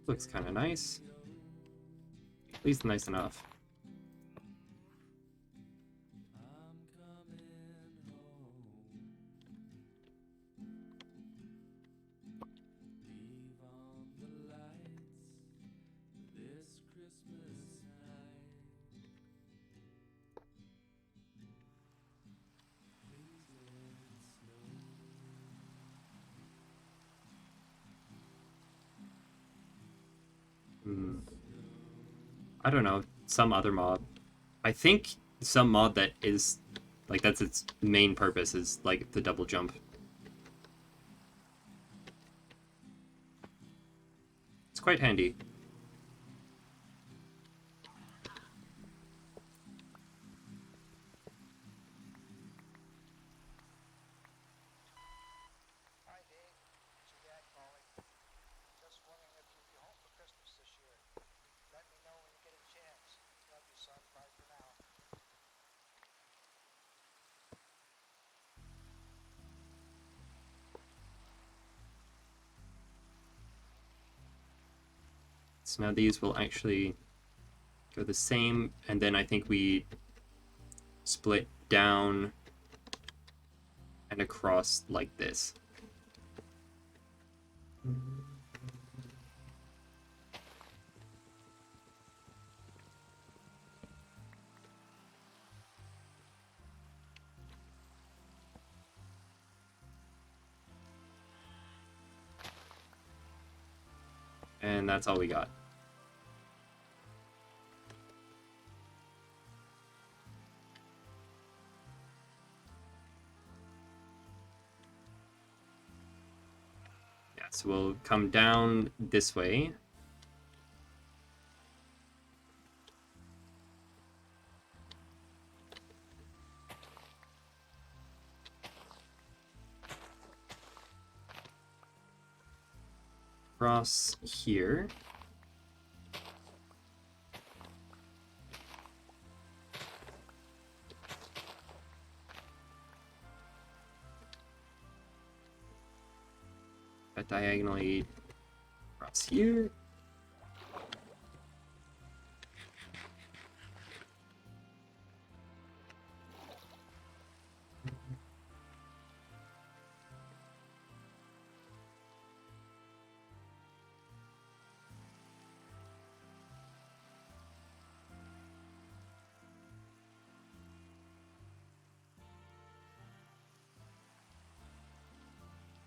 Looks kind of nice. At least nice enough. I don't know, some other mod. I think some mod that is, like, that's its main purpose is, like, the double jump. It's quite handy. Hi, Dave. It's your dad calling. Just wondering if you'll be home for Christmas this year. Let me know when you get a chance. Love you, son. Bye for now. So now these will actually go the same, and then I think we split down and across like this. And that's all we got. Yeah, so we'll come down this way. across here. Diagonally across here.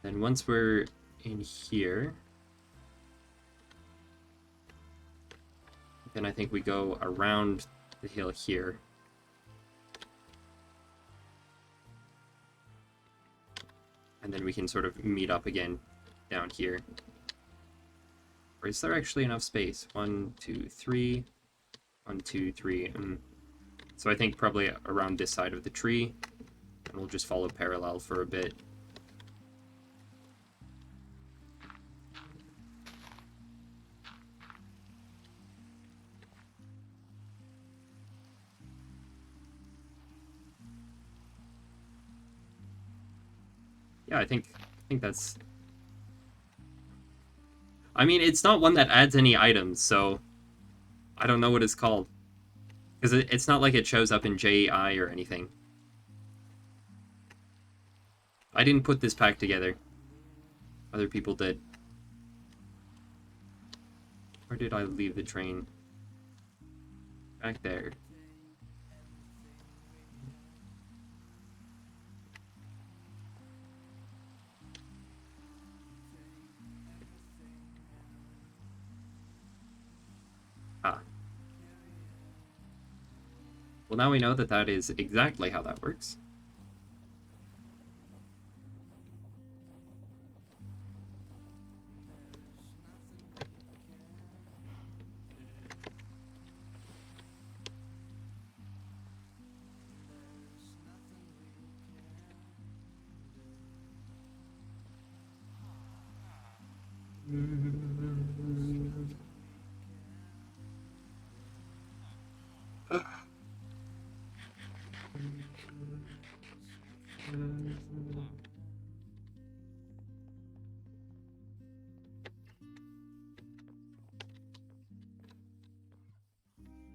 Then once we're in here, then I think we go around the hill here. And then we can sort of meet up again down here. Or is there actually enough space? 1, 2, 3. 1, 2, 3. So I think probably around this side of the tree. And we'll just follow parallel for a bit. Yeah, I think that's... I mean, it's not one that adds any items, so I don't know what it's called. Because it's not like it shows up in JEI or anything. I didn't put this pack together. Other people did. Where did I leave the train? Back there. Ah. Well, now we know that that is exactly how that works.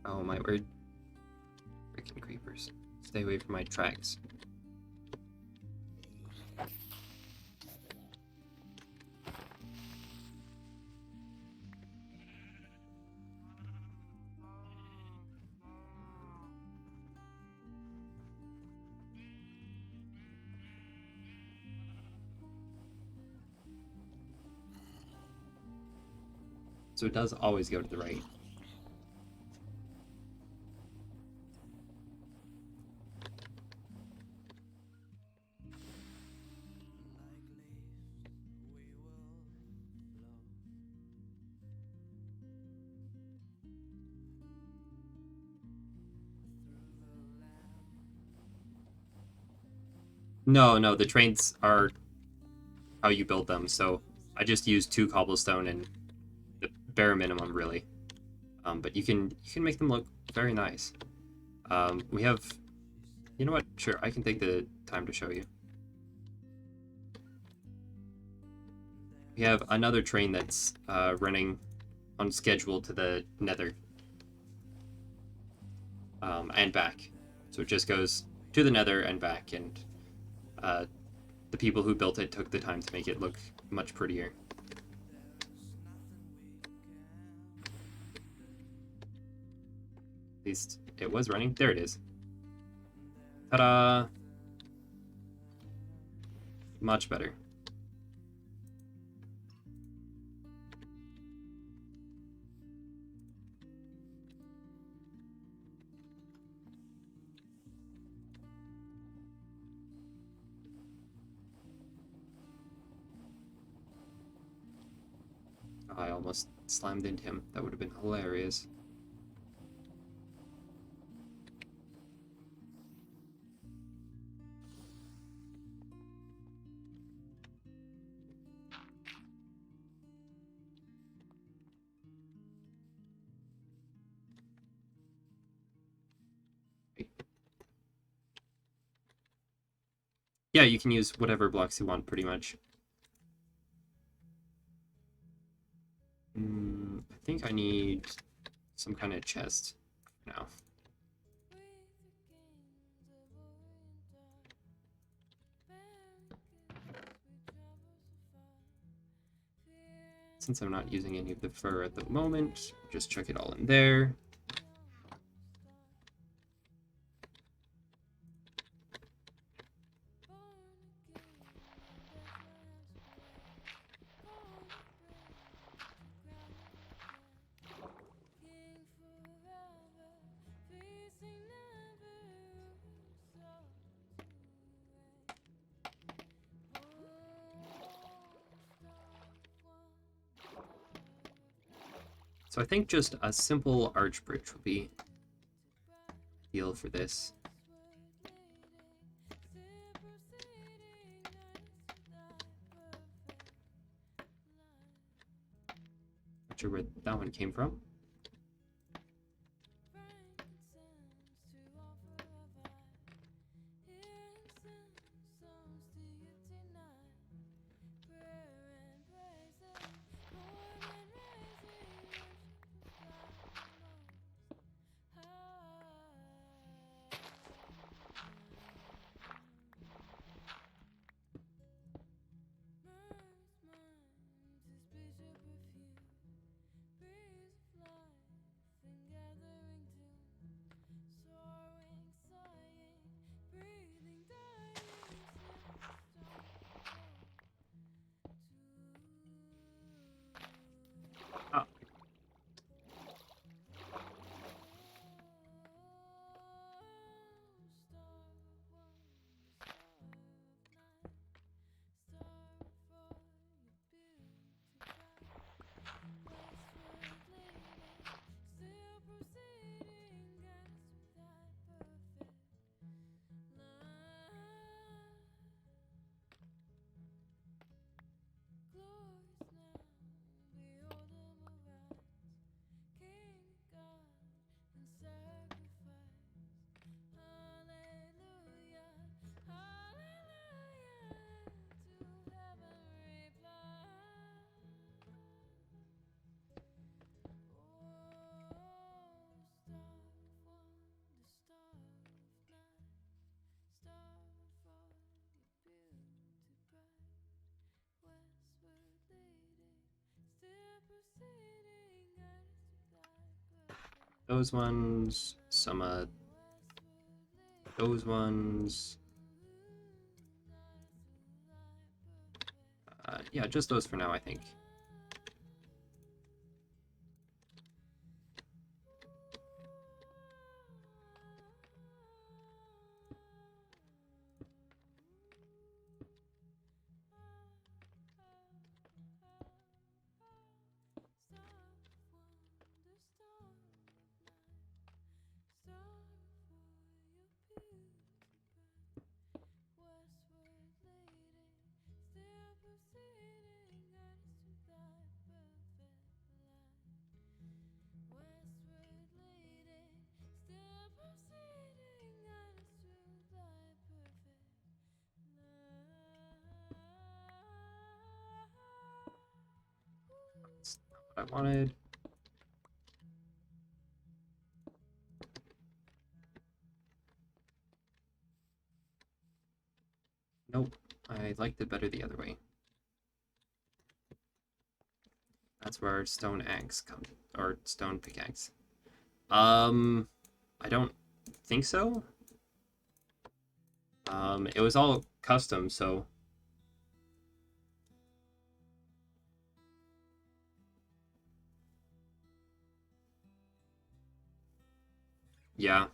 Oh my word. Freaking creepers. Stay away from my tracks. So it does always go to the right. No, the trains are how you build them, so I just used 2 cobblestone and the bare minimum, really. But you can make them look very nice. We have... You know what? Sure, I can take the time to show you. We have another train that's running on schedule to the Nether. And back. So it just goes to the Nether and back, and the people who built it took the time to make it look much prettier. At least it was running. There it is. Ta-da! Much better. I almost slammed into him. That would have been hilarious. Yeah, you can use whatever blocks you want, pretty much. I think I need some kind of chest now. Since I'm not using any of the fur at the moment, just chuck it all in there. So I think just a simple arch bridge would be ideal for this. Not sure where that one came from. Ah, those ones, some those ones. Yeah, just those for now, I think. That's not what I wanted. Nope, I liked it better the other way. That's where stone axe comes, or stone pickaxe. I don't think so. It was all custom, so yeah.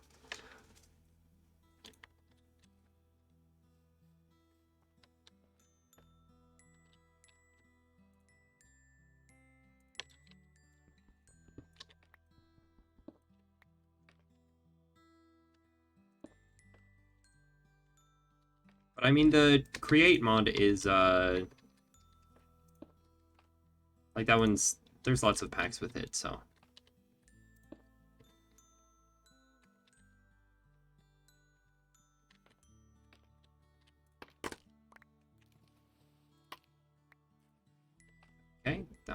But I mean, the create mod is like that one's. There's lots of packs with it, so.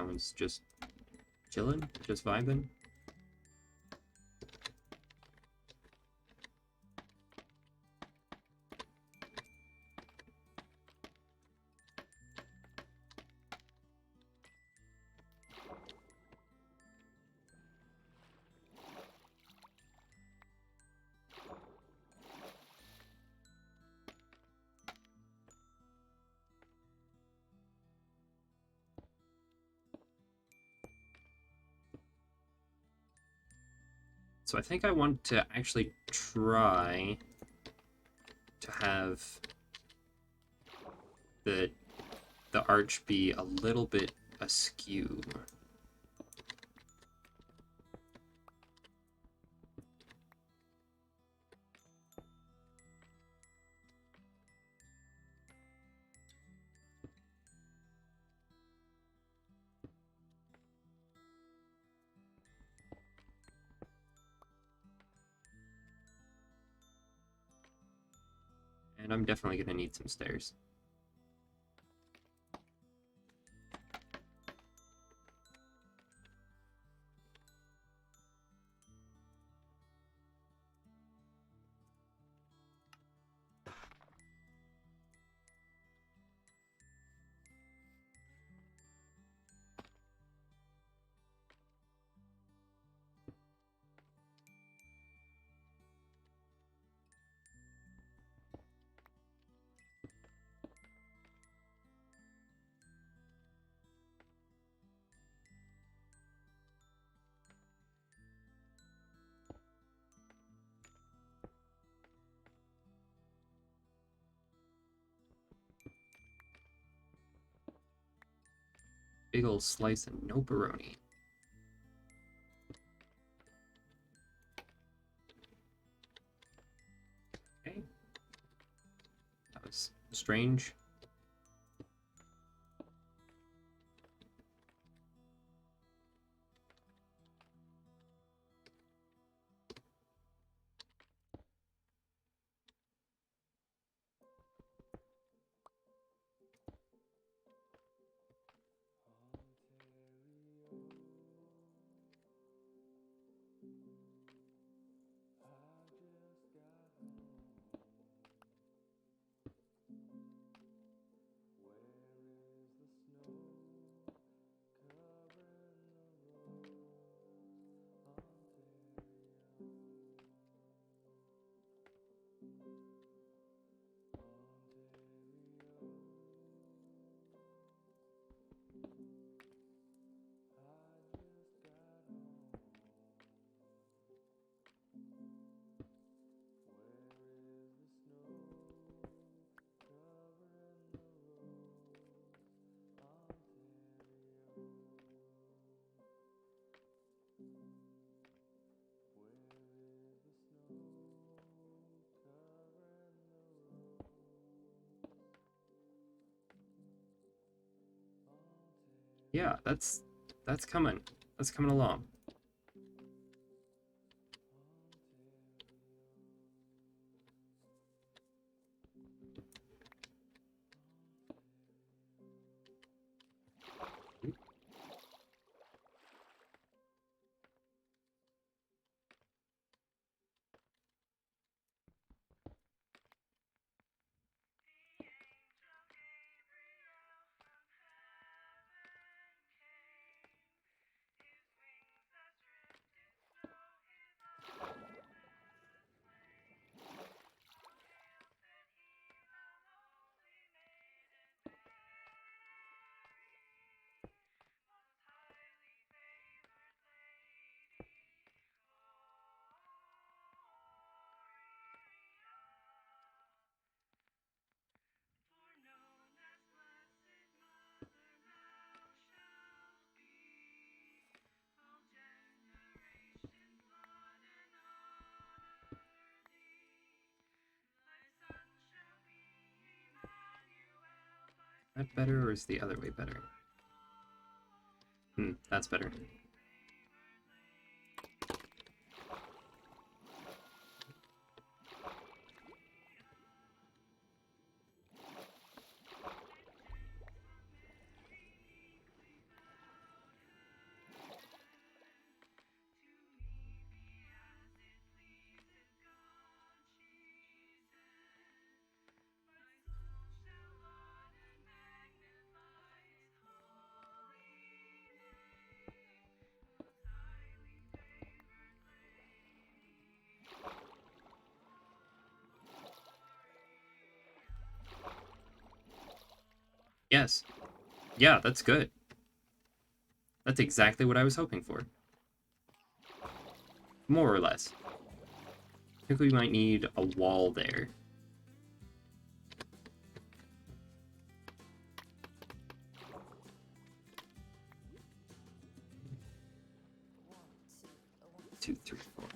that one's just chilling, just vibing. So I think I want to actually try to have the arch be a little bit askew. And I'm definitely going to need some stairs. Big ol' slice of no-baroni. Okay. That was strange. Yeah, that's coming. That's coming along. Is that better or is the other way better? That's better. Yes. Yeah, that's good. That's exactly what I was hoping for. More or less. I think we might need a wall there. Two, three, four.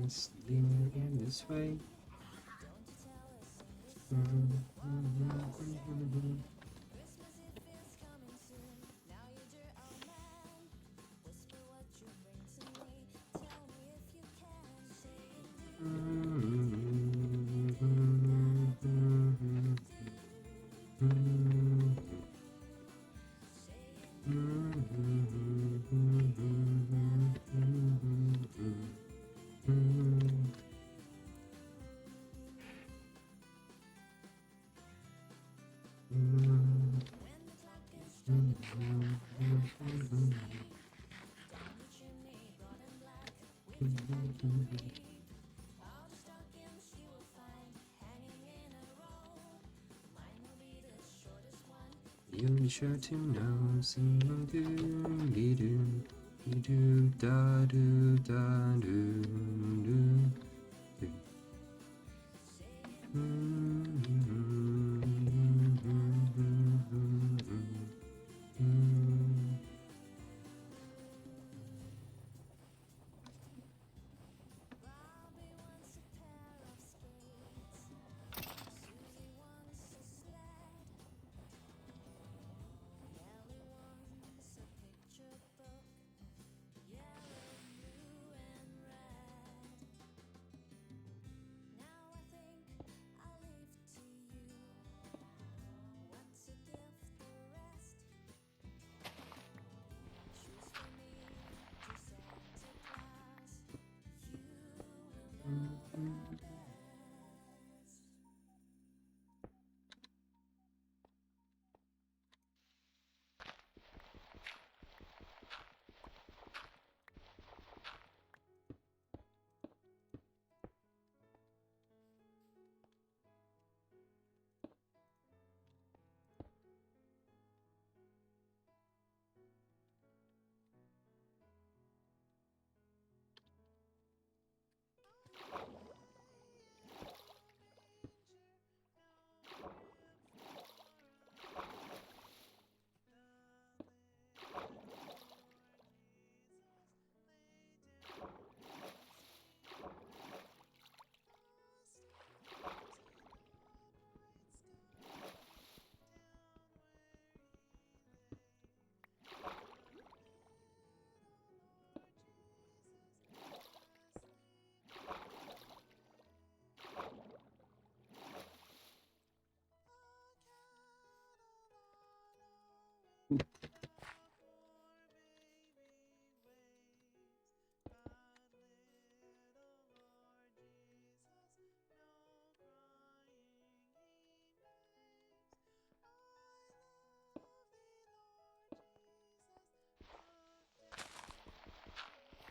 Let's lean in this way. You'll be sure to know some doo doo doo da doo da doo doo.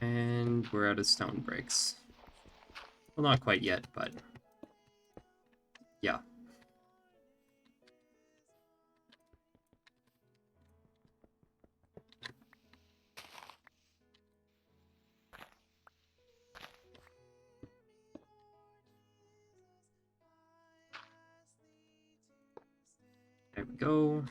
And we're out of stone bricks. Well, not quite yet, but yeah. There we go.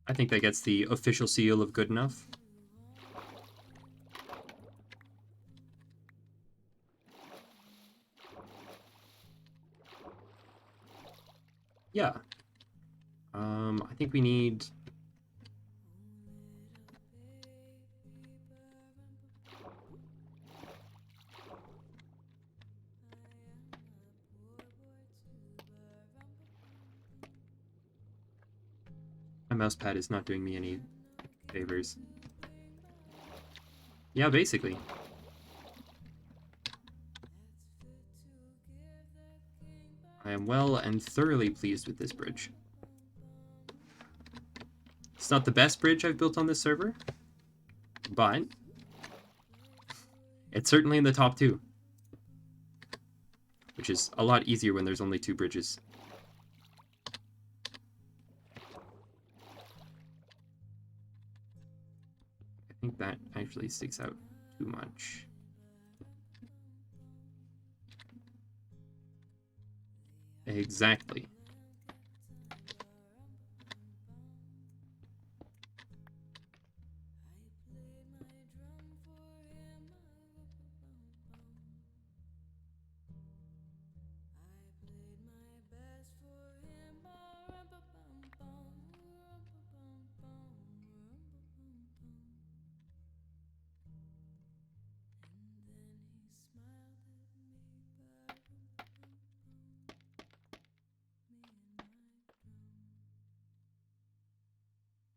I think that gets the official seal of good enough. Yeah. I think we need... My mouse pad is not doing me any favors. Yeah, basically. I am well and thoroughly pleased with this bridge. It's not the best bridge I've built on this server, but it's certainly in the top 2, which is a lot easier when there's only 2 bridges. I think that actually sticks out too much. Exactly.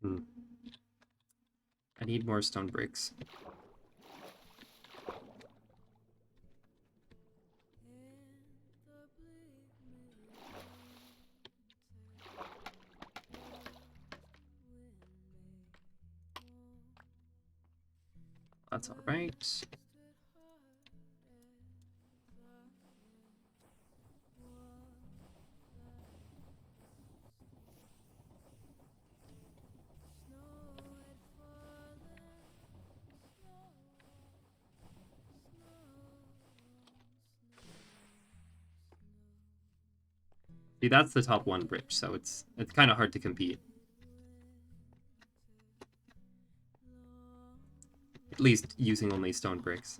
Hmm. I need more stone bricks. That's all right. See, that's the top 1 bridge, so it's kind of hard to compete. At least using only stone bricks.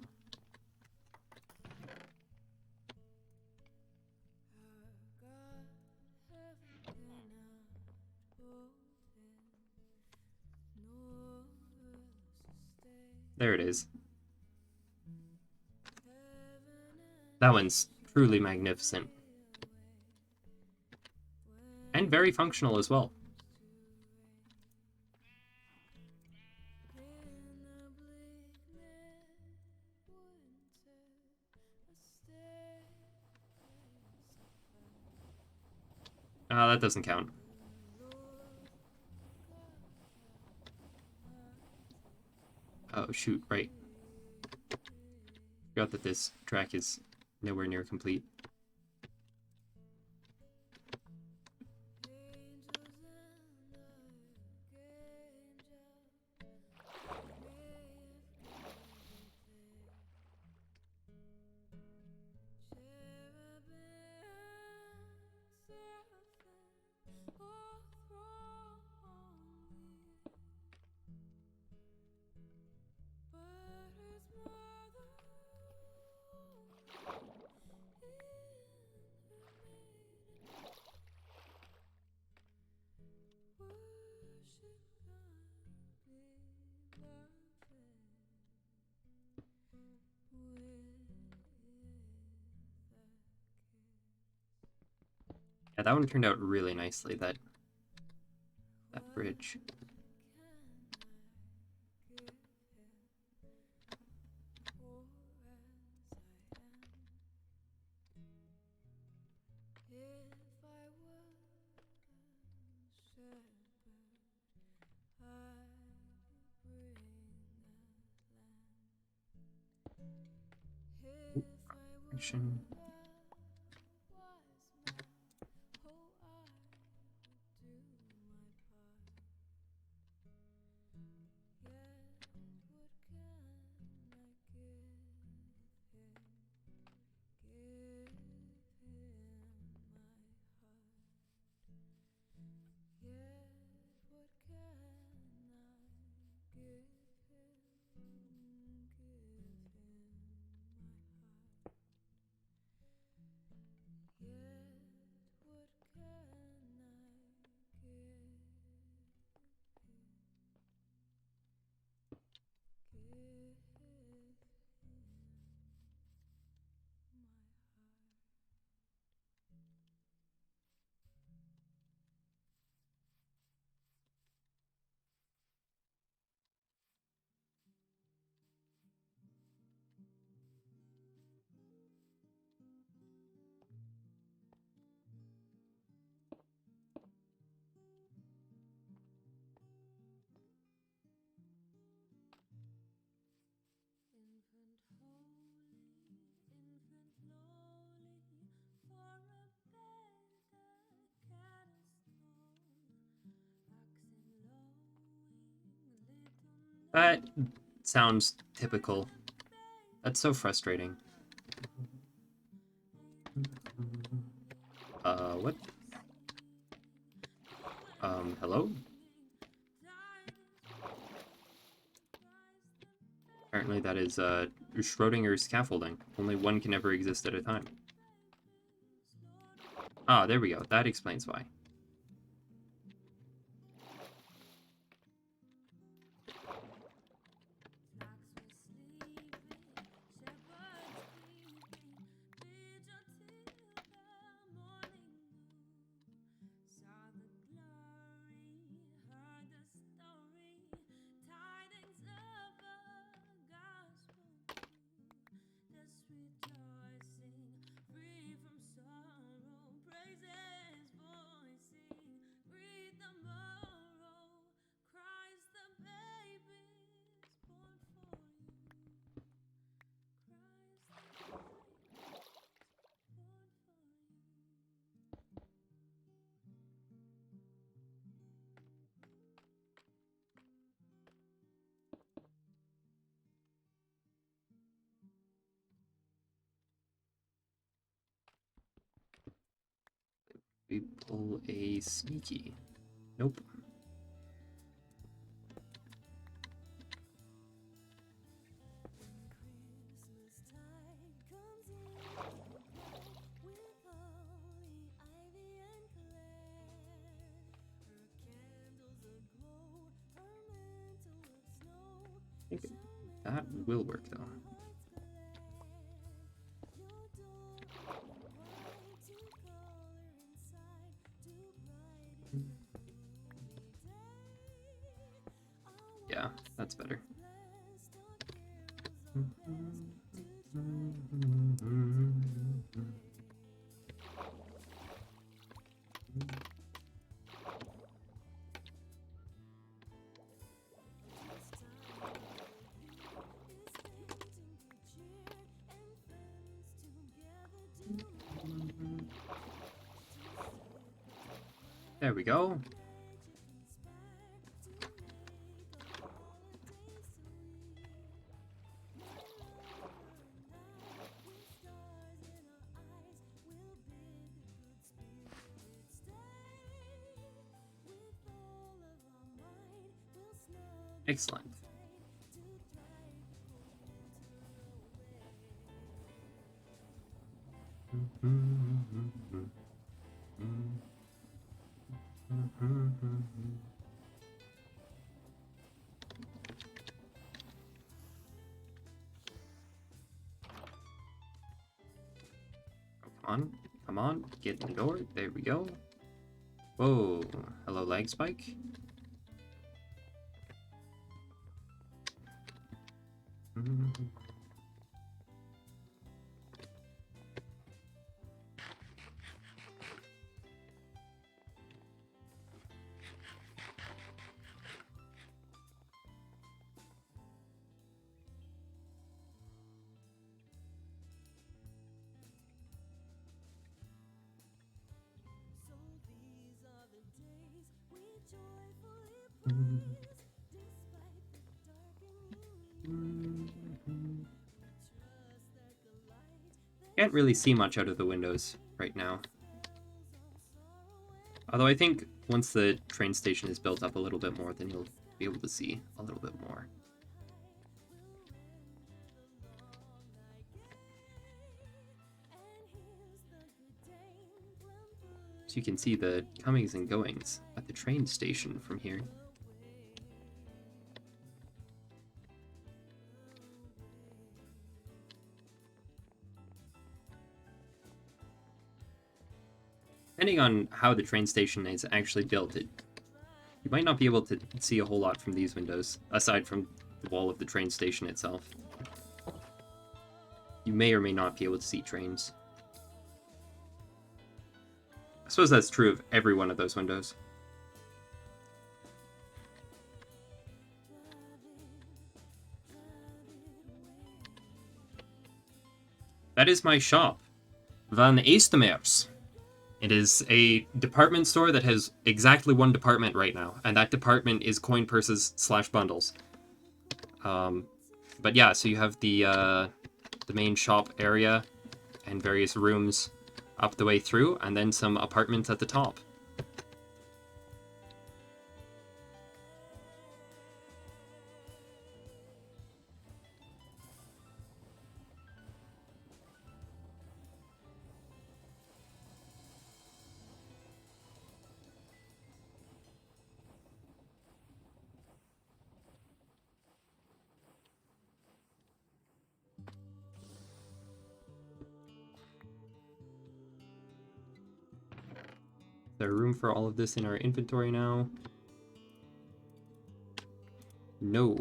There it is. That one's truly magnificent. And very functional as well. That doesn't count. Oh, shoot, right. Forgot that this track is nowhere near complete. Yeah, that one turned out really nicely, that bridge. Action. That sounds typical. That's so frustrating. What? Hello? Apparently that is, Schrodinger's scaffolding. Only one can ever exist at a time. Ah, there we go. That explains why. We pull a sneaky. Nope. I think that will work though. Yeah, that's better. There we go. Excellent. Come on, get in the door. There we go. Whoa, hello, lag spike. Can't really see much out of the windows right now. Although I think once the train station is built up a little bit more, then you'll be able to see a little bit more. So you can see the comings and goings at the train station from here. Depending on how the train station is actually built, you might not be able to see a whole lot from these windows, aside from the wall of the train station itself. You may or may not be able to see trains. I suppose that's true of every one of those windows. That is my shop, Van Eestemers. It is a department store that has exactly one department right now, and that department is coin purses / bundles. But yeah, so you have the main shop area and various rooms up the way through, and then some apartments at the top. Is there room for all of this in our inventory now? No.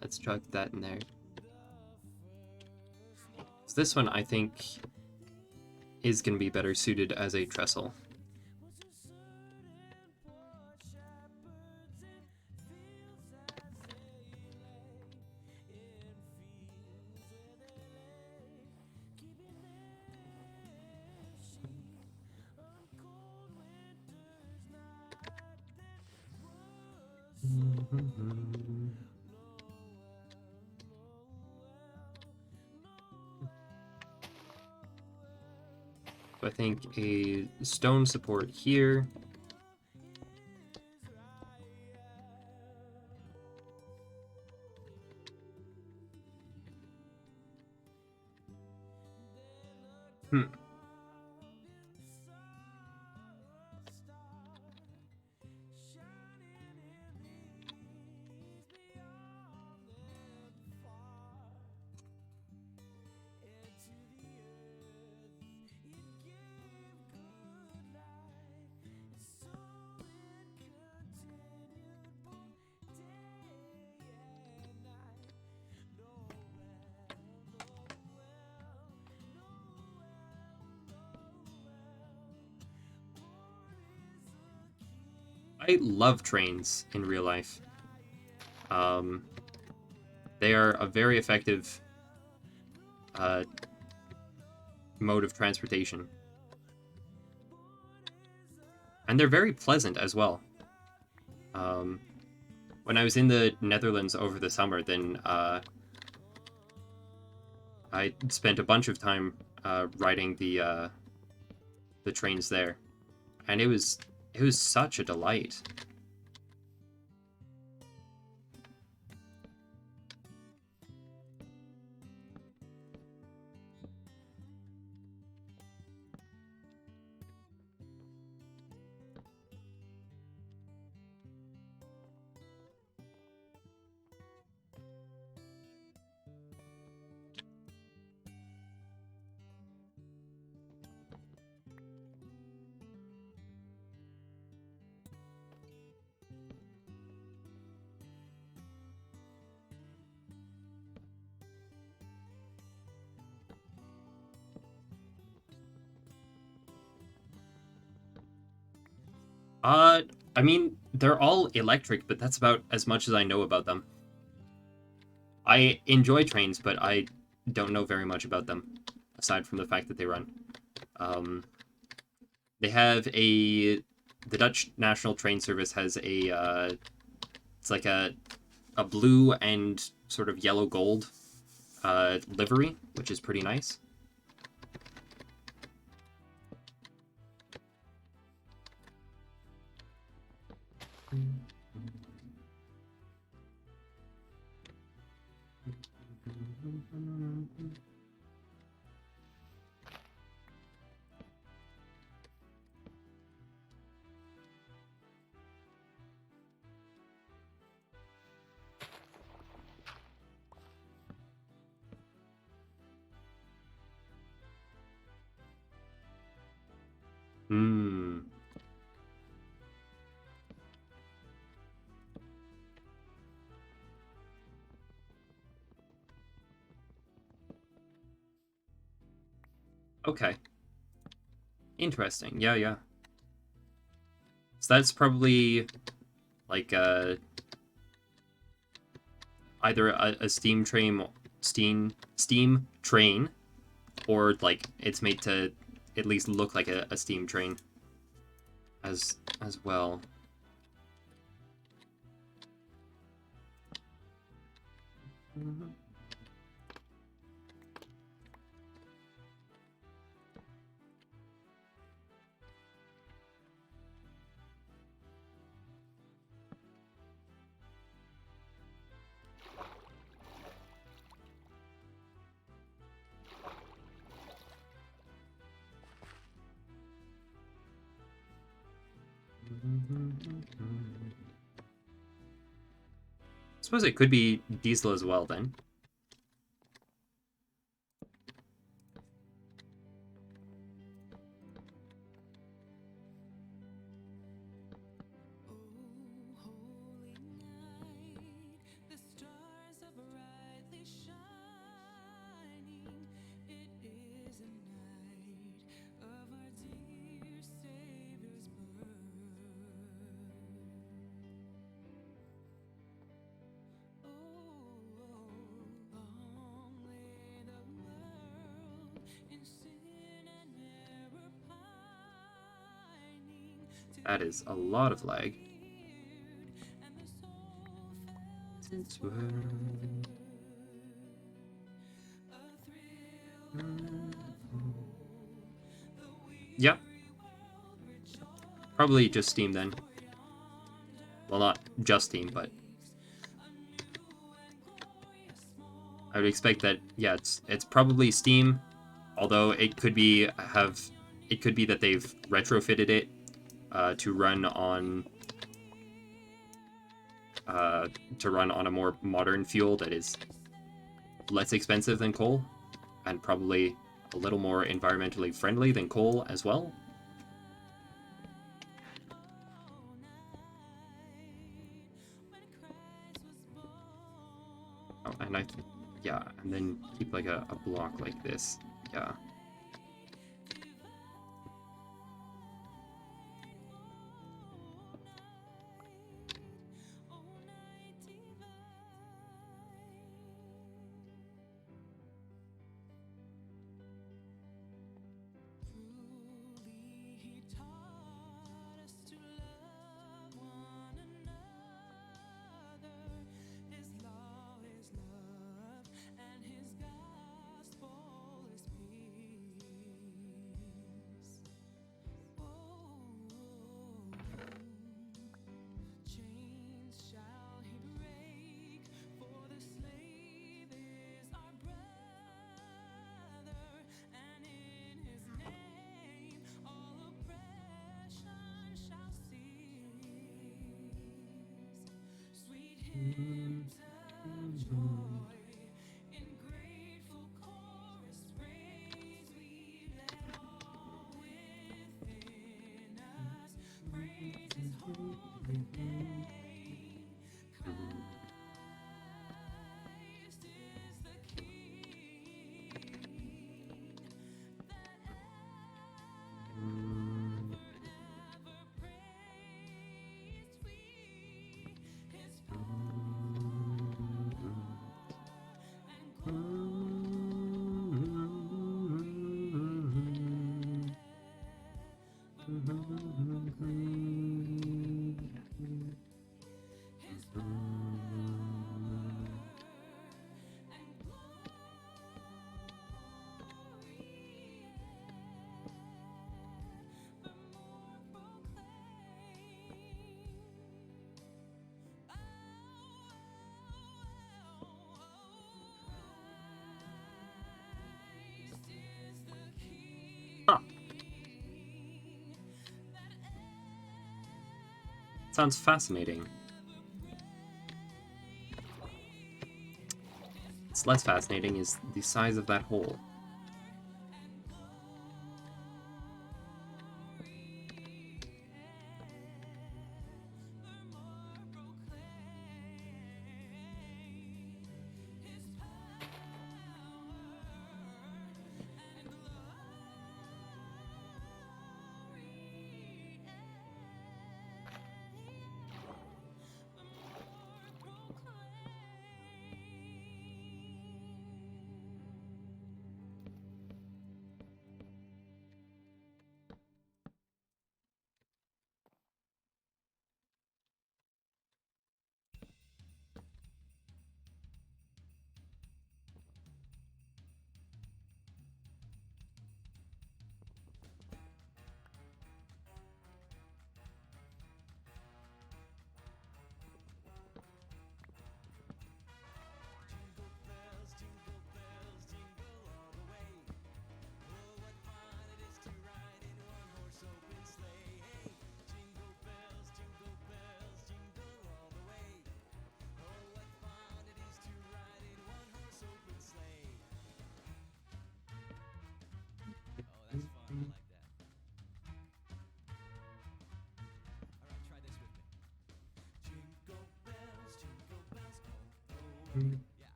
Let's chuck that in there. So this one, I think, is going to be better suited as a trestle. So I think a stone support here. I love trains in real life. They are a very effective mode of transportation. And they're very pleasant as well. When I was in the Netherlands over the summer, then I spent a bunch of time riding the trains there, and it was such a delight. I mean, they're all electric, but that's about as much as I know about them. I enjoy trains, but I don't know very much about them, aside from the fact that they run. They have the Dutch National Train Service has it's like a blue and sort of yellow gold livery, which is pretty nice. Hmm. Okay. Interesting. Yeah, yeah. So that's probably like either a steam train, or like it's made to at least look like a steam train as well. Suppose it could be diesel as well then. That is a lot of lag. Yep. Probably just Steam then. Well, not just Steam, but I would expect that. Yeah, it's probably Steam, although it could be that they've retrofitted it to run on a more modern fuel that is less expensive than coal, and probably a little more environmentally friendly than coal as well. Oh, and yeah, and then keep like a block like this. Yeah. Huh. Sounds fascinating. What's less fascinating is the size of that hole.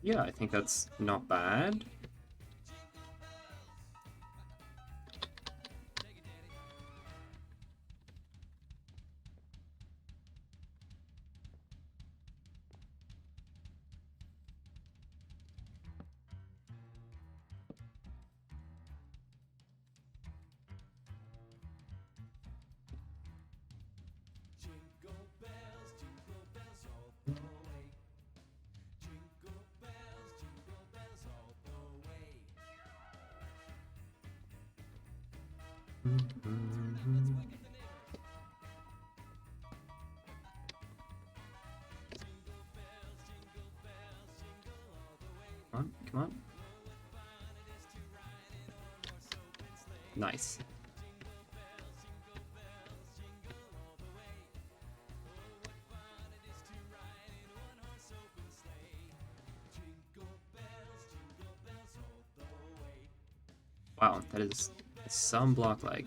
Yeah, I think that's not bad. Come on, come on. Nice. Wow, that is some block lag.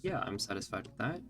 Yeah, I'm satisfied with that.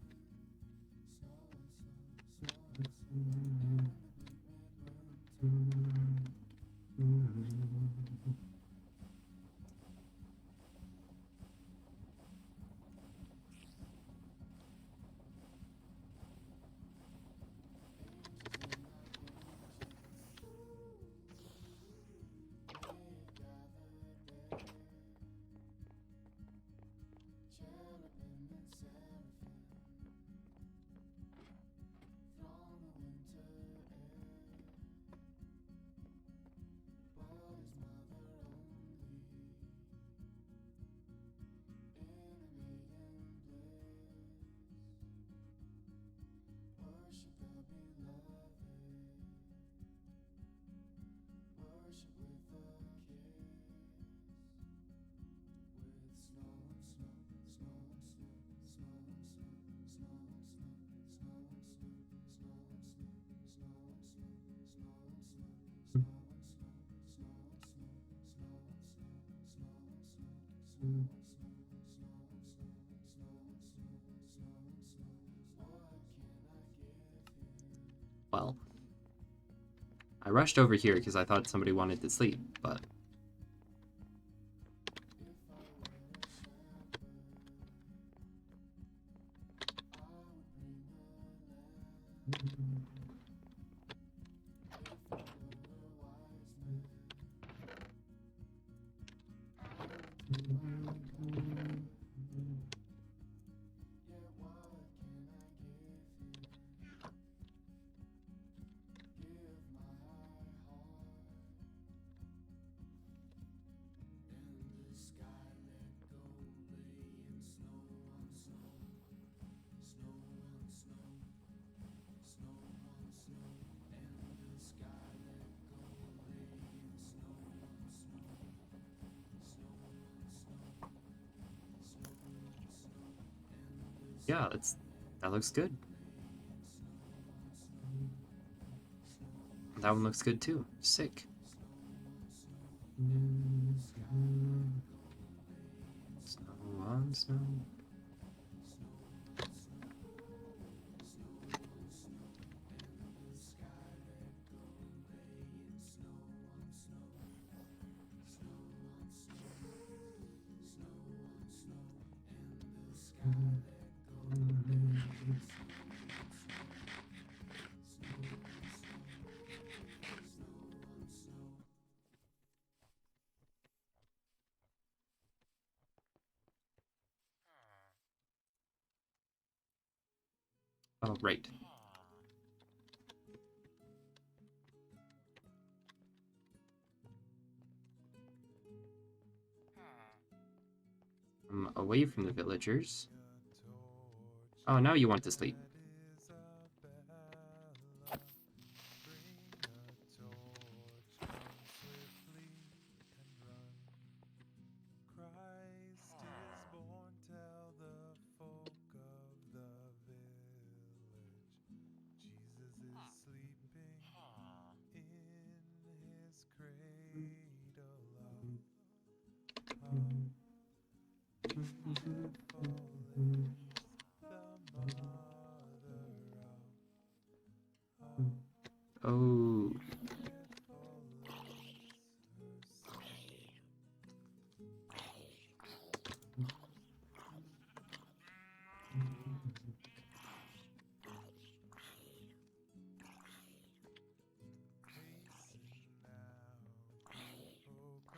Well, I rushed over here because I thought somebody wanted to sleep, but yeah, that looks good. That one looks good too. Sick. Snow on snow. Oh, right. I'm away from the villagers. Oh, now you want to sleep. Oh.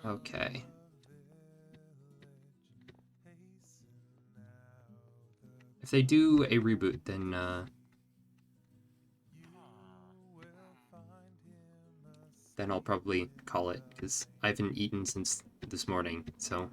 Okay. If they do a reboot, then I'll probably call it, because I haven't eaten since this morning, so...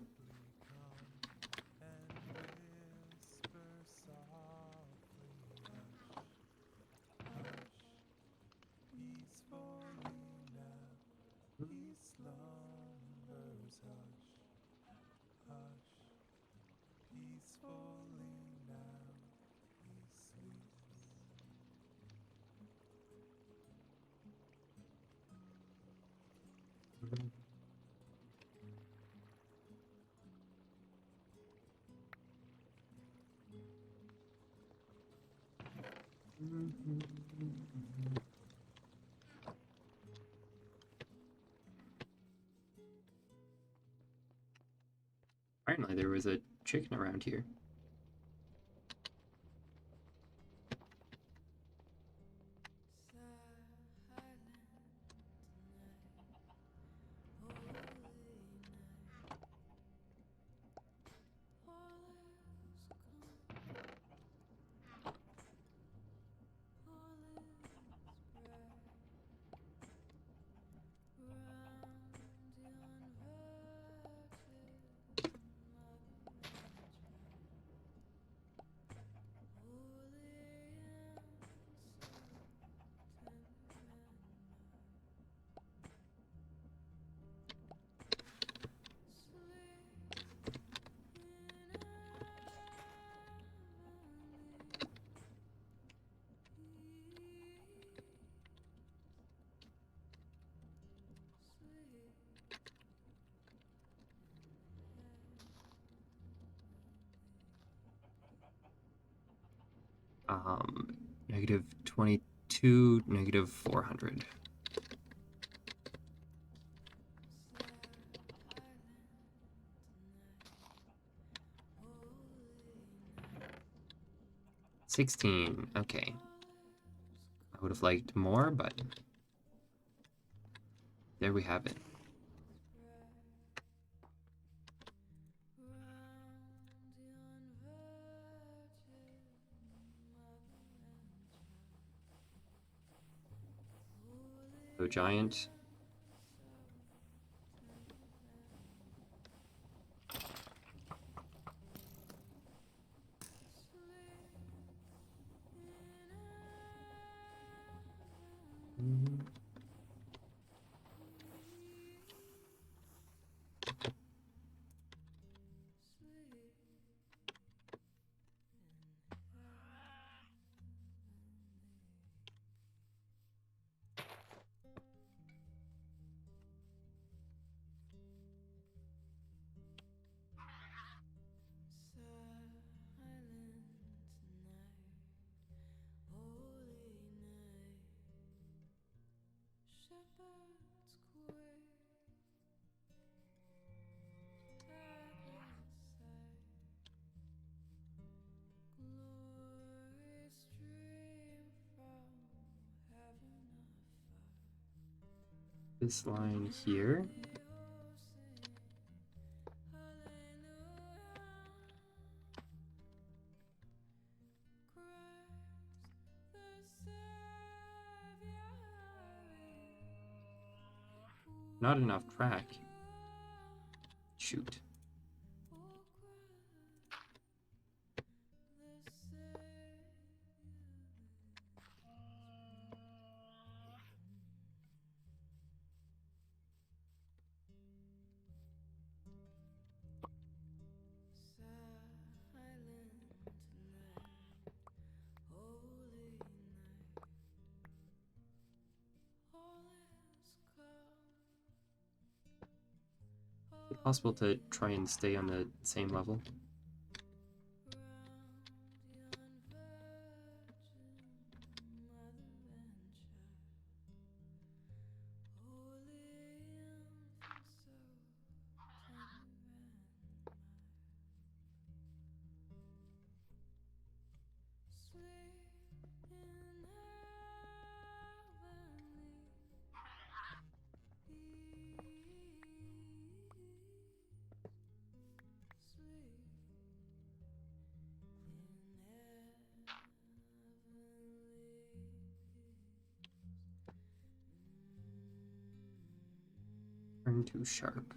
Apparently there was a chicken around here. Negative 22, negative 400. $16. Okay. I would have liked more, but there we have it. So giant. This line here. Not enough track. Shoot. Is it possible to try and stay on the same level? Turn to sharp.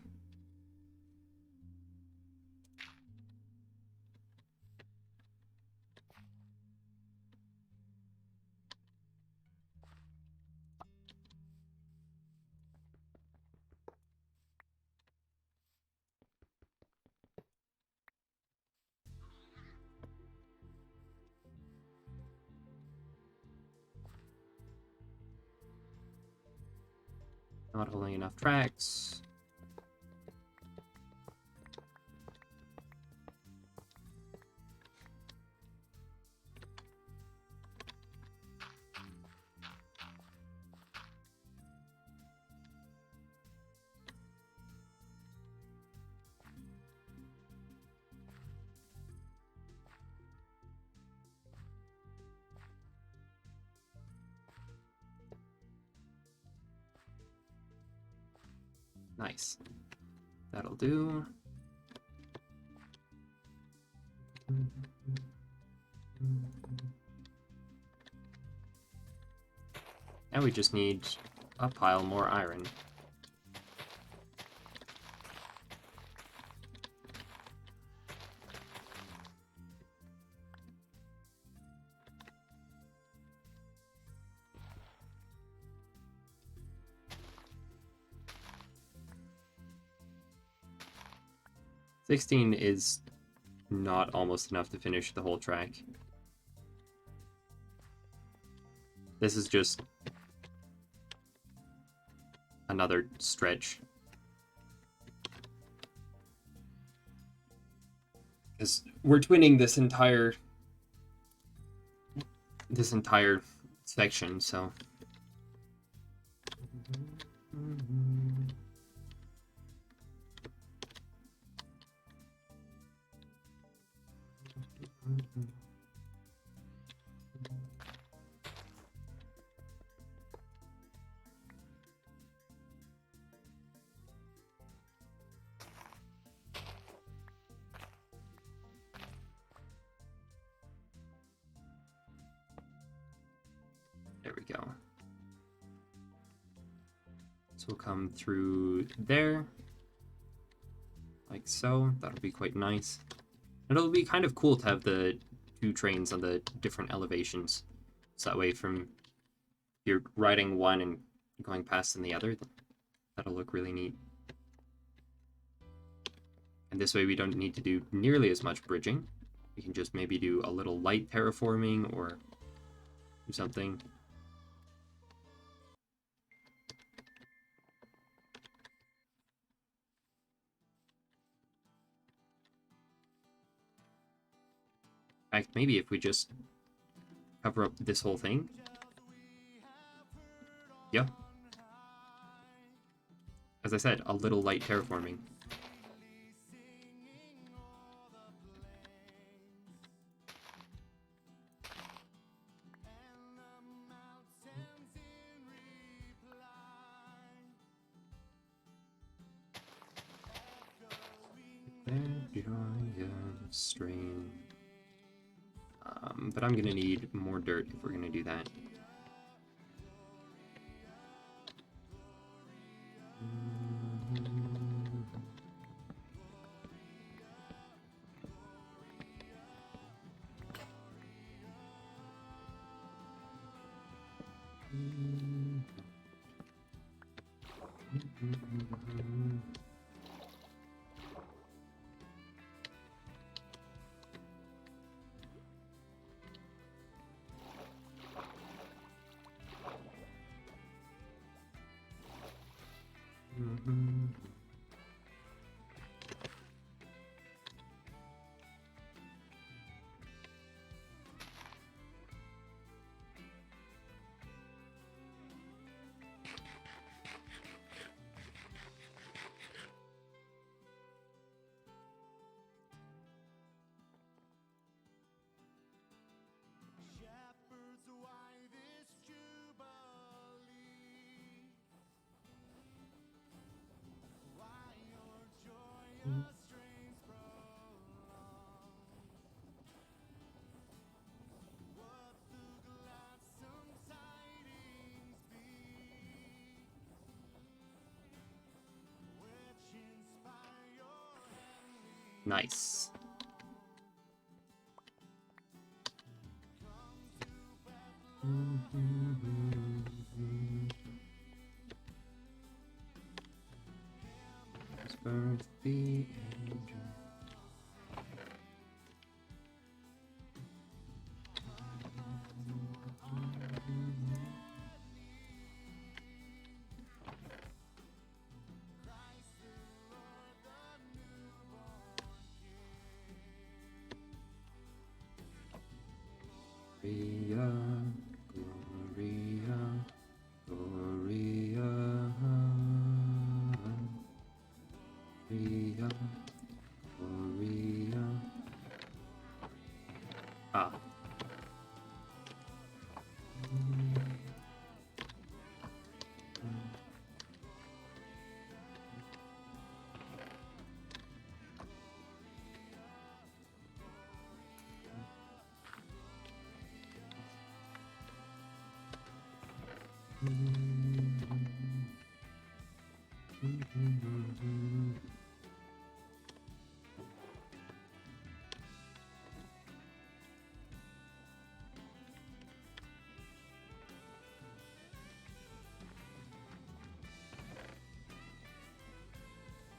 Not holding enough tracks. Nice. That'll do. Now we just need a pile more iron. $16 is not almost enough to finish the whole track. This is just another stretch. Because we're twinning this entire section, so there we go. So we'll come through there, like so. That'll be quite nice. And it'll be kind of cool to have the two trains on the different elevations. So that way from you're riding one and going past in the other, that'll look really neat. And this way we don't need to do nearly as much bridging. We can just maybe do a little light terraforming or do something. In fact, maybe if we just cover up this whole thing. Yeah. As I said, a little light terraforming. Strain. But I'm gonna need more dirt if we're gonna do that. Shepherds, why this jubilee? Why your joyous strains prolong? What the gladsome tidings be, which inspire your heavenly Nice. Birth the angel. Gloria, Gloria, Gloria, Gloria, Gloria. Ah.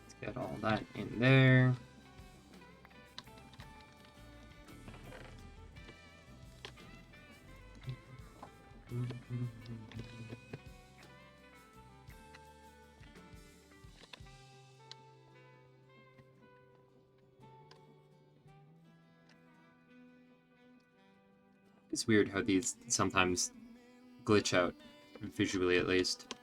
Let's get all that in there. It's weird how these sometimes glitch out, visually at least.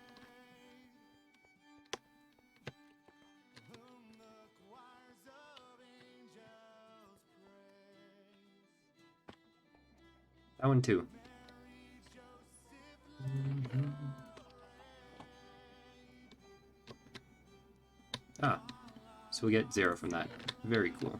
That one too. Ah, so we get 0 from that. Very cool.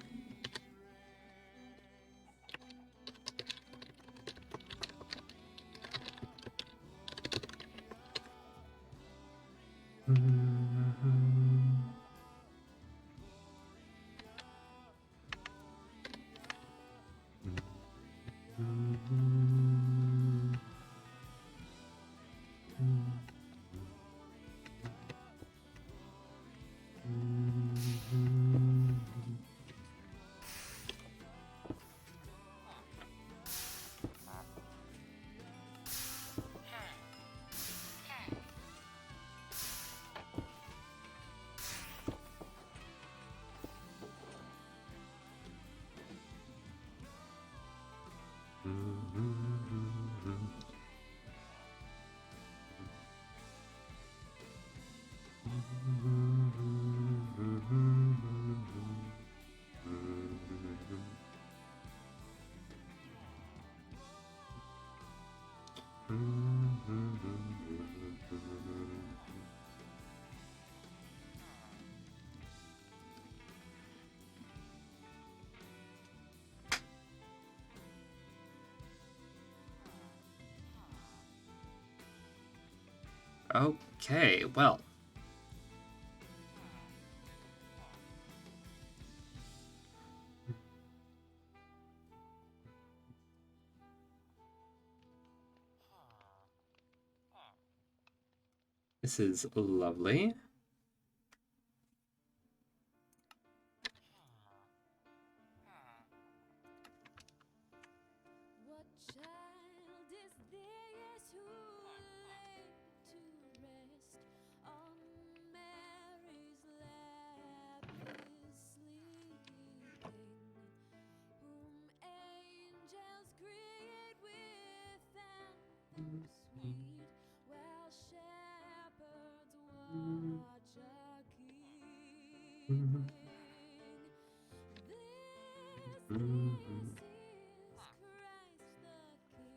Okay, well, This is lovely. What child is this who lay to rest on Mary's lap is sleeping, whom angels greet with anthems sweet, while shepherds watch are keeping. This is Christ the King, whom shepherds guard and angels sing.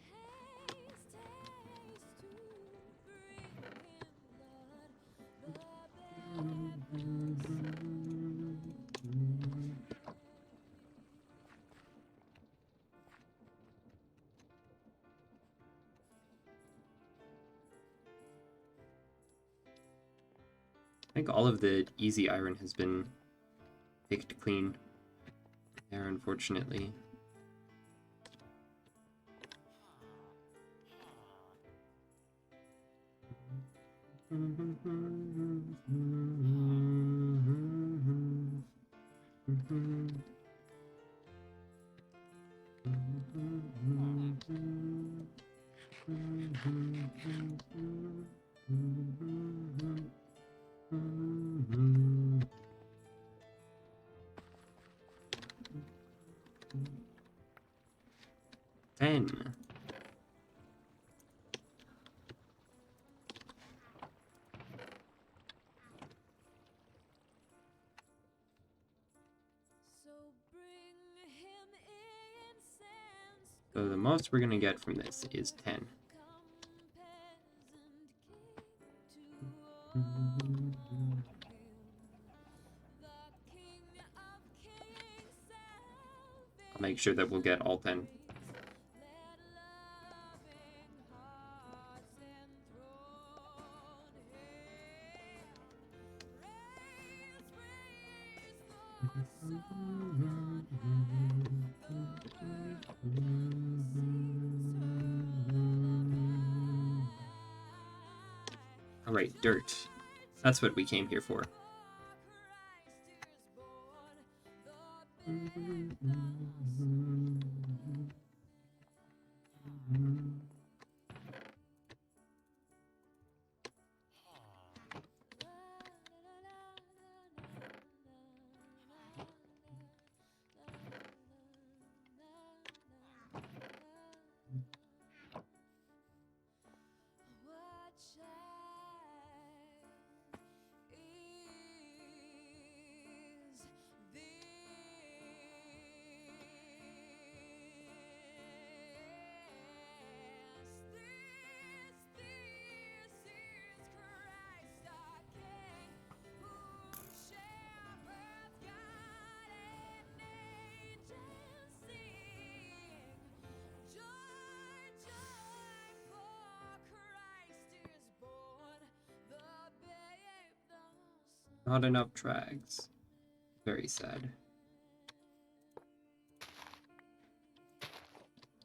Haste, haste to bring him blood, the babe I think all of the easy iron has been picked clean there, unfortunately. Ten. So bring him incense. So the most we're gonna get from this is 10. Come, peasant king, to own him. The King of Kings I'll make sure that we'll get all 10. let loving hearts enthrone him. Raise, raise the sun on high. The world sings her Alright, dirt. That's what we came here for. What child is this is Christ our King, whom shepherds guide and angels sing. Joy, joy, for Christ is born, the babe, the Son. Not enough tracks. Very sad.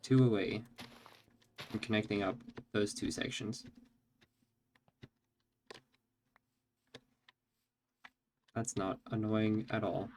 2 away from connecting up those 2 sections. That's not annoying at all.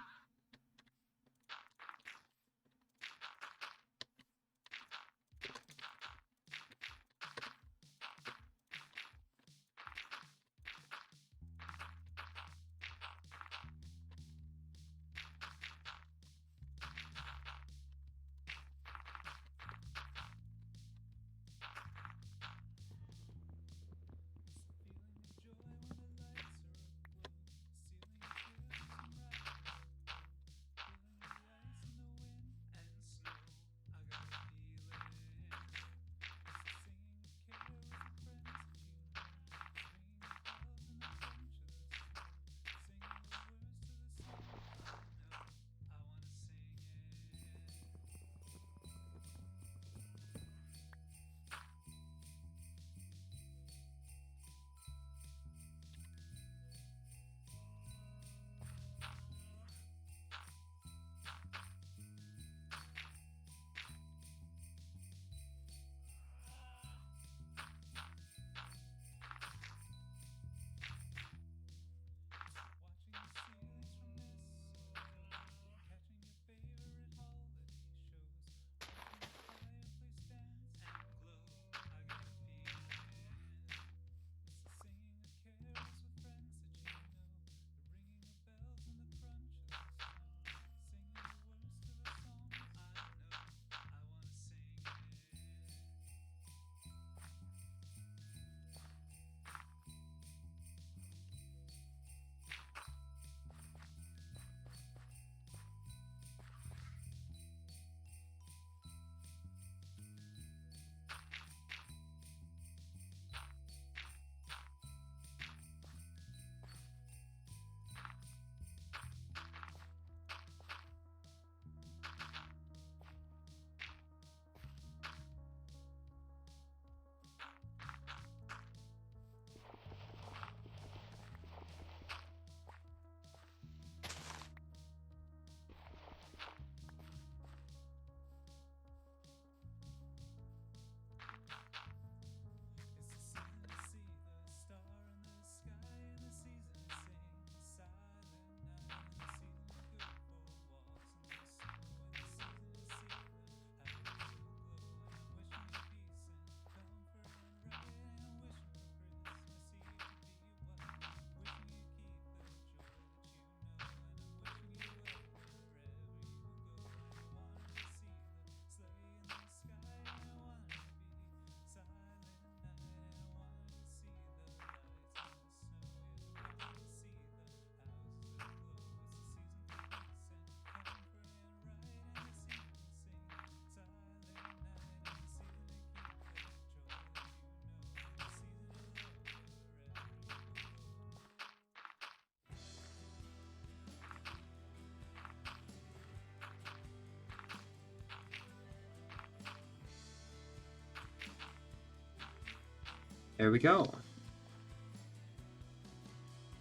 There we go.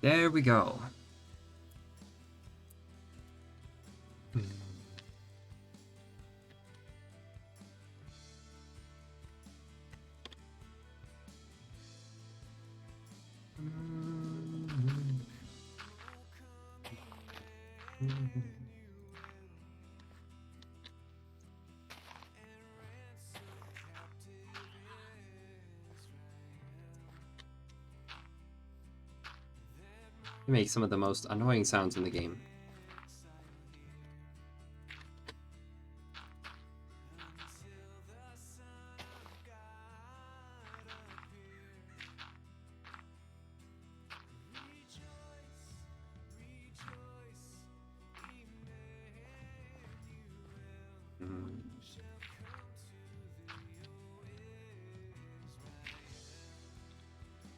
There we go. They make some of the most annoying sounds in the game.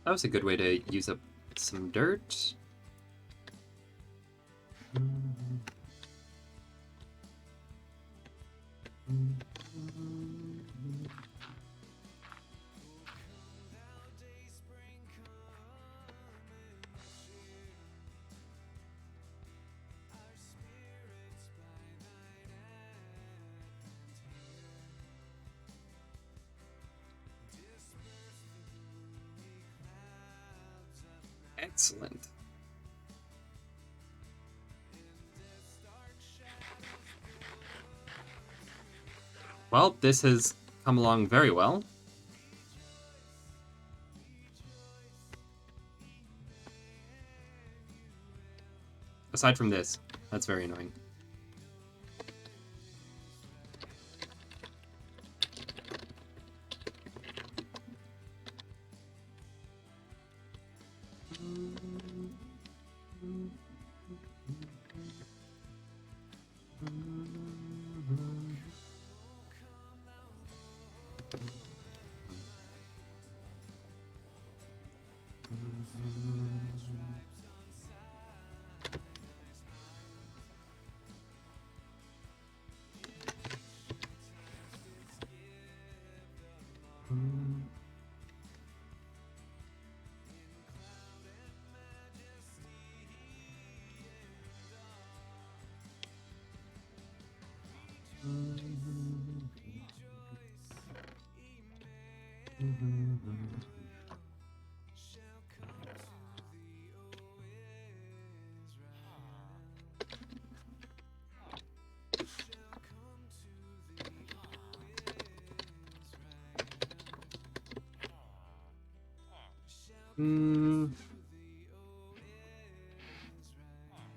That was a good way to use up some dirt. Excellent. Well, this has come along very well. Aside from this, that's very annoying.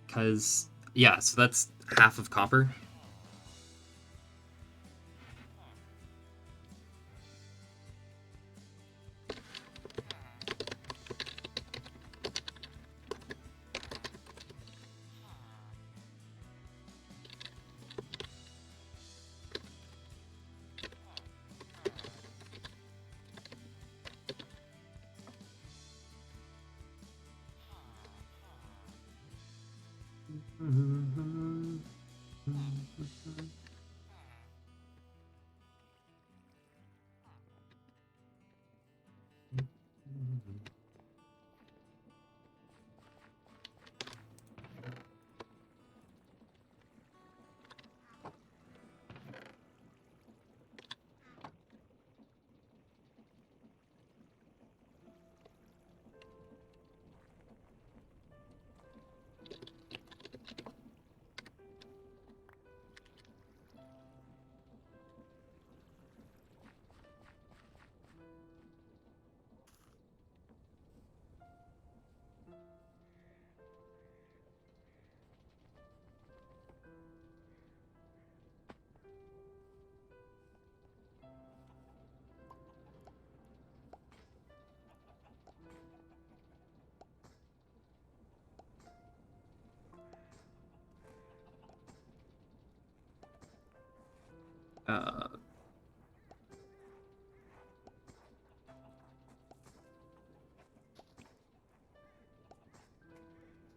Because, yeah, so that's half of copper.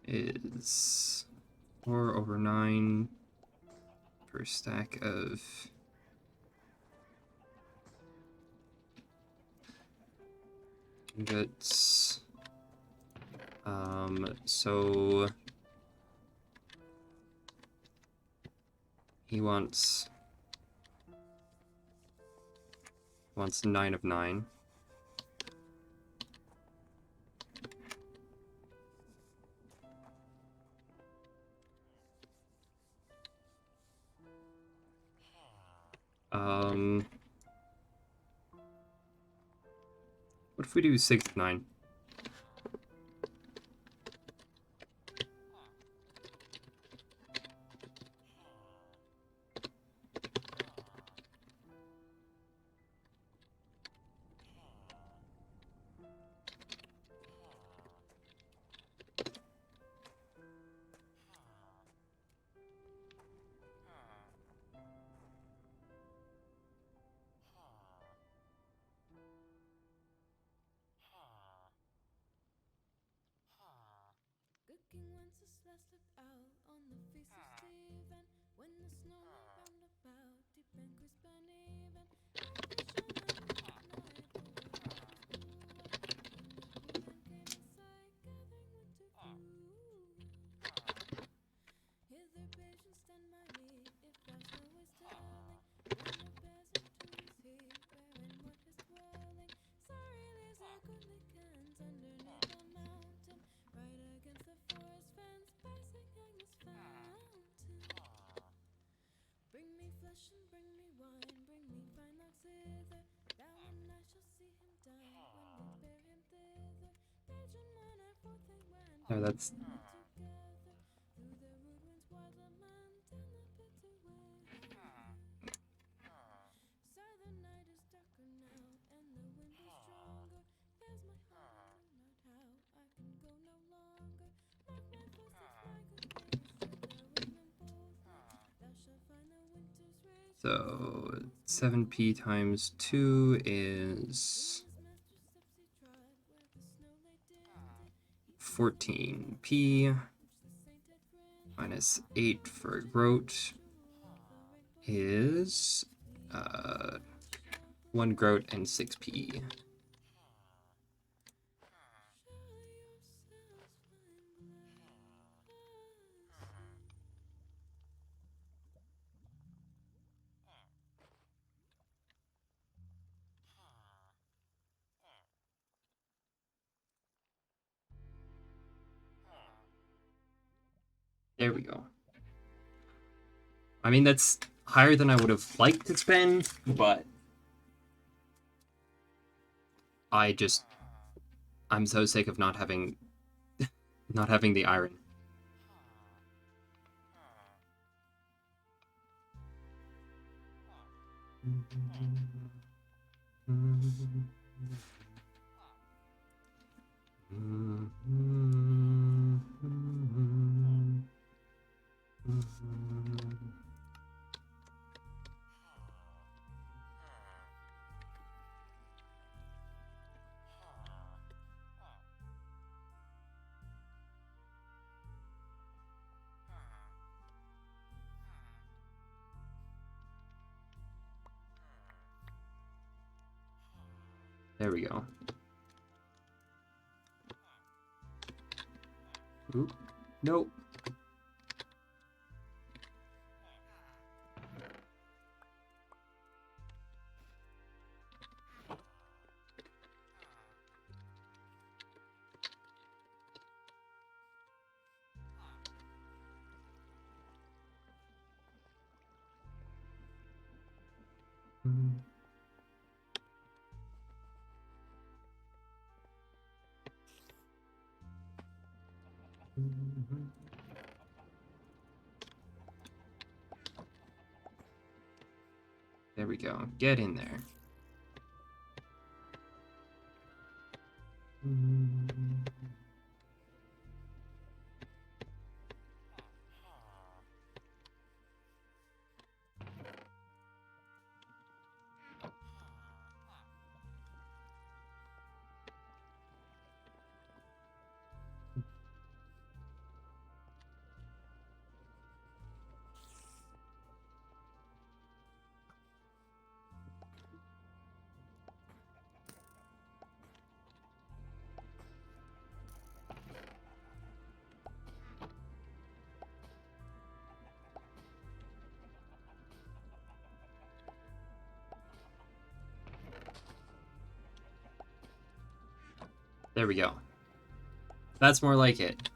Is 4/9 per stack of... ingots. So he wants 9 of 9. What if we do 6 of 9? Good King Wenceslas slipped out on the feast of Stephen, when the snow lay round about, deep and crisp and even. Hither, patience, stand by me, if thou snow is telling. Yonder bears into his heat, where and what is dwelling. Sorry lays our goodly cans underneath the mountain, right against the forest fence, passing Agnes fountain. Bring me flesh and bring me wine, bring me fine logs hither. Thou and I shall see him dine, when we bear him thither. Page and mine are forth they went, No, that's together. Through the rude winds wild lament, down the bitter weather. Sigh, the night is darker now, and the wind is stronger. There's my heart, I know not how I can go no longer. Mark my footsteps, my good ways, tread the woodland boldly. Thou shalt find the winter's rage. so 7p times 2 is 14p minus 8 for groat is 1 groat and 6p. There we go. I mean, that's higher than I would have liked it's been, but I'm so sick of not having the iron. There we go. Oop. Nope. There we go. Get in there. There we go. That's more like it.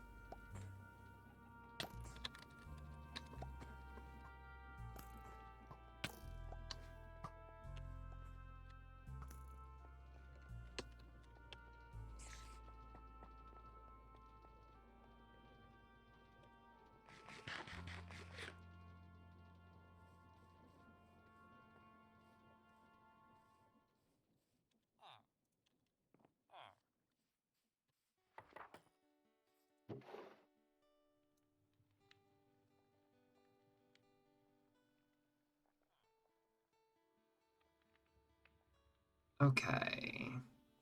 Okay.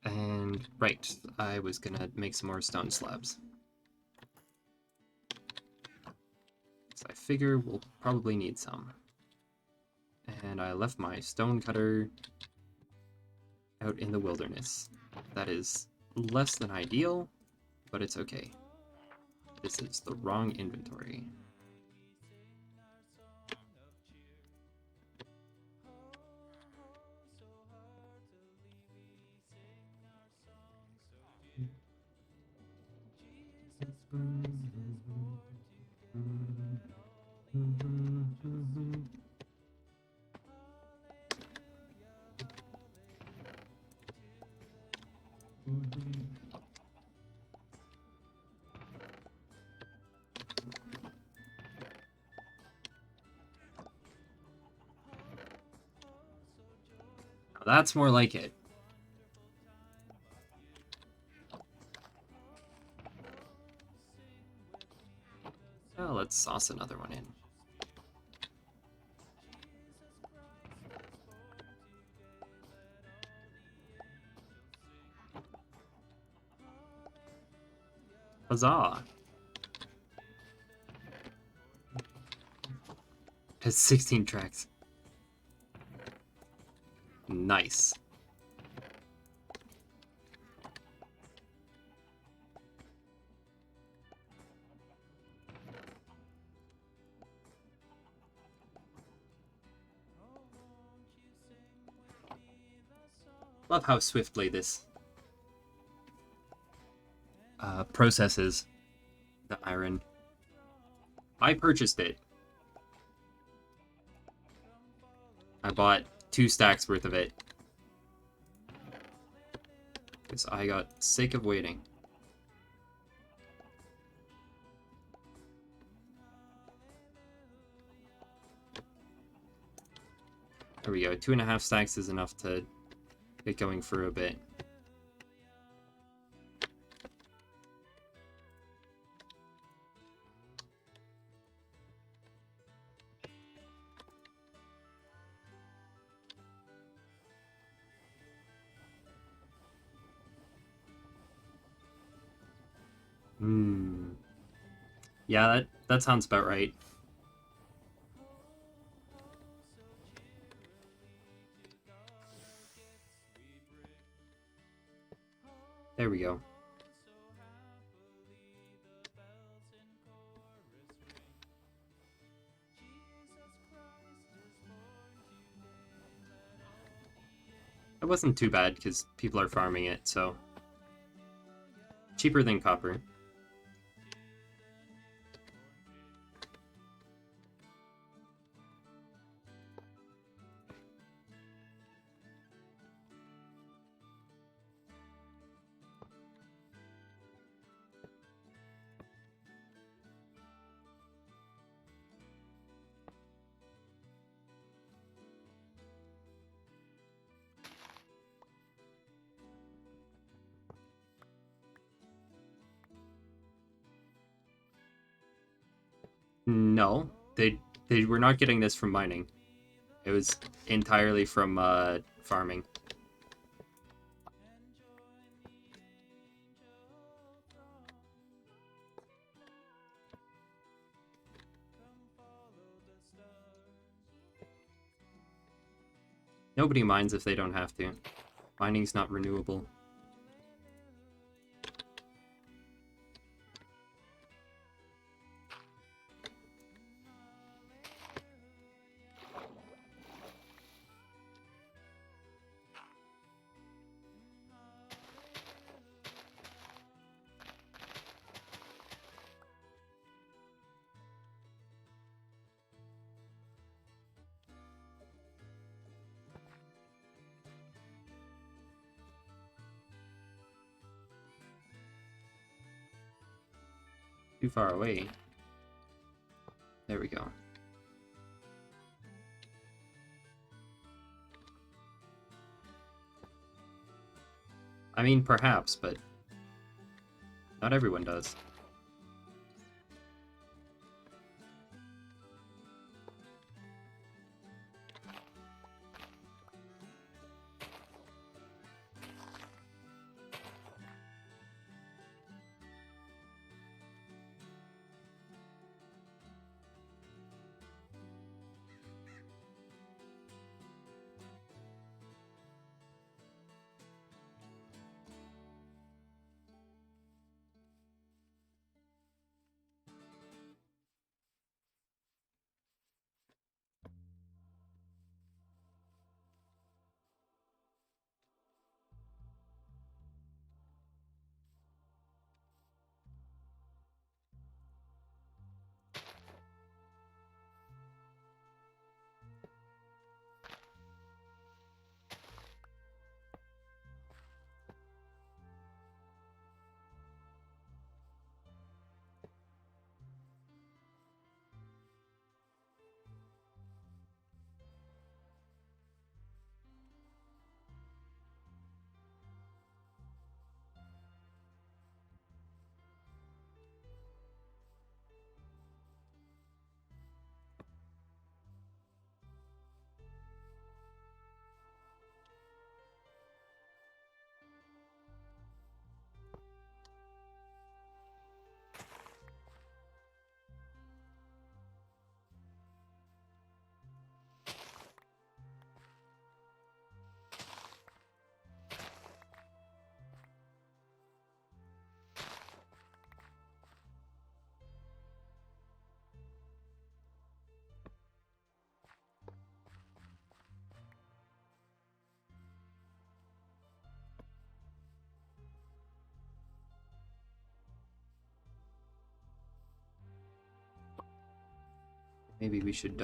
And, right, I was gonna make some more stone slabs. So I figure we'll probably need some. And I left my stone cutter out in the wilderness. That is less than ideal, but it's okay. This is the wrong inventory. Now that's more like it. Oh, let's sauce another one in. Huzzah! It has 16 tracks. Nice. Love how swiftly this processes the iron. I purchased it. I bought 2 stacks worth of it. Because I got sick of waiting. There we go. 2.5 stacks is enough to get going for a bit. Yeah, that sounds about right. There we go. It wasn't too bad because people are farming it, so cheaper than copper. No, they were not getting this from mining. It was entirely from farming. Nobody minds if they don't have to. Mining's not renewable. Too far away. There we go. I mean, perhaps, but not everyone does. Maybe we should,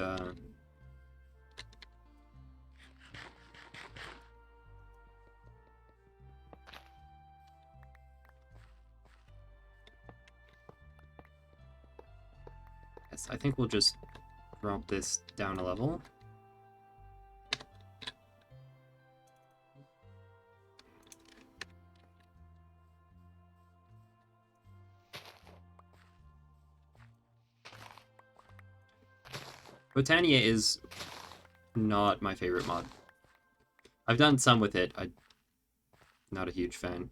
yes, I think we'll just drop this down a level. Botania is not my favorite mod. I've done some with it. I'm not a huge fan.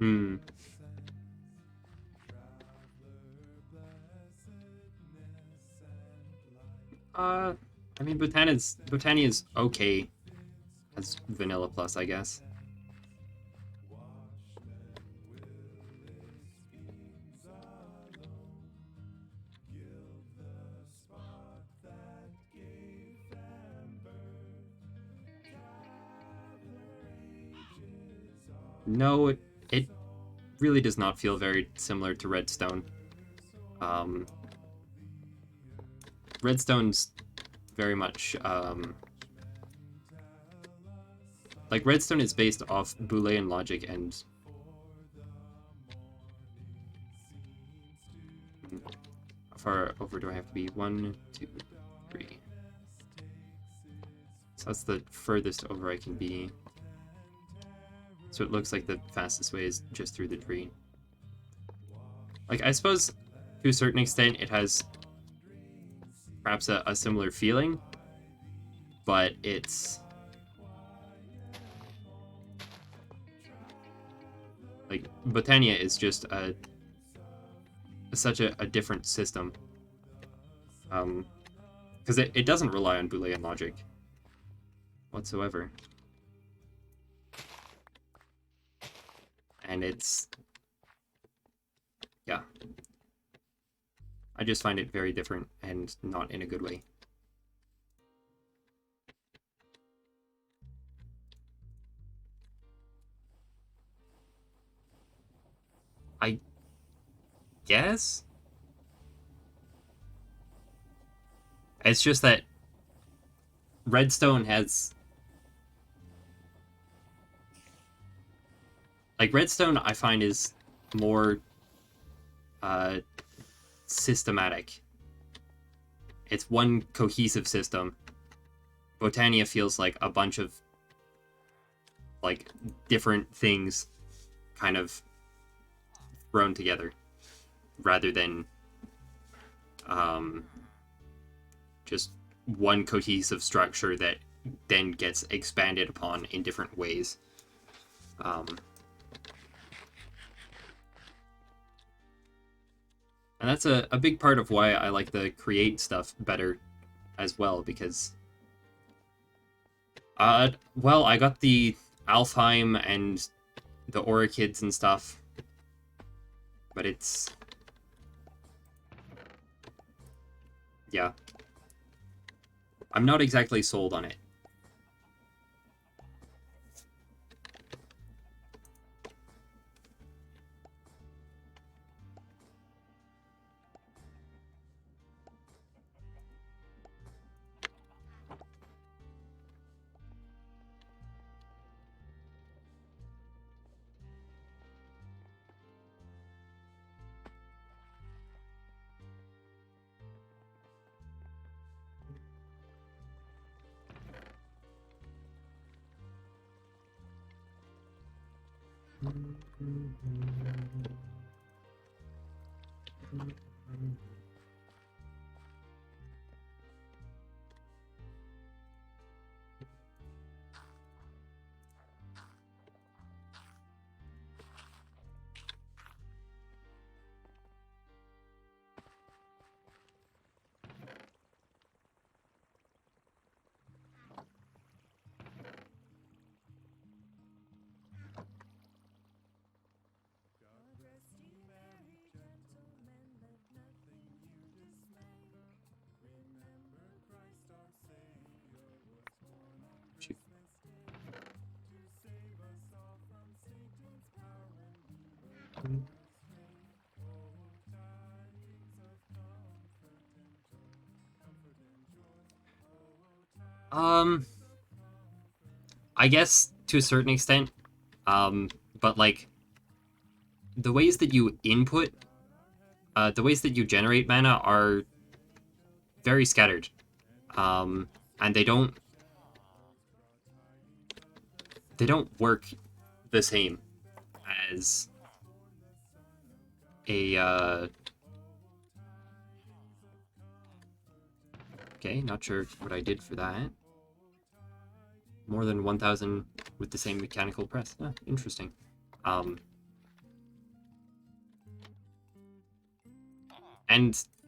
Hmm. I mean, Botania's okay as Vanilla Plus, I guess. No, it really does not feel very similar to Redstone. Um, Redstone's very much like Redstone is based off Boolean logic and how far over do I have to be? 1, 2, 3. So that's the furthest over I can be. So it looks like the fastest way is just through the tree. Like, I suppose to a certain extent, it has perhaps a similar feeling, but it's like Botania is just such a different system. Because it doesn't rely on Boolean logic whatsoever. And it's, yeah. I just find it very different and not in a good way. I guess? It's just that Redstone has... Like, Redstone, I find, is more systematic. It's one cohesive system. Botania feels like a bunch of, like, different things kind of thrown together, rather than just one cohesive structure that then gets expanded upon in different ways. And that's a big part of why I like the create stuff better as well, because well, I got the Alfheim and the Orchids and stuff, but it's, yeah, I'm not exactly sold on it. I guess to a certain extent, but like the ways that you input, the ways that you generate mana are very scattered, and they don't work the same as a okay, not sure what I did for that. More than 1,000 with the same mechanical press. Interesting. And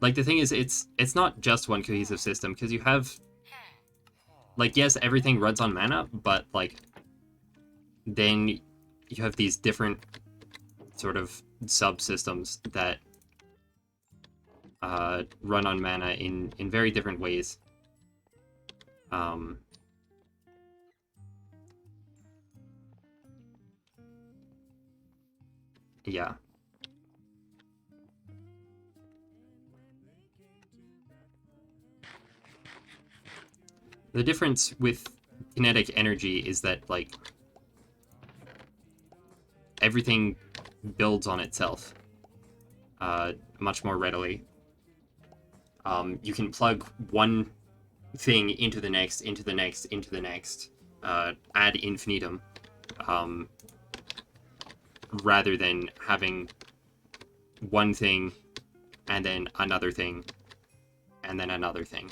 like the thing is, it's not just one cohesive system, because you have, like, yes, everything runs on mana, but like then you have these different sort of subsystems that run on mana in very different ways. Yeah. The difference with kinetic energy is that, like, everything builds on itself much more readily. You can plug one thing into the next, into the next, into the next, ad infinitum, rather than having one thing and then another thing, and then another thing.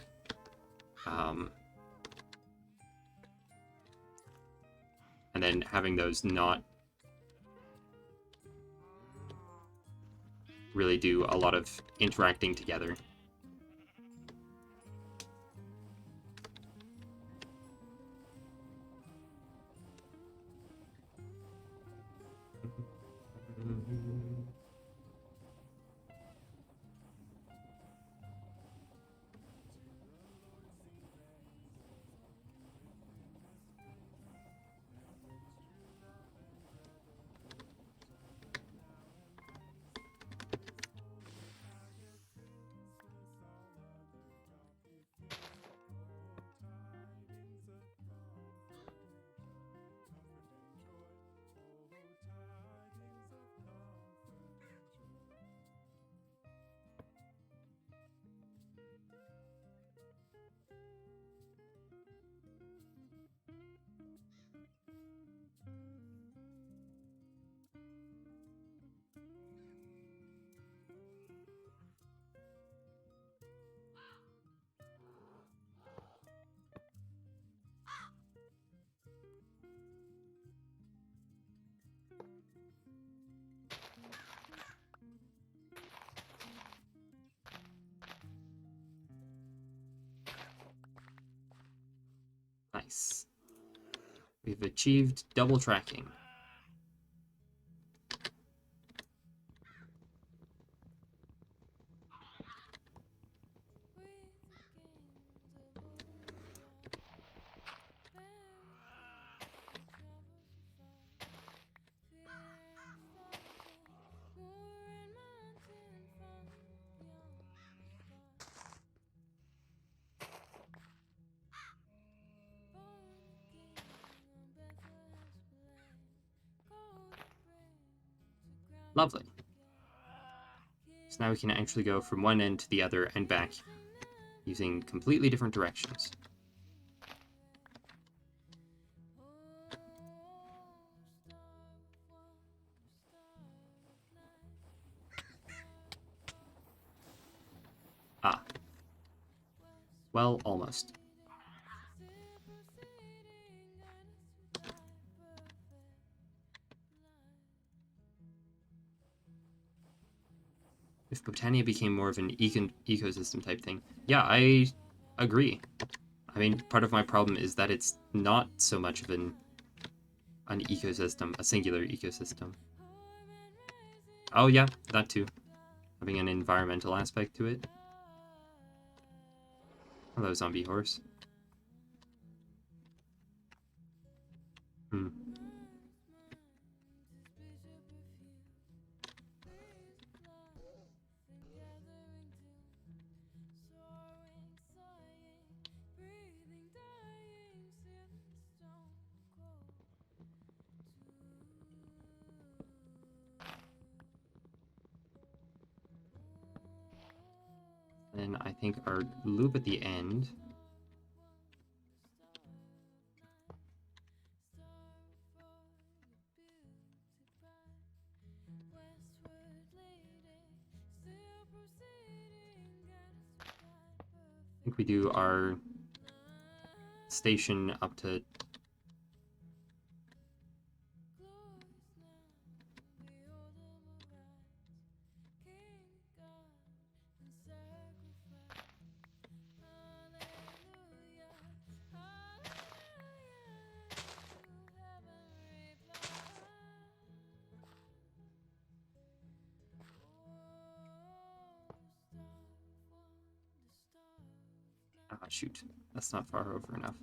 And then having those not really do a lot of interacting together. Nice. We've achieved double tracking. Lovely. So now we can actually go from one end to the other and back using completely different directions. Ah. Well, almost. If Botania became more of an ecosystem type thing. Yeah, I agree. I mean, part of my problem is that it's not so much of an ecosystem, a singular ecosystem. Oh yeah, that too. Having an environmental aspect to it. Hello, zombie horse. Hmm. And I think our loop at the end. I think we do our station up to shoot, that's not far over enough.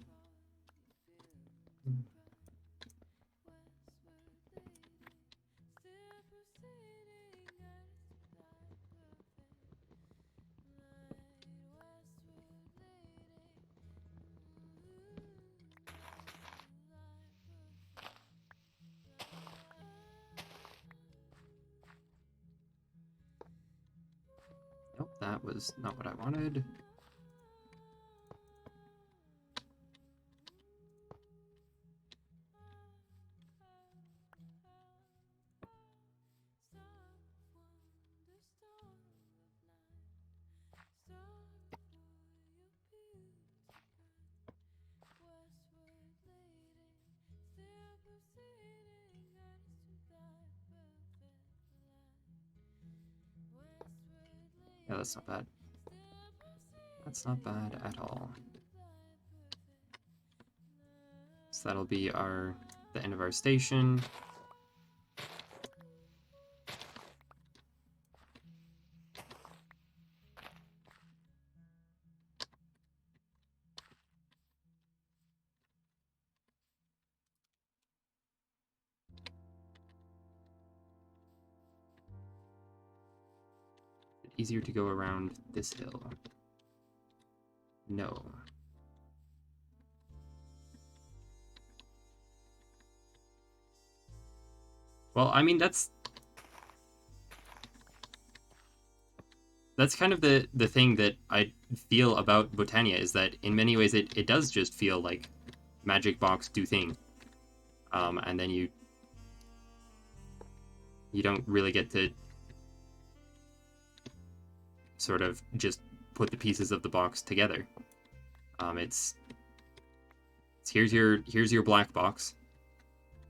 Nope, that was not what I wanted. Yeah, that's not bad. That's not bad at all. So that'll be the end of our station. Easier to go around this hill. No. Well, I mean, that's kind of the thing that I feel about Botania, is that in many ways it does just feel like Magic Box do thing. And then you don't really get to sort of just put the pieces of the box together. It's here's your black box.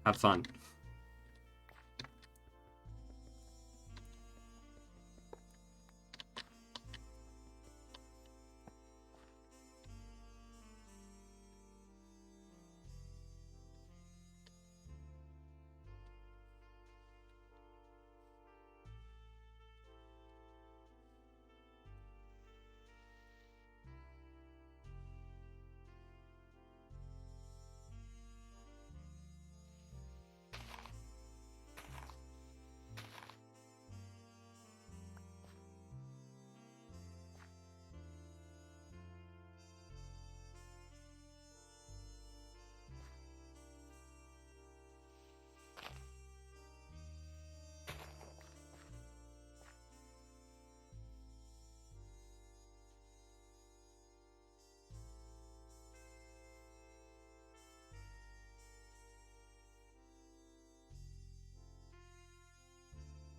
Have fun.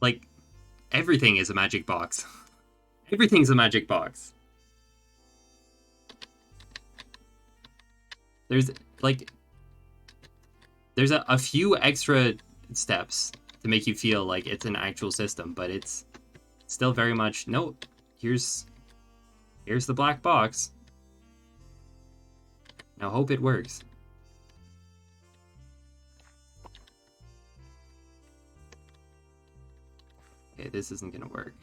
Like, everything is a magic box. Everything's a magic box. There's like there's a few extra steps to make you feel like it's an actual system, but it's still very much, no, here's the black box. Now hope it works. Okay, this isn't gonna work.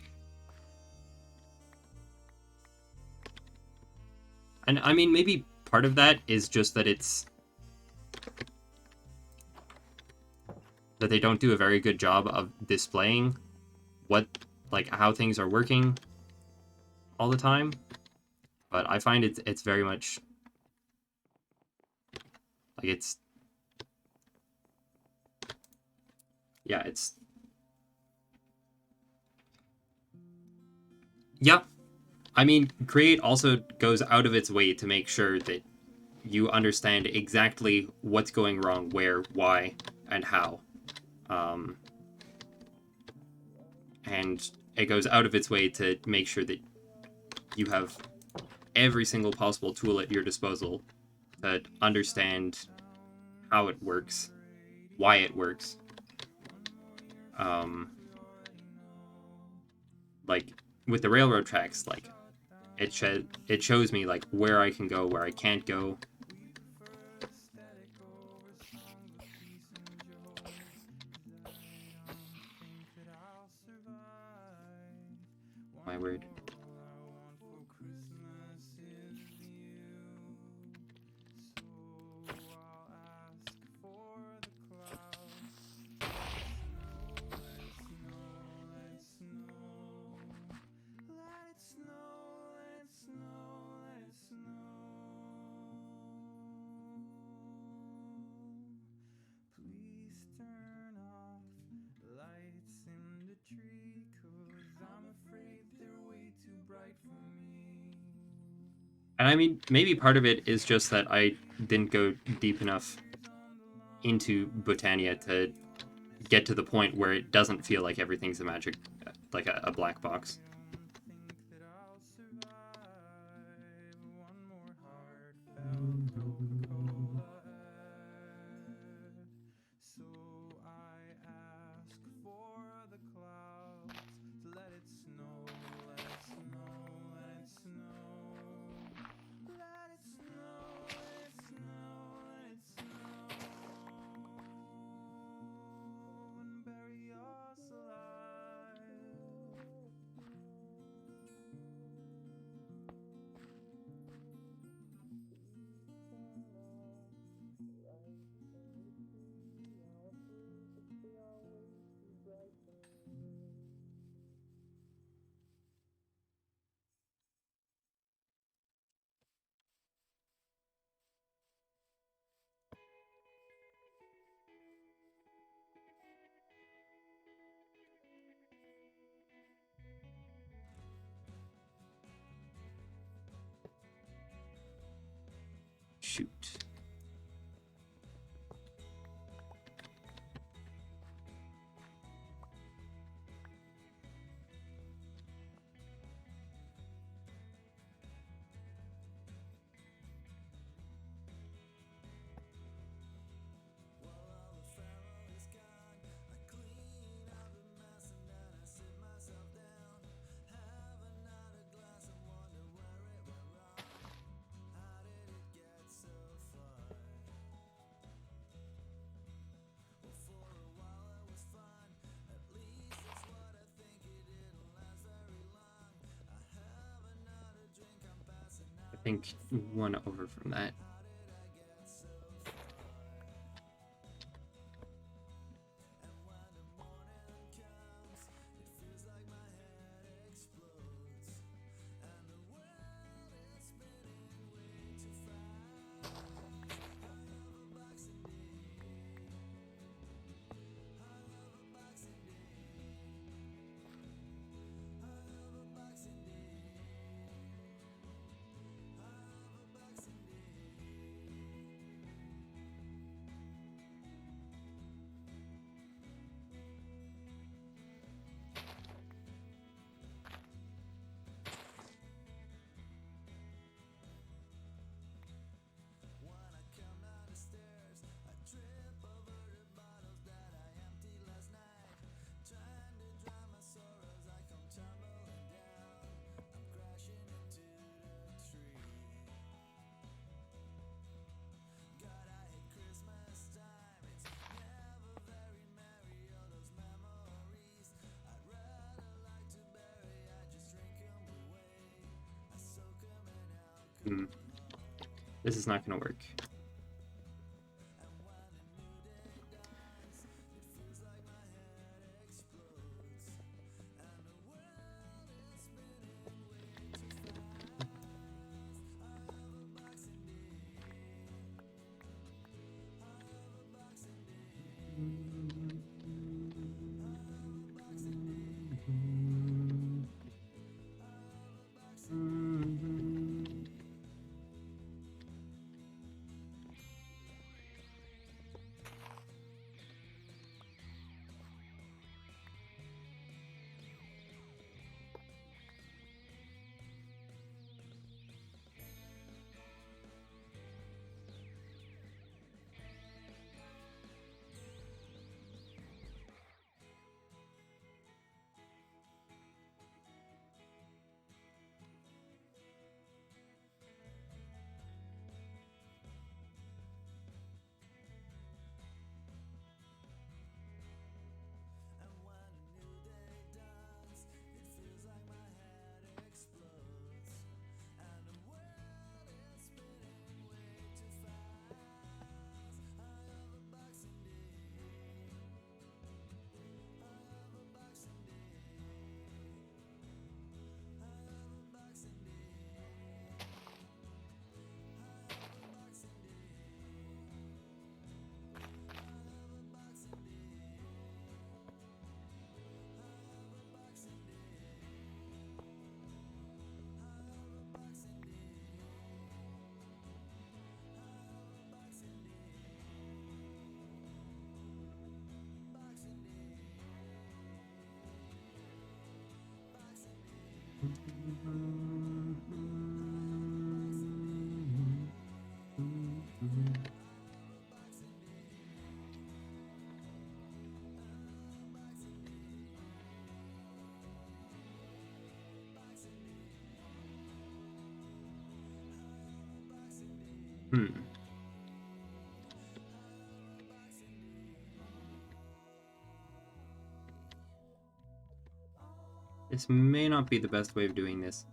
And I mean, maybe part of that is just that that they don't do a very good job of displaying how things are working all the time. But I find it's very much like it's yeah. I mean, Create also goes out of its way to make sure that you understand exactly what's going wrong, where, why, and how. And it goes out of its way to make sure that you have every single possible tool at your disposal to understand how it works, why it works. Like with the railroad tracks, like it shows me like where I can go, where I can't go. My word. And I mean, maybe part of it is just that I didn't go deep enough into Botania to get to the point where it doesn't feel like everything's a magic, like a black box. shoot. I think one over from that. This is not going to work. This may not be the best way of doing this.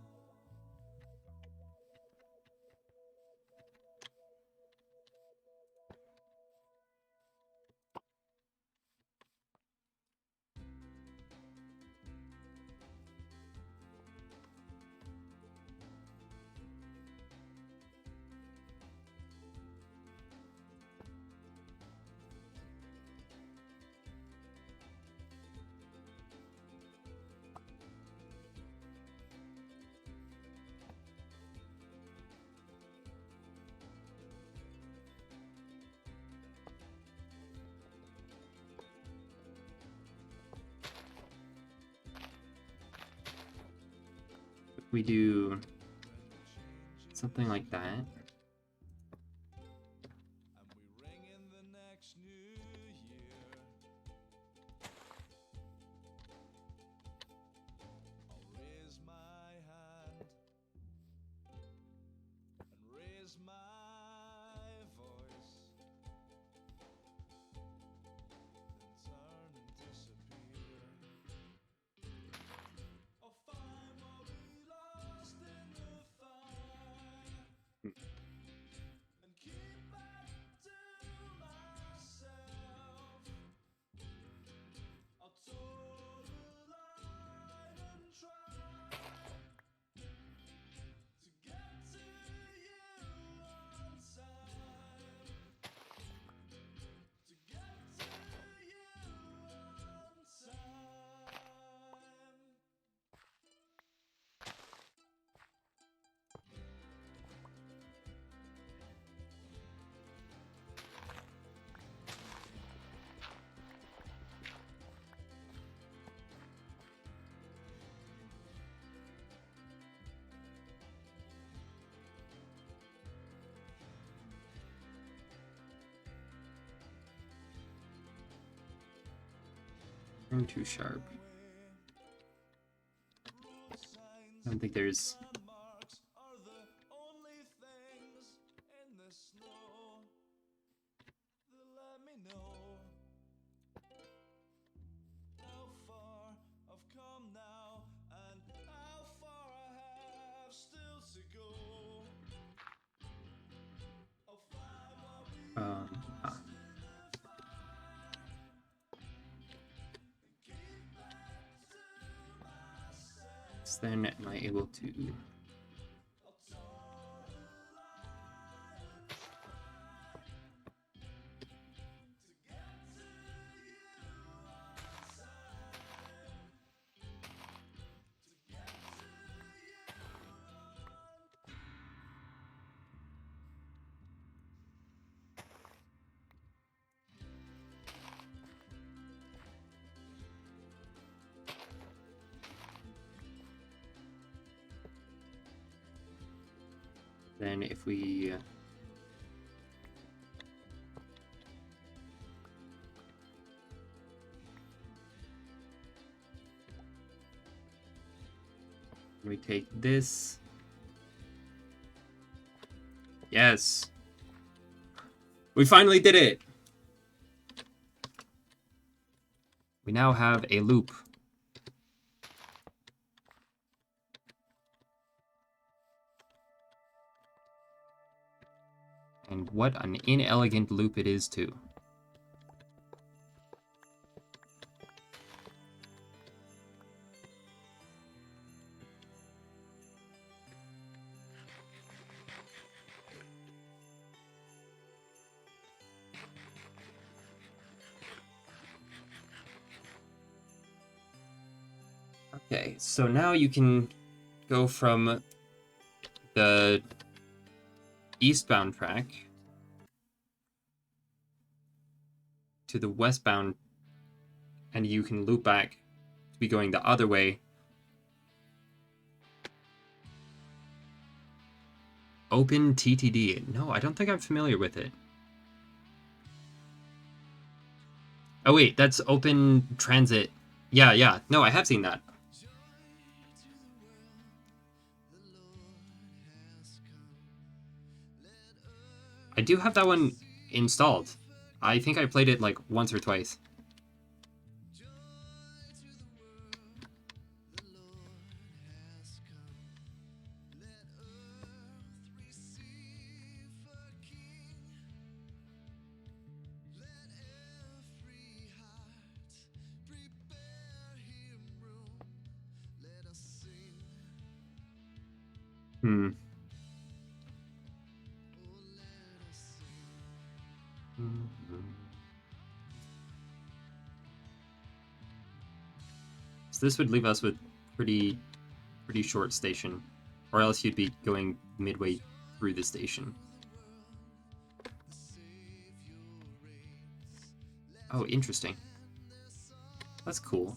we do something like that. And we ring in the next new year. I'll raise my hand and raise my voice, then turn and disappear. I'll find what we lost in the fire and keep back to myself. I'll toe the line and try to get to you on time. To get to you on time. I'm too sharp. Road signs I don't think there's. and marks are the only things in the snow that let me know how far I've come now and how far I have still to go. I'll find what we Ah. lost in the fire and keep back to myself. So then, am I able to? I'll toe the line and try to get to you on time. To get to you on. Then if we. We take this. Yes. We finally did it. We now have a loop. And what an inelegant loop it is, too. Okay, so now you can go from the eastbound track to the westbound, and you can loop back to be going the other way. Open TTD. No, I don't think I'm familiar with it. Oh wait, that's Open Transit. Yeah. No, I have seen that. I do have that one installed. I think I played it like once or twice. Hmm. So this would leave us with pretty short station, or else you'd be going midway through the station. Oh, interesting. That's cool.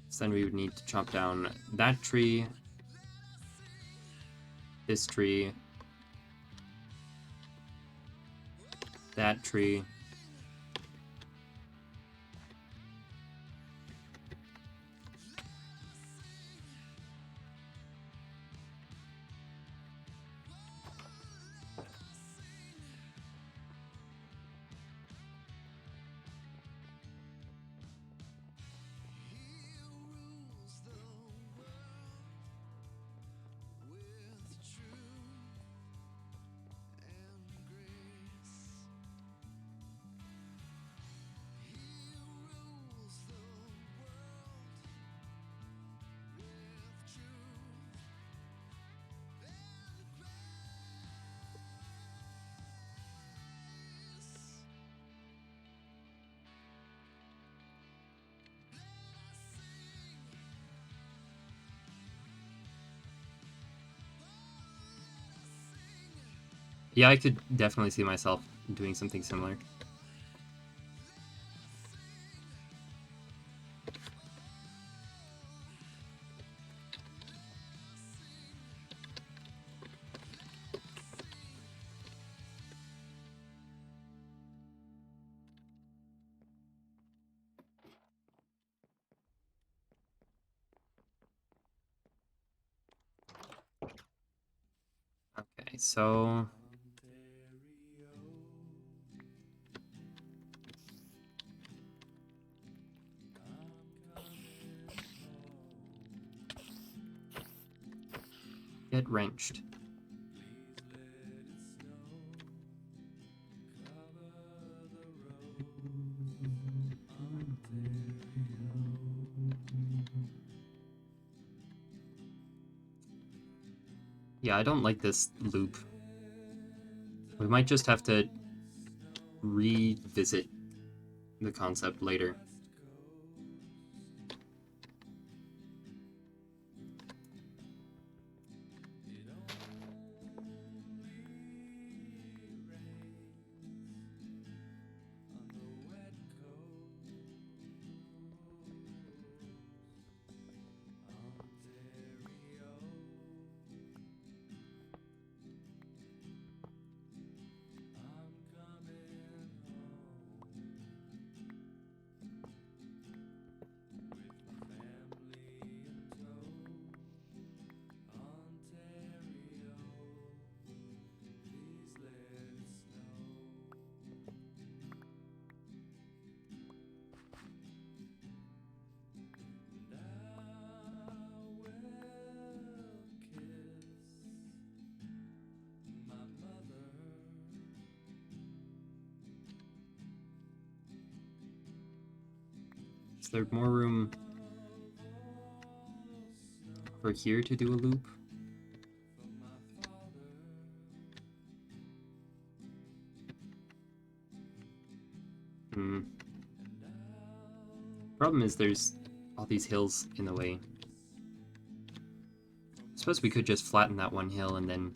So then we would need to chop down that tree, this tree, that tree. Yeah, I could definitely see myself doing something similar. Okay, so get wrenched. Yeah, I don't like this loop. We might just have to revisit the concept later. Is there more room over here to do a loop? Hmm. Problem is there's all these hills in the way. I suppose we could just flatten that one hill and then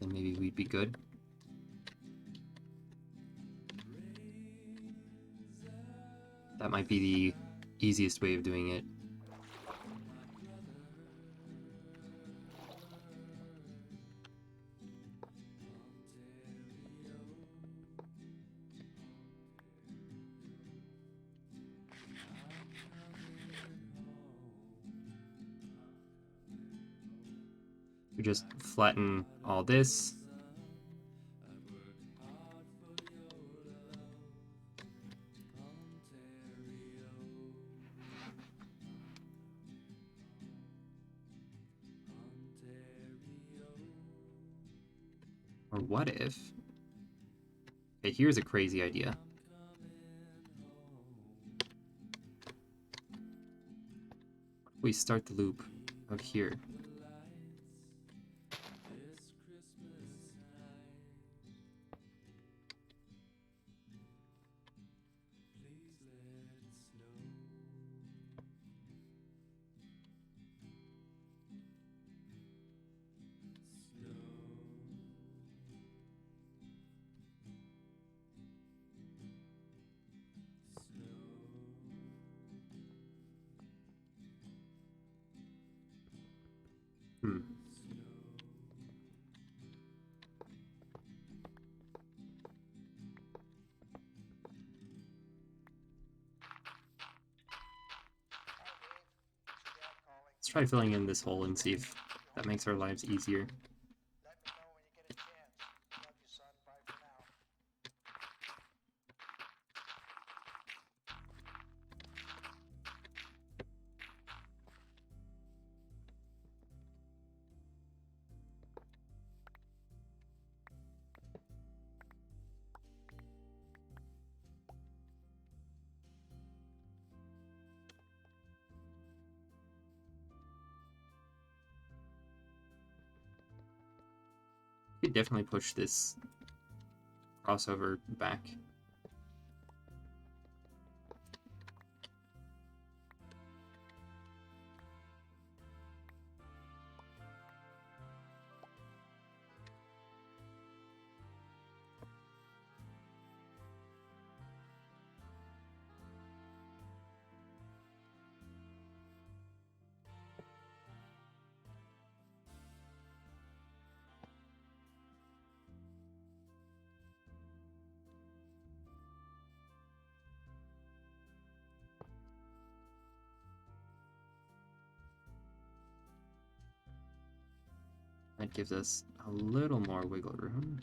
maybe we'd be good. That might be the easiest way of doing it. We just flatten all this. Or what if... Okay, here's a crazy idea. We start the loop out here. Hmm. Hi, Dave. It's your dad calling. Let's try filling in this hole and see if that makes our lives easier. Let me know when you get a chance. Love you, son. Bye for now. We could definitely push this crossover back. That gives us a little more wiggle room.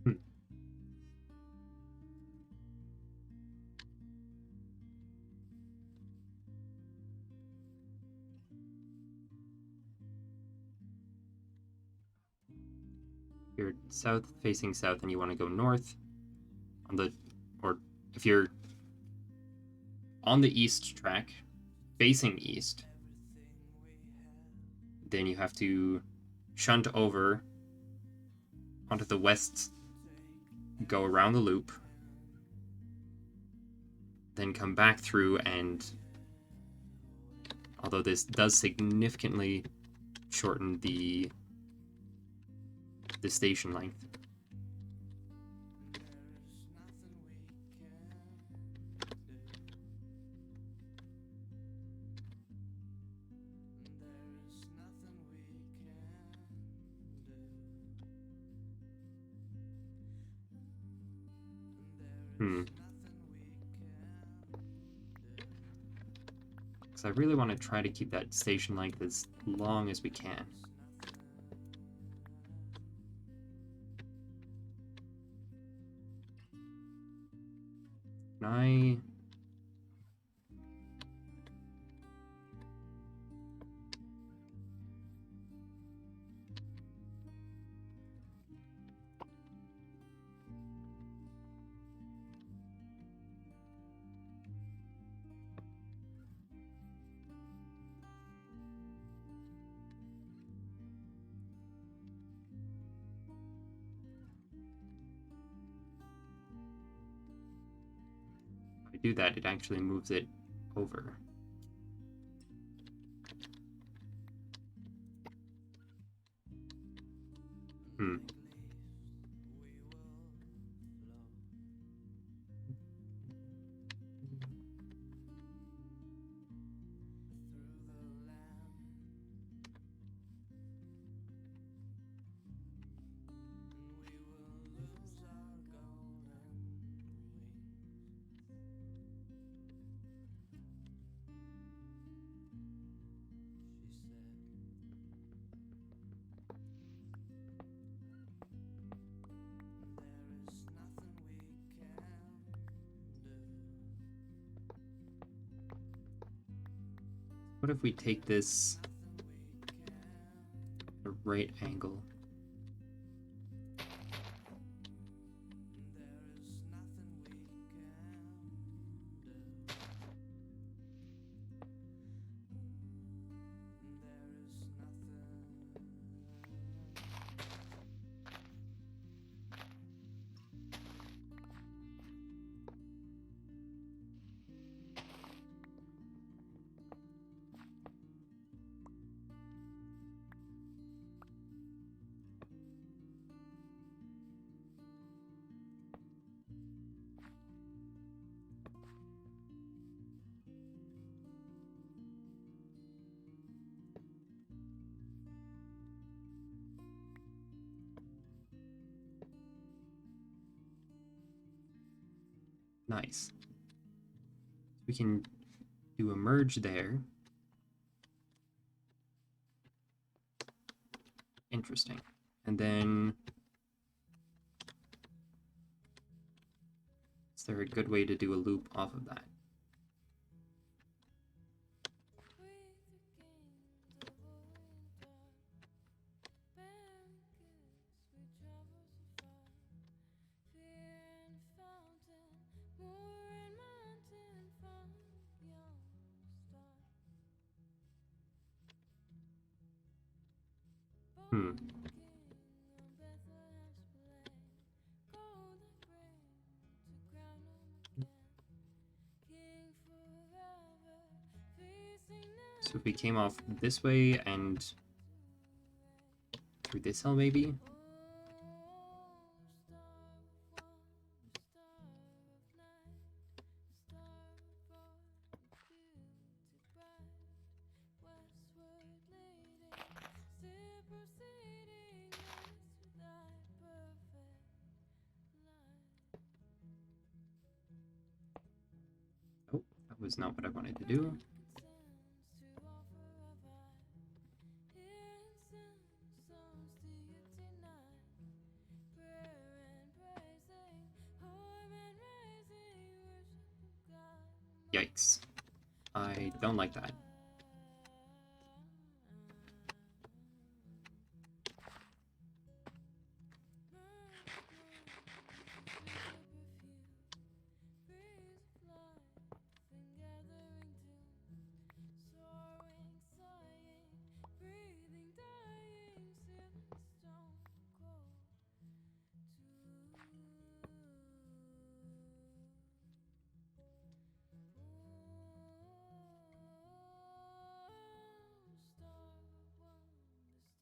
Hmm. You're south, facing south, and you want to go north on the, or if you're on the east track, facing east, then you have to shunt over onto the west, go around the loop, then come back through, and although this does significantly shorten the station length. Because I really want to try to keep that station length as long as we can. Can I... If I do that, it actually moves it over. What if we take this at a right angle? Nice. We can do a merge there. Interesting. And then, is there a good way to do a loop off of that? Hmm. So if we came off this way and through this hill, maybe? Oh, that was not what I wanted to do. Yikes. I don't like that.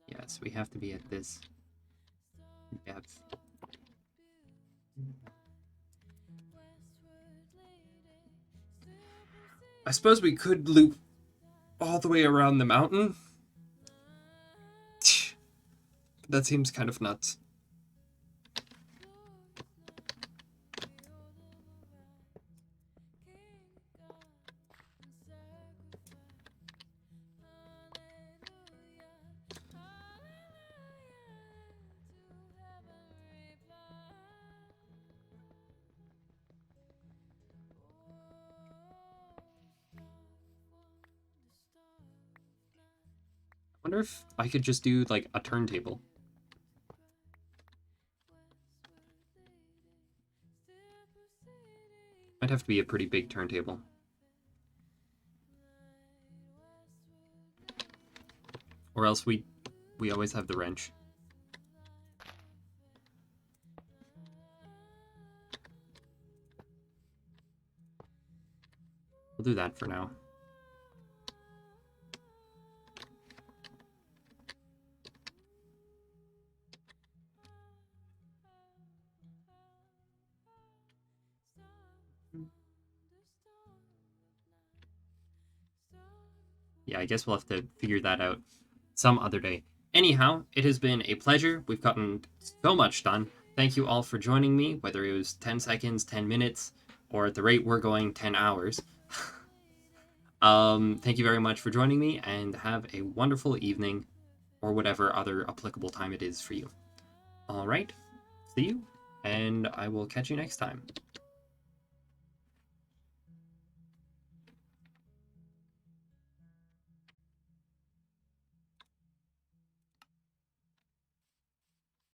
Yes, we have to be at this depth. I suppose we could loop all the way around the mountain. That seems kind of nuts. I wonder if I could just do like a turntable. Might have to be a pretty big turntable. Or else we always have the wrench. We'll do that for now. Yeah, I guess we'll have to figure that out some other day. Anyhow, it has been a pleasure. We've gotten so much done. Thank you all for joining me, whether it was 10 seconds, 10 minutes, or at the rate we're going, 10 hours. Thank you very much for joining me, and have a wonderful evening, or whatever other applicable time it is for you. All right, see you, and I will catch you next time.